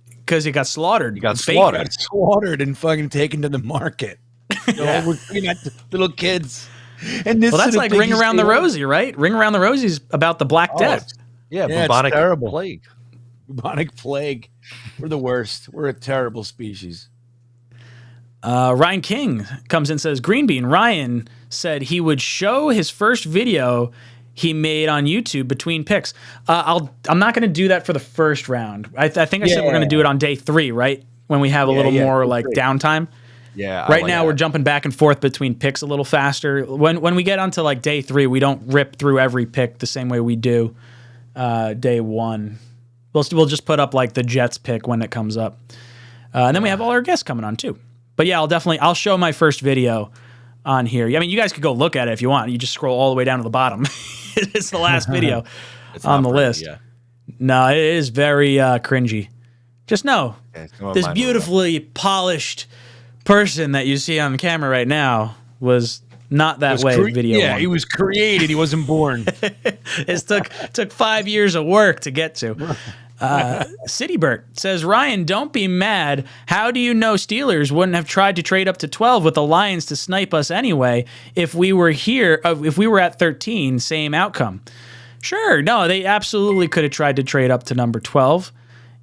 Because he got slaughtered. He got Fake. slaughtered. Got slaughtered and fucking taken to the market. Yeah. We're looking at the little kids. And this Well, that's little like Ring piggy Around the stayed- Rosie, right? Ring Around the Rosie's about the Black Death. Yeah, Yeah, it's bubonic terrible. plague. Bubonic plague. We're the worst. We're a terrible species. Ryan King comes in and says, Green Bean, Ryan said he would show his first video he made on YouTube between picks. I'm not going to do that for the first round. I think I said we're going to do it on day 3, right? When we have a little more day like 3. downtime. Yeah. Right now we're jumping back and forth between picks a little faster. When we get onto like day 3, we don't rip through every pick the same way we do day 1. We'll just put up like the Jets pick when it comes up. And then we have all our guests coming on too. But yeah, I'll show my first video on here. I mean, you guys could go look at it if you want. You just scroll all the way down to the bottom. It's the last video on the list. Yeah. No, it is very cringy. Just know, this beautifully polished person that you see on camera right now was not that way in video Yeah, one. he was created. He wasn't born. It took 5 years of work to get to. Citybert says, Ryan, don't be mad. How do you know Steelers wouldn't have tried to trade up to 12 with the Lions to snipe us anyway? If we were here, if we were at 13, same outcome. Sure, no, they absolutely could have tried to trade up to number 12.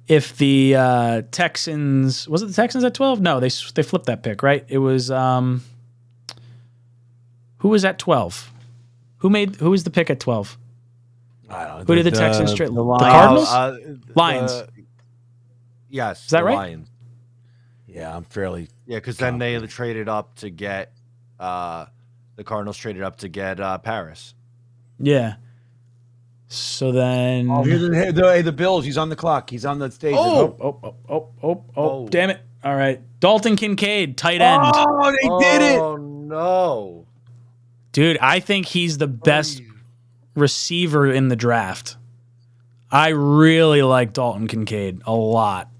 If the Texans, was it the Texans at 12? No, they flipped that pick, right? It was who was at 12? Who was the pick at 12? I don't know. Who did the Texans trade? The Lions. Cardinals? Lions. Yes. Is that the right? Lions. Yeah, I'm fairly. Yeah, because then they traded up to get the Cardinals traded up to get Paris. Yeah. So then. Oh, the Bills. He's on the clock. He's on the stage. Oh, damn it. All right. Dalton Kincaid, tight end. Oh, they did it. Oh, no. Dude, I think he's the best receiver in the draft. I really like Dalton Kincaid a lot.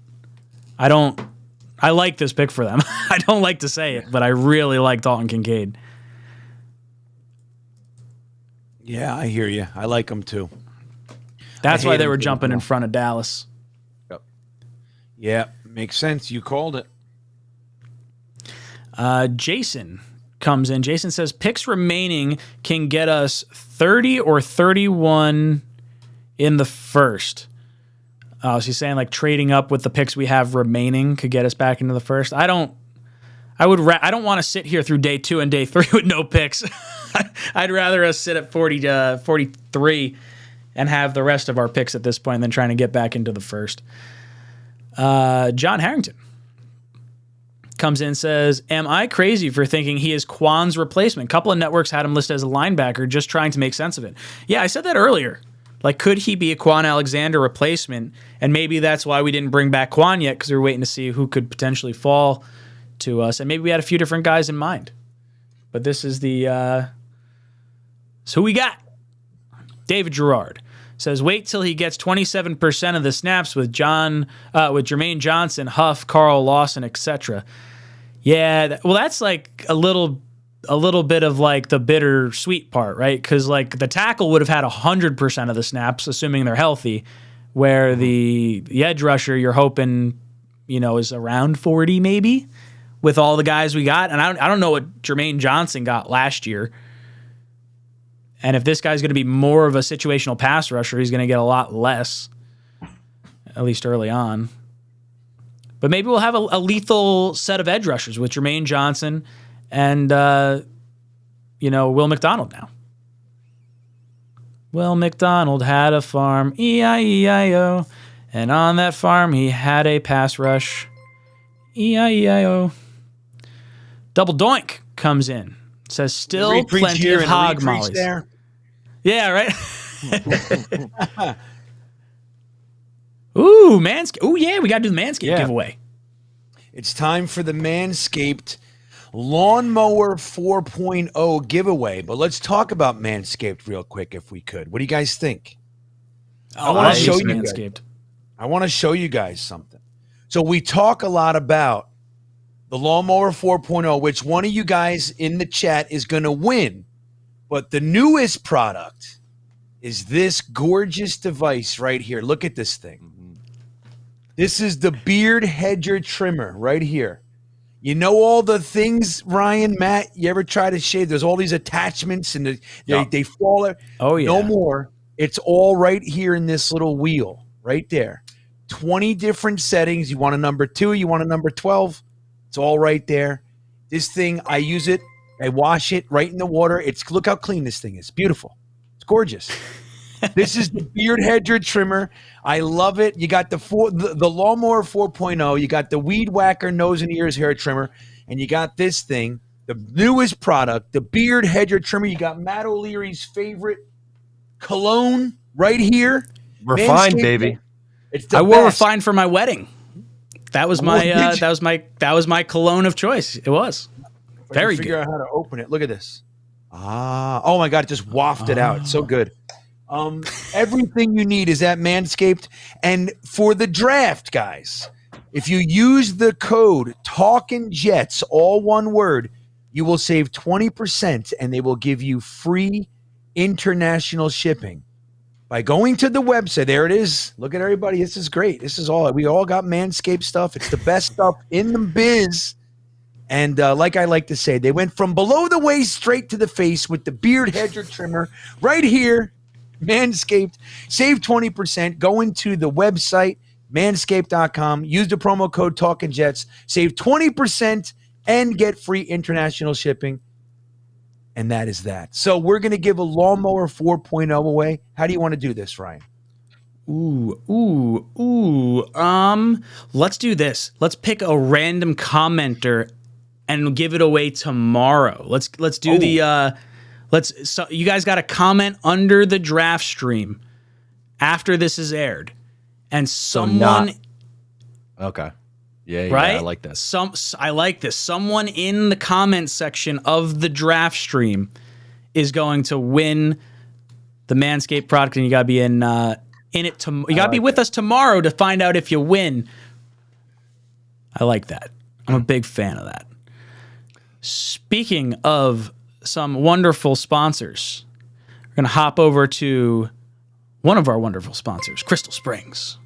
I like this pick for them. I don't like to say it, but I really like Dalton Kincaid. Yeah, I hear you. I like him too. That's I why hate they him were too. jumping in front of Dallas. Yeah, makes sense. You called it. Jason comes in. Jason says picks remaining can get us 30 or 31 in the first. So he's saying like trading up with the picks we have remaining could get us back into the first. I don't want to sit here through day 2 and day 3 with no picks. I'd rather us sit at 40 to 43 and have the rest of our picks at this point than trying to get back into the first. John Harrington comes in and says, am I crazy for thinking he is Quan's replacement? A couple of networks had him listed as a linebacker, just trying to make sense of it. Yeah, I said that earlier. Like, could he be a Quan Alexander replacement? And maybe that's why we didn't bring back Quan yet, because we were waiting to see who could potentially fall to us. And maybe we had a few different guys in mind. But this is the... so who we got? David Gerard says, wait till he gets 27% of the snaps with Jermaine Johnson, Huff, Carl Lawson, etc. Yeah, well, that's like a little bit of like the bittersweet part, right? Because like the tackle would have had 100% of the snaps, assuming they're healthy, where the edge rusher you're hoping, is around 40 maybe with all the guys we got. And I don't know what Jermaine Johnson got last year. And if this guy's going to be more of a situational pass rusher, he's going to get a lot less, at least early on. But maybe we'll have a lethal set of edge rushers with Jermaine Johnson and, Will McDonald now. Will McDonald had a farm, E-I-E-I-O, and on that farm he had a pass rush, E-I-E-I-O. Double Doink comes in. Says still plenty of hog mollies. There. Yeah, right. Ooh, Manscaped. Ooh, yeah, we got to do the Manscaped giveaway. It's time for the Manscaped Lawnmower 4.0 giveaway. But let's talk about Manscaped real quick if we could. What do you guys think? I want to show you Manscaped. I want to show you guys something. So we talk a lot about the Lawnmower 4.0, which one of you guys in the chat is going to win. But the newest product is this gorgeous device right here. Look at this thing. This is the beard hedger trimmer right here. You know all the things, Ryan, Matt, you ever try to shave? There's all these attachments and they fall out. Oh, yeah. No more. It's all right here in this little wheel right there. 20 different settings. You want a number 2, you want a number 12. It's all right there. This thing, I use it. I wash it right in the water. Look how clean this thing is. Beautiful. It's gorgeous. This is the beard hedger trimmer. I love it. You got the Lawnmower 4.0. You got the Weed Whacker nose and ears hair trimmer. And you got this thing, the newest product, the beard hedger trimmer. You got Matt O'Leary's favorite cologne right here. Refined, baby. It's the I wore best. Refined for my wedding. That was my that was my cologne of choice. It was very figure good. out how to open it. Look at this. Oh my God! It just wafted out. It's so good. Everything you need is at Manscaped. And for the draft, guys, if you use the code TalkinJets, all one word, you will save 20%, and they will give you free international shipping by going to the website. There it is. Look at everybody. This is great. We all got Manscaped stuff. It's the best stuff in the biz. And like I like to say, they went from below the waist straight to the face with the beard hedger trimmer right here. Manscaped. Save 20%. Go into the website, manscaped.com. Use the promo code TalkinJets. Save 20% and get free international shipping. And that is that. So we're going to give a Lawnmower 4.0 away. How do you want to do this, Ryan? Let's do this. Let's pick a random commenter and give it away tomorrow. Let's do so you guys got to comment under the draft stream after this is aired, and someone. Okay. Yeah, right? I like this. I like this. Someone in the comment section of the draft stream is going to win the Manscaped product, and you got to be in it. You got to be with us tomorrow to find out if you win. I like that. I'm a big fan of that. Speaking of some wonderful sponsors, we're going to hop over to one of our wonderful sponsors, Crystal Springs.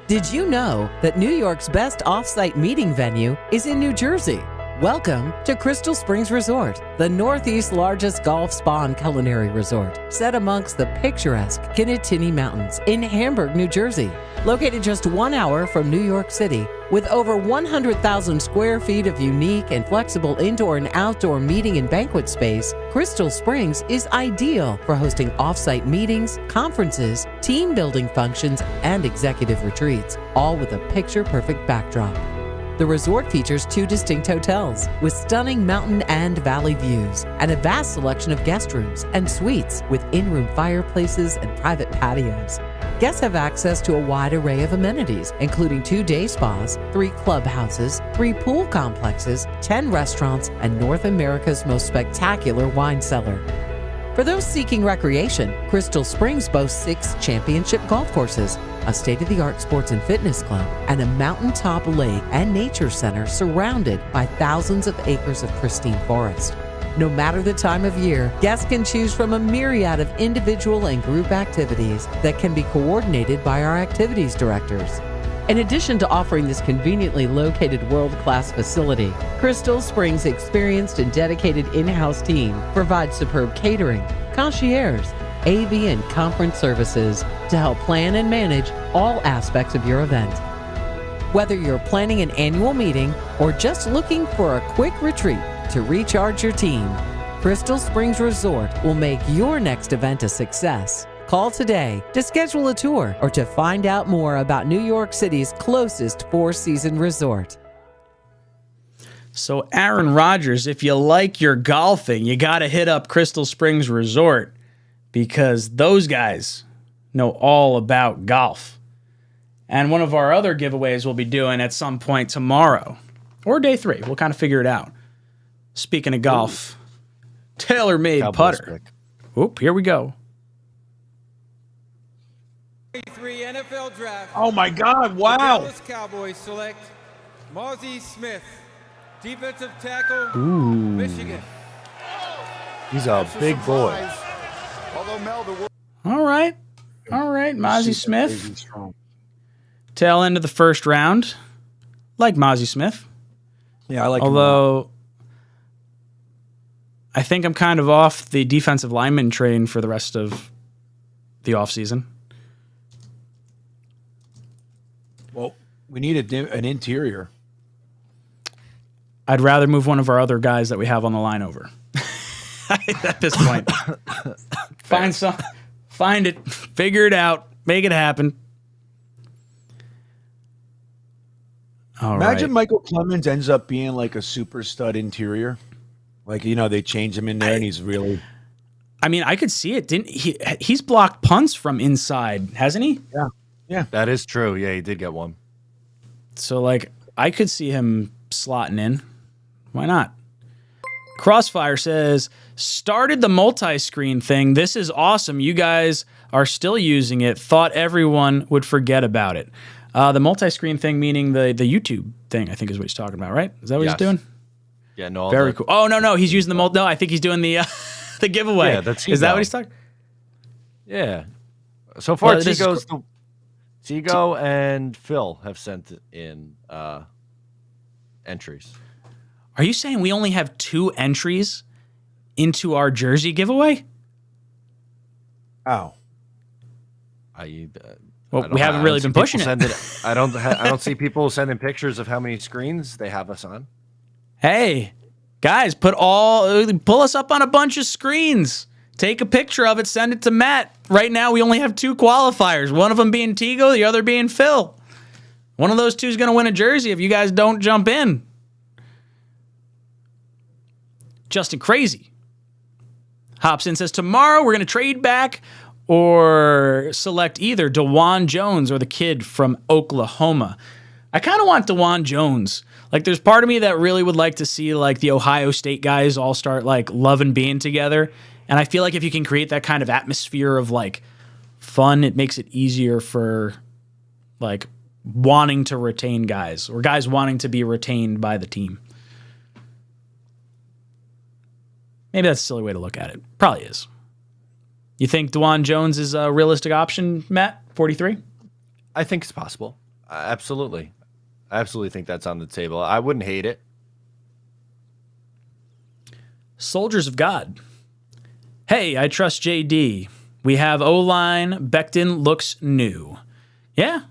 Did you know that New York's best off-site meeting venue is in New Jersey? Welcome to Crystal Springs Resort, the Northeast's largest golf spa and culinary resort, set amongst the picturesque Kittatinny Mountains in Hamburg, New Jersey. Located just 1 hour from New York City, with over 100,000 square feet of unique and flexible indoor and outdoor meeting and banquet space, Crystal Springs is ideal for hosting off-site meetings, conferences, team building functions, and executive retreats, all with a picture-perfect backdrop. The resort features 2 distinct hotels with stunning mountain and valley views and a vast selection of guest rooms and suites with in-room fireplaces and private patios. Guests have access to a wide array of amenities, including 2 day spas, 3 clubhouses, 3 pool complexes, 10 restaurants, and North America's most spectacular wine cellar. For those seeking recreation, Crystal Springs boasts 6 championship golf courses, a state-of-the-art sports and fitness club, and a mountaintop lake and nature center surrounded by thousands of acres of pristine forest. No matter the time of year, guests can choose from a myriad of individual and group activities that can be coordinated by our activities directors. In addition to offering this conveniently located world-class facility, Crystal Springs' experienced and dedicated in-house team provides superb catering, concierge, AV, and conference services to help plan and manage all aspects of your event. Whether you're planning an annual meeting or just looking for a quick retreat to recharge your team, Crystal Springs Resort will make your next event a success. Call today to schedule a tour or to find out more about New York City's closest 4-season resort. So, Aaron Rodgers, if you like your golfing, you got to hit up Crystal Springs Resort because those guys know all about golf. And one of our other giveaways we'll be doing at some point tomorrow or day 3. We'll kind of figure it out. Speaking of golf, tailor-made Cowboys putter. pick. Oop, here we go. 23 NFL Draft. Oh my God! The Wow. Dallas Cowboys select Mozzie Smith, defensive tackle, Michigan. He's a big boy. Although Mel, the All right. Mozzie Smith. Crazy strong. Tail end of the first round. Like Mozzie Smith. Yeah, I like. him a lot. Although, I think I'm kind of off the defensive lineman train for the rest of the offseason. Well, we need an interior. I'd rather move one of our other guys that we have on the line over. At this point. Find it, figure it out, make it happen. All Imagine right. Michael Clemens ends up being like a super stud interior. Like, they change him in there and he's really. I mean, I could see it. Didn't he? He's blocked punts from inside, hasn't he? Yeah. That is true. Yeah, he did get one. So, like, I could see him slotting in. Why not? Crossfire says, started the multi-screen thing. This is awesome. You guys are still using it. Thought everyone would forget about it. The multi-screen thing, meaning the YouTube thing, I think is what he's talking about, right? Is that what he's doing? Yeah, no. Very cool. Oh, no. He's using the No, I think he's doing the the giveaway. Yeah, that's Is that what he's talking? Yeah. So far, Well, this is Tigo and Phil have sent in entries. Are you saying we only have 2 entries into our jersey giveaway? Ow. Well, we haven't really been pushing it. I don't see people sending pictures of how many screens they have us on. Hey, guys, pull us up on a bunch of screens. Take a picture of it, send it to Matt. Right now, we only have 2 qualifiers. One of them being Tigo, the other being Phil. One of those 2 is going to win a jersey if you guys don't jump in. Justin Crazy hops in, says, tomorrow we're going to trade back or select either DeJuan Jones or the kid from Oklahoma. I kind of want DeJuan Jones. Like, there's part of me that really would like to see, like, the Ohio State guys all start, like, loving being together. And I feel like if you can create that kind of atmosphere of, like, fun, it makes it easier for, like, wanting to retain guys or guys wanting to be retained by the team. Maybe that's a silly way to look at it. Probably is. You think DeJuan Jones is a realistic option, Matt? 43? I think it's possible. Absolutely. I absolutely think that's on the table. I wouldn't hate it. Soldiers of God. Hey, I trust JD. We have O-line. Becton looks new. Yeah,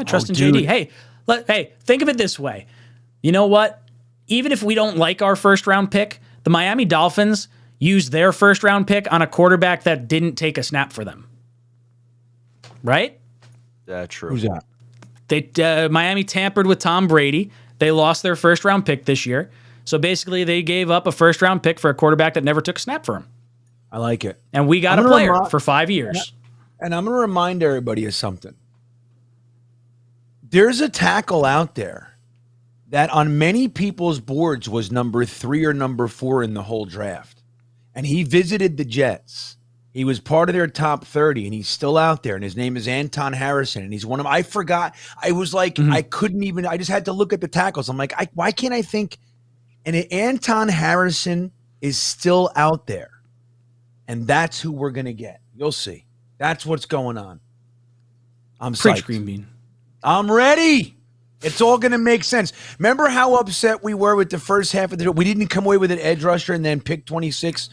trust in JD. Hey, think of it this way. You know what? Even if we don't like our first-round pick, the Miami Dolphins used their first-round pick on a quarterback that didn't take a snap for them. Right? True. Who's that? Miami tampered with Tom Brady. They lost their first-round pick this year. So basically, they gave up a first-round pick for a quarterback that never took a snap for him. I like it. And we got a player for 5 years. And I'm going to remind everybody of something. There's a tackle out there that on many people's boards was number 3 or number 4 in the whole draft. And he visited the Jets. He was part of their top 30, and he's still out there. And his name is Anton Harrison. And he's one of them. I forgot. I was like, I couldn't even, I just had to look at the tackles. I'm like, why can't I think? And Anton Harrison is still out there. And that's who we're going to get. You'll see. That's what's going on. I'm Preach, psyched. Green Bean. I'm ready. It's all going to make sense. Remember how upset we were with the first half of the – we didn't come away with an edge rusher and then pick 26.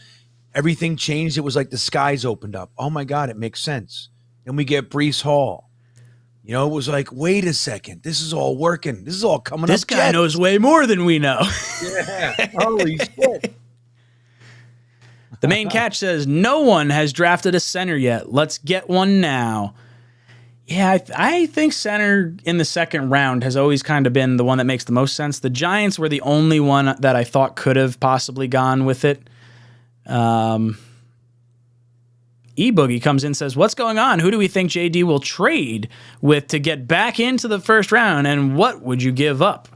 Everything changed. It was like the skies opened up. Oh, my God, it makes sense. Then we get Breece Hall. You know, it was like, wait a second. This is all working. This is all coming up. This guy knows way more than we know. Yeah. Holy shit. The main catch says, no one has drafted a center yet. Let's get one now. Yeah, I think center in the second round has always kind of been the one that makes the most sense. The Giants were the only one that I thought could have possibly gone with it. E-Boogie comes in and says, what's going on? Who do we think JD will trade with to get back into the first round? And what would you give up?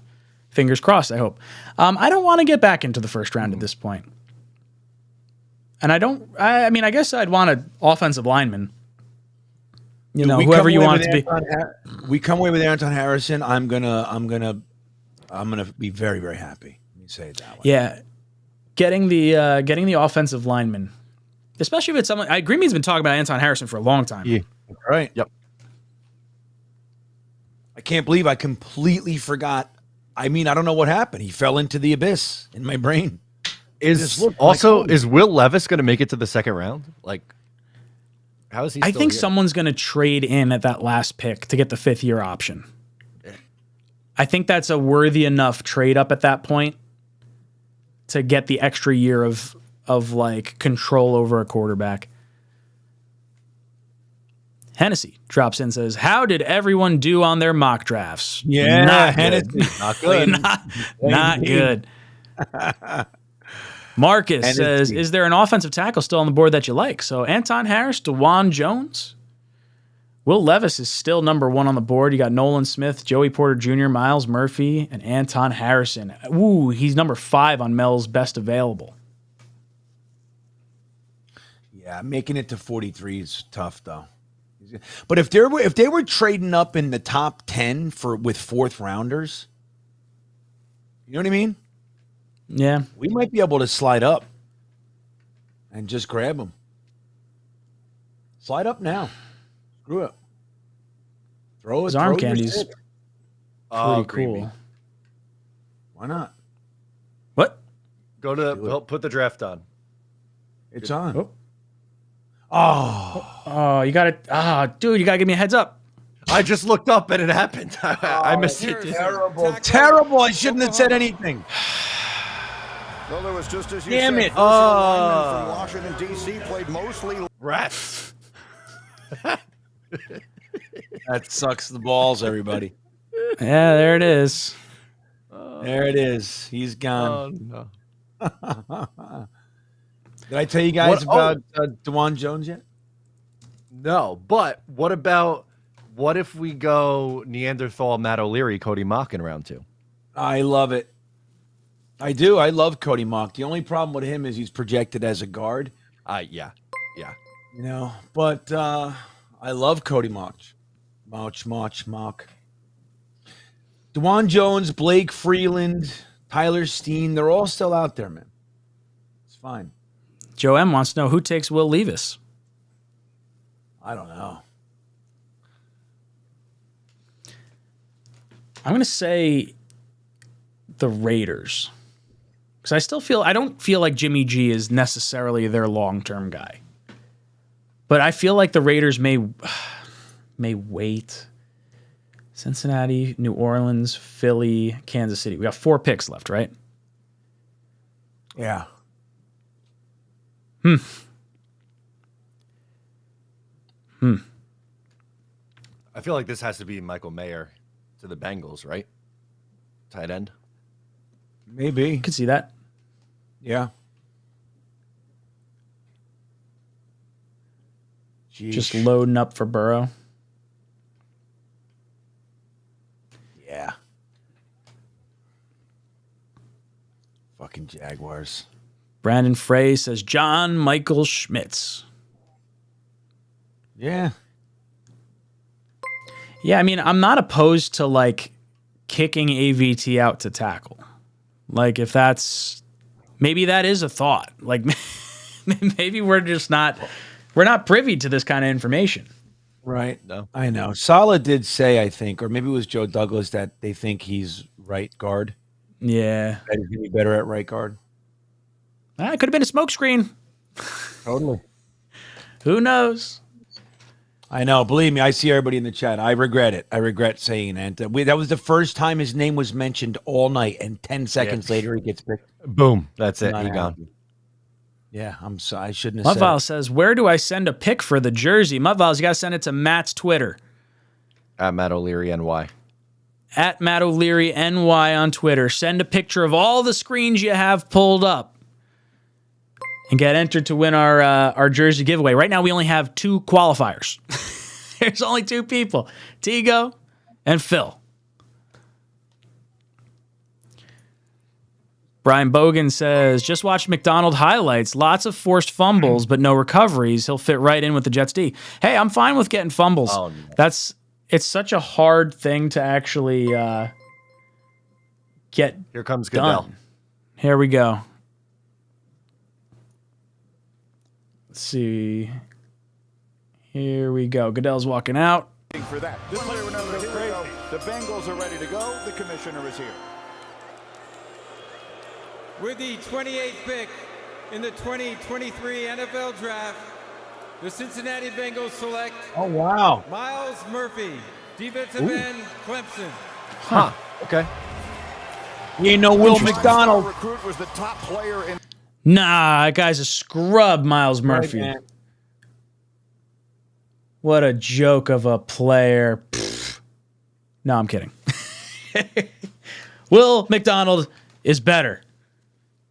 Fingers crossed, I hope. I don't want to get back into the first round at this point. And I mean, I guess I'd want an offensive lineman. You know, whoever you want it to be. We come away with Anton Harrison. I'm gonna be very, very happy. Let me say it that way. Yeah, getting the offensive lineman, especially if it's someone. Greenby's been talking about Anton Harrison for a long time. Yeah. Right. Yep. I can't believe I completely forgot. I mean, I don't know what happened. He fell into the abyss in my brain. Is Will Levis going to make it to the second round? Like, how is he? I think here? someone's going to trade in at that last pick to get the 5th-year option. I think that's a worthy enough trade up at that point to get the extra year of like control over a quarterback. Hennessy drops in and says, "How did everyone do on their mock drafts?" Yeah, not Hennessy. good. Not good. not good. Marcus says, "Is there an offensive tackle still on the board that you like?" So Anton Harris, DeJuan Jones, Will Levis is still number 1 on the board. You got Nolan Smith, Joey Porter Jr., Miles Murphy, and Anton Harrison. Ooh, he's number 5 on Mel's best available. Yeah, making it to 43 is tough though. But if they were trading up in the top 10 with 4th rounders, you know what I mean? Yeah, we might be able to slide up and just grab them. Slide up now. Screw it. Throw it. His arm throw your candy's stick. pretty cool. Why not? What? Go to put the draft on. It's on. Oh. Oh, you got it. Dude, you got to give me a heads up. I just looked up and it happened. I missed it. Terrible. I shouldn't have said anything. Well, it was just as you Damn said. it. From Washington, D.C. played mostly Rats. That sucks the balls, everybody. Yeah, there it is. There it is. He's gone. Oh, no. Did I tell you guys about DeJuan Jones yet? No, but what if we go Neanderthal, Matt O'Leary, Cody Mock in round 2? I love it. I do. I love Cody Mock. The only problem with him is he's projected as a guard. Yeah. You know, but I love Cody Mock. Mock. DeJuan Jones, Blake Freeland, Tyler Steen, they're all still out there, man. It's fine. Joe M wants to know who takes Will Levis. I don't know. I'm going to say the Raiders. Because I don't feel like Jimmy G is necessarily their long-term guy. But I feel like the Raiders may wait. Cincinnati, New Orleans, Philly, Kansas City. We got 4 picks left, right? Yeah. I feel like this has to be Michael Mayer to the Bengals, right? Tight end. Maybe. Could see that. Yeah. Jeez. Just loading up for Burrow. Yeah. Fucking Jaguars. Brandon Frey says John Michael Schmitz. Yeah. Yeah, I mean, I'm not opposed to like kicking AVT out to tackle. Like if maybe that is a thought. Like maybe we're not privy to this kind of information. Right. No. I know. Saleh did say, I think, or maybe it was Joe Douglas, that they think he's right guard. Yeah. That he's going to be better at right guard. It could have been a smokescreen. Totally. Who knows? I know. Believe me, I see everybody in the chat. I regret it. I regret saying that. That was the first time his name was mentioned all night, and 10 seconds later he gets picked. Boom. That's it. Not He gone. happy. Yeah, I'm sorry. I shouldn't have said Mutval it. says, where do I send a pic for the jersey? Mutval, you got to send it to Matt's Twitter. At Matt O'Leary NY. At Matt O'Leary NY on Twitter. Send a picture of all the screens you have pulled up. And get entered to win our jersey giveaway. Right now, we only have 2 qualifiers. There's only 2 people, Tigo and Phil. Brian Bogan says, just watch McDonald highlights. Lots of forced fumbles, but no recoveries. He'll fit right in with the Jets D. Hey, I'm fine with getting fumbles. Oh, no. It's such a hard thing to actually get Here comes Goodell. done. Here we go. Let's see. Here we go. Goodell's walking out. For that. This player would know that here we go. The Bengals are ready to go. The commissioner is here. With the 28th pick in the 2023 NFL Draft, the Cincinnati Bengals select Oh, wow. Myles Murphy, defensive end, Clemson. Huh. Okay. You ain't no Will Five-star McDonald. recruit was the top player in. Nah, that guy's a scrub, Myles Murphy. Right, man. What a joke of a player. Pfft. No, I'm kidding. Will McDonald is better.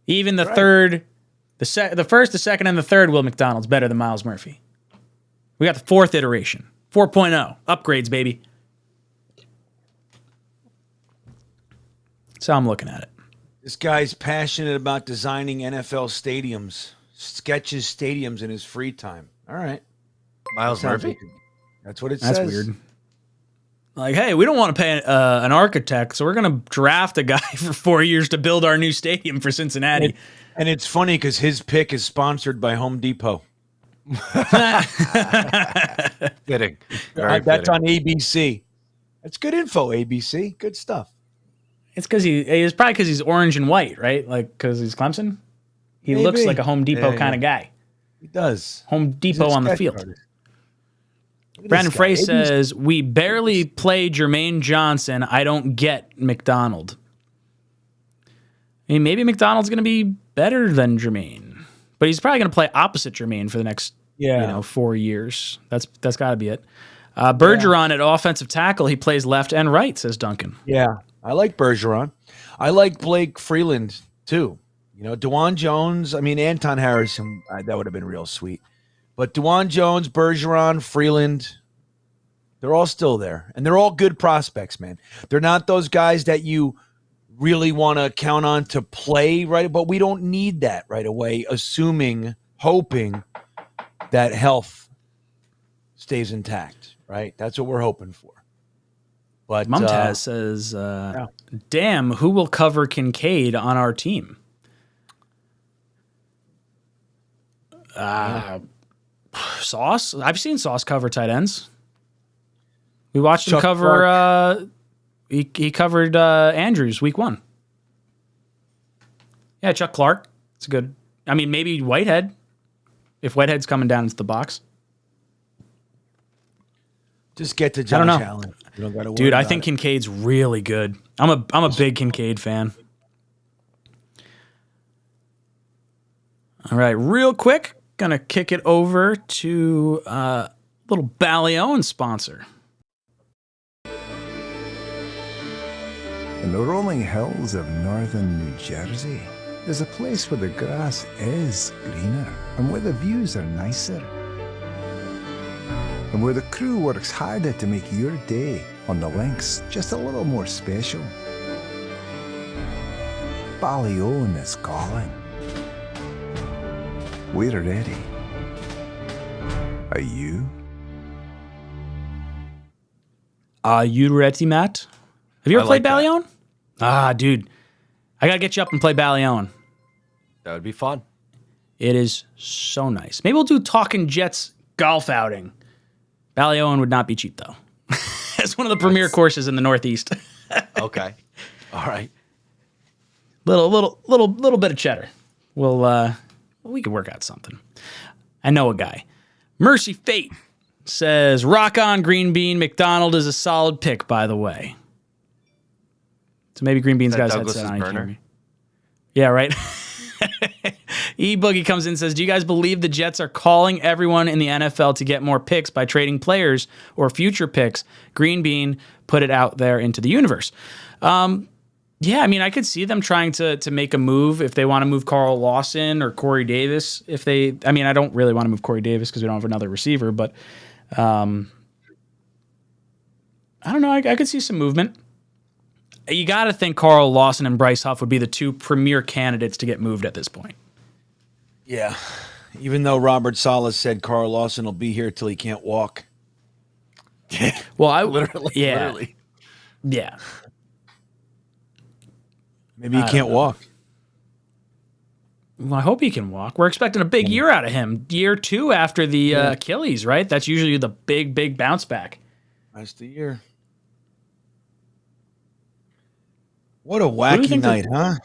Even the third, the first, the second, and the third Will McDonald's better than Myles Murphy. We got the fourth iteration. 4.0. Upgrades, baby. That's how I'm looking at it. This guy's passionate about designing NFL stadiums, sketches stadiums in his free time. All right. Miles Sounds Murphy. like- That's what it That's says. weird. Like, hey, we don't want to pay an architect, so we're going to draft a guy for 4 years to build our new stadium for Cincinnati. And it's funny because his pick is sponsored by Home Depot. Fitting. Very That's fitting. on ABC. That's good info, ABC. Good stuff. It's because it's probably because he's orange and white, right? Like, because he's Clemson. He looks Maybe. like a Home Depot Yeah, kind of guy. He does. Home He's Depot a on the sketch field. artist. Look at Brandon this guy. Frey ABC. says, we barely play Jermaine Johnson. I don't get McDonald. I mean, maybe McDonald's going to be better than Jermaine, but he's probably going to play opposite Jermaine for the next 4 years. That's got to be it. Bergeron at offensive tackle, he plays left and right, says Duncan. Yeah, I like Bergeron. I like Blake Freeland, too. You know, DeJuan Jones, I mean, Anton Harrison, that would have been real sweet. But DeJuan Jones, Bergeron, Freeland, they're all still there. And they're all good prospects, man. They're not those guys that you really want to count on to play, right? But we don't need that right away, hoping that health stays intact, right? That's what we're hoping for. But Mumtaz says, damn, who will cover Kincaid on our team? Sauce? I've seen Sauce cover tight ends. We watched him Chuck cover. He covered Andrews week 1. Yeah, Chuck Clark. It's good. I mean, maybe Whitehead. If Whitehead's coming down into the box. just get to I don't Josh know. Allen. You don't got to worry Dude, I about think it. Kincaid's really good. I'm a big Kincaid fan. All right, real quick, gonna kick it over to a little 𝐒𝐫𝐞𝐿 sponsor. In the rolling hills of northern New Jersey, there's a place where the grass is greener and where the views are nicer. And where the crew works harder to make your day on the links just a little more special. Ballyoan is calling. We're ready. Are you? Are you ready, Matt? Have you ever I played like that. 𝐒𝐵𝐿𝐿𝐿? Dude, I gotta get you up and play 𝐒𝐵𝐿𝐿𝐿. That would be fun. It is so nice. Maybe we'll do Talkin Jets golf outing. 𝐒𝐵𝐿𝐿 would not be cheap though. It's one of the premier courses in the Northeast. Okay. All right. Little bit of cheddar. We could work out something. I know a guy. Mercy Fate says, rock on Green Bean. McDonald is a solid pick, by the way. So maybe Green Bean's Is got that his Douglas's headset on. He can't burner? hear me. Yeah, right. E-Boogie comes in and says, do you guys believe the Jets are calling everyone in the NFL to get more picks by trading players or future picks? Green Bean put it out there into the universe. Yeah, I mean, I could see them trying to make a move if they want to move Carl Lawson or Corey Davis. I don't really want to move Corey Davis because we don't have another receiver, but I don't know. I could see some movement. You got to think Carl Lawson and Bryce Huff would be the two premier candidates to get moved at this point. Yeah. Even though Robert Salas said Carl Lawson will be here till he can't walk. Well, literally. Yeah. Maybe he can't walk. Well, I hope he can walk. We're expecting a big year out of him. Year 2 after the Achilles, right? That's usually the big bounce back. That's the year. What a wacky night, huh?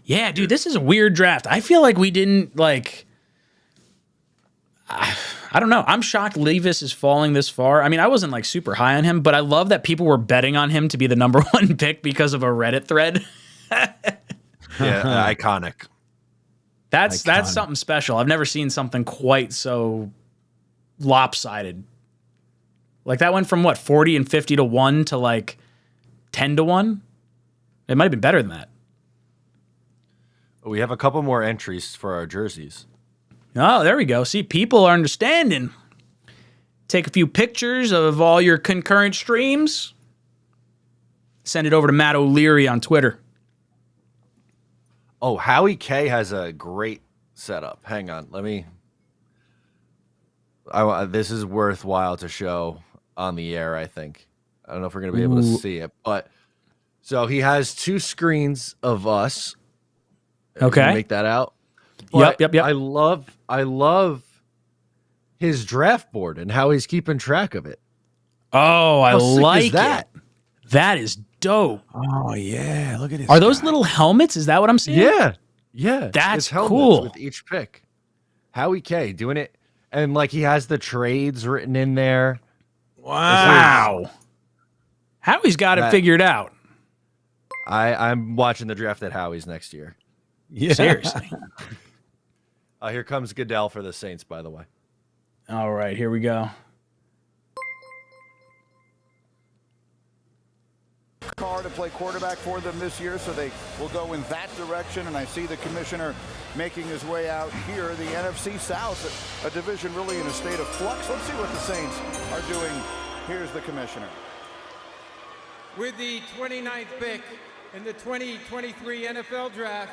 Yeah, dude, this is a weird draft. I feel like we didn't, I don't know. I'm shocked Levis is falling this far. I mean, I wasn't, super high on him, but I love that people were betting on him to be the number 1 pick because of a Reddit thread. Yeah, iconic. That's something special. I've never seen something quite so lopsided. That went from 40 and 50 to 1 to 10 to 1. It might have been better than that. We have a couple more entries for our jerseys. Oh, there we go. See, people are understanding. Take a few pictures of all your concurrent streams. Send it over to Matt O'Leary on Twitter. Oh, Howie K has a great setup. Hang on. This is worthwhile to show on the air, I think. I don't know if we're going to be able to see it, but so he has 2 screens of us. Okay. Can you make that out? But Yep. I love his draft board and how he's keeping track of it. Oh, I How sick like is that? it. That is dope. Oh, yeah. Look at this. Are those little helmets? Is that what I'm seeing? Yeah. That's His helmets cool. with each pick. Howie K doing it. And he has the trades written in there. Wow. Howie's got it figured out. I'm watching the draft at Howie's next year. Yeah. Seriously. Here comes Goodell for the Saints, by the way. All right, here we go. Carr to play quarterback for them this year, so they will go in that direction. And I see the commissioner making his way out here. The NFC South, a division really in a state of flux. Let's see what the Saints are doing. Here's the commissioner. With the 29th pick in the 2023 NFL Draft,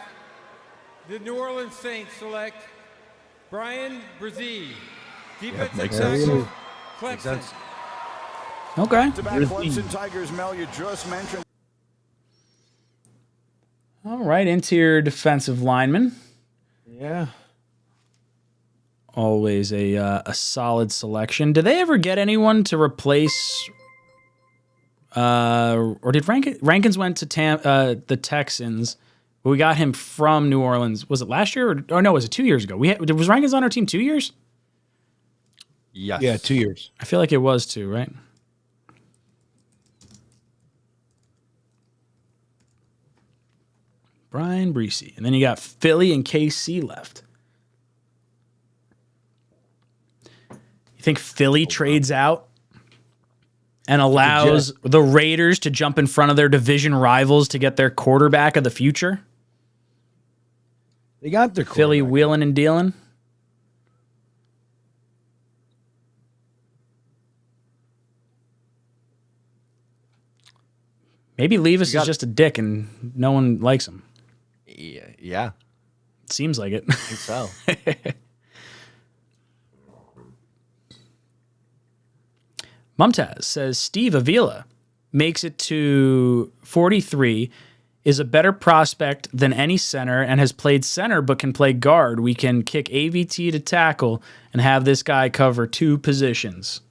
the New Orleans Saints select Brian Brzee, defensive tackle, Clemson. Okay. Back Clemson Tigers, Mel, you just mentioned. All right, interior defensive lineman. Yeah. Always a solid selection. Did they ever get anyone to replace? Or did Rankins went to the Texans? But we got him from New Orleans. Was it last year or no? Was it 2 years ago? Was Rankins on our team 2 years? Yes. Yeah, 2 years. I feel like it was 2, right? Brian Brzee. And then you got Philly and KC left. You think Philly trades out and allows the Raiders to jump in front of their division rivals to get their quarterback of the future? They got their Philly wheeling and dealing. Maybe Levis is just a dick and no one likes him. Yeah. Seems like it. I think so. Mumtaz says Steve Avila makes it to 43, is a better prospect than any center and has played center but can play guard. We can kick AVT to tackle and have this guy cover 2 positions.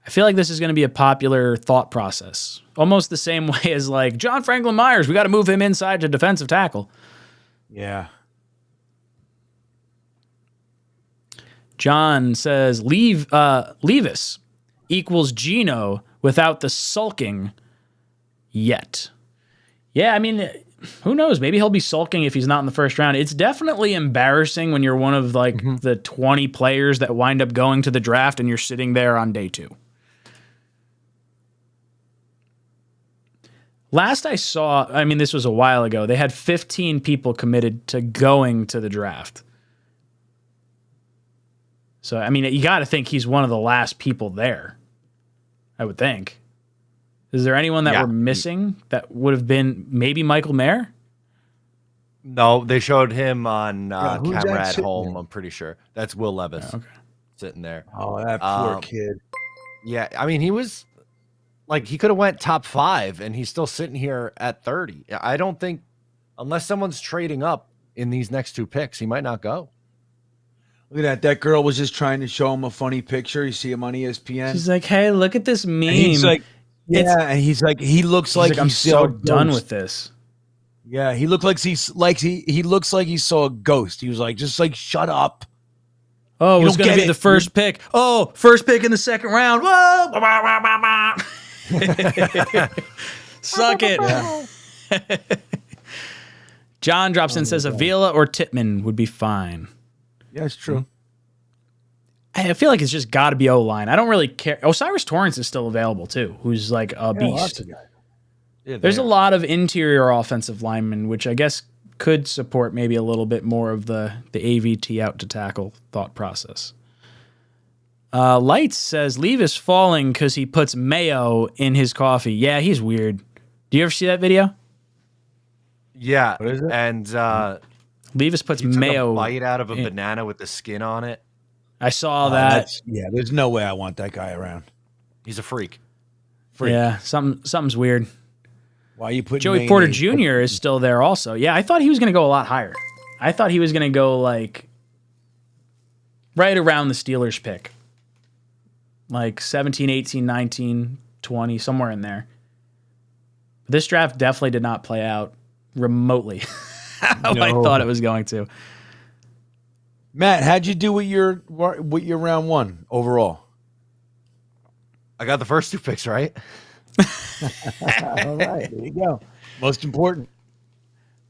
I feel like this is going to be a popular thought process. Almost the same way as John Franklin Myers. We got to move him inside to defensive tackle. Yeah. John says Levis equals Geno without the sulking yet. Yeah, I mean, who knows? Maybe he'll be sulking if he's not in the first round. It's definitely embarrassing when you're one of the 20 players that wind up going to the draft and you're sitting there on day 2. Last I saw, I mean, this was a while ago, they had 15 people committed to going to the draft. So, I mean, you got to think he's one of the last people there, I would think. Is there anyone that we're missing that would have been maybe Michael Mayer? No, they showed him on who's that camera at sitting home. there? I'm pretty sure that's Will Levis sitting there. Oh, that poor kid. Yeah, I mean, he was like he could have went top 5, and he's still sitting here at 30. I don't think unless someone's trading up in these next 2 picks, he might not go. Look at that. That girl was just trying to show him a funny picture. You see him on ESPN. She's like, "Hey, look at this meme." And he's like, and he's like, he looks like I'm he's so done with this. Yeah, he looked like he looks like he saw a ghost. He was like, just like, shut up. Oh, it You was don't going to get be it. the first pick. Oh, first pick in the second round. Whoa! Suck it. John drops in and says Avila or Tittman would be fine. Yeah, it's true. I feel like it's just got to be O-line. I don't really care. Osiris Torrance is still available too, who's like a beast. Yeah, There's a lot of interior offensive linemen, which I guess could support maybe a little bit more of the AVT out to tackle thought process. Lights says Levis falling because he puts mayo in his coffee. Yeah, he's weird. Do you ever see that video? Yeah, What is it? and Levis puts he took mayo. a bite out of a in- banana with the skin on it. I saw that. Yeah, there's no way I want that guy around. He's a freak. Yeah, something's weird. Why you put Joey Porter Jr. is still there also. Yeah, I thought he was going to go a lot higher. I thought he was going to go like right around the Steelers pick. Like 17, 18, 19, 20, somewhere in there. This draft definitely did not play out remotely how I thought it was going to. Matt, how'd you do with your round 1 overall? I got the first 2 picks right. All right, there you go. Most important.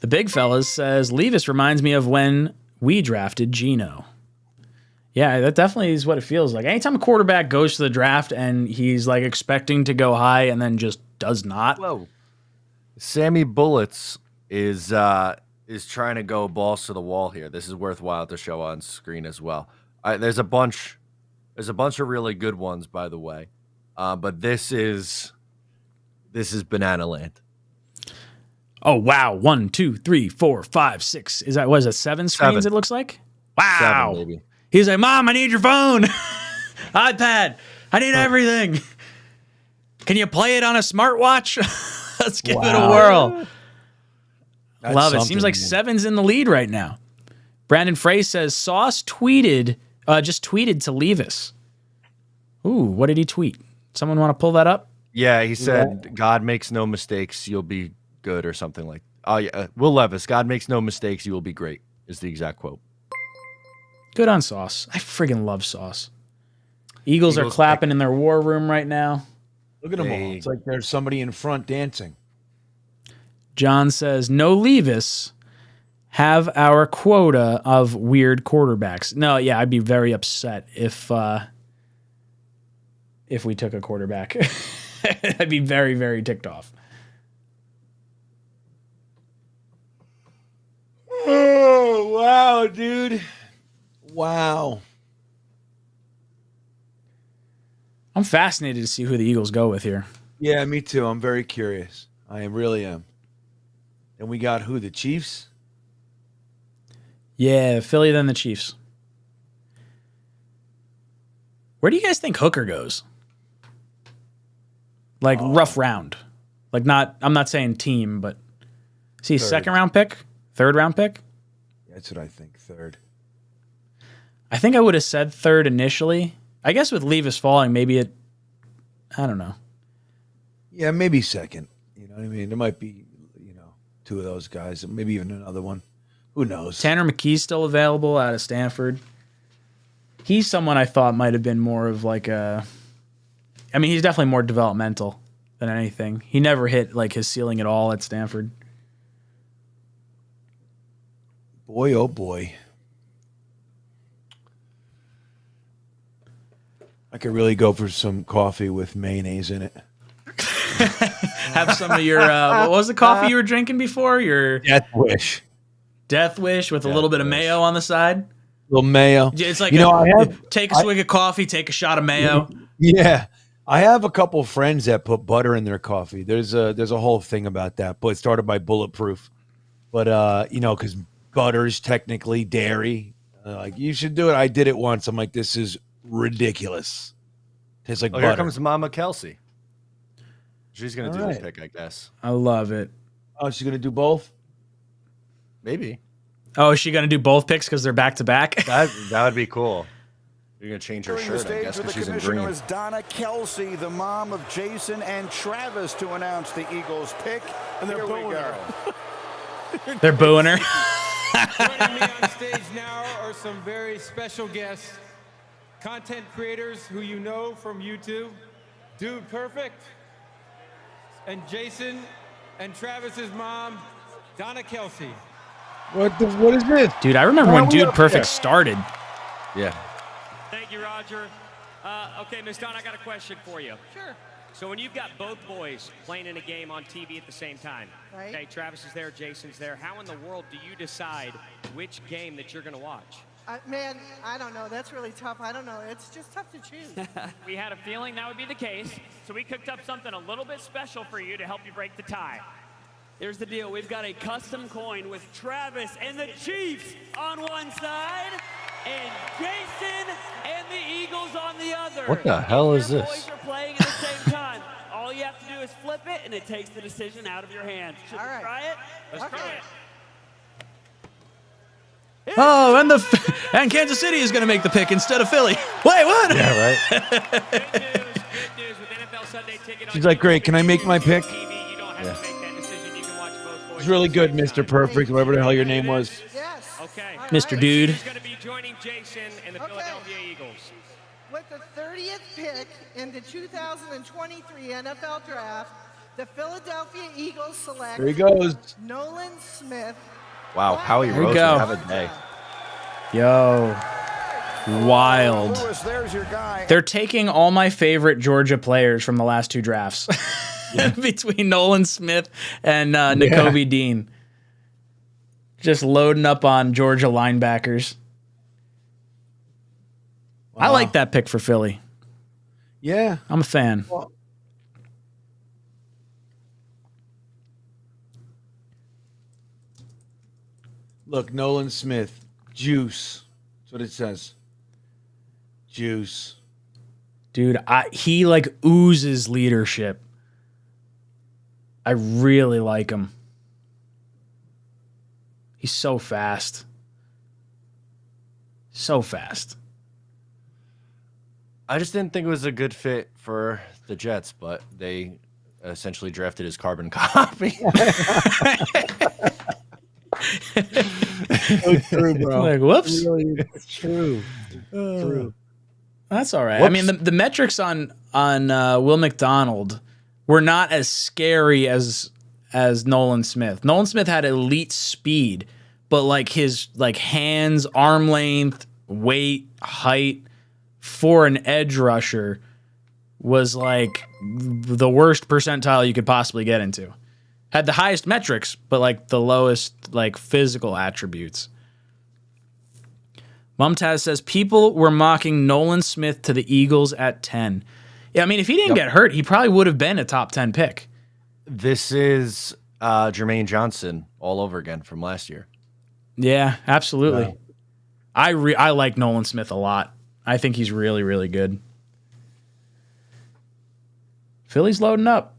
The big fellas says Levis reminds me of when we drafted Geno. Yeah, that definitely is what it feels like. Anytime a quarterback goes to the draft and he's like expecting to go high and then just does not. Whoa. Sammy Bullets is trying to go balls to the wall here. This is worthwhile to show on screen as well. There's a bunch of really good ones, by the way. But this is Banana Land. Oh wow! 1, 2, 3, 4, 5, 6. Is that was it 7 screens? 7. It looks like. Wow. 7, maybe. He's like, Mom, I need your phone, iPad. I need everything. Can you play it on a smartwatch? Let's give it a whirl. That's Love it. Seems something, like man. 7's in the lead right now. Brandon Frey says Sauce tweeted to Levis. Ooh, what did he tweet? Someone want to pull that up? Yeah, he said, God makes no mistakes, you'll be good, or something like that. Oh, yeah. Will Levis, God makes no mistakes, you will be great, is the exact quote. Good on Sauce. I friggin' love Sauce. Eagles are clapping in their war room right now. Look at them all. It's like there's somebody in front dancing. John says, no Levis, have our quota of weird quarterbacks. No, yeah, I'd be very upset if we took a quarterback. I'd be very, very ticked off. Oh, wow, dude. Wow. I'm fascinated to see who the Eagles go with here. Yeah, me too. I'm very curious. I really am. And we got who? The Chiefs? Yeah, Philly, then the Chiefs. Where do you guys think Hooker goes? Like rough round. Like I'm not saying team, but is he a 2nd round pick? 3rd round pick? That's what I think. 3rd. I think I would have said 3rd initially. I guess with Levis falling, maybe I don't know. Yeah, maybe 2nd. You know what I mean? There might be, 2 of those guys, maybe even another one. Who knows? Tanner McKee's still available out of Stanford. He's someone I thought might have been more of like he's definitely more developmental than anything. He never hit like his ceiling at all at Stanford. Boy, oh boy. I could really go for some coffee with mayonnaise in it. Have some of your what was the coffee you were drinking before? Your Death Wish. Death Wish with a little bit of mayo on the side. Little mayo. It's like I have take a swig of coffee, take a shot of mayo. Yeah. I have a couple friends that put butter in their coffee. There's a whole thing about that, but it started by Bulletproof. But because butter's technically dairy. Like, you should do it. I did it once. I'm like, this is ridiculous. Tastes like butter. Here comes Mama Kelsey. She's gonna do the pick, I guess. I love it. Oh, she's gonna do both? Maybe. Oh, is she gonna do both picks because they're back to back? That would be cool. You're gonna change her shirt, I guess, The because she's in commissioner green. is Donna Kelsey, the mom of Jason and Travis, to announce the Eagles pick. And they're here we booing go. her. They're booing her. Joining me on stage now are some very special guests, content creators who you know from YouTube, Dude Perfect, and Jason and Travis's mom, Donna Kelsey. What is this? Dude, I remember Why when are we Dude up Perfect there? started. Yeah. Thank you, Roger. Okay, Miss Dawn, I got a question for you. Sure. So when you've got both boys playing in a game on TV at the same time, Right. okay, Travis is there, Jason's there, how in the world do you decide which game that you're going to watch? Man, I don't know. That's really tough. I don't know. It's just tough to choose. We had a feeling that would be the case, so we cooked up something a little bit special for you to help you break the tie. Here's the deal. We've got a custom coin with Travis and the Chiefs on one side and Jason and the Eagles on the other. What the hell is Your this? boys are playing at the same time. All you have to do is flip it, and it takes the decision out of your hands. Should we try it? Let's try it. Oh, and Kansas City is going to make the pick instead of Philly. Wait, what? Yeah, right. Good news with NFL Sunday Ticket on She's like, great. Can I make my pick? TV. You don't have to make that decision. You can watch both boys. It's really good, Mr. Perfect, whatever the hell your name was. Yes. Okay. Mr. Dude. He's going to be joining Jason and the Philadelphia Eagles. With the 30th pick in the 2023 NFL Draft, the Philadelphia Eagles select There he goes. Nolan Smith. Wow, Howie There you Rose go. would have a day. Yo. Wild. Lewis, there's your guy. They're taking all my favorite Georgia players from the last two drafts between Nolan Smith and N'Kobe Dean. Just loading up on Georgia linebackers. I like that pick for Philly. Yeah. I'm a fan. Well, look, Nolan Smith, juice. That's what it says. Juice. Dude, he like oozes leadership. I really like him. He's so fast. So fast. I just didn't think it was a good fit for the Jets, but they essentially drafted his carbon copy. So true, bro. Like, whoops. Really, it's true. It's true. That's all right. Whoops. I mean, the metrics on Will McDonald were not as scary as Nolan Smith. Nolan Smith had elite speed, but like his hands, arm length, weight, height for an edge rusher was like the worst percentile you could possibly get into. Had the highest metrics, but like the lowest like physical attributes. Mumtaz says people were mocking Nolan Smith to the Eagles at 10. Yeah, I mean, if he didn't get hurt, he probably would have been a top 10 pick. This is Jermaine Johnson all over again from last year. Yeah, absolutely. Wow. I like Nolan Smith a lot. I think he's really, really good. Philly's loading up.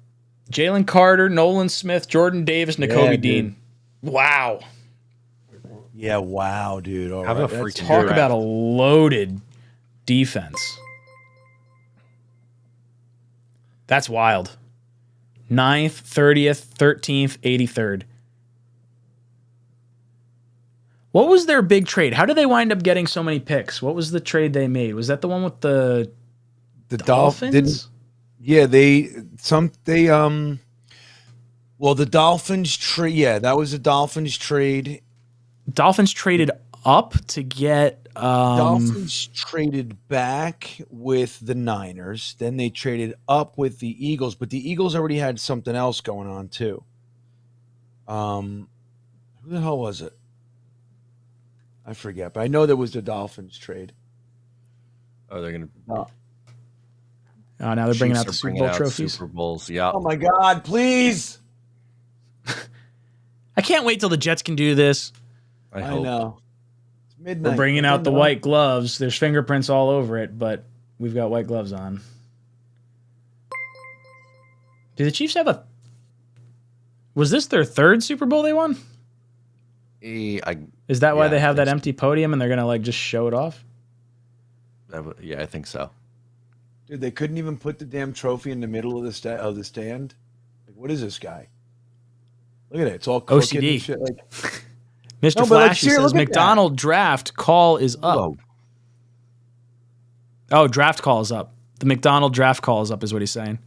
Jalen Carter, Nolan Smith, Jordan Davis, N'Kobe Dean. Wow. Yeah, wow, dude. All Have right. a That's- freaking Talk draft. about a loaded defense. That's wild. 9th, 30th, 13th, 83rd. What was their big trade? How did they wind up getting so many picks? What was the trade they made? Was that the one with the Dolphins? Well, the Dolphins trade. Yeah, that was the Dolphins trade. Dolphins traded up to get Dolphins traded back with the Niners. Then they traded up with the Eagles, but the Eagles already had something else going on too. Who the hell was it? I forget, but I know there was the Dolphins trade. Oh, they're gonna. Oh, now they're bringing out Chiefs the are Super bringing Bowl out trophies. Super Bowls. Yeah. Oh my God! Please. I can't wait till the Jets can do this. I know. It's midnight. We're bringing out the know. white gloves. There's fingerprints all over it, but we've got white gloves on. Do the Chiefs have a... Was this their third Super Bowl they won? Is that why they have that empty podium and they're going to like just show it off? Yeah, I think so. Dude, they couldn't even put the damn trophy in the middle of the stand. Like, what is this guy? Look at it. It's all crooked OCD. and shit. Like, Mr. No, but, like, Flashy seriously, says look at McDonald draft call is up. Whoa. Oh, draft call is up. The McDonald draft call is up is what he's saying.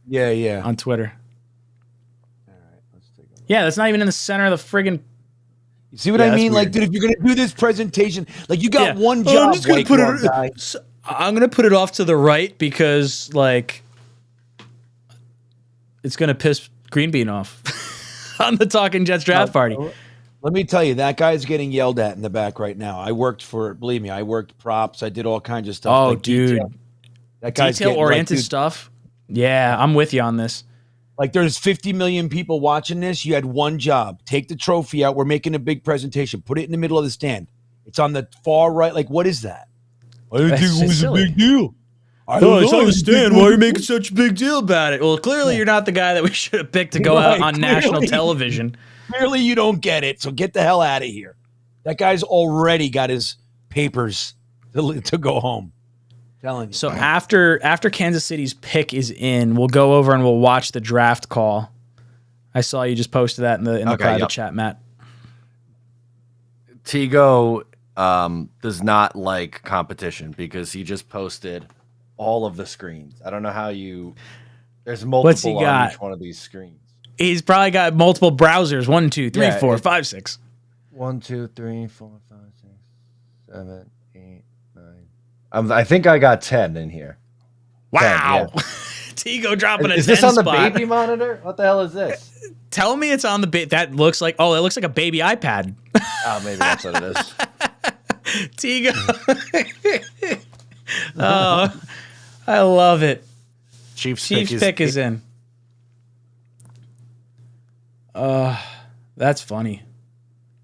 Yeah. On Twitter. All right, let's take a look. Yeah, that's not even in the center of the friggin'... You see what I mean? Like, dude, if you're going to do this presentation, like, you got one job, I'm just gonna white put glove it. guy. I'm gonna put it off to the right because, like, it's gonna piss Green Bean off on the Talking Jets draft party. Let me tell you, that guy's getting yelled at in the back right now. I worked for, believe me, I worked props. I did all kinds of stuff. Oh, like dude, that guy's detail-oriented getting, like, stuff. Yeah, I'm with you on this. Like, there's 50 million people watching this. You had one job. Take the trophy out. We're making a big presentation. Put it in the middle of the stand. It's on the far right. Like, what is that? I didn't think it was a big deal. I don't it's know. on the stand. Why are you making such a big deal about it? Well, clearly you're not the guy that we should have picked to go out on national television. Clearly you don't get it, so get the hell out of here. That guy's already got his papers to go home. Telling you. So after Kansas City's pick is in, we'll go over and we'll watch the draft call. I saw you just posted that in the private chat, Matt. Tigo does not like competition because he just posted all of the screens. I don't know how you... There's multiple on each one of these screens. He's probably got multiple browsers. 1, 2, 3, 4, 5, 6. 1, 2, 3, 4, 5, 6, 7, 8, 9. I think I got 10 in here. Wow. 10, yeah. Tigo dropping a 10 Is this on the spot. baby monitor? What the hell is this? Tell me it's on the that looks like, oh, it looks like a baby iPad. Oh, maybe that's what it is. Tigo. Oh, I love it. Chiefs pick is in. That's funny.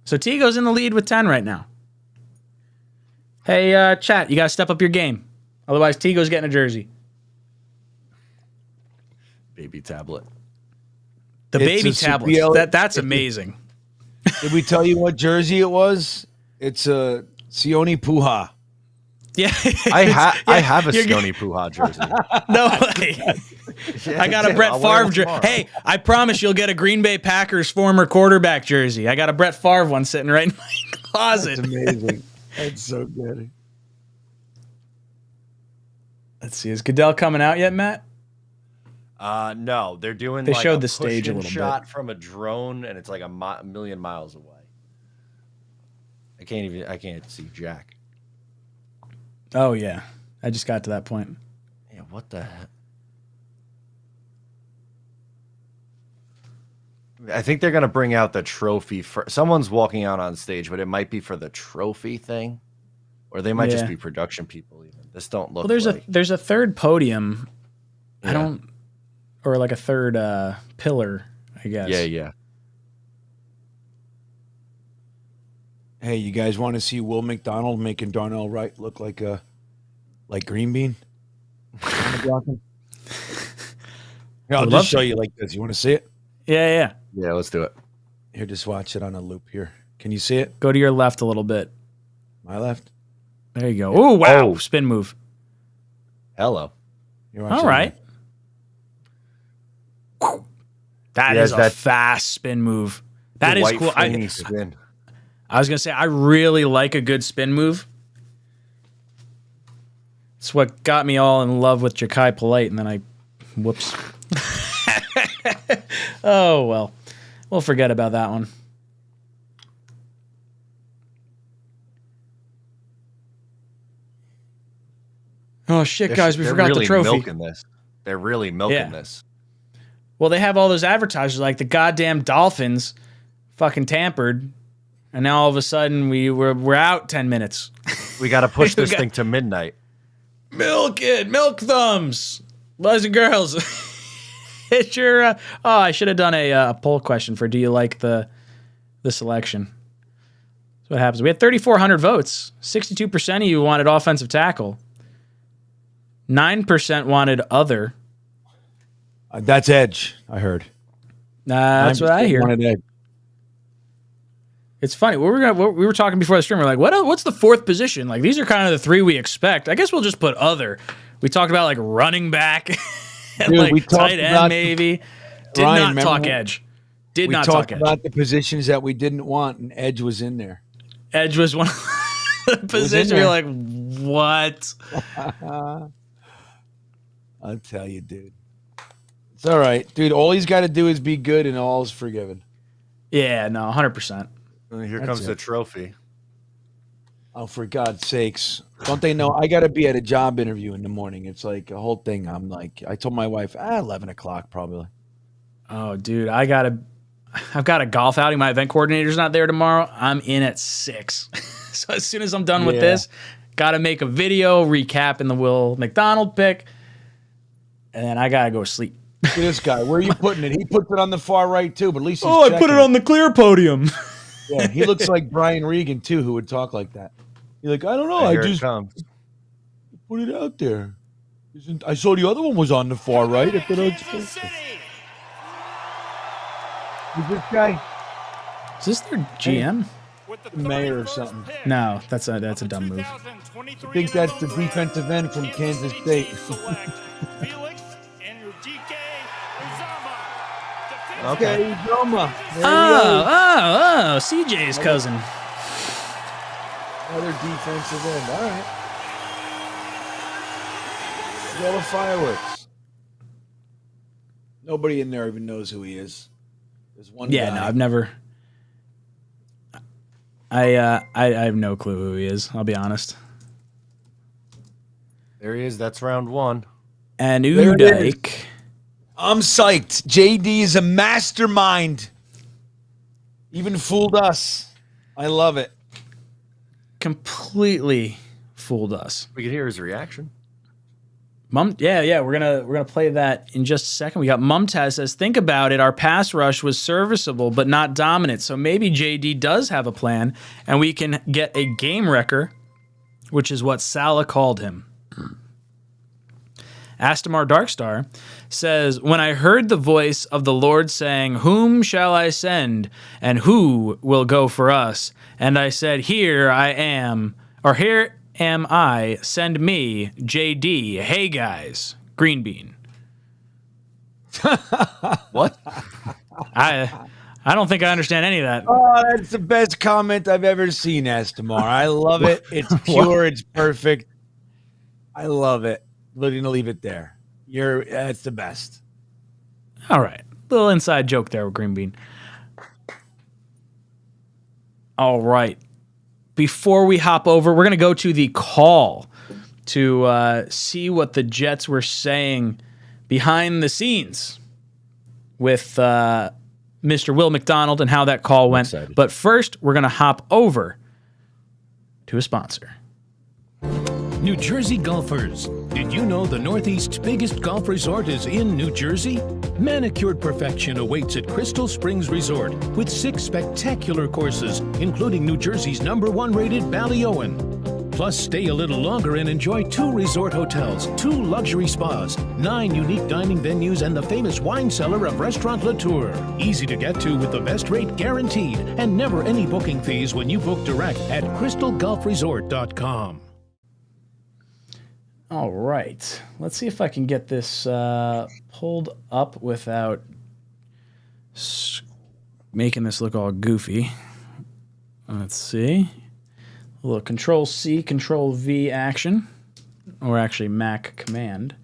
So Tigo's in the lead with 10 right now. Hey, chat, you got to step up your game. Otherwise, Tigo's getting a jersey. Baby tablet. The baby tablet. That's amazing. Did we tell you what jersey it was? It's a 𝐒𝐮𝐬𝐫𝐞𝐫𝐢. Yeah, I have a 𝐒𝐮𝐬𝐫𝐽𝐫𝐽 jersey. No way. I got a Brett Favre jersey. Hey, I promise you'll get a Green Bay Packers former quarterback jersey. I got a Brett Favre one sitting right in my closet. That's amazing. That's so good. Let's see. Is Goodell coming out yet, Matt? No, they're doing. They like showed a the stage a push-in little shot bit from a drone, and it's like a million miles away. I can't see Jack. Oh yeah, I just got to that point. Yeah, what the heck? I think they're gonna bring out the trophy for someone's walking out on stage, but it might be for the trophy thing, or they might just be production people. Even this don't look. Well, there's a third podium. Yeah. I don't, or like a third pillar, I guess. Yeah. Hey, you guys want to see Will McDonald making Darnell Wright look like Green Bean? Here, I'll just show you like this. You want to see it? Yeah. Yeah, let's do it. Here, just watch it on a loop here. Can you see it? Go to your left a little bit. My left? There you go. Oh, wow. Spin move. Hello. All right. That is a fast spin move. That is cool. Spin. I was going to say, I really like a good spin move. It's what got me all in love with Ja'Kai Polite, and then whoops. Oh, well. We'll forget about that one. Oh, shit, guys, we forgot the trophy. They're really milking this. Well, they have all those advertisers, like the goddamn Dolphins fucking tampered, and now all of a sudden we're out 10 minutes. We got to push this thing to midnight. Milk it, milk thumbs. Boys and girls, it's your. I should have done a poll question for. Do you like the selection? That's what happens. We had 3,400 votes. 62% of you wanted offensive tackle. 9% wanted other. That's edge. I heard. That's what I hear. Wanted edge. It's funny. We were talking before the stream. We're like, what's the fourth position? Like, these are kind of the three we expect. I guess we'll just put other. We talked about like running back and Dude, like tight end maybe. Did Ryan, not talk edge. Did not talk edge. We talked about the positions that we didn't want, and edge was in there. Edge was one of the positions. You're like, what? I'll tell you, dude. It's all right, dude. All he's got to do is be good, and all is forgiven. Yeah, no, 100%. Here comes the trophy. Oh, for God's sakes. Don't they know? I got to be at a job interview in the morning. It's like a whole thing. I'm like, I told my wife, 11 o'clock probably. Oh, dude, I've got a golf outing. My event coordinator's not there tomorrow. I'm in at 6. So as soon as I'm done with this, got to make a video recapping the Will McDonald pick. And then I got to go sleep. Look at this guy. Where are you putting it? He puts it on the far right, too, but at least he's I put it on the clear podium. Yeah, he looks like Brian Regan, too, who would talk like that. You're like, I don't know. I just put it out there. I saw the other one was on the far right. I thought I was supposed to. Who's this guy? Is this their GM? Mayor or something. No, that's a dumb move. I think that's the defensive end from Kansas State. Okay, Uzoma. Oh, CJ's cousin. Another defensive end. All right. Yellow fireworks. Nobody in there even knows who he is. There's one guy. No, I've never. I have no clue who he is. I'll be honest. There he is. That's round 1. And Udyk. I'm psyched. JD is a mastermind. Even fooled us. I love it. Completely fooled us. We can hear his reaction. We're gonna play that in just a second. We got Mumtaz says, think about it. Our pass rush was serviceable but not dominant. So maybe JD does have a plan, and we can get a game wrecker, which is what Salah called him. Astamar Darkstar says, when I heard the voice of the Lord saying, whom shall I send, and who will go for us? And I said, here am I, send me, JD, hey guys, Green Bean. What? I don't think I understand any of that. Oh, that's the best comment I've ever seen, Astamar. I love it. It's pure. It's perfect. I love it. We're going to leave it there. That's the best. All right. Little inside joke there with Green Bean. All right. Before we hop over, we're going to go to the call to see what the Jets were saying behind the scenes with Mr. Will McDonald and how that call went. Excited. But first, we're going to hop over to a sponsor. New Jersey golfers, did you know the Northeast's biggest golf resort is in New Jersey? Manicured perfection awaits at Crystal Springs Resort with 6 spectacular courses, including New Jersey's #1 rated Ballyowen. Plus, stay a little longer and enjoy 2 resort hotels, 2 luxury spas, 9 unique dining venues, and the famous wine cellar of Restaurant Latour. Easy to get to with the best rate guaranteed and never any booking fees when you book direct at crystalgolfresort.com. All right. Let's see if I can get this pulled up without making this look all goofy. Let's see. A little Control-C, Control-V action. Or actually Mac command.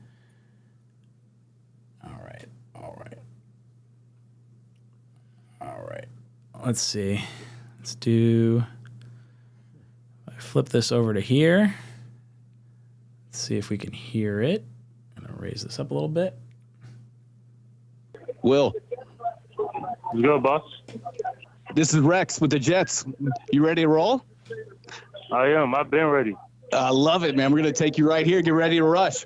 All right. Let's see. Let's do... I flip this over to here. Let's see if we can hear it. I'm going to raise this up a little bit. Will. Let's go, boss. This is Rex with the Jets. You ready to roll? I am. I've been ready. I love it, man. We're going to take you right here. Get ready to rush.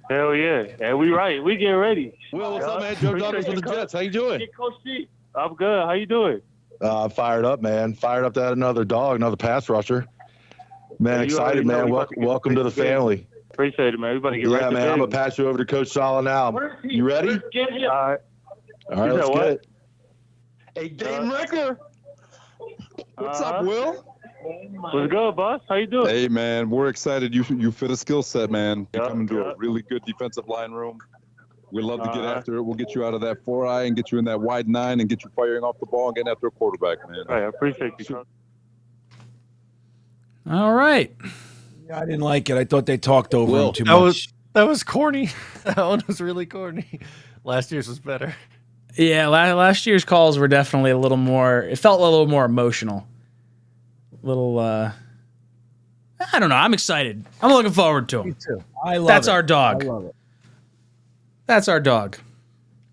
Hell yeah. And we right. We getting ready. Will, what's up, man? Joe Douglas with the Jets. How you doing? Get Coach C. I'm good. How you doing? Fired up, man. Fired up to add another pass rusher. Man, Yeah, excited, man. Welcome to the family. Appreciate it, man. Everybody get right Yeah, to man. I'm bed. going to pass you over to Coach Sala now. You ready? All right. All right, You let's said get what? it. Hey, Dame Ricker. What's up, Will? What's good, boss? How you doing? Hey, man, we're excited. You fit a skill set, man. You Yeah, come into yeah. a really good defensive line room. We'd love to get Uh-huh. after it. We'll get you out of that 4-eye and get you in that wide 9 and get you firing off the ball and getting after a quarterback, man. Hey, I appreciate you, Coach. All right. Yeah, I didn't like it. I thought they talked over him too That much. that was corny. That one was really corny. Last year's was better. Yeah, last year's calls were definitely a little more. It felt a little more emotional. Little. I don't know. I'm excited. I'm looking forward to him. Me too. I love That's it. our dog. I love it. That's our dog.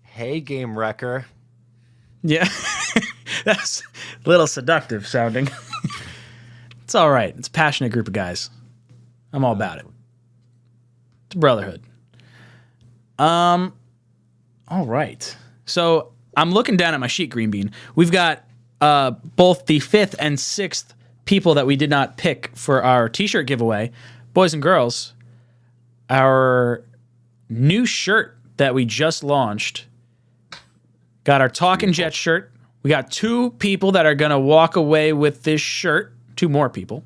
Hey, game wrecker. Yeah. That's a little seductive sounding. It's all right. It's a passionate group of guys. I'm all about it. It's a brotherhood. All right. So I'm looking down at my sheet, Green Bean. We've got both the 5th and 6th people that we did not pick for our t-shirt giveaway. Boys and girls, our new shirt that we just launched got our Talkin Jet shirt. We got 2 people that are going to walk away with this shirt. 2 more people.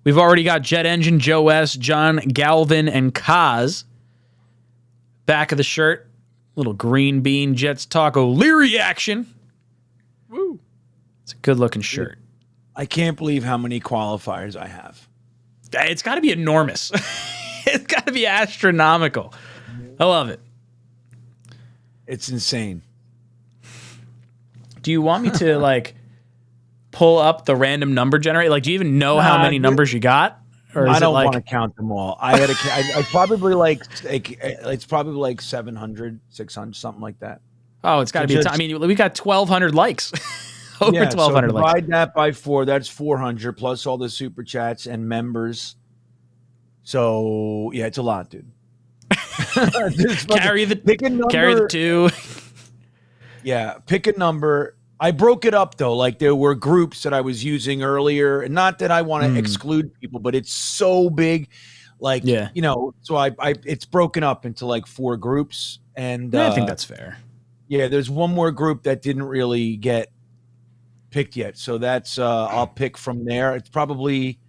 We've already got Jet Engine, Joe S., John Galvin, and Kaz. Back of the shirt, little Green Bean Jets Talk O'Leary action. Woo. It's a good-looking shirt. I can't believe how many qualifiers I have. It's got to be enormous. It's got to be astronomical. I love it. It's insane. Do you want me to, like, pull up the random number generator? Like, do you even know how many numbers you got? Or is I don't it like, want to count them all. I had I probably like it's probably like 700, 600, something like that. Oh, it's got to So be. just- I mean, we got 1,200 likes. Over 1,200 so likes. divide that by 4. That's 400 plus all the super chats and members. So yeah, it's a lot, dude. Carry the pick a number. Carry the 2. Yeah, pick a number. I broke it up though. Like there were groups that I was using earlier, and not that I want to exclude people, but it's so big. Like, you know, so I it's broken up into like 4 groups, and I think that's fair. Yeah, there's one more group that didn't really get picked yet, so that's I'll pick from there. It's probably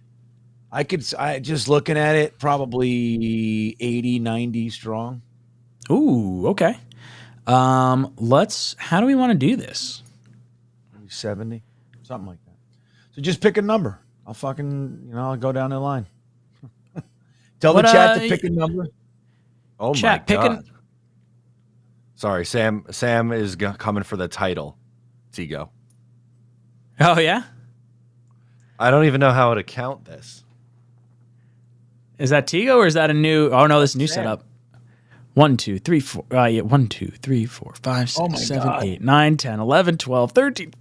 I just looking at it, probably 80, 90 strong. Ooh, okay. How do we want to do this? 70, something like that. So just pick a number. I'll fucking, I'll go down the line. Tell the chat to pick a number. Oh Chat, my pick god. Sorry, Sam is coming for the title. Tigo. Oh yeah? I don't even know how to count this. Is that Tigo or is that a new? Oh no, this is a new setup. 1, 2, 3, 4. 1, 2, 3, 4, 5, 6, 7, 8, 9, 10, 11, 12, 13.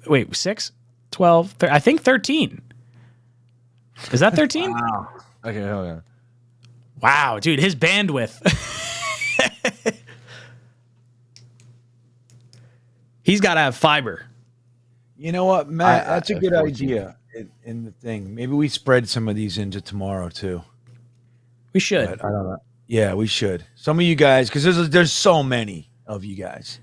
Wait, 6, 12, I think 13. Is that 13? Wow. Okay, hold on. Wow, dude, his bandwidth. He's got to have fiber. You know what, Matt? That's a good idea in the thing. Maybe we spread some of these into tomorrow too. We should. But I don't know. Yeah, we should. Some of you guys, because there's so many of you guys.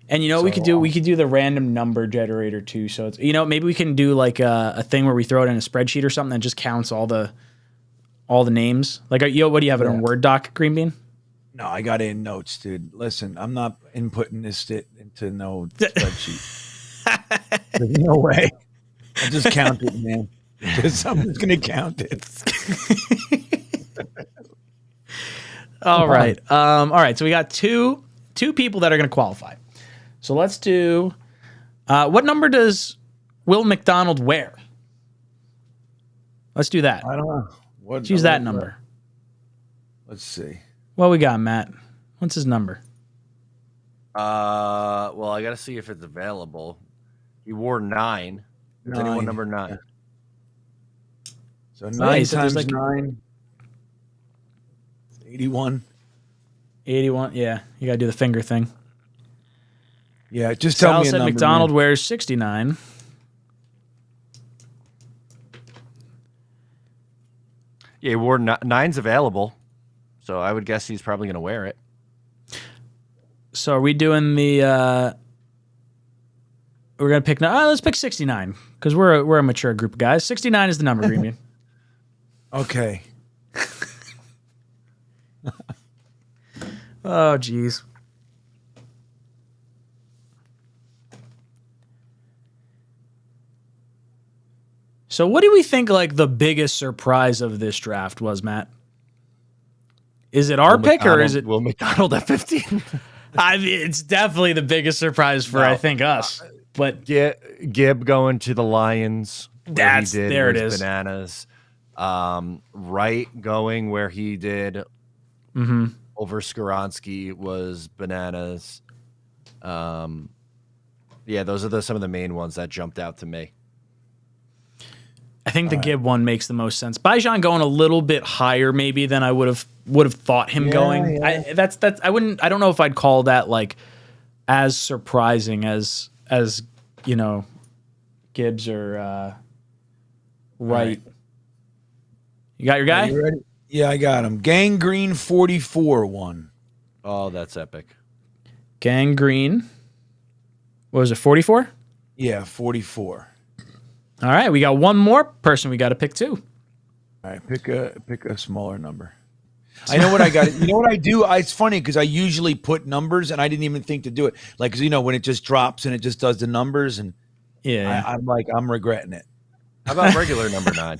And you know what we could do? We could do the random number generator too. So it's, maybe we can do like a thing where we throw it in a spreadsheet or something that just counts all the names. Like, what do you have it on Word doc, Green Bean? No, I got it in notes, dude. Listen, I'm not inputting this into no spreadsheet. There's no way. I'll just count it, man. Someone's gonna count it. All right. All right. So we got two people that are going to qualify. So let's do. What number does Will McDonald wear? Let's do that. I don't know. Let's use that number. Let's see. What we got, Matt? What's his number? Well, I got to see if it's available. He wore 9. Is anyone number 9? So 9 times 9. 81. 81. Yeah, you got to do the finger thing. Yeah, just tell Sal me a said number. McDonald man. wears 69. Yeah, he wore 9's available, so I would guess he's probably going to wear it. So are we doing the? We're gonna pick. Let's pick 69 because we're a mature group of guys. 69 is the number, Green Bean. Okay. Oh, jeez. So what do we think like the biggest surprise of this draft was, Matt? Is it our pick or is it Will McDonald at 15? I mean, it's definitely the biggest surprise for I think us. But Gibb going to the Lions. That's there it is. Bananas. Wright going where he did over Skoronski was bananas. Yeah, those are some of the main ones that jumped out to me. I think the Gibb one makes the most sense. Bijan going a little bit higher maybe than I would have thought him going. Yeah. I don't know if I'd call that like as surprising as you know Gibbs or Wright. You got your guy? You ready? Yeah, I got him. Gangrene 44 won. Oh, that's epic. Gangrene. What was it, 44? Yeah, 44. All right, we got one more person we got to pick too. All right, pick a smaller number. I know what I got. You know what I do? It's funny because I usually put numbers, and I didn't even think to do it. Like, 'cause, you know, when it just drops and it just does the numbers, and I'm like, I'm regretting it. How about regular number 9?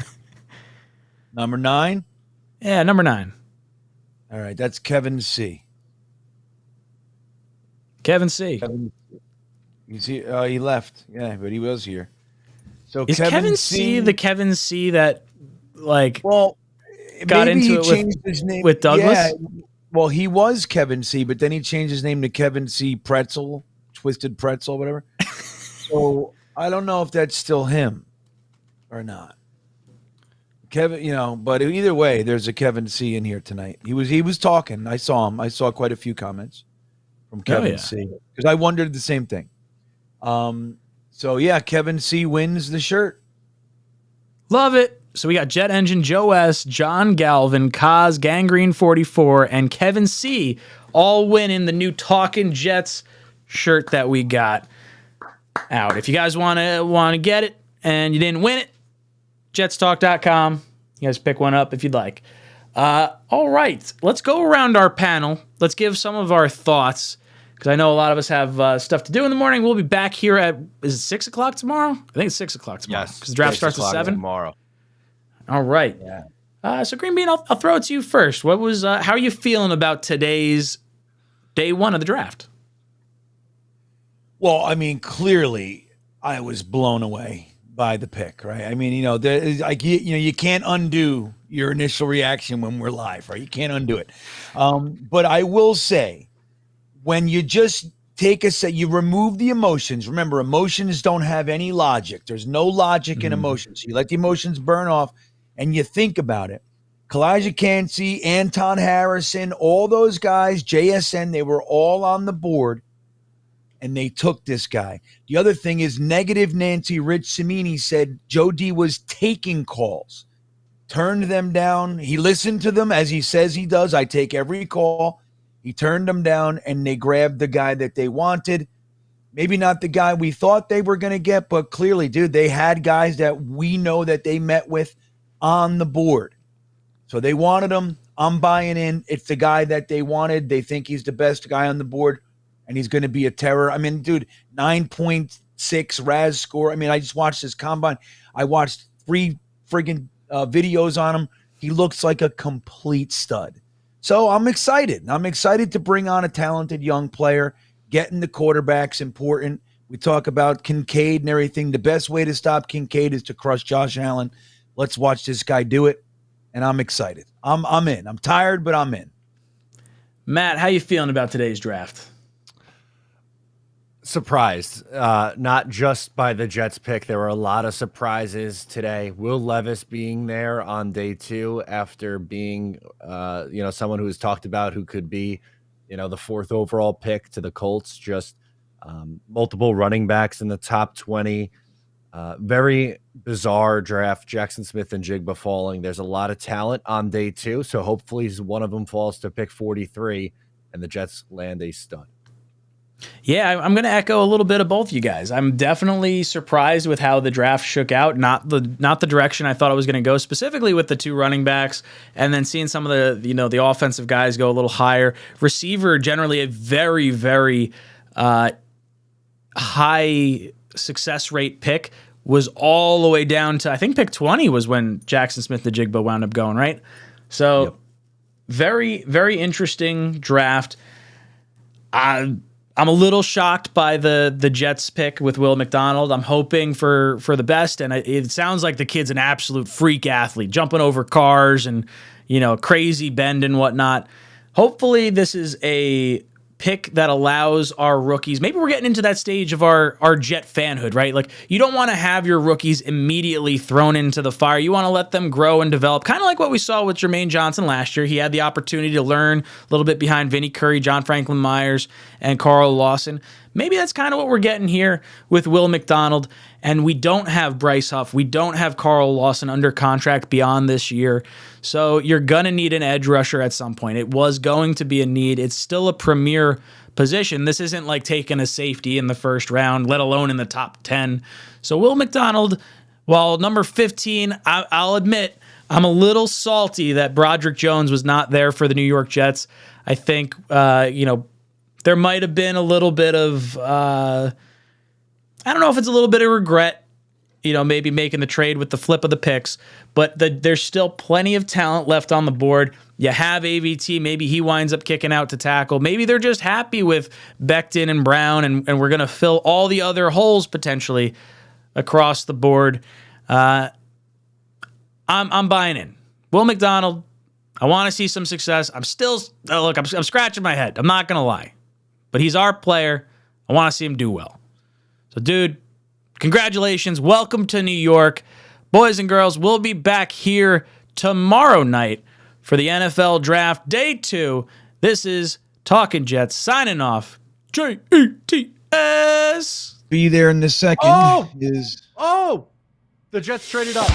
Number 9? Yeah, number 9. All right, that's Kevin C. Kevin C. You see, he left. Yeah, but he was here. So Is Kevin C the Kevin C that like got into it changed his name with Douglas? Yeah, well, he was Kevin C, but then he changed his name to Kevin C. Pretzel, Twisted Pretzel, whatever. So I don't know if that's still him or not. Kevin, you know, but either way, there's a Kevin C in here tonight. He was talking. I saw him. I saw quite a few comments from Kevin C because I wondered the same thing. So yeah, Kevin C wins the shirt. Love it. So we got Jet Engine, Joe S, John Galvin, Kaz, Gangrene 44, and Kevin C all winning the new Talkin' Jets shirt that we got out. If you guys want to get it and you didn't win it, jetstalk.com. You guys pick one up if you'd like. All right, let's go around our panel. Let's give some of our thoughts because I know a lot of us have stuff to do in the morning. We'll be back here at, is it 6 o'clock tomorrow? I think it's 6 o'clock tomorrow. Yes, because the draft starts at 7 tomorrow. All right. Yeah. So Green Bean, I'll throw it to you first. What was how are you feeling about today's day 1 of the draft? Well, I mean, clearly I was blown away by the pick, right? I mean, you know, you can't undo your initial reaction when we're live, right? You can't undo it. But I will say, when you just take you remove the emotions. Remember, emotions don't have any logic. There's no logic in emotions. So you let the emotions burn off and you think about it. 𝐒𝐭𝐭, Anton Harrison, all those guys, JSN, they were all on the board and they took this guy. The other thing is negative Nancy Rich Cimini said Joe D was taking calls, turned them down. He listened to them as he says he does. I take every call. He turned them down, and they grabbed the guy that they wanted. Maybe not the guy we thought they were going to get, but clearly, dude, they had guys that we know that they met with on the board. So they wanted him. I'm buying in. It's the guy that they wanted. They think he's the best guy on the board, and he's going to be a terror. I mean, dude, 9.6 RAS score. I mean, I just watched this combine. I watched 3 friggin' videos on him. He looks like a complete stud. So I'm excited. I'm excited to bring on a talented young player. Getting the quarterback's important. We talk about Kincaid and everything. The best way to stop Kincaid is to crush Josh Allen. Let's watch this guy do it. And I'm excited. I'm in. I'm tired, but I'm in. Matt, how you feeling about today's draft? Surprised, not just by the Jets pick. There were a lot of surprises today. Will Levis being there on day 2 after being, someone who was talked about who could be the 4th overall pick to the Colts, just multiple running backs in the top 20. Very bizarre draft. Jackson Smith and Jigba falling. There's a lot of talent on day 2, so hopefully one of them falls to pick 43 and the Jets land a stud. Yeah, I'm going to echo a little bit of both you guys. I'm definitely surprised with how the draft shook out. Not the direction I thought it was going to go, specifically with the 2 running backs, and then seeing some of the offensive guys go a little higher. Receiver, generally a very, very high success rate pick, was all the way down to, I think pick 20 was when Jackson Smith and Jigba wound up going, right? So very, very interesting draft. I'm a little shocked by the Jets pick with Will McDonald. I'm hoping for the best, and it sounds like the kid's an absolute freak athlete, jumping over cars and crazy bend and whatnot. Hopefully, this is a pick that allows our rookies. Maybe we're getting into that stage of our Jet fanhood, right? Like, you don't want to have your rookies immediately thrown into the fire. You want to let them grow and develop, kind of like what we saw with Jermaine Johnson last year. He had the opportunity to learn a little bit behind Vinny Curry, John Franklin Myers, and Carl Lawson. Maybe that's kind of what we're getting here with Will McDonald. And we don't have Bryce Huff. We don't have Carl Lawson under contract beyond this year. So you're going to need an edge rusher at some point. It was going to be a need. It's still a premier position. This isn't like taking a safety in the first round, let alone in the top 10. So Will McDonald, while number 15, I'll admit, I'm a little salty that Broderick Jones was not there for the New York Jets. I think, there might have been a little bit of, I don't know if it's a little bit of regret, maybe making the trade with the flip of the picks, but there's still plenty of talent left on the board. You have AVT, maybe he winds up kicking out to tackle. Maybe they're just happy with Becton and Brown, and we're going to fill all the other holes potentially across the board. I'm buying in. Will McDonald, I want to see some success. I'm scratching my head. I'm not going to lie. But he's our player. I want to see him do well. So, dude, congratulations. Welcome to New York. Boys and girls, we'll be back here tomorrow night for the NFL Draft Day 2. This is Talkin' Jets signing off. JETS. Be there in the second. The Jets traded up.